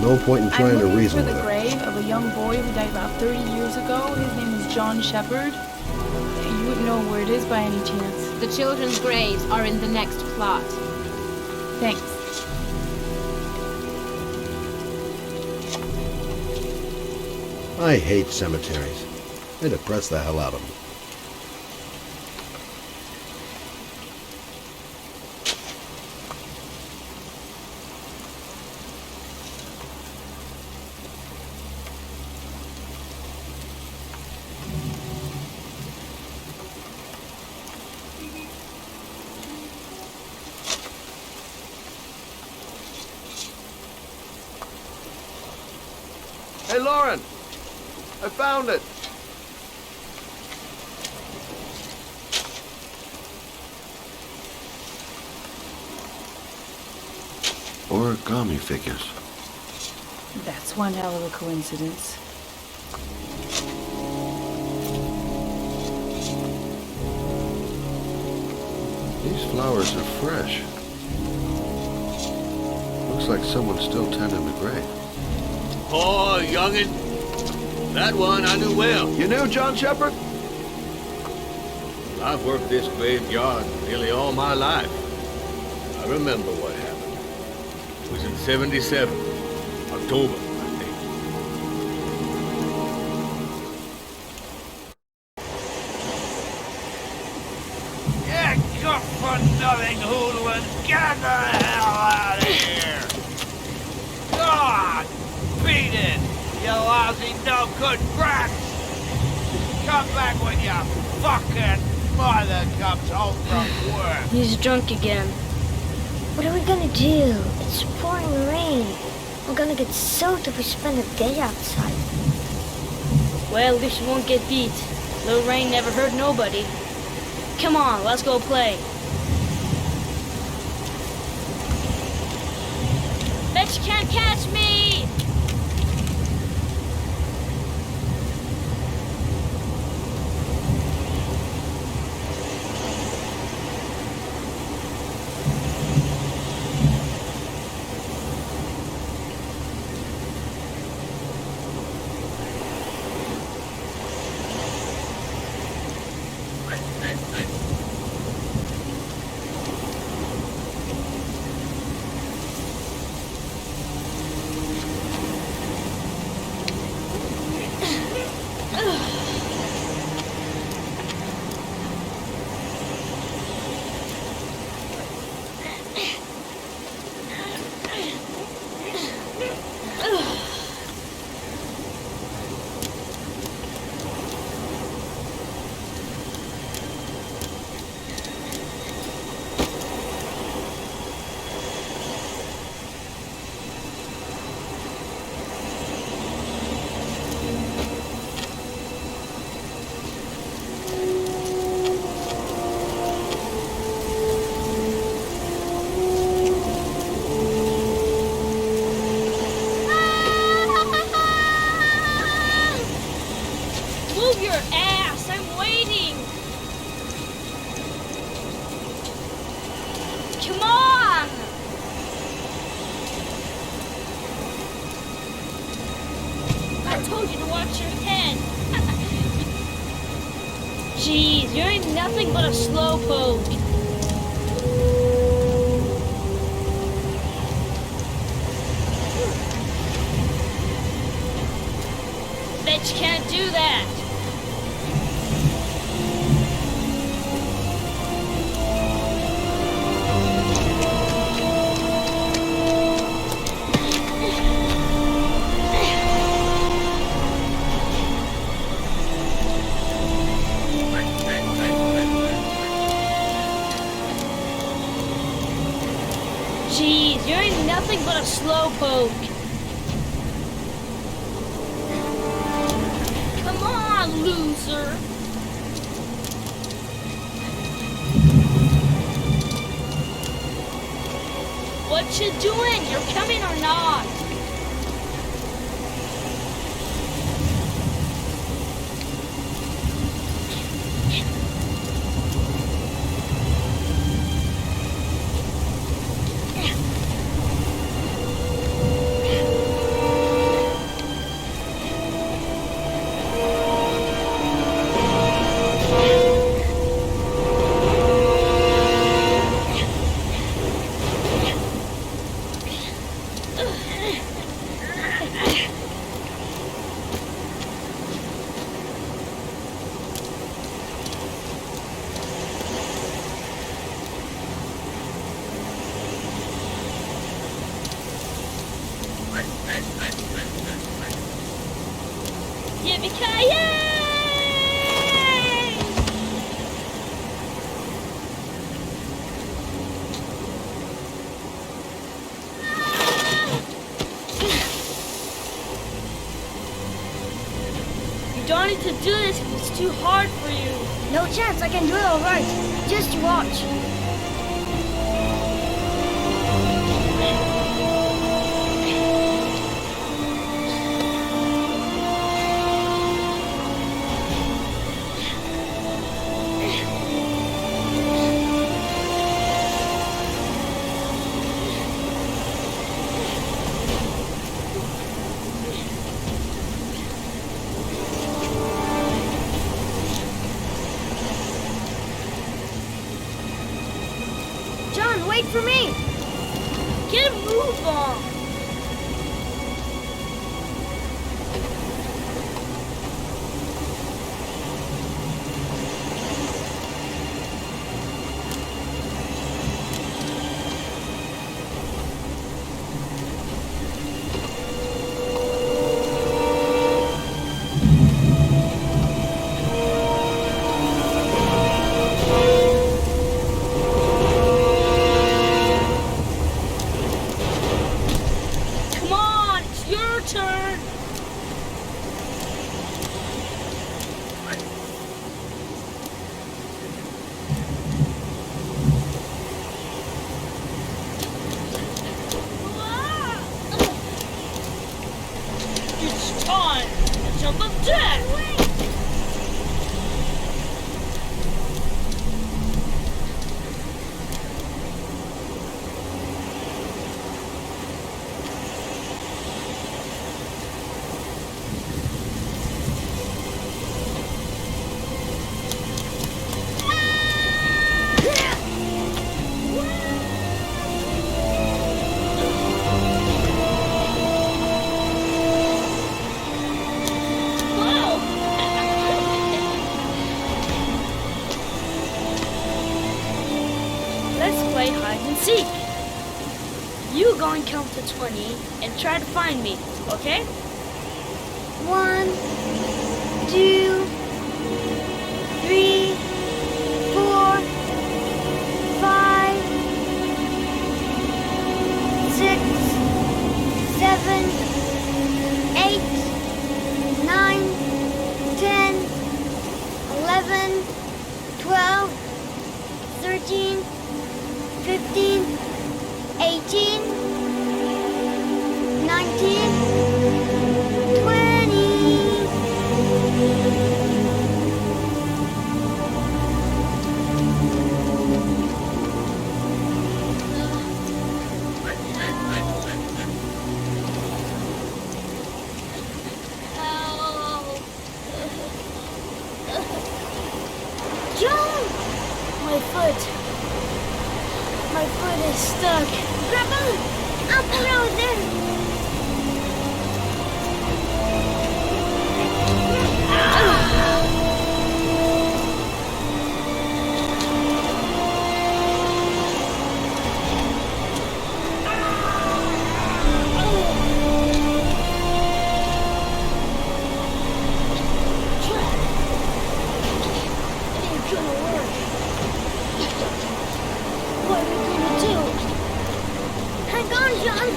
No point in trying to I'm reason looking with for the her. grave of a young boy who died about 30 years ago. His name is John Shepard. You wouldn't know where it is by any chance. The children's graves are in the next plot. Thanks. I hate cemeteries. They depress the hell out of me. Hey, Lauren! I found it! Origami figures. That's one hell of a coincidence. These flowers are fresh. Looks like someone's still tending the grave. Oh, youngin'. That one I knew well. You knew John Shepard? I've worked this graveyard nearly all my life. I remember what happened. It was in 77. October, I think. Yeah, good for nothing hoodlums. Get the hell out of here! God! Beat it! You lousy no good brats! Come back when your fucking mother comes home from work! He's drunk again. What are we gonna do? It's pouring rain. We're gonna get soaked if we spend a day outside. Well, at least you won't get beat. Little rain never hurt nobody. Come on, let's go play. Bet you can't catch me! Move your ass! I'm waiting! Come on! I told you to watch your head! Jeez, you ain't nothing but a slowpoke! Bet you can't do that! slowpoke. Come on, loser. What you doing? You're coming or not? Yippee-ki-yay! You don't need to do this. It's too hard for you. No chance, I can do it all right. Just watch. John, wait for me! Get a move on! Come on, it's your turn! It's time to jump of death! Let's play hide and seek. You go and count to 20 and try to find me, okay? 1, 2, 3, 4, 5, 6, 7, 8, 9, 10, 11, 12, 13, 15, 18, 19, 20. John! My foot is stuck. Grab on! Up around there! What are we gonna do? Hang on, John!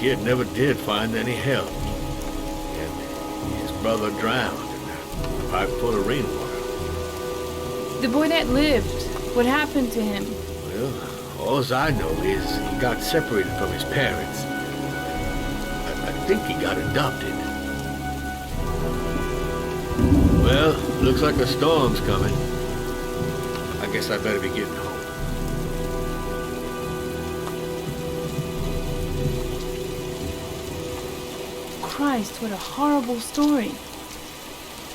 kid never did find any help. And his brother drowned in a pipe full of rainwater. The boy that lived, what happened to him? Well, all I know is he got separated from his parents. I think he got adopted. Well, looks like a storm's coming. I guess I better be getting home. Christ, what a horrible story.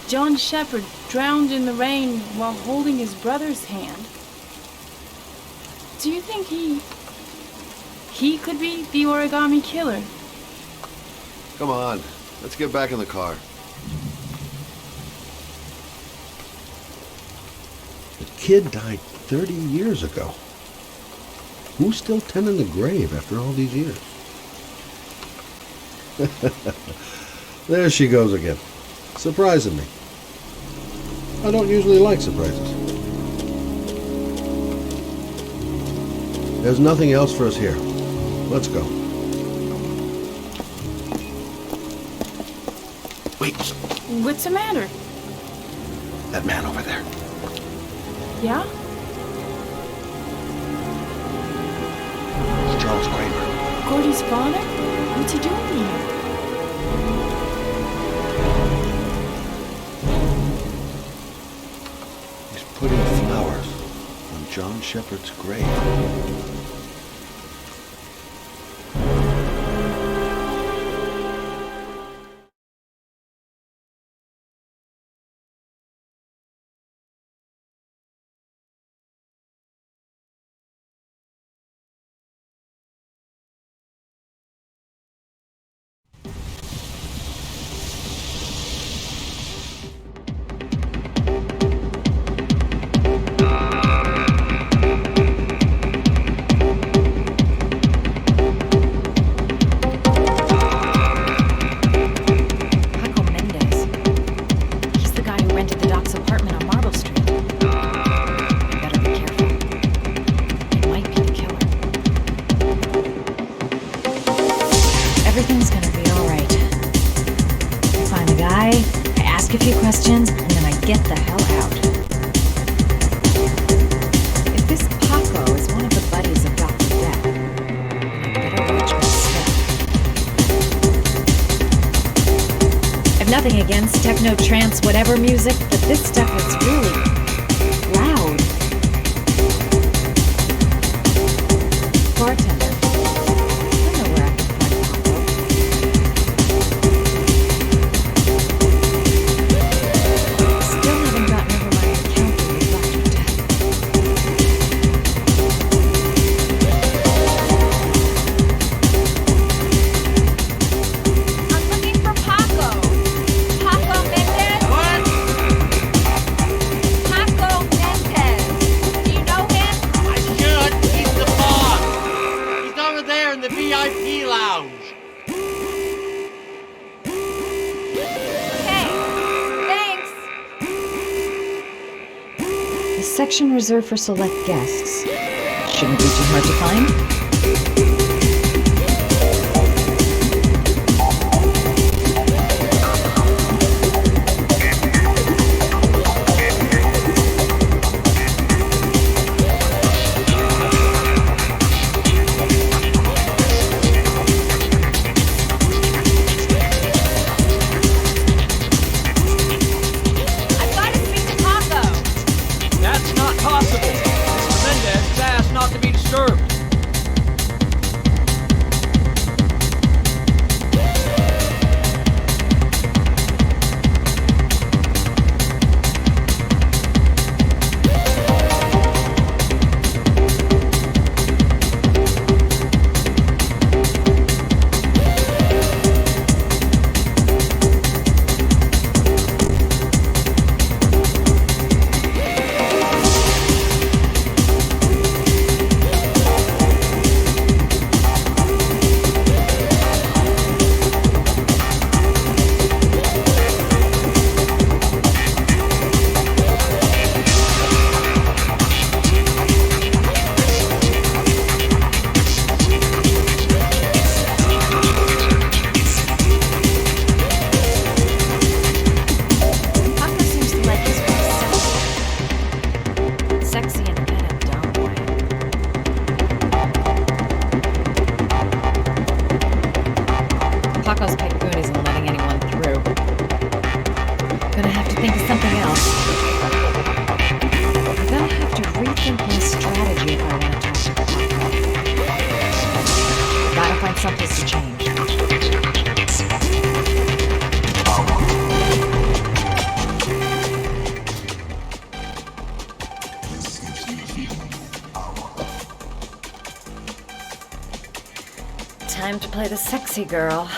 John Shepherd drowned in the rain while holding his brother's hand. Do you think he could be the origami killer? Come on, let's get back in the car. The kid died 30 years ago. Who's still tending the grave after all these years? There she goes again, surprising me. I don't usually like surprises. There's nothing else for us here. Let's go. Wait. What's the matter? That man over there. Yeah? It's Charles Kramer. Gordy's father? What's he doing here? He's putting flowers on John Shepherd's grave. Everything's gonna be alright. I find the guy, I ask a few questions, and then I get the hell out. If this Paco is one of the buddies of Dr. Death, I better watch my step. I've nothing against techno, trance, whatever music, but this stuff is really loud. Bartender. Section reserved for select guests. Shouldn't be too hard to find. isn't letting anyone through. Gonna have to think of something else. I'm gonna have to rethink my strategy if I want to talk to Papa. Gotta find someplace to change. Time to play the sexy girl.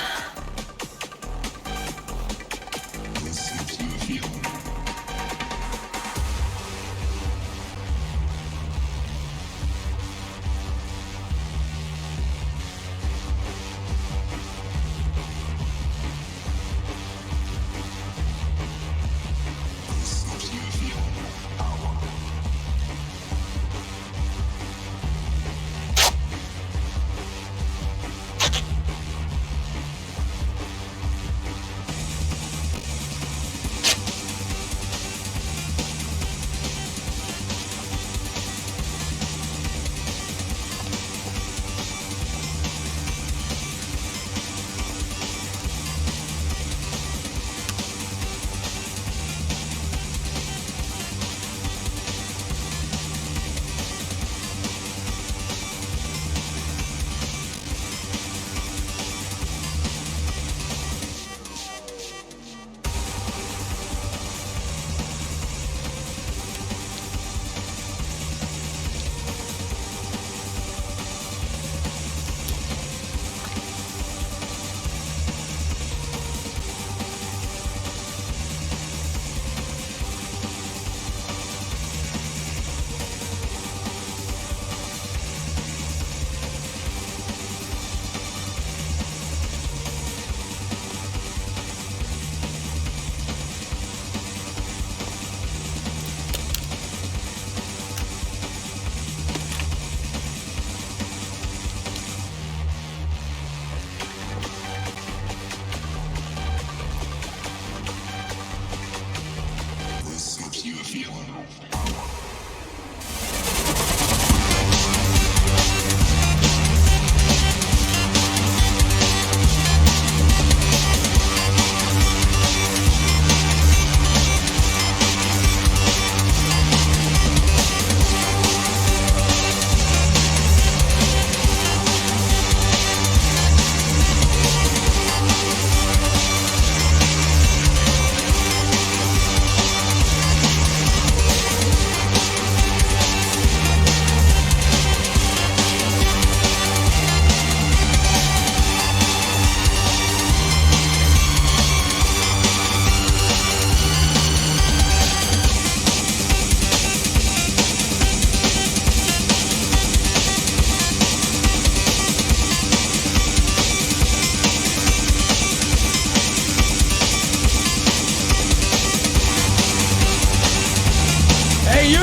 Hey, you!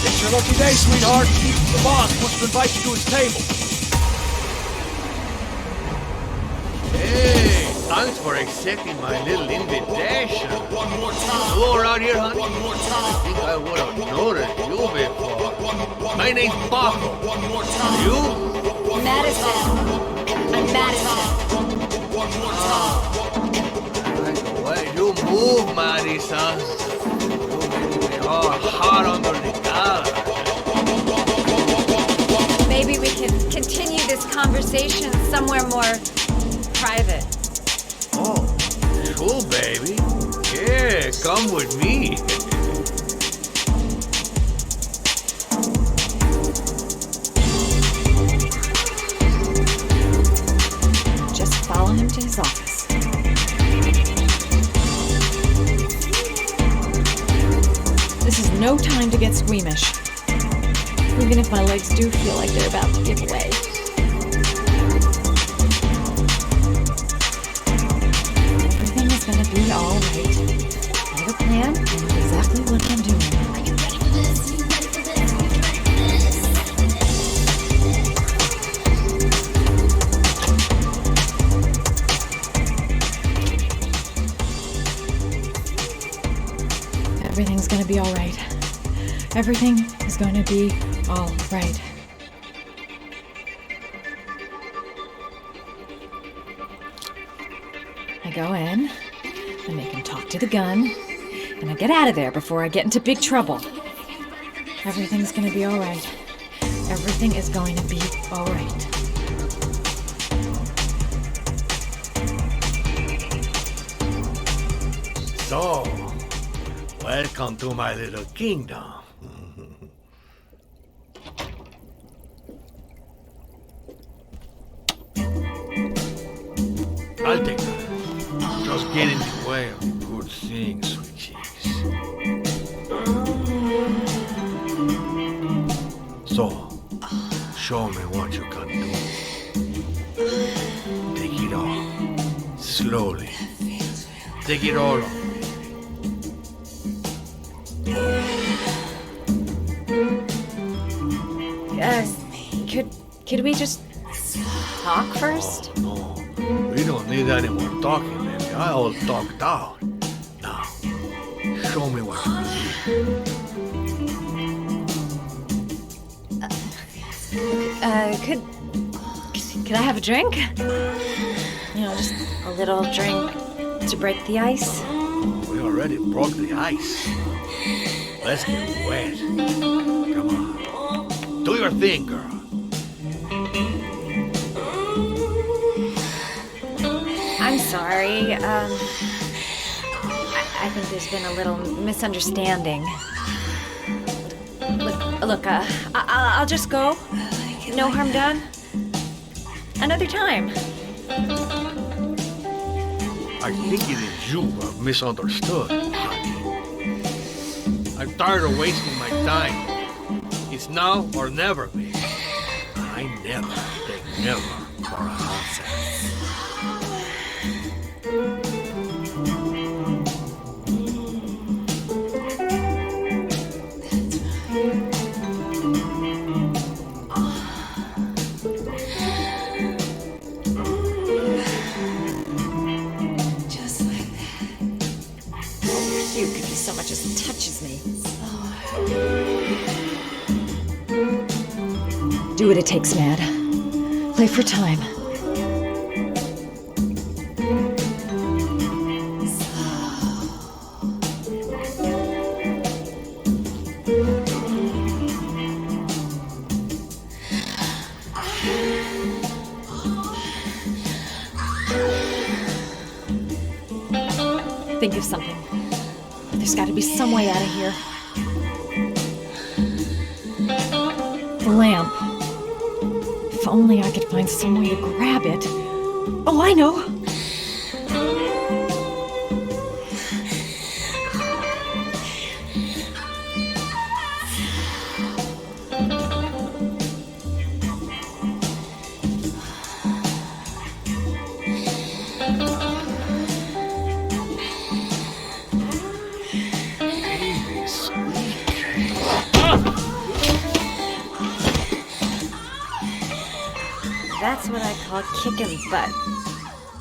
It's your lucky day, sweetheart. The boss wants to invite you to his table. Hey, thanks for accepting my little invitation. One more time. Hello around here, honey. One more time. I think I would have noticed you before. My name's Paco. One more time. You? Madison. I'm Madison. One more time. Like the way you move, Madison. You make me all hot under the collar. Maybe we can continue this conversation somewhere more private. Oh, cool, baby. Yeah, come with me. Just follow him to his office. This is no time to get squeamish. Even if my legs do feel like they're about to give way. Everything is gonna be all right. I have a plan and know exactly what I'm doing. Are you ready for this? You ready for this? You ready for this? Everything's gonna be all right. Everything is going to be all right. I go in, I make him talk to the gun, and I get out of there before I get into big trouble. Everything's gonna be all right. Everything is going to be all right. So, welcome to my little kingdom. I'll take that. Just get in the way of the good things, sweet cheeks. So, show me what you can do. Take it all. Slowly. Take it all off. Could we just talk first? Oh, no. We don't need any more talking, baby. I all talked out. Now, show me what you can do. Could I have a drink? You know, just a little drink to break the ice. We already broke the ice. Let's get wet. Come on. Do your thing, girl. I'm sorry. I think there's been a little misunderstanding. Look, I'll just go. No harm done. Another time. I think it is you who have misunderstood, honey. I'm tired of wasting my time. It's now or never, baby. I never take never for an answer. So much as touches me. Do what it takes, Mad. Play for time. Think of something. There's got to be some way out of here. The lamp. If only I could find some way to grab it. Oh, I know! That's what I call kicking butt.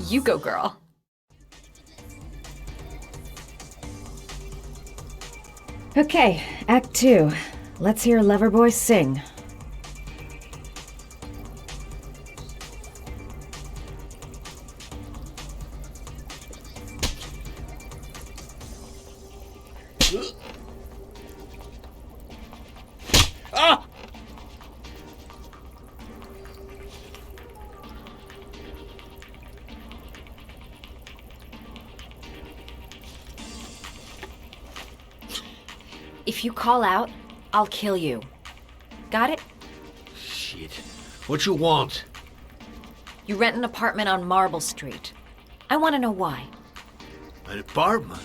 You go, girl. Okay, Act 2. Let's hear Loverboy sing. Ah! If you call out, I'll kill you. Got it? Shit. What you want? You rent an apartment on Marble Street. I want to know why. An apartment?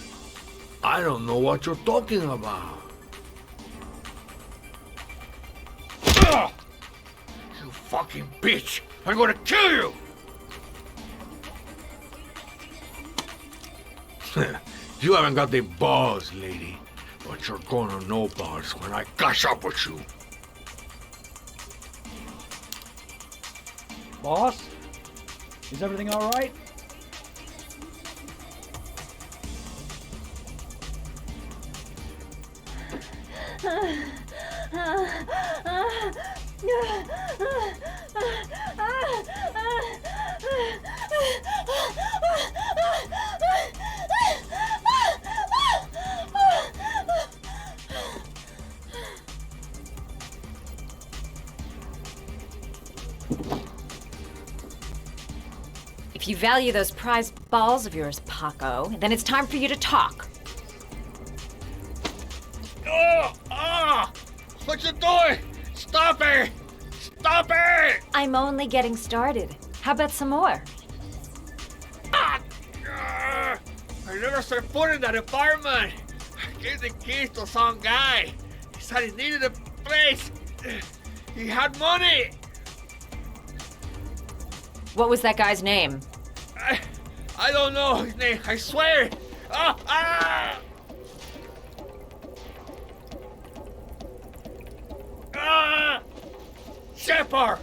I don't know what you're talking about. Ugh! You fucking bitch! I'm gonna kill you! You haven't got the balls, lady. But you're gonna know balls when I catch up with you. Boss? Is everything all right? If you value those prized balls of yours, Paco, then it's time for you to talk. What you doing? Stop it! Stop it! I'm only getting started. How about some more? I never set foot in that apartment. I gave the keys to some guy. He said he needed a place. He had money. What was that guy's name? I don't know his name. I swear. Shepard.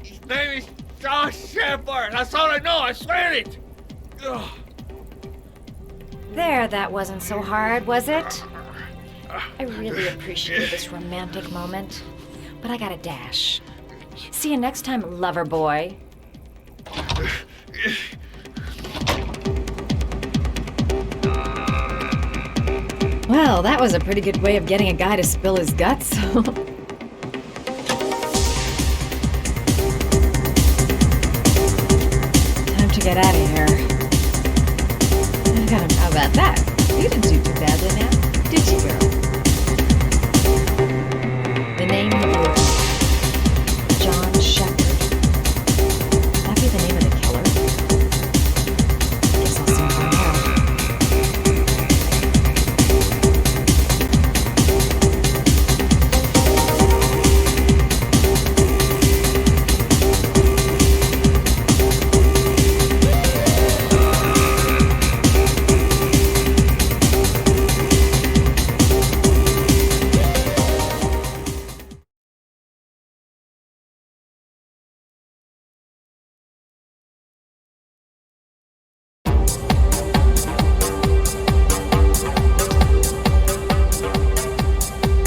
His name is John Shepard. That's all I know. I swear it. Ugh. There, that wasn't so hard, was it? I really appreciate this romantic moment, but I gotta dash. See you next time, lover boy. Well, that was a pretty good way of getting a guy to spill his guts. Time to get out of here. How about that? You didn't do too badly now, did you, girl? The name you gave me, John Shepard. That'd be the name of the killer. Guess I'll soon find out.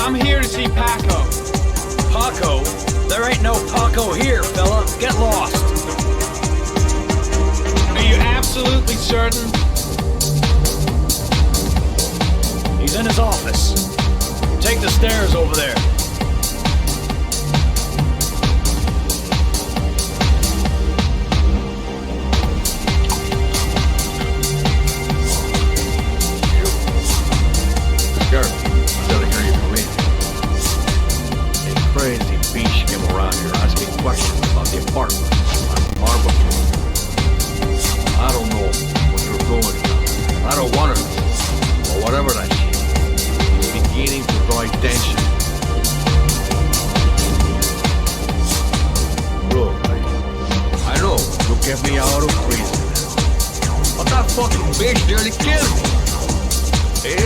I'm here to see Paco. Paco? There ain't no Paco here, fella. Get lost. Are you absolutely certain? He's in his office. Take the stairs over there. Crazy beach came around here asking questions about the apartment on Marble Street. I don't know what you're doing now. I don't want to know. Or whatever that shit. It's beginning to draw attention. Look, I know you get me out of prison. But that fucking bitch nearly killed me.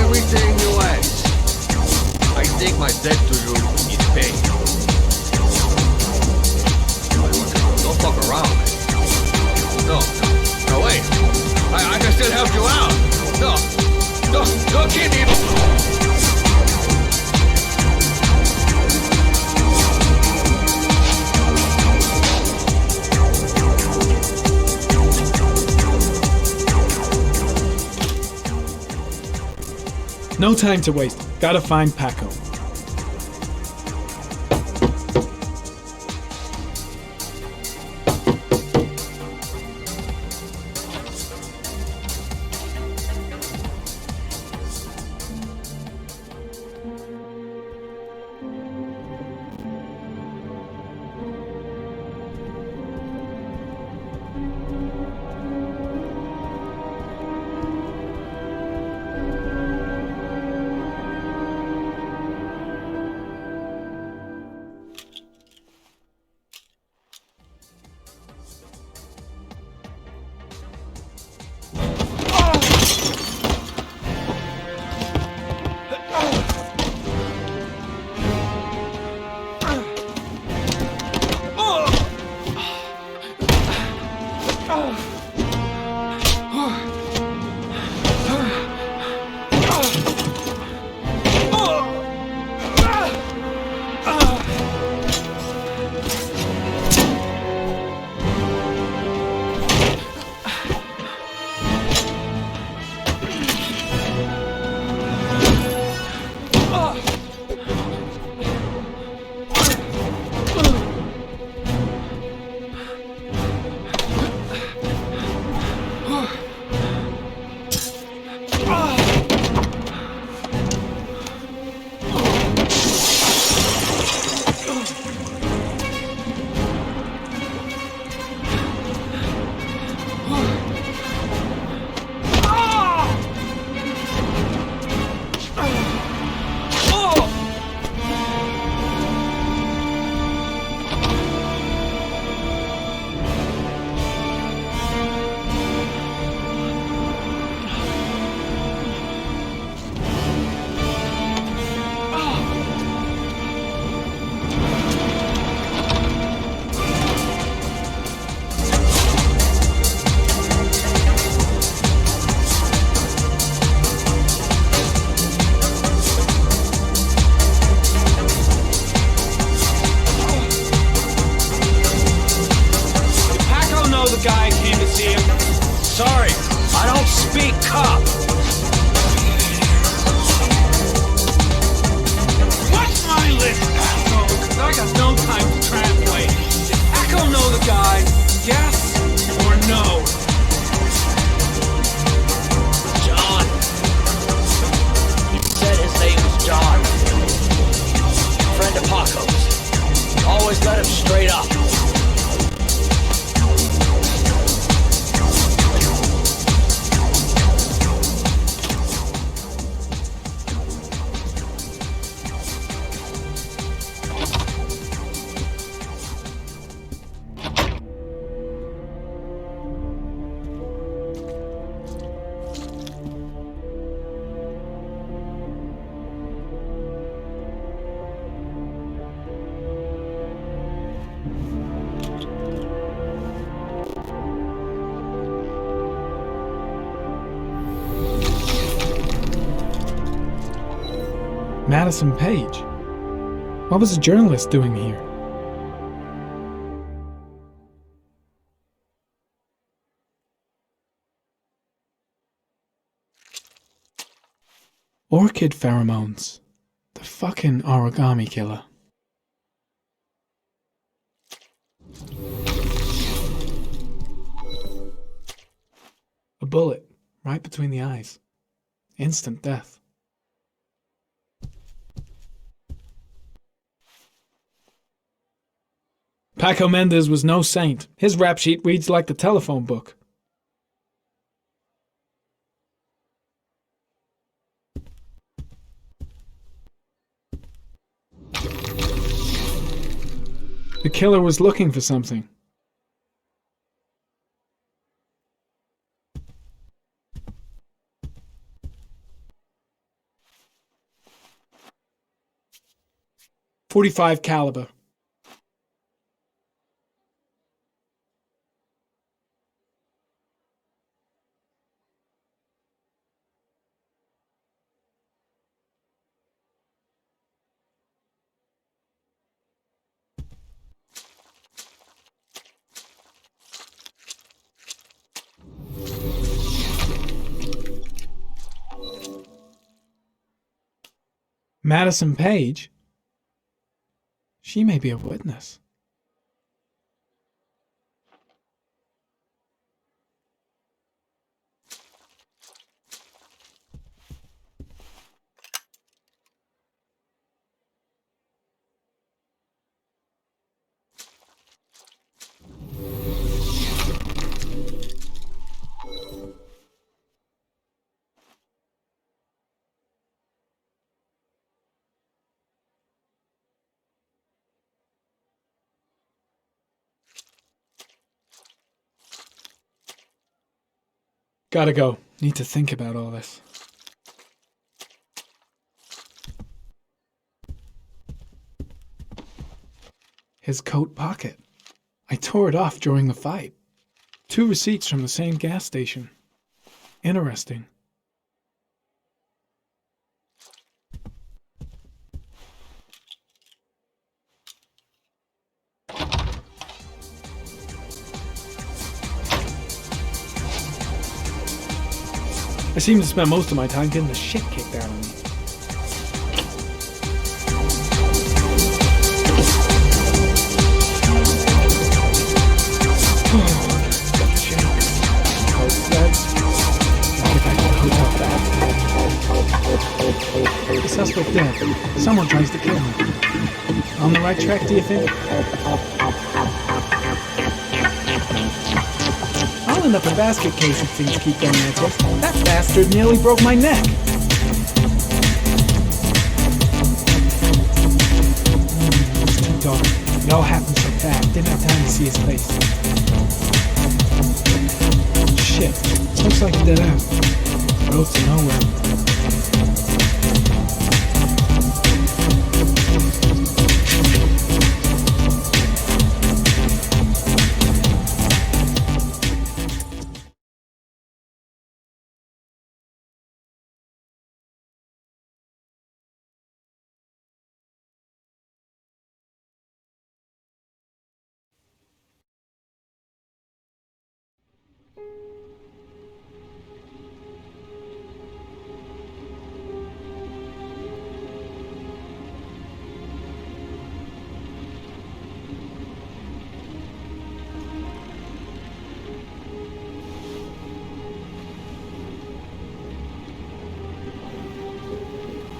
Everything you ask. I think my debt to you is paid. Don't fuck around, man. No, wait. I can still help you out. Don't kill me. No time to waste. Gotta find Paco. Sorry, I don't speak cop. What's my list, asshole? 'Cause I got no time to translate. Did Echo know the guy? Yes or no? John. He said his name was John. Friend of Paco's. Always let him straight up. Madison Page? What was a journalist doing here? Orchid pheromones. The fucking origami killer. A bullet, right between the eyes. Instant death. Paco Mendez was no saint. His rap sheet reads like the telephone book. The killer was looking for something. .45 caliber. Madison Page? She may be a witness. Gotta go. Need to think about all this. His coat pocket. I tore it off during the fight. 2 receipts from the same gas station. Interesting. I seem to spend most of my time getting the shit kicked out of me. Got the shakes. Cold sweats. Now get back to the hotel fast. The suspect dead. Someone tries to kill him. On the right track, do you think? I'll end up a basket case if things keep going like this. That bastard nearly broke my neck. It's too dark. It all happened so fast. Didn't have time to see his face. Shit. Looks like a dead end. Road to nowhere.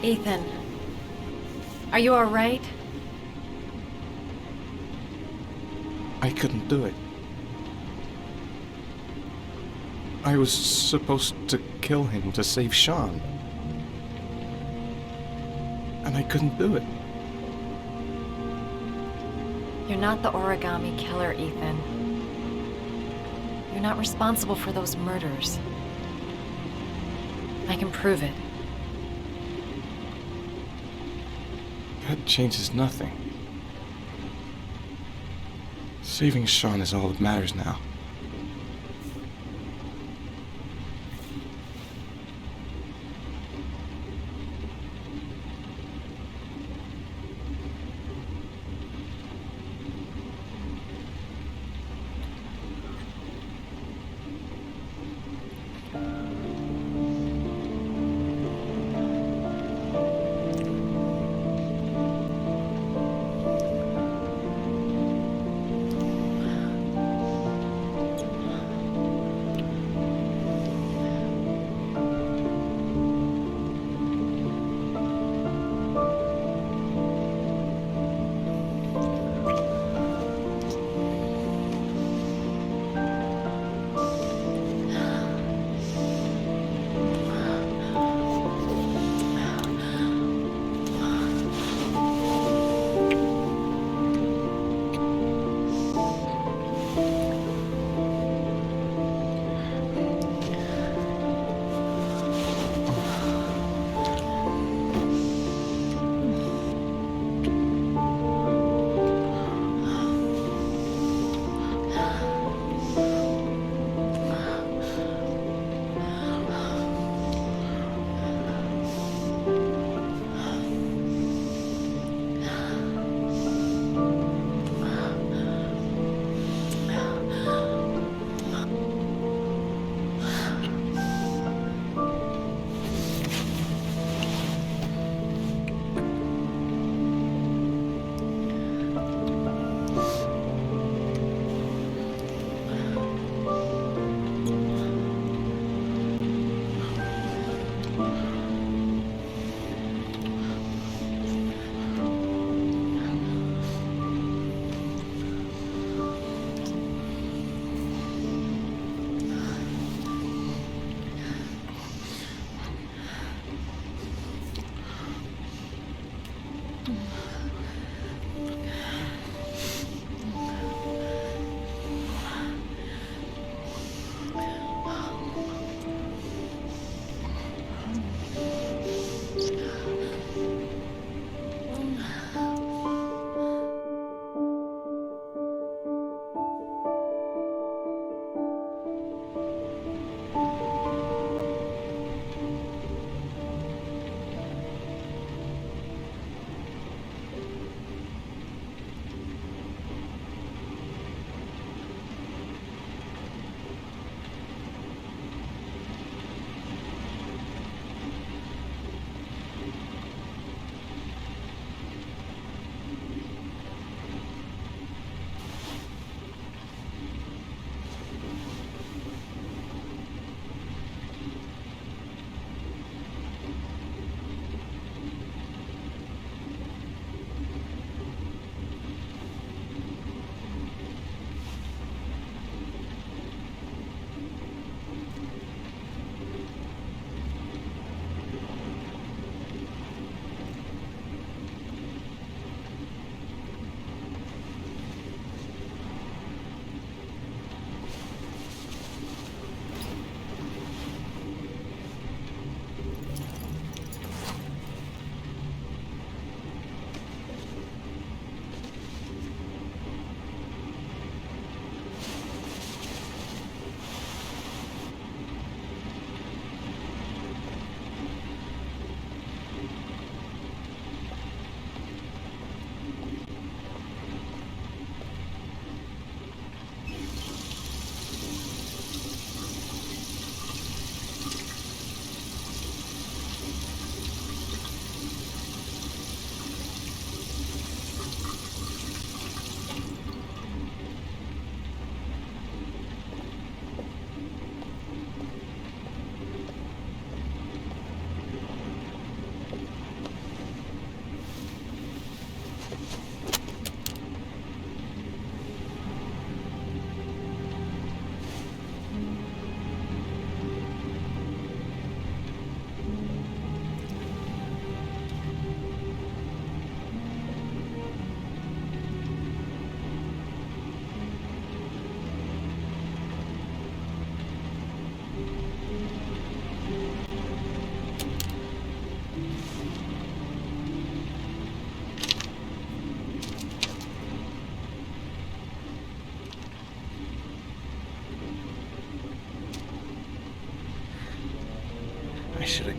Ethan, are you all right? I couldn't do it. I was supposed to kill him to save Sean. And I couldn't do it. You're not the origami killer, Ethan. You're not responsible for those murders. I can prove it. That changes nothing. Saving Sean is all that matters now.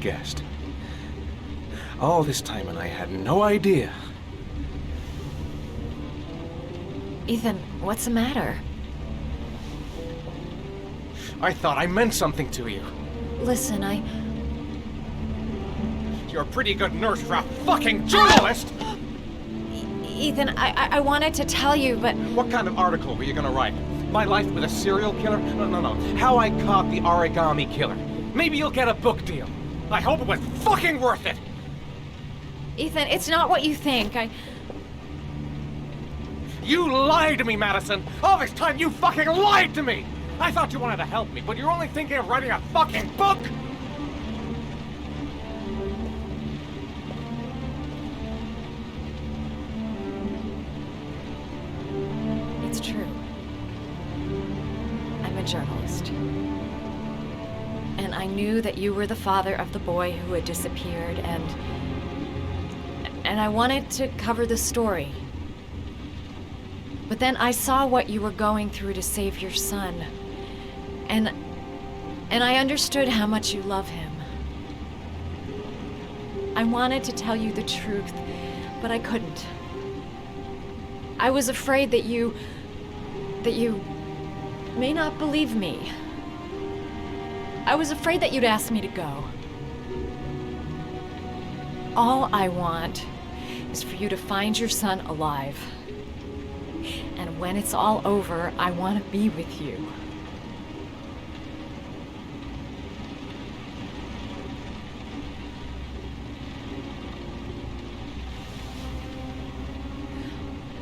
guessed. All this time and I had no idea. Ethan, what's the matter? I thought I meant something to you. Listen, You're a pretty good nurse for a fucking journalist! Ethan, I wanted to tell you, but... What kind of article were you gonna write? My life with a serial killer? No. How I caught the origami killer. Maybe you'll get a book deal. I hope it was fucking worth it! Ethan, it's not what you think. You lied to me, Madison! All this time you fucking lied to me! I thought you wanted to help me, but you're only thinking of writing a fucking book! It's true. I'm a journalist. And I knew that you were the father of the boy who had disappeared, and I wanted to cover the story. But then I saw what you were going through to save your son. And I understood how much you love him. I wanted to tell you the truth, but I couldn't. I was afraid that you may not believe me. I was afraid that you'd ask me to go. All I want is for you to find your son alive. And when it's all over, I want to be with you.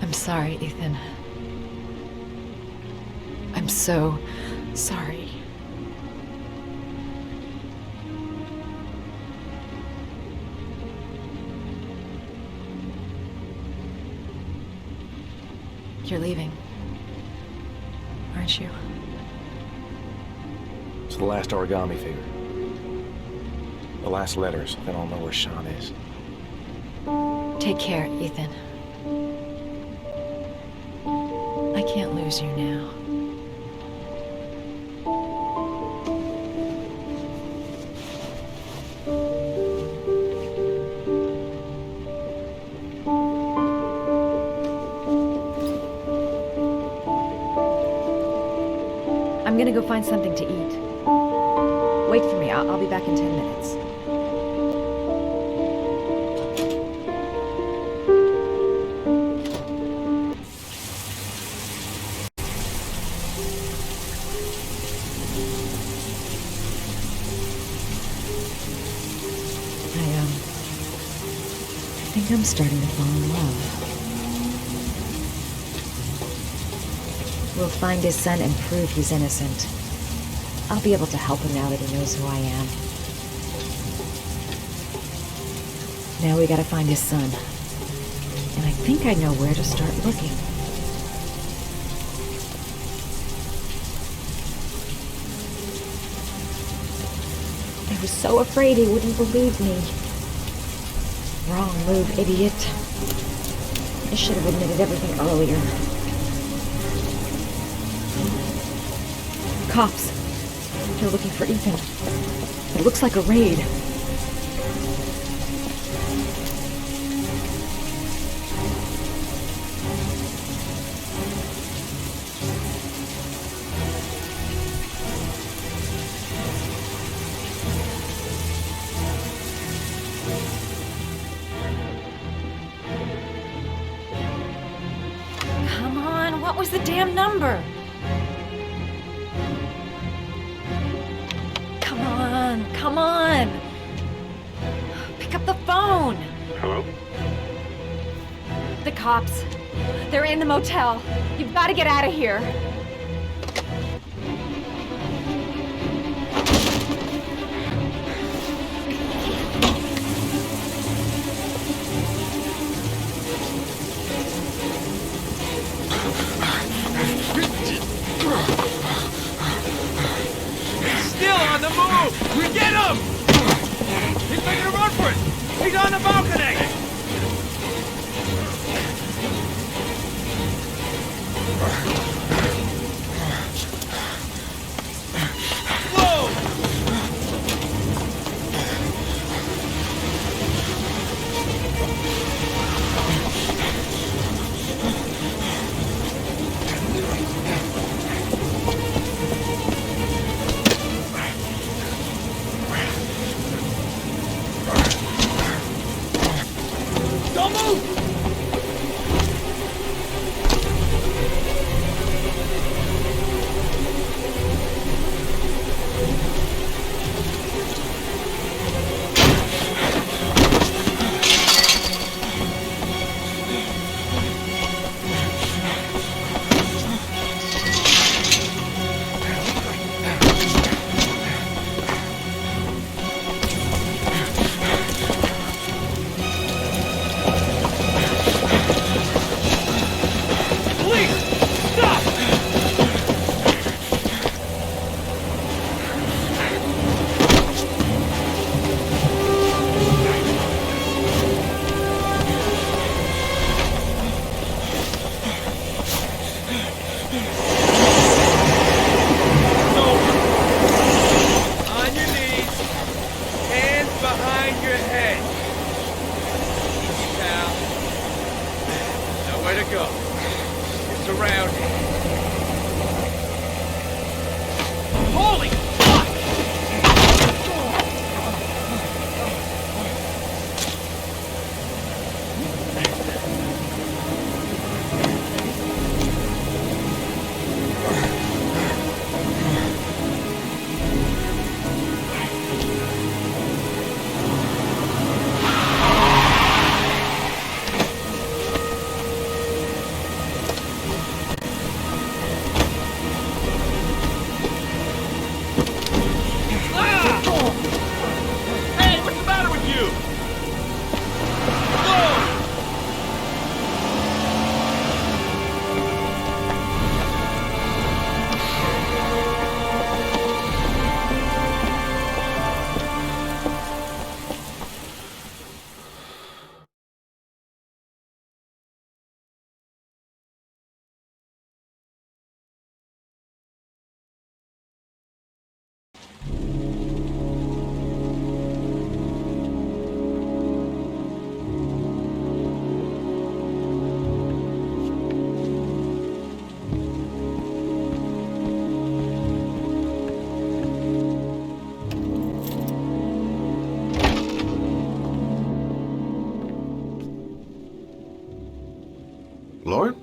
I'm sorry, Ethan. I'm so sorry. You're leaving, aren't you? It's the last origami figure. The last letters, then I'll know where Sean is. Take care, Ethan. I can't lose you now. I'm gonna go find something to eat. Wait for me. I'll be back in 10 minutes. I think I'm starting to fall in love. We'll find his son and prove he's innocent. I'll be able to help him now that he knows who I am. Now we gotta find his son. And I think I know where to start looking. I was so afraid he wouldn't believe me. Wrong move, idiot. I should have admitted everything earlier. Cops. They're looking for Ethan. It looks like a raid. Come on, what was the damn number? Come on! Pick up the phone! Hello? The cops. They're in the motel. You've got to get out of here. Still on the move! We get him! He's making a run for it! He's on the balcony! Whoa! around. Holy fuck! Hey, what's the matter with you? Lauren?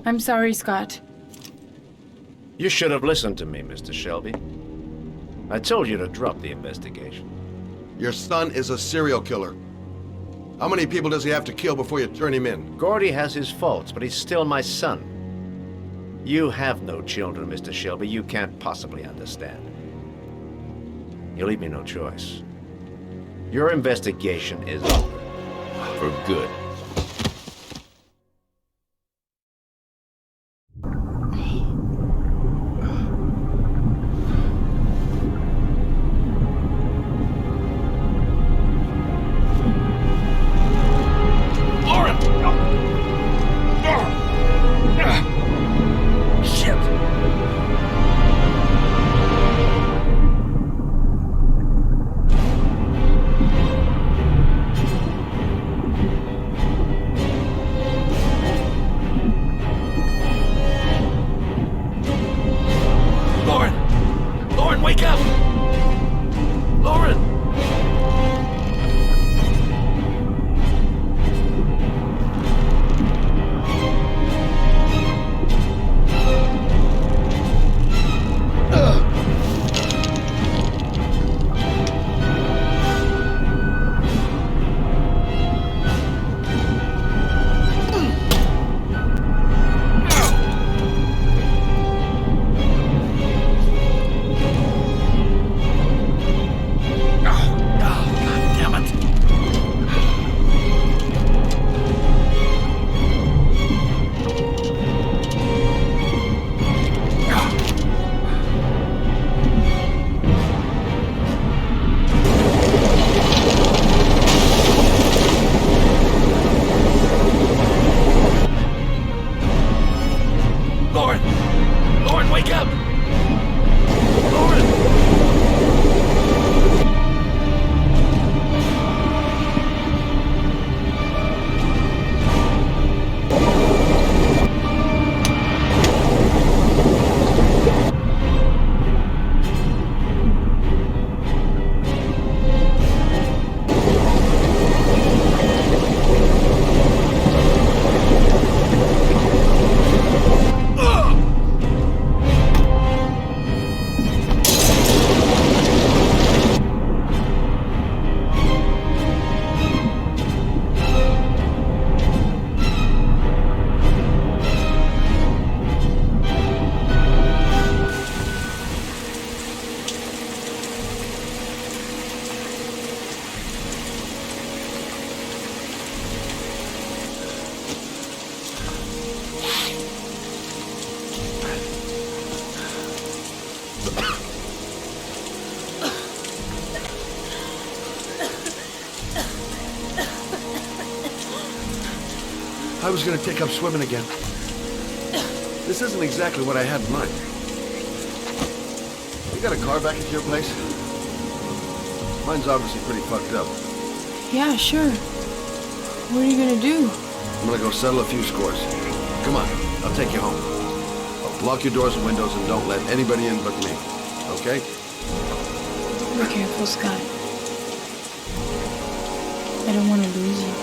I'm sorry, Scott. You should have listened to me, Mr. Shelby. I told you to drop the investigation. Your son is a serial killer. How many people does he have to kill before you turn him in? Gordy has his faults, but he's still my son. You have no children, Mr. Shelby. You can't possibly understand. You leave me no choice. Your investigation is over. For good. Wake up! Lauren! Lauren, wake up! Lauren! I was going to take up swimming again. This isn't exactly what I had in mind. You got a car back at your place? Mine's obviously pretty fucked up. Yeah, sure. What are you gonna do? I'm gonna go settle a few scores. Come on. I'll take you home. Lock your doors and windows and don't let anybody in but me. Okay? Be careful, Scott. I don't want to lose you.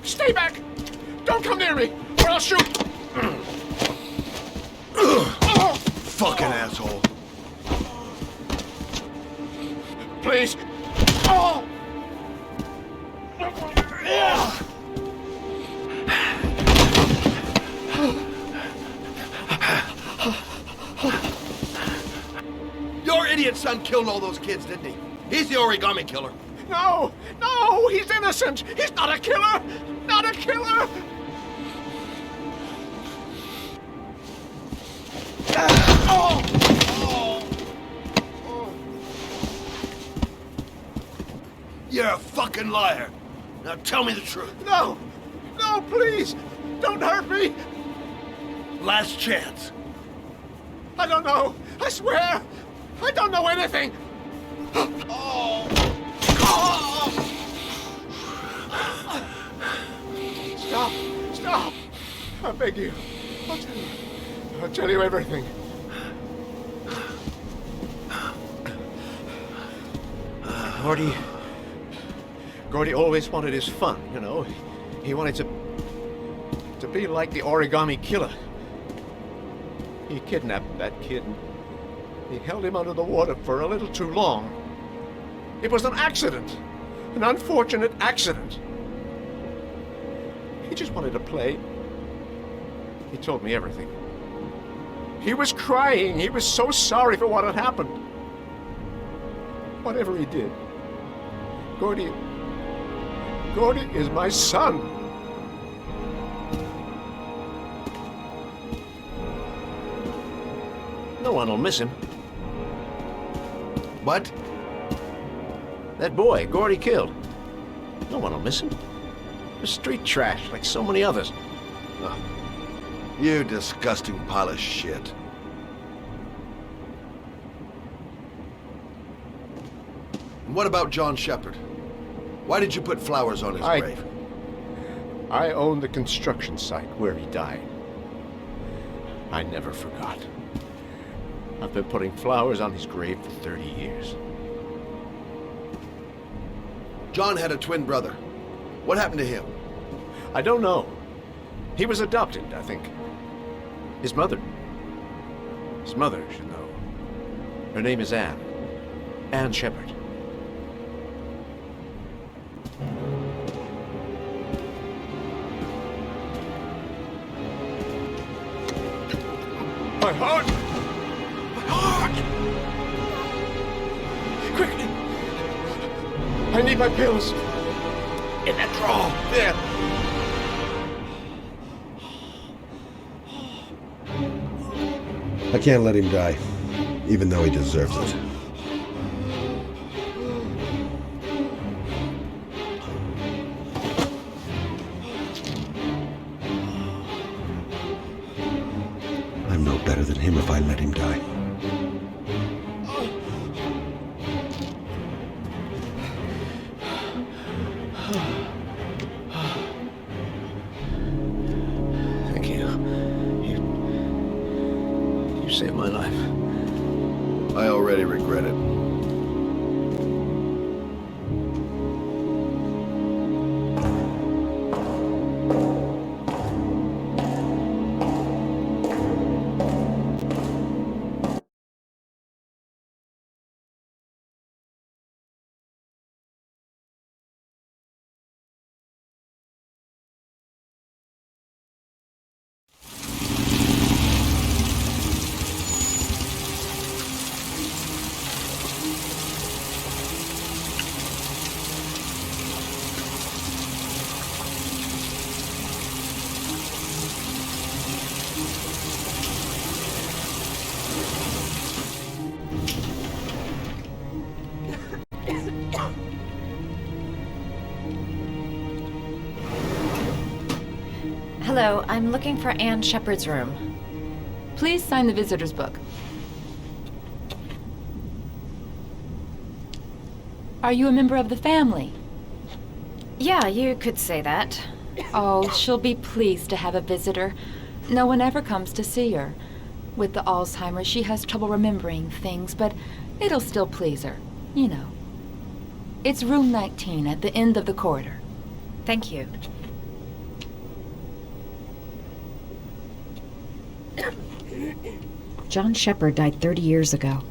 Stay back! Don't come near me, or I'll shoot! Fucking asshole. Please. Oh! Your idiot son killed all those kids, didn't he? He's the origami killer. No! No! He's innocent! He's not a killer! Not a killer! You're a fucking liar. Now tell me the truth. No! No, please! Don't hurt me! Last chance. I don't know. I swear! I don't know anything! Stop! Stop! I beg you. I'll tell you everything. Gordy always wanted his fun, you know. He wanted to be like the origami killer. He kidnapped that kid and he held him under the water for a little too long. It was an accident. An unfortunate accident. He just wanted to play. He told me everything. He was crying. He was so sorry for what had happened. Whatever he did, Gordy is my son. No one will miss him. What? That boy, Gordy killed. No one will miss him. A street trash like so many others. Oh, you disgusting pile of shit. And what about John Shepard? Why did you put flowers on his grave? I own the construction site where he died. I never forgot. I've been putting flowers on his grave for 30 years. John had a twin brother. What happened to him? I don't know. He was adopted, I think. His mother. His mother should know. Her name is Anne. Anne Shepard. My heart! My heart! Quickly! I need my pills. In that drawer. There. I can't let him die, even though he deserves it. I'm no better than him if I let him die. Thank you. You saved my life. I already regret it. Hello, I'm looking for Anne Shepard's room. Please sign the visitor's book. Are you a member of the family? Yeah, you could say that. Oh, she'll be pleased to have a visitor. No one ever comes to see her. With the Alzheimer's, she has trouble remembering things, but it'll still please her. You know. It's room 19 at the end of the corridor. Thank you. John Shepard died 30 years ago.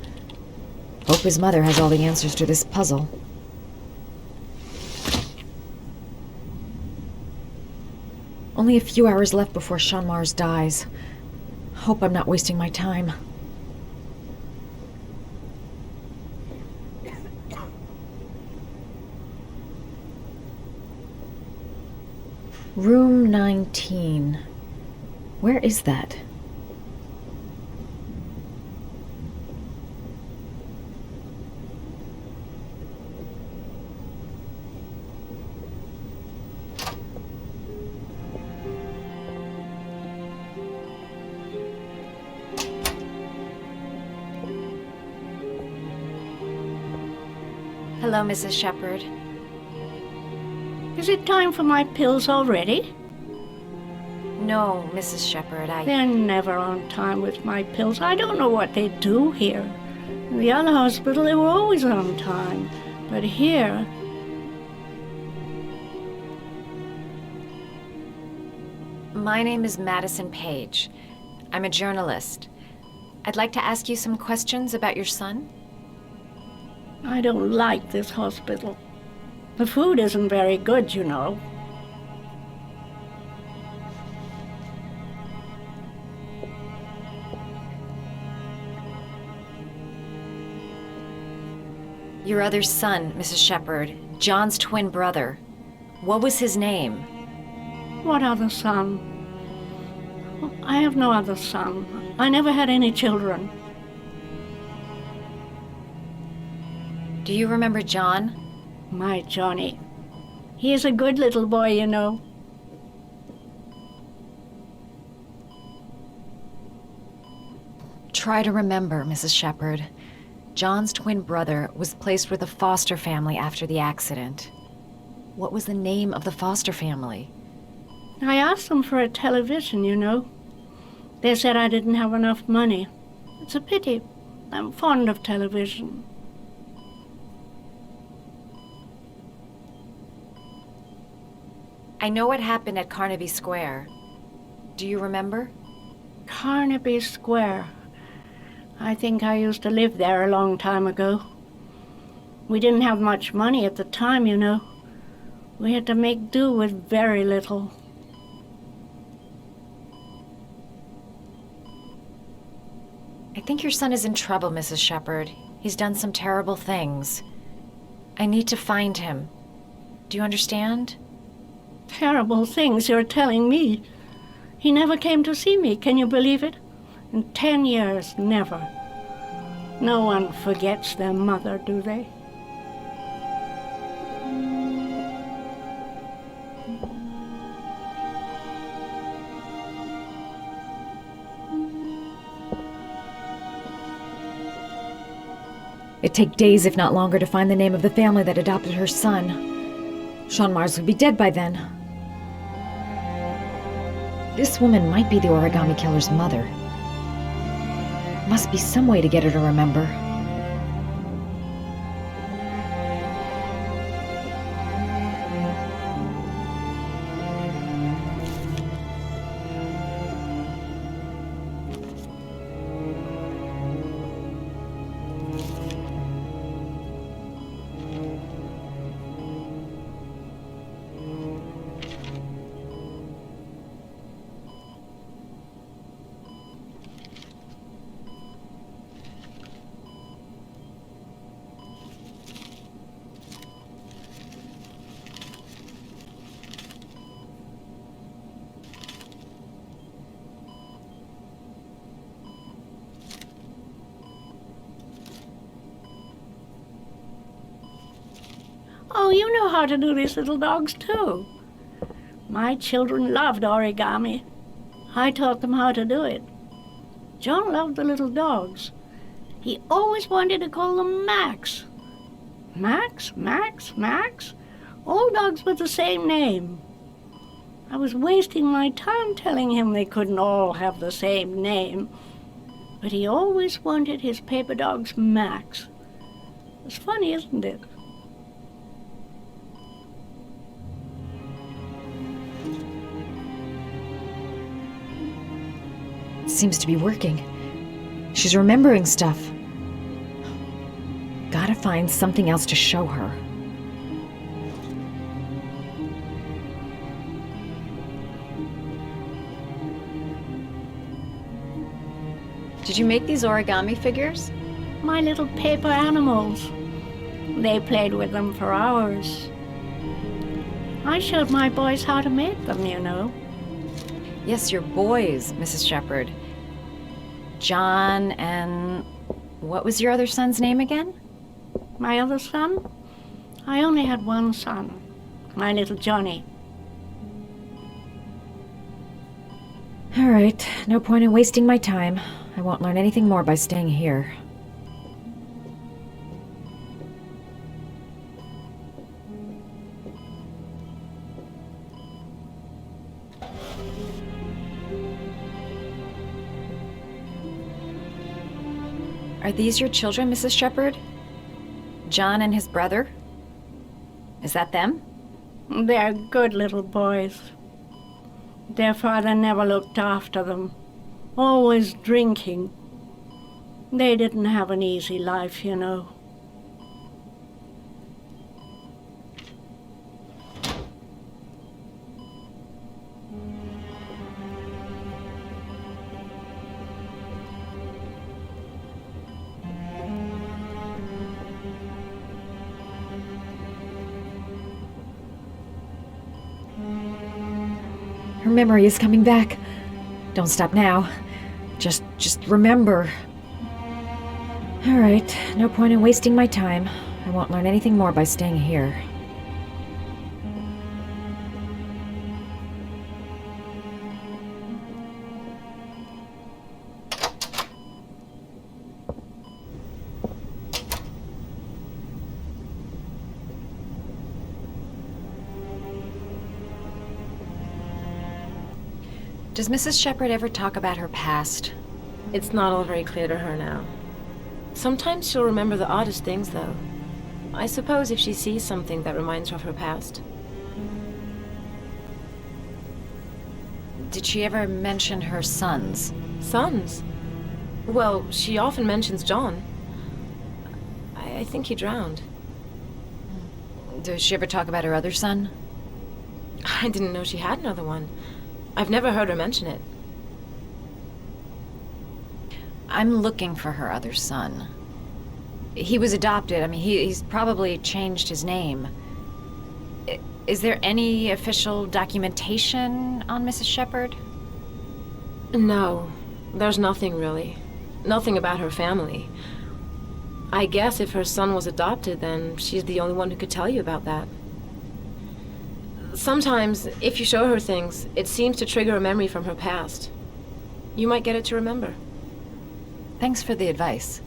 Hope his mother has all the answers to this puzzle. Only a few hours left before Sean Mars dies. Hope I'm not wasting my time. Room 19. Where is that? Hello, Mrs. Shepard. Is it time for my pills already? No, Mrs. Shepard, They're never on time with my pills. I don't know what they do here. In the other hospital, they were always on time. But here... My name is Madison Page. I'm a journalist. I'd like to ask you some questions about your son. I don't like this hospital. The food isn't very good, you know. Your other son, Mrs. Shepard, John's twin brother. What was his name? What other son? I have no other son. I never had any children. Do you remember John? My Johnny. He is a good little boy, you know. Try to remember, Mrs. Shepard. John's twin brother was placed with a foster family after the accident. What was the name of the foster family? I asked them for a television, you know. They said I didn't have enough money. It's a pity. I'm fond of television. I know what happened at Carnaby Square. Do you remember? Carnaby Square. I think I used to live there a long time ago. We didn't have much money at the time, you know. We had to make do with very little. I think your son is in trouble, Mrs. Shepherd. He's done some terrible things. I need to find him. Do you understand? Terrible things you're telling me. He never came to see me, can you believe it? In 10 years, never. No one forgets their mother, do they? It'd take days, if not longer, to find the name of the family that adopted her son. Sean Mars would be dead by then. This woman might be the origami killer's mother. Must be some way to get her to remember. Oh, you know how to do these little dogs, too. My children loved origami. I taught them how to do it. John loved the little dogs. He always wanted to call them Max. Max, Max, Max? All dogs with the same name. I was wasting my time telling him they couldn't all have the same name. But he always wanted his paper dogs Max. It's funny, isn't it? Seems to be working. She's remembering stuff. Gotta find something else to show her. Did you make these origami figures? My little paper animals. They played with them for hours. I showed my boys how to make them, you know. Yes, your boys, Mrs. Shepherd. John and... what was your other son's name again? My other son? I only had one son. My little Johnny. All right, no point in wasting my time. I won't learn anything more by staying here. Are these your children, Mrs. Shepherd? John and his brother? Is that them? They're good little boys. Their father never looked after them. Always drinking. They didn't have an easy life, you know. Her memory is coming back. Don't stop now. Just remember. All right, no point in wasting my time. I won't learn anything more by staying here. Does Mrs. Shepherd ever talk about her past? It's not all very clear to her now. Sometimes she'll remember the oddest things, though. I suppose if she sees something that reminds her of her past. Did she ever mention her sons? Sons? Well, she often mentions John. I think he drowned. Does she ever talk about her other son? I didn't know she had another one. I've never heard her mention it. I'm looking for her other son. He was adopted. I mean, he's probably changed his name. Is there any official documentation on Mrs. Shepherd? No, there's nothing really. Nothing about her family. I guess if her son was adopted, then she's the only one who could tell you about that. Sometimes, if you show her things, it seems to trigger a memory from her past. You might get it to remember. Thanks for the advice.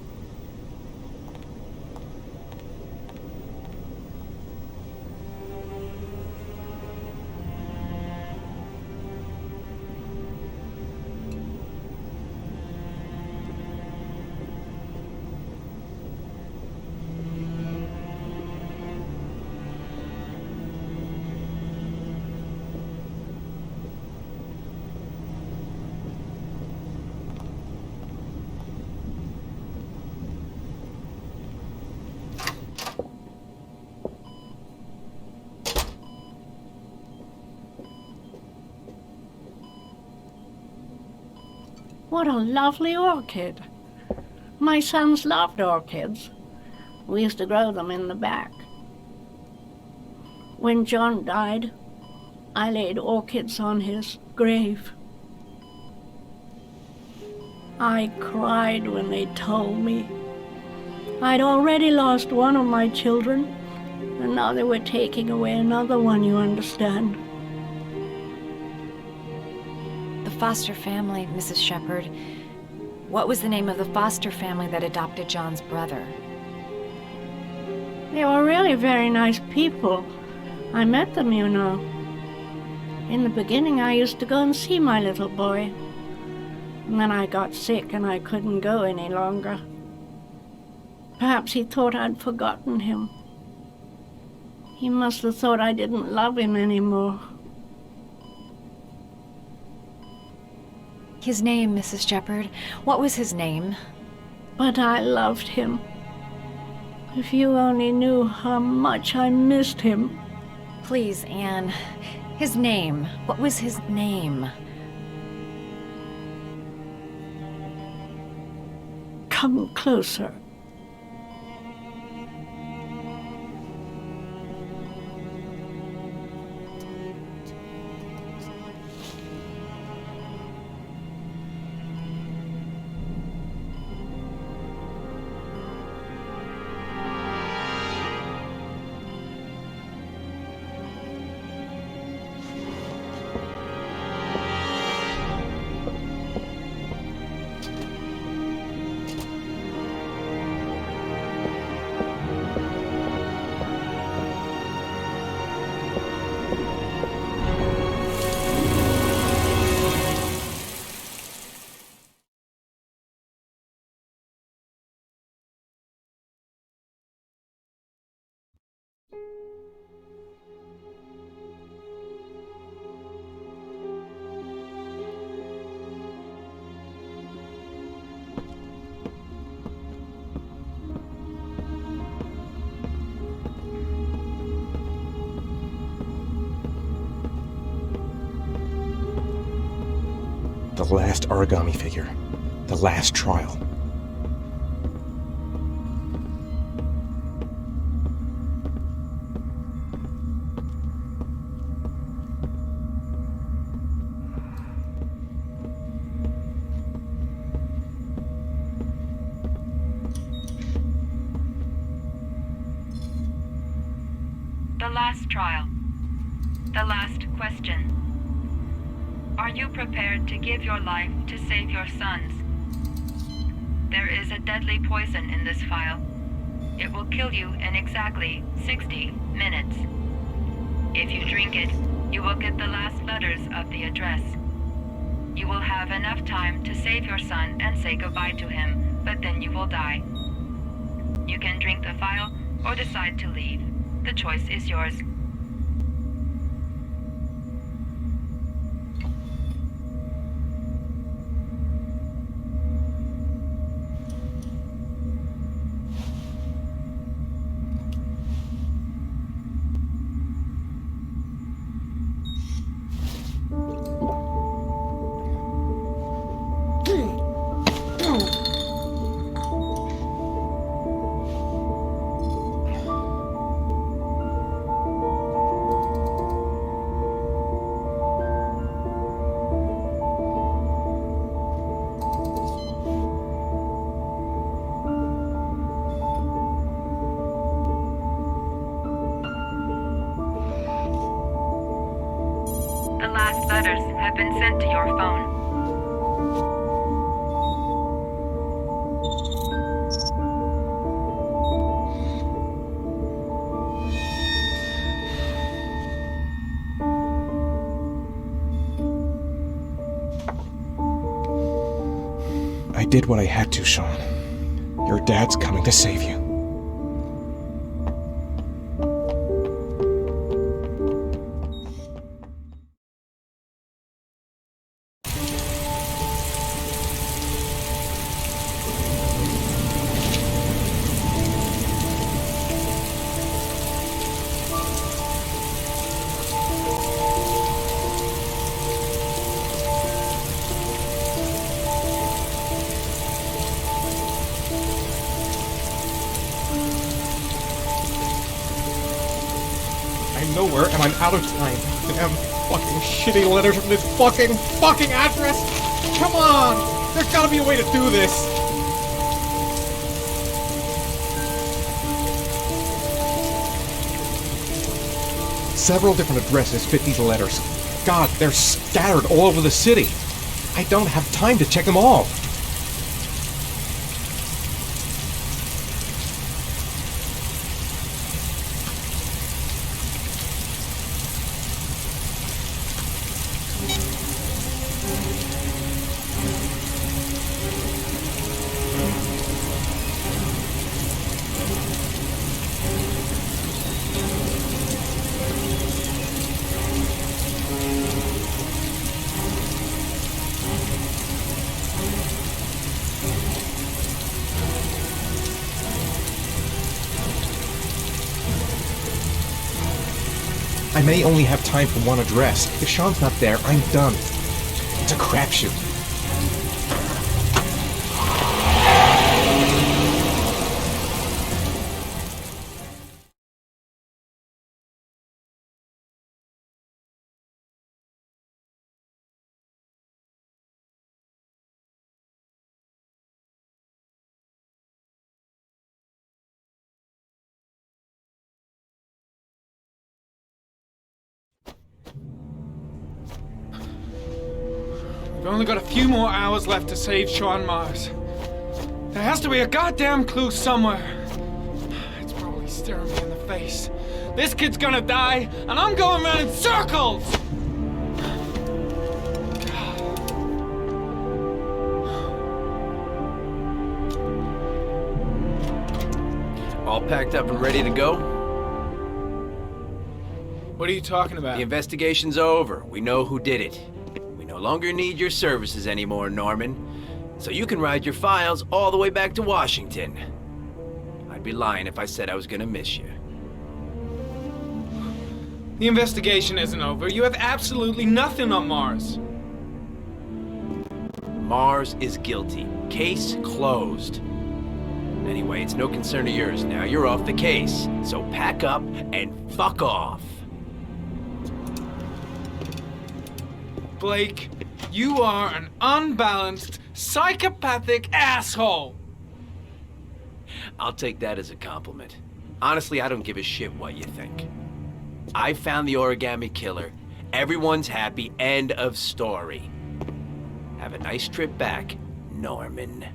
What a lovely orchid. My sons loved orchids. We used to grow them in the back. When John died, I laid orchids on his grave. I cried when they told me. I'd already lost one of my children, and now they were taking away another one, you understand. The foster family, Mrs. Shepherd. What was the name of the foster family that adopted John's brother? They were really very nice people. I met them, you know. In the beginning, I used to go and see my little boy. And then I got sick and I couldn't go any longer. Perhaps he thought I'd forgotten him. He must have thought I didn't love him anymore. His name, Mrs. Shepherd. What was his name? But I loved him. If you only knew how much I missed him. Please, Anne. His name. What was his name? Come closer. The last origami figure. The last trial. The last trial. The last question. Are you prepared to give your life to save your sons? There is a deadly poison in this vial. It will kill you in exactly 60 minutes. If you drink it, you will get the last letters of the address. You will have enough time to save your son and say goodbye to him, but then you will die. You can drink the vial or decide to leave. The choice is yours. last letters have been sent to your phone. I did what I had to, Sean. Your dad's coming to save you. I'm nowhere and I'm out of time. Damn fucking shitty letters from this fucking address! Come on! There's gotta be a way to do this! Several different addresses fit these letters. God, they're scattered all over the city. I don't have time to check them all. I may only have time for one address. If Sean's not there, I'm done. It's a crapshoot. We've only got a few more hours left to save Sean Mars. There has to be a goddamn clue somewhere. It's probably staring me in the face. This kid's gonna die, and I'm going around in circles! All packed up and ready to go? What are you talking about? The investigation's over. We know who did it. We no longer need your services anymore, Norman. So you can ride your files all the way back to Washington. I'd be lying if I said I was gonna miss you. The investigation isn't over. You have absolutely nothing on Mars. Mars is guilty. Case closed. Anyway, it's no concern of yours now. You're off the case. So pack up and fuck off. Blake, you are an unbalanced, psychopathic asshole! I'll take that as a compliment. Honestly, I don't give a shit what you think. I found the origami killer. Everyone's happy. End of story. Have a nice trip back, Norman.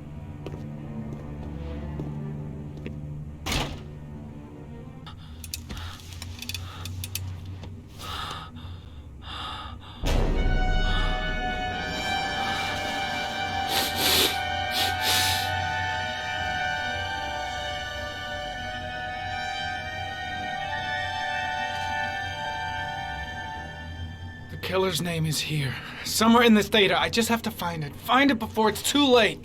The killer's name is here. Somewhere in this data. I just have to find it. Find it before it's too late.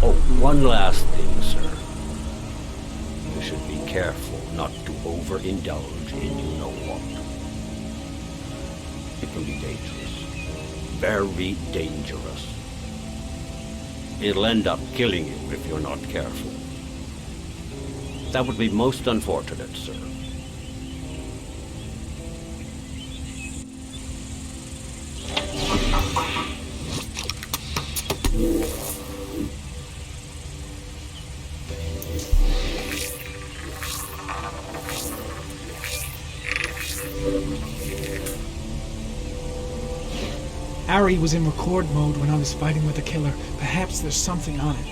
Oh, one last thing, sir. You should be careful not to overindulge in you know what. It can be dangerous. Very dangerous. It'll end up killing you if you're not careful. That would be most unfortunate, sir. Harry was in record mode when I was fighting with the killer. Perhaps there's something on it.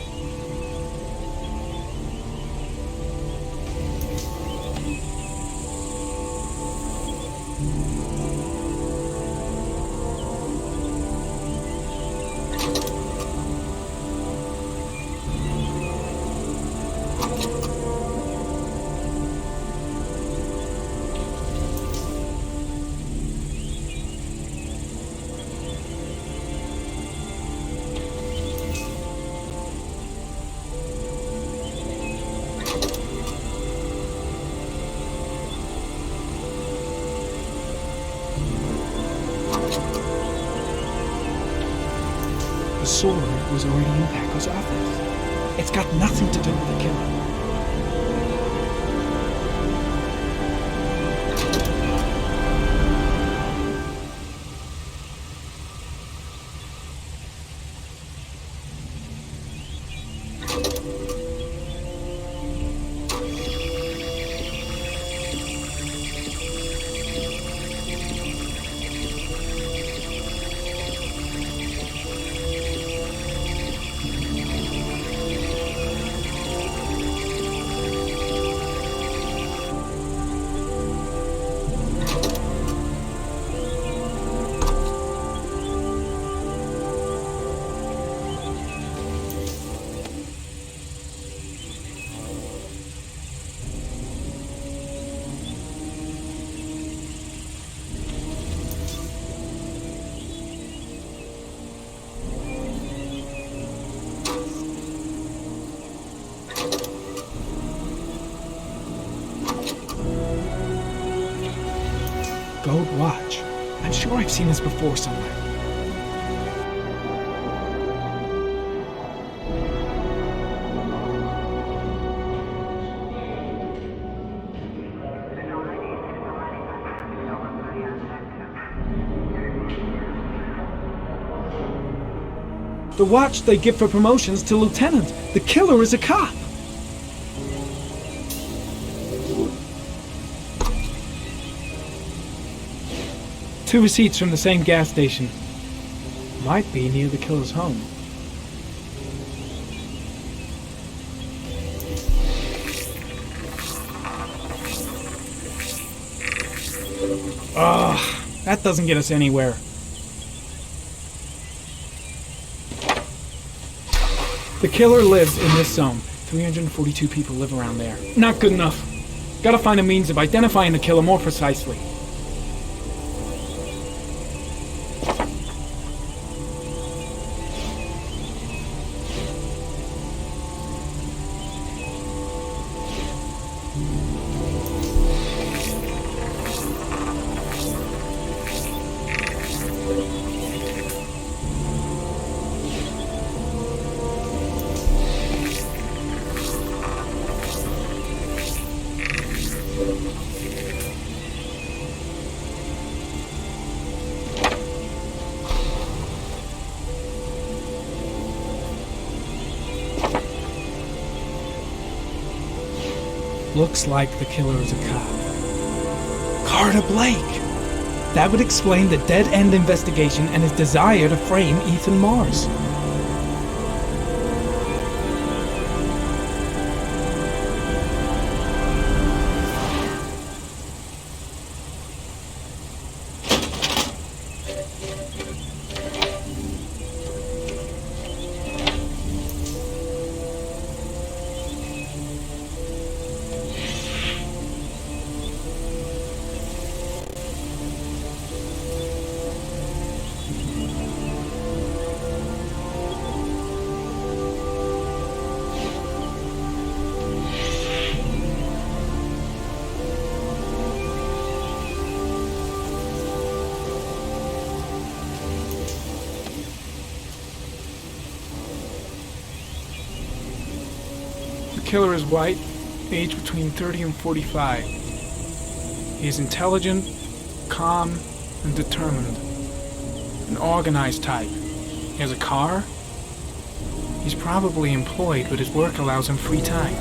The sword was already in Paco's office. It's got nothing to do with the killer. Gold watch. I'm sure I've seen this before somewhere. The watch they give for promotions to lieutenant. The killer is a cop. Two receipts from the same gas station. Might be near the killer's home. Ugh, that doesn't get us anywhere. The killer lives in this zone. 342 people live around there. Not good enough. Gotta find a means of identifying the killer more precisely. Looks like the killer is a cop. Carter Blake! That would explain the dead-end investigation and his desire to frame Ethan Mars. The killer is white, aged between 30 and 45. He is intelligent, calm, and determined. An organized type. He has a car. He's probably employed, but his work allows him free time.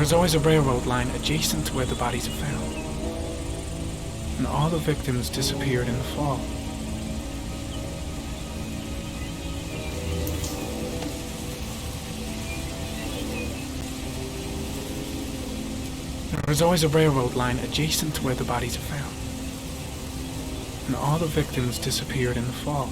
was always a railroad line adjacent to where the bodies are found. And all the victims disappeared in the fall. There was always a railroad line adjacent to where the bodies are found. And all the victims disappeared in the fall.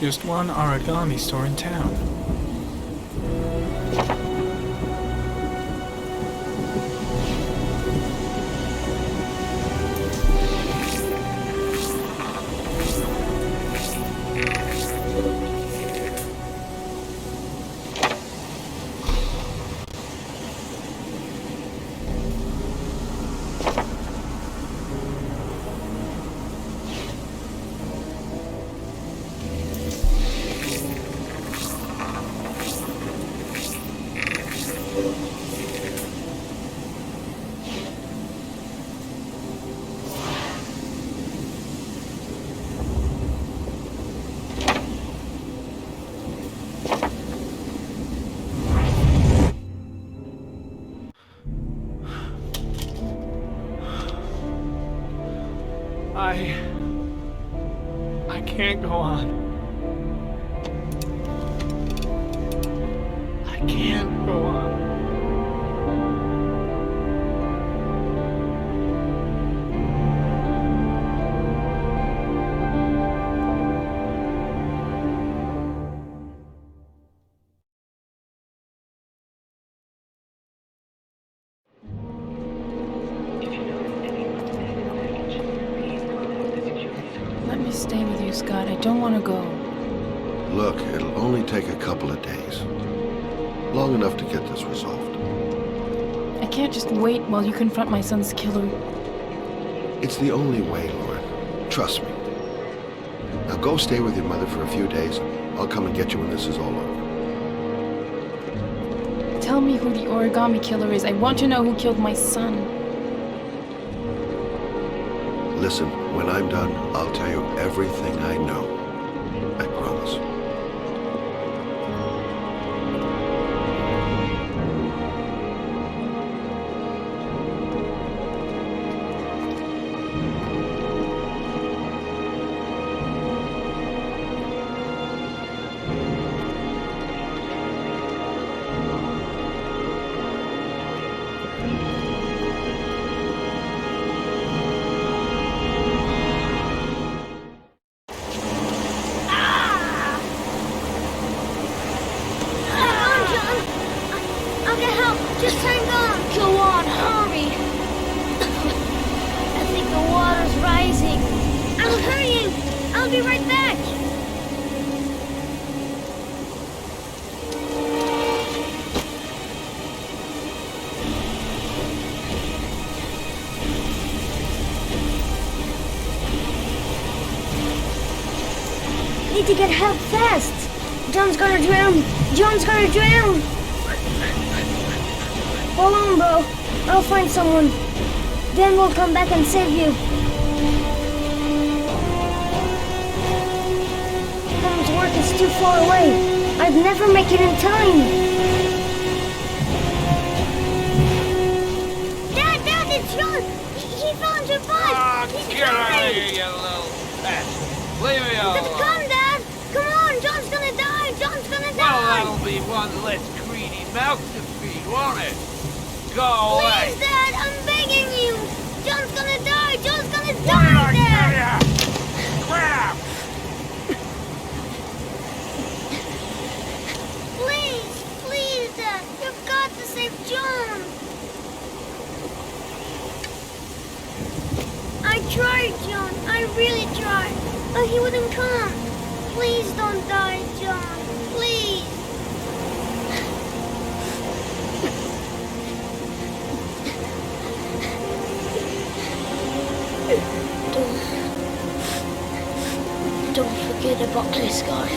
Just one origami store in town. I can't go on. I can't go on. Let me stay with you, Scott. I don't want to go. Look, it'll only take a couple of days. Long enough to get this resolved. I can't just wait while you confront my son's killer. It's the only way, Lauren. Trust me. Now go stay with your mother for a few days. I'll come and get you when this is all over. Tell me who the origami killer is. I want to know who killed my son. Listen, when I'm done, I'll tell you everything I know. I promise. Just hang on. Go on, hurry. I think the water's rising. I'm hurrying. I'll be right back. Need to get help fast. John's gonna drown. John's gonna drown. Hold on, bro. I'll find someone. Then we'll come back and save you. Tom's work is too far away. I'd never make it in time. Dad, it's John. He fell into a pipe. He's Get out of dying. here, you little bastard. Leave me alone. Come, Dad. Come on, John's gonna die. John's gonna die. Well, that'll be one less greedy mouth to feed, won't it? Go away. Please, Dad, I'm begging you. John's gonna die. John's gonna die, Dad. Crap! Please, Dad. You've got to save John. I tried, John. I really tried. But he wouldn't come. Please don't die, John. Please. Don't forget about this guy.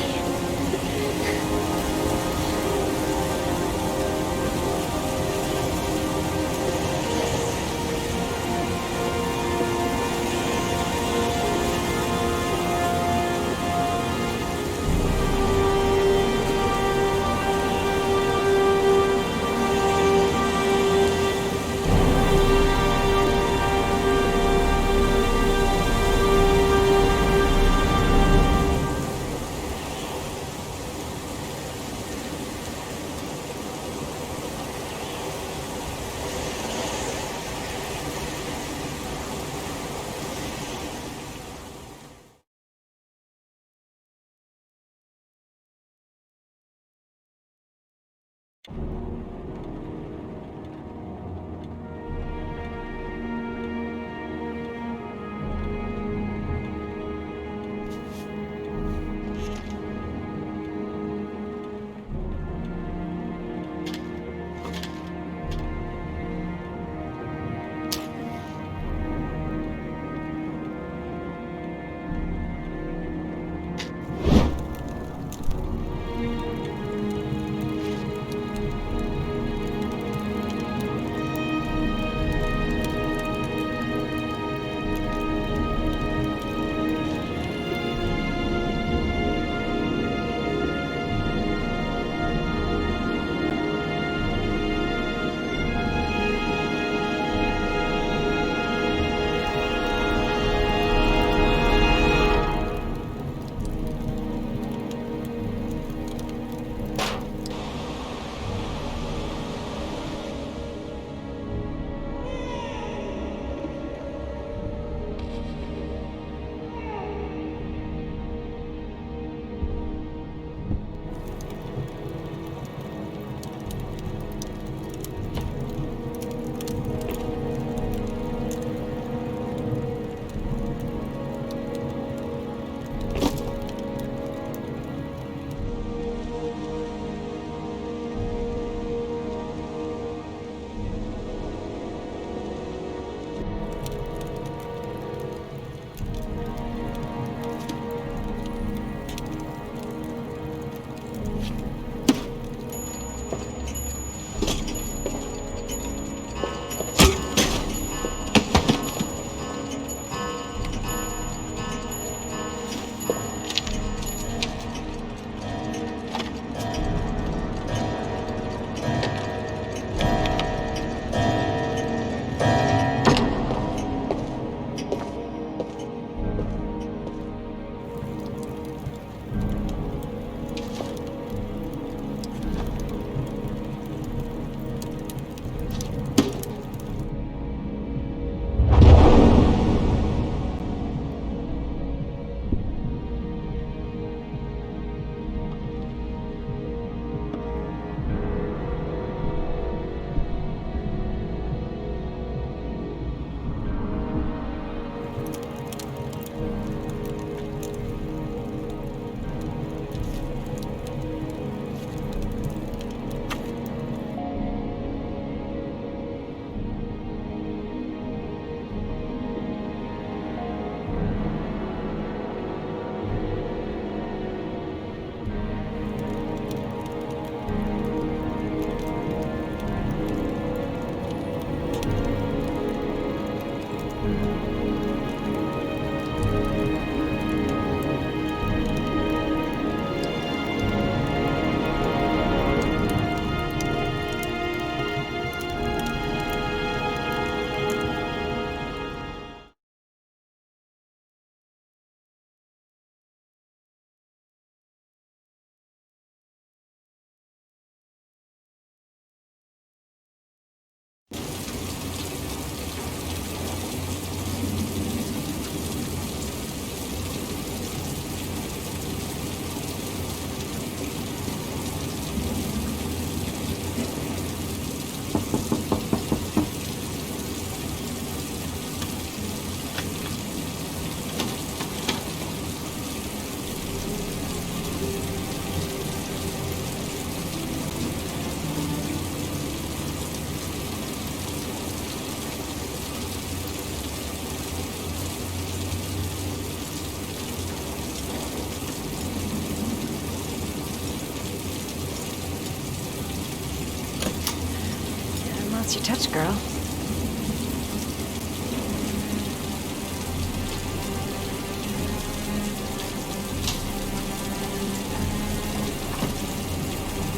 lost your touch, girl.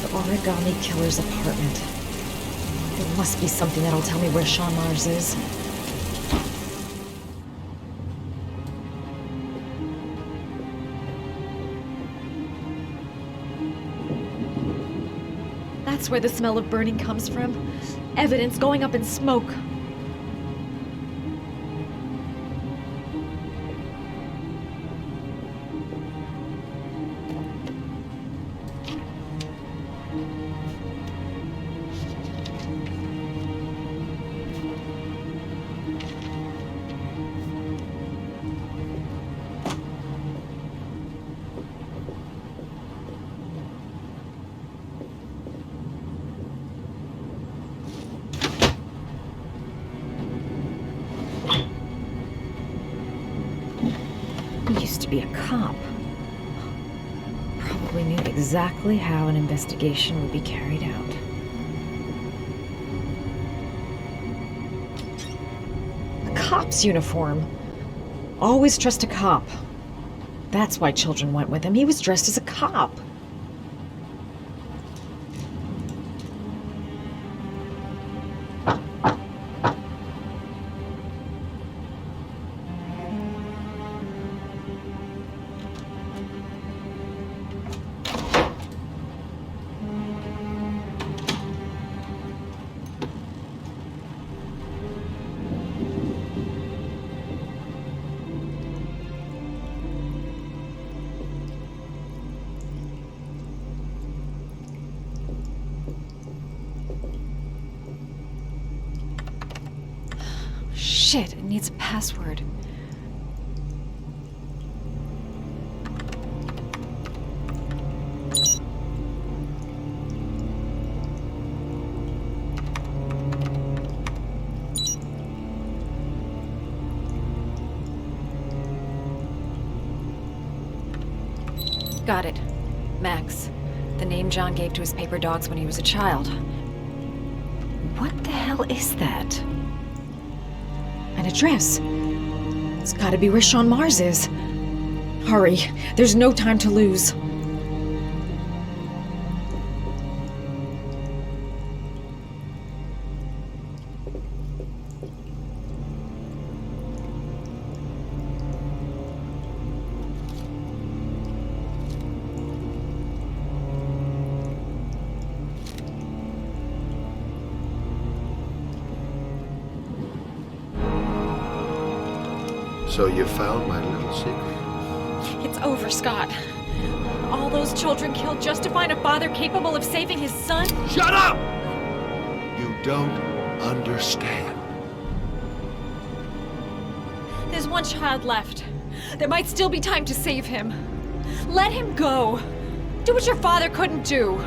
The origami killer's apartment. There must be something that'll tell me where Sean Mars is. That's where the smell of burning comes from. Evidence going up in smoke. He used to be a cop. Probably knew exactly how an investigation would be carried out. A cop's uniform. Always trust a cop. That's why children went with him. He was dressed as a cop. Shit, it needs a password. Got it. Max. The name John gave to his paper dogs when he was a child. What the hell is that? An address. It's gotta be where Sean Mars is. Hurry, there's no time to lose. So you found my little secret? It's over, Scott. All those children killed just to find a father capable of saving his son? Shut up! You don't understand. There's one child left. There might still be time to save him. Let him go. Do what your father couldn't do.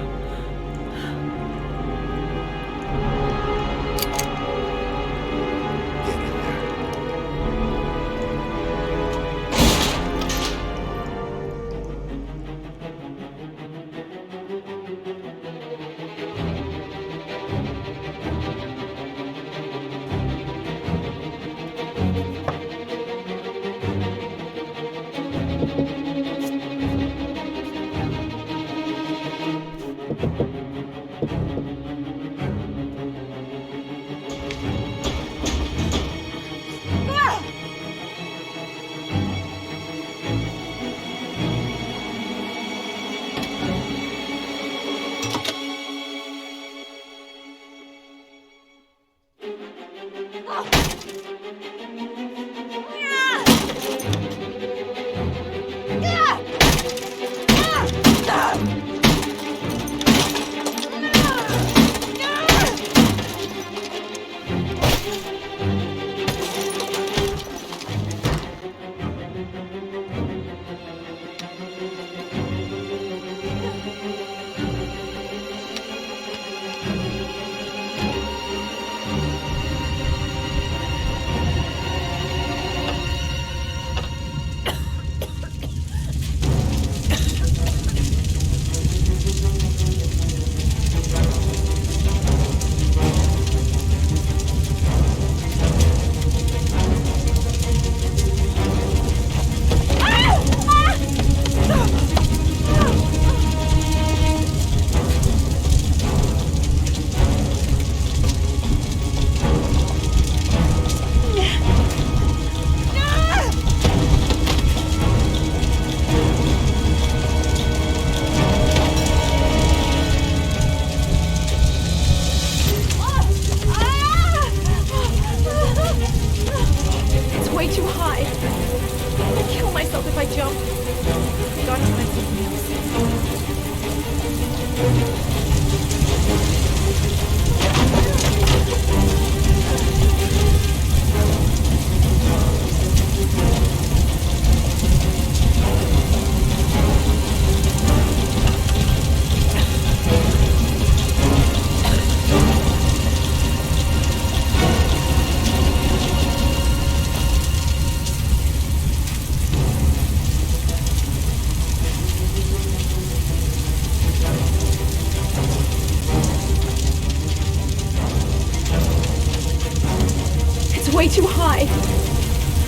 Way too high.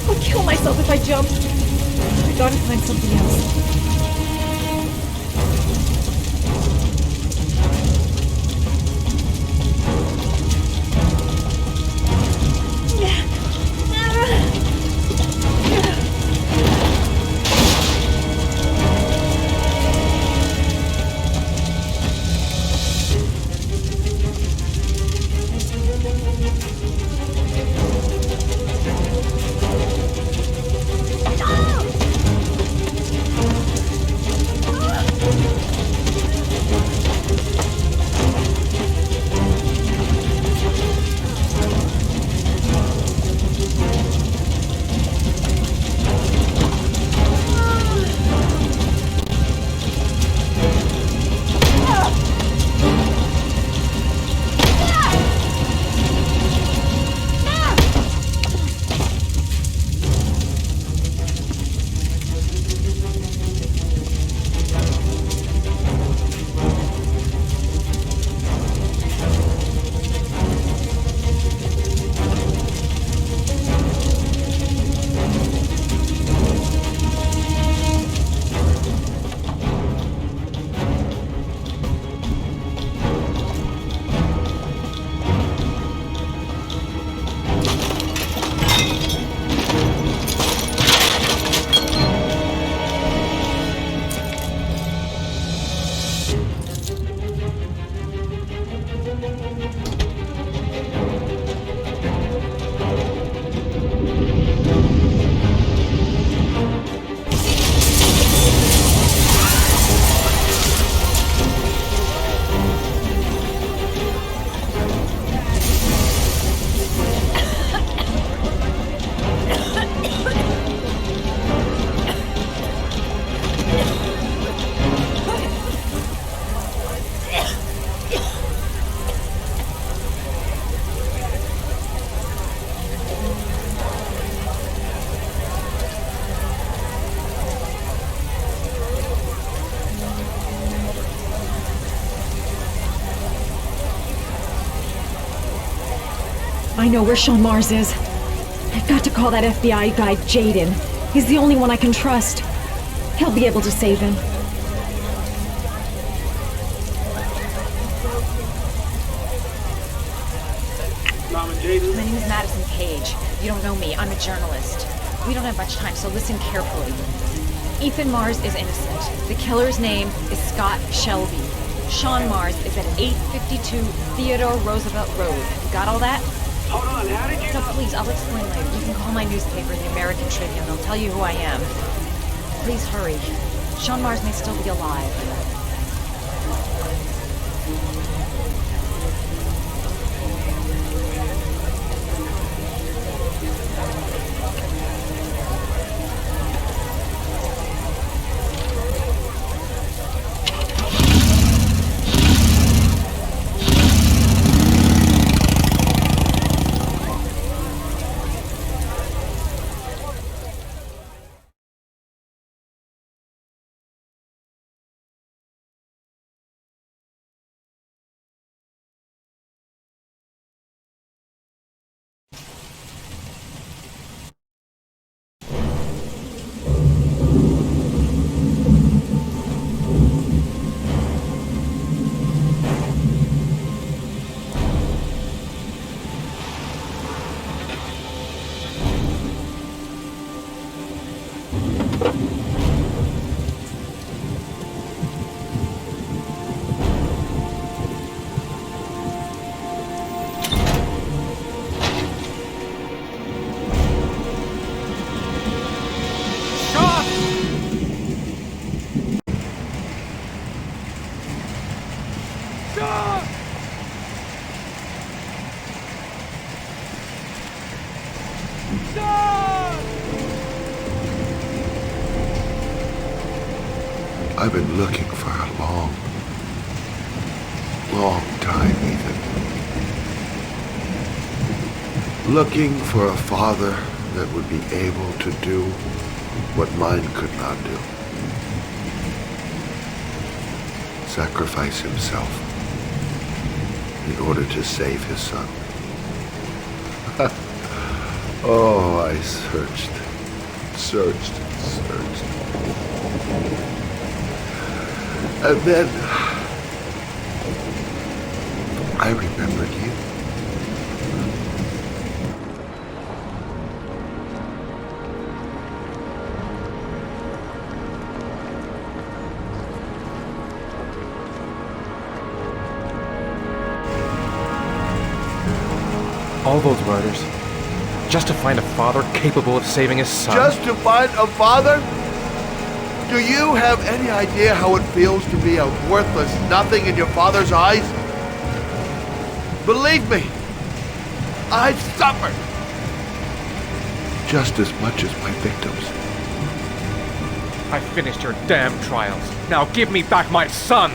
I'll kill myself if I jump. I gotta find something else. I know where Sean Mars is. I've got to call that FBI guy, Jaden. He's the only one I can trust. He'll be able to save him. My name is Madison Page. You don't know me. I'm a journalist. We don't have much time, so listen carefully. Ethan Mars is innocent. The killer's name is Scott Shelby. Sean Mars is at 852 Theodore Roosevelt Road. Got all that? Hold on, how did you... No, please, I'll explain later. You can call my newspaper, the American Tribune. They'll tell you who I am. Please hurry. Sean Mars may still be alive. I've been looking for a long time, Ethan. Looking for a father that would be able to do what mine could not do. Sacrifice himself in order to save his son. Oh, I searched. And then I remembered you. All those murders, just to find a father capable of saving his son. Just to find a father? Do you have any idea how it feels to be a worthless nothing in your father's eyes? Believe me, I've suffered just as much as my victims. I finished your damn trials. Now give me back my son!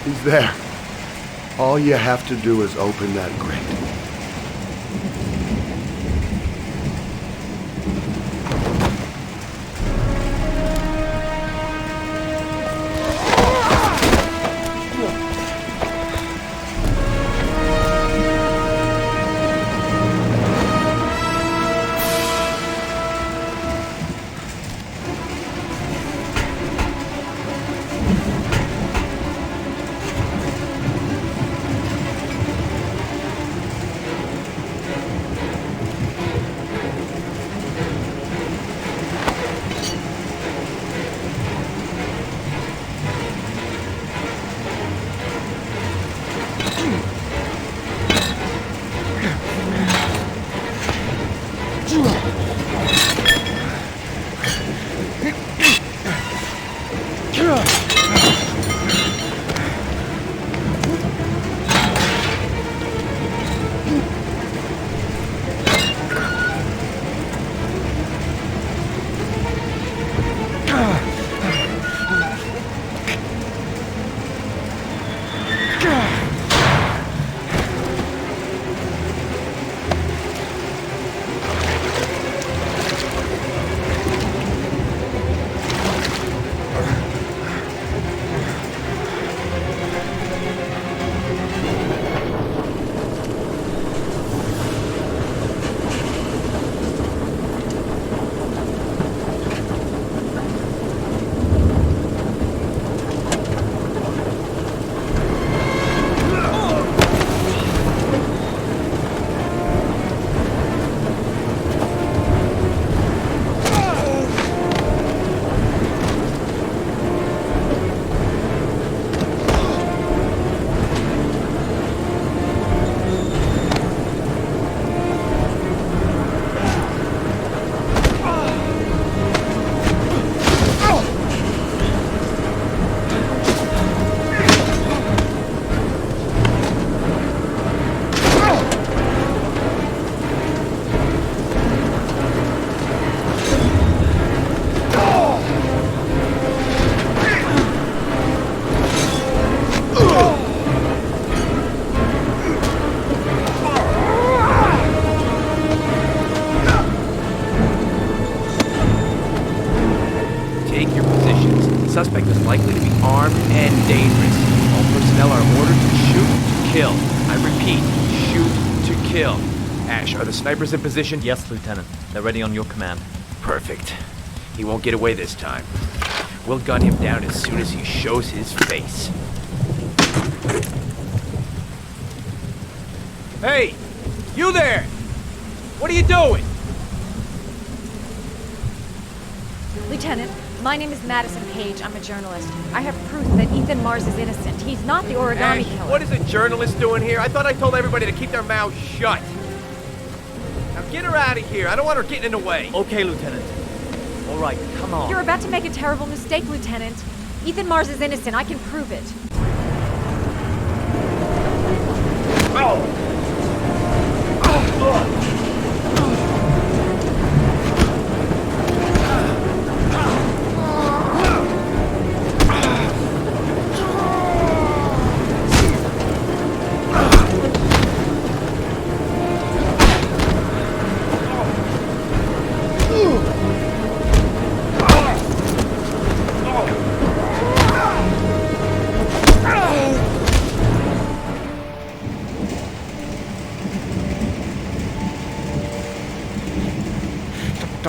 He's there. All you have to do is open that grate. Suspect is likely to be armed and dangerous. All personnel are ordered to shoot to kill. I repeat, shoot to kill. Ash, are the snipers in position? Yes, Lieutenant. They're ready on your command. Perfect. He won't get away this time. We'll gun him down as soon as he shows his face. Hey! You there! What are you doing? Lieutenant, my name is Madison Page. I'm a journalist. I have proof that Ethan Mars is innocent. He's not the origami Ash, killer. what is a journalist doing here? I thought I told everybody to keep their mouths shut. Now get her out of here. I don't want her getting in the way. Okay, Lieutenant. All right, come on. You're about to make a terrible mistake, Lieutenant. Ethan Mars is innocent. I can prove it.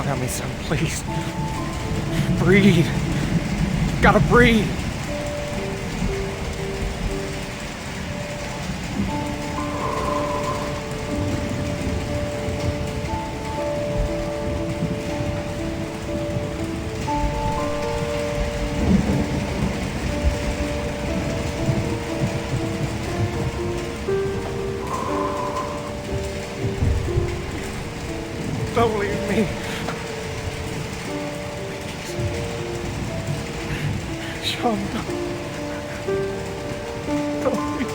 out on me, son, please. Breathe. Gotta breathe. Don't leave me. Sean, don't leave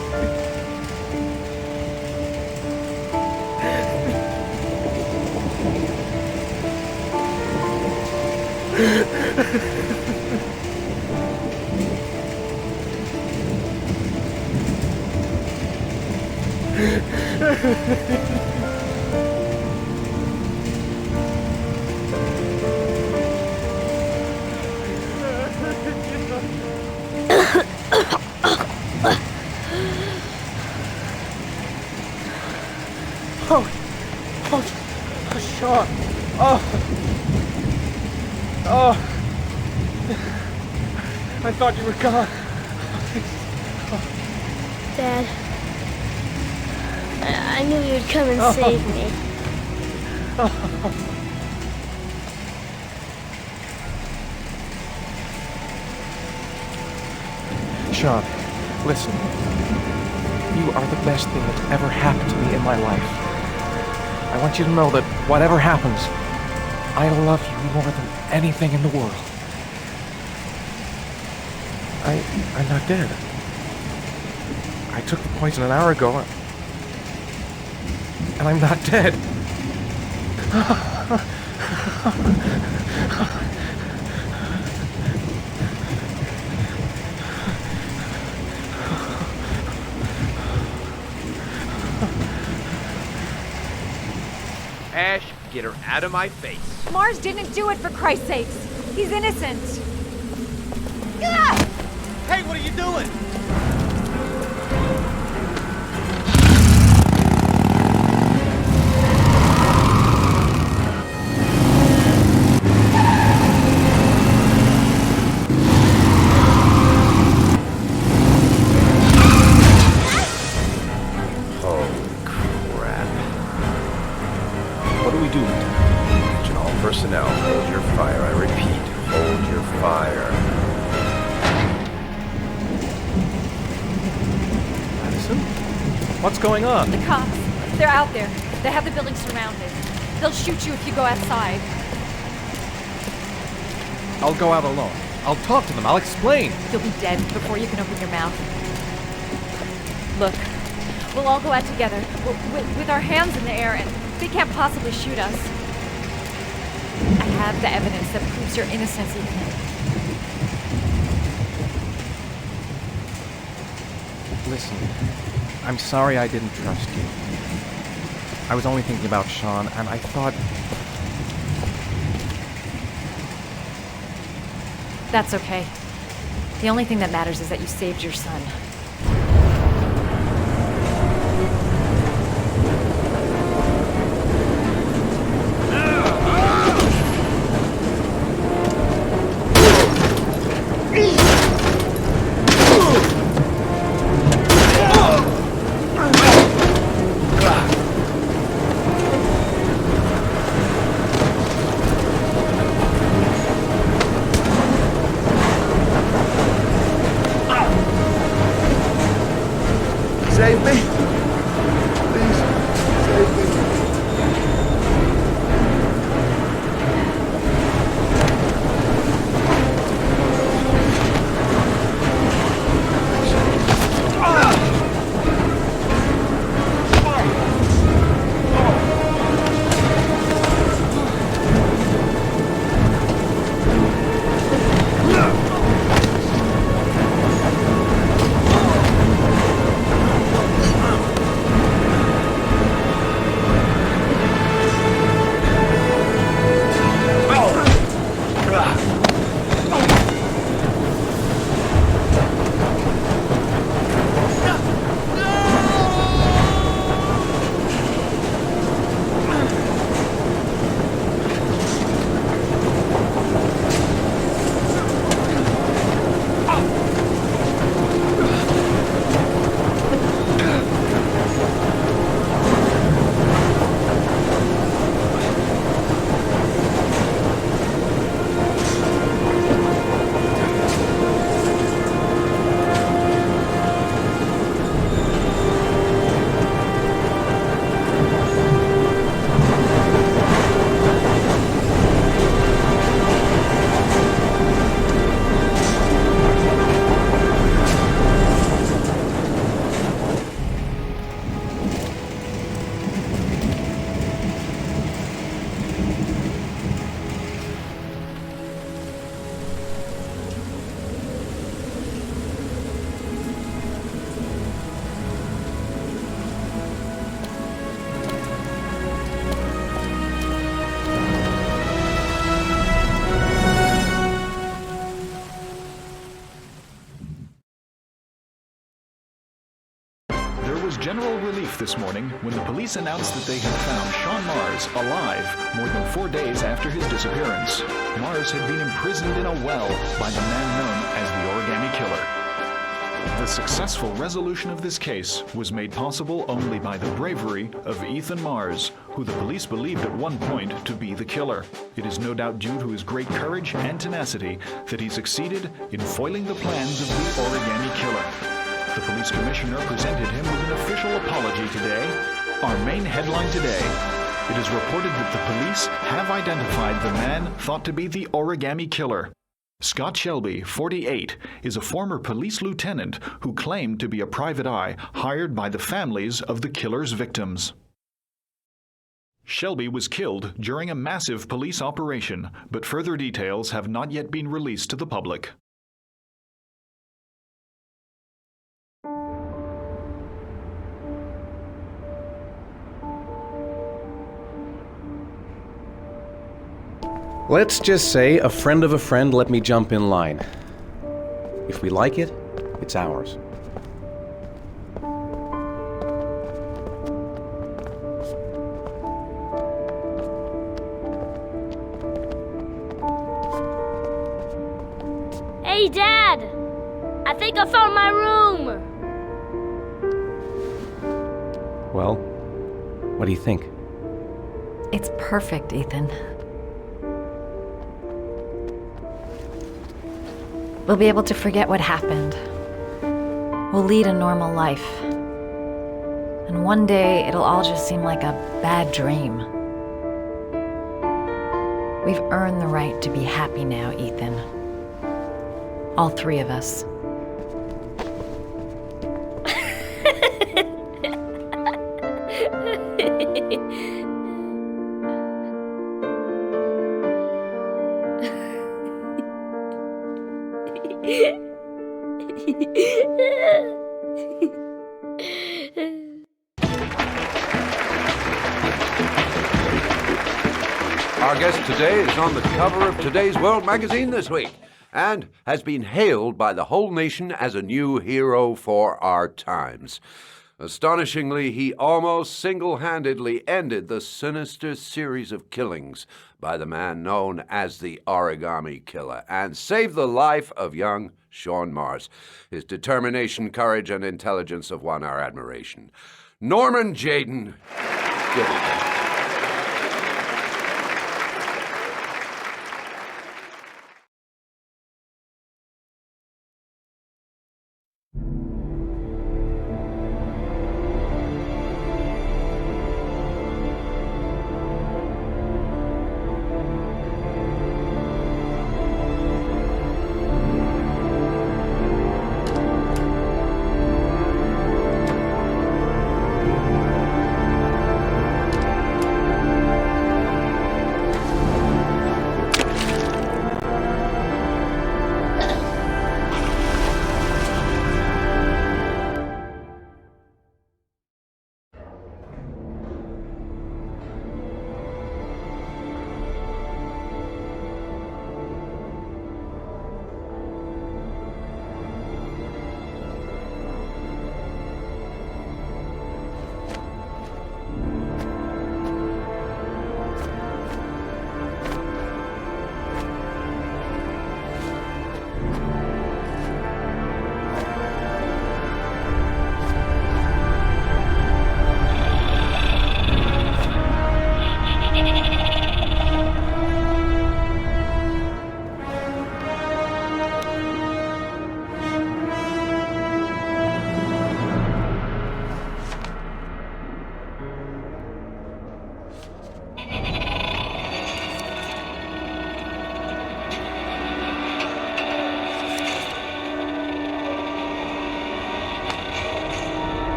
Sean. Oh. I thought you were gone. Dad, I knew you'd come and save me. Sean, listen. You are the best thing that's ever happened to me in my life. I want you to know that whatever happens, I love you more than anything in the world. I'm not dead. I took the poison an hour ago, and I'm not dead. Ash, get her out of my face. Mars didn't do it, for Christ's sakes. He's innocent. Hey, what are you doing? What do we do? Attention all personnel, hold your fire. I repeat, hold your fire. Madison? What's going on? The cops. They're out there. They have the building surrounded. They'll shoot you if you go outside. I'll go out alone. I'll talk to them. I'll explain. You'll be dead before you can open your mouth. Look, we'll all go out together, with our hands in the air, and they can't possibly shoot us. I have the evidence that proves your innocence, Ethan. Listen, I'm sorry I didn't trust you. I was only thinking about Sean, and I thought... That's okay. The only thing that matters is that you saved your son. Save me. Please, save me. was general relief this morning when the police announced that they had found Sean Mars alive more than 4 days after his disappearance. Mars had been imprisoned in a well by the man known as the Origami Killer. The successful resolution of this case was made possible only by the bravery of Ethan Mars, who the police believed at one point to be the killer. It is no doubt due to his great courage and tenacity that he succeeded in foiling the plans of the Origami Killer. The police commissioner presented him with an official apology today. Our main headline today: it is reported that the police have identified the man thought to be the Origami Killer. Scott Shelby, 48, is a former police lieutenant who claimed to be a private eye hired by the families of the killer's victims. Shelby was killed during a massive police operation, but further details have not yet been released to the public. Let's just say a friend of a friend let me jump in line. If we like it, it's ours. Hey, Dad! I think I found my room! Well, what do you think? It's perfect, Ethan. We'll be able to forget what happened. We'll lead a normal life. And one day, it'll all just seem like a bad dream. We've earned the right to be happy now, Ethan. All three of us. Our guest today is on the cover of today's World magazine this week and has been hailed by the whole nation as a new hero for our times. Astonishingly, he almost single-handedly ended the sinister series of killings by the man known as the Origami Killer and saved the life of young Sean Mars. His determination, courage, and intelligence have won our admiration. Norman Jayden, give it up.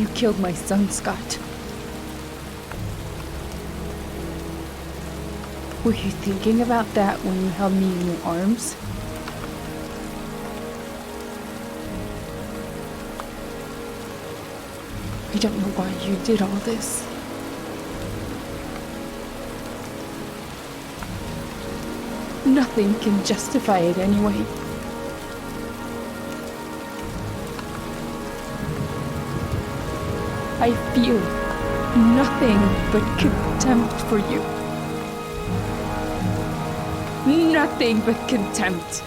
You killed my son, Scott. Were you thinking about that when you held me in your arms? I don't know why you did all this. Nothing can justify it anyway. I feel nothing but contempt for you. Nothing but contempt.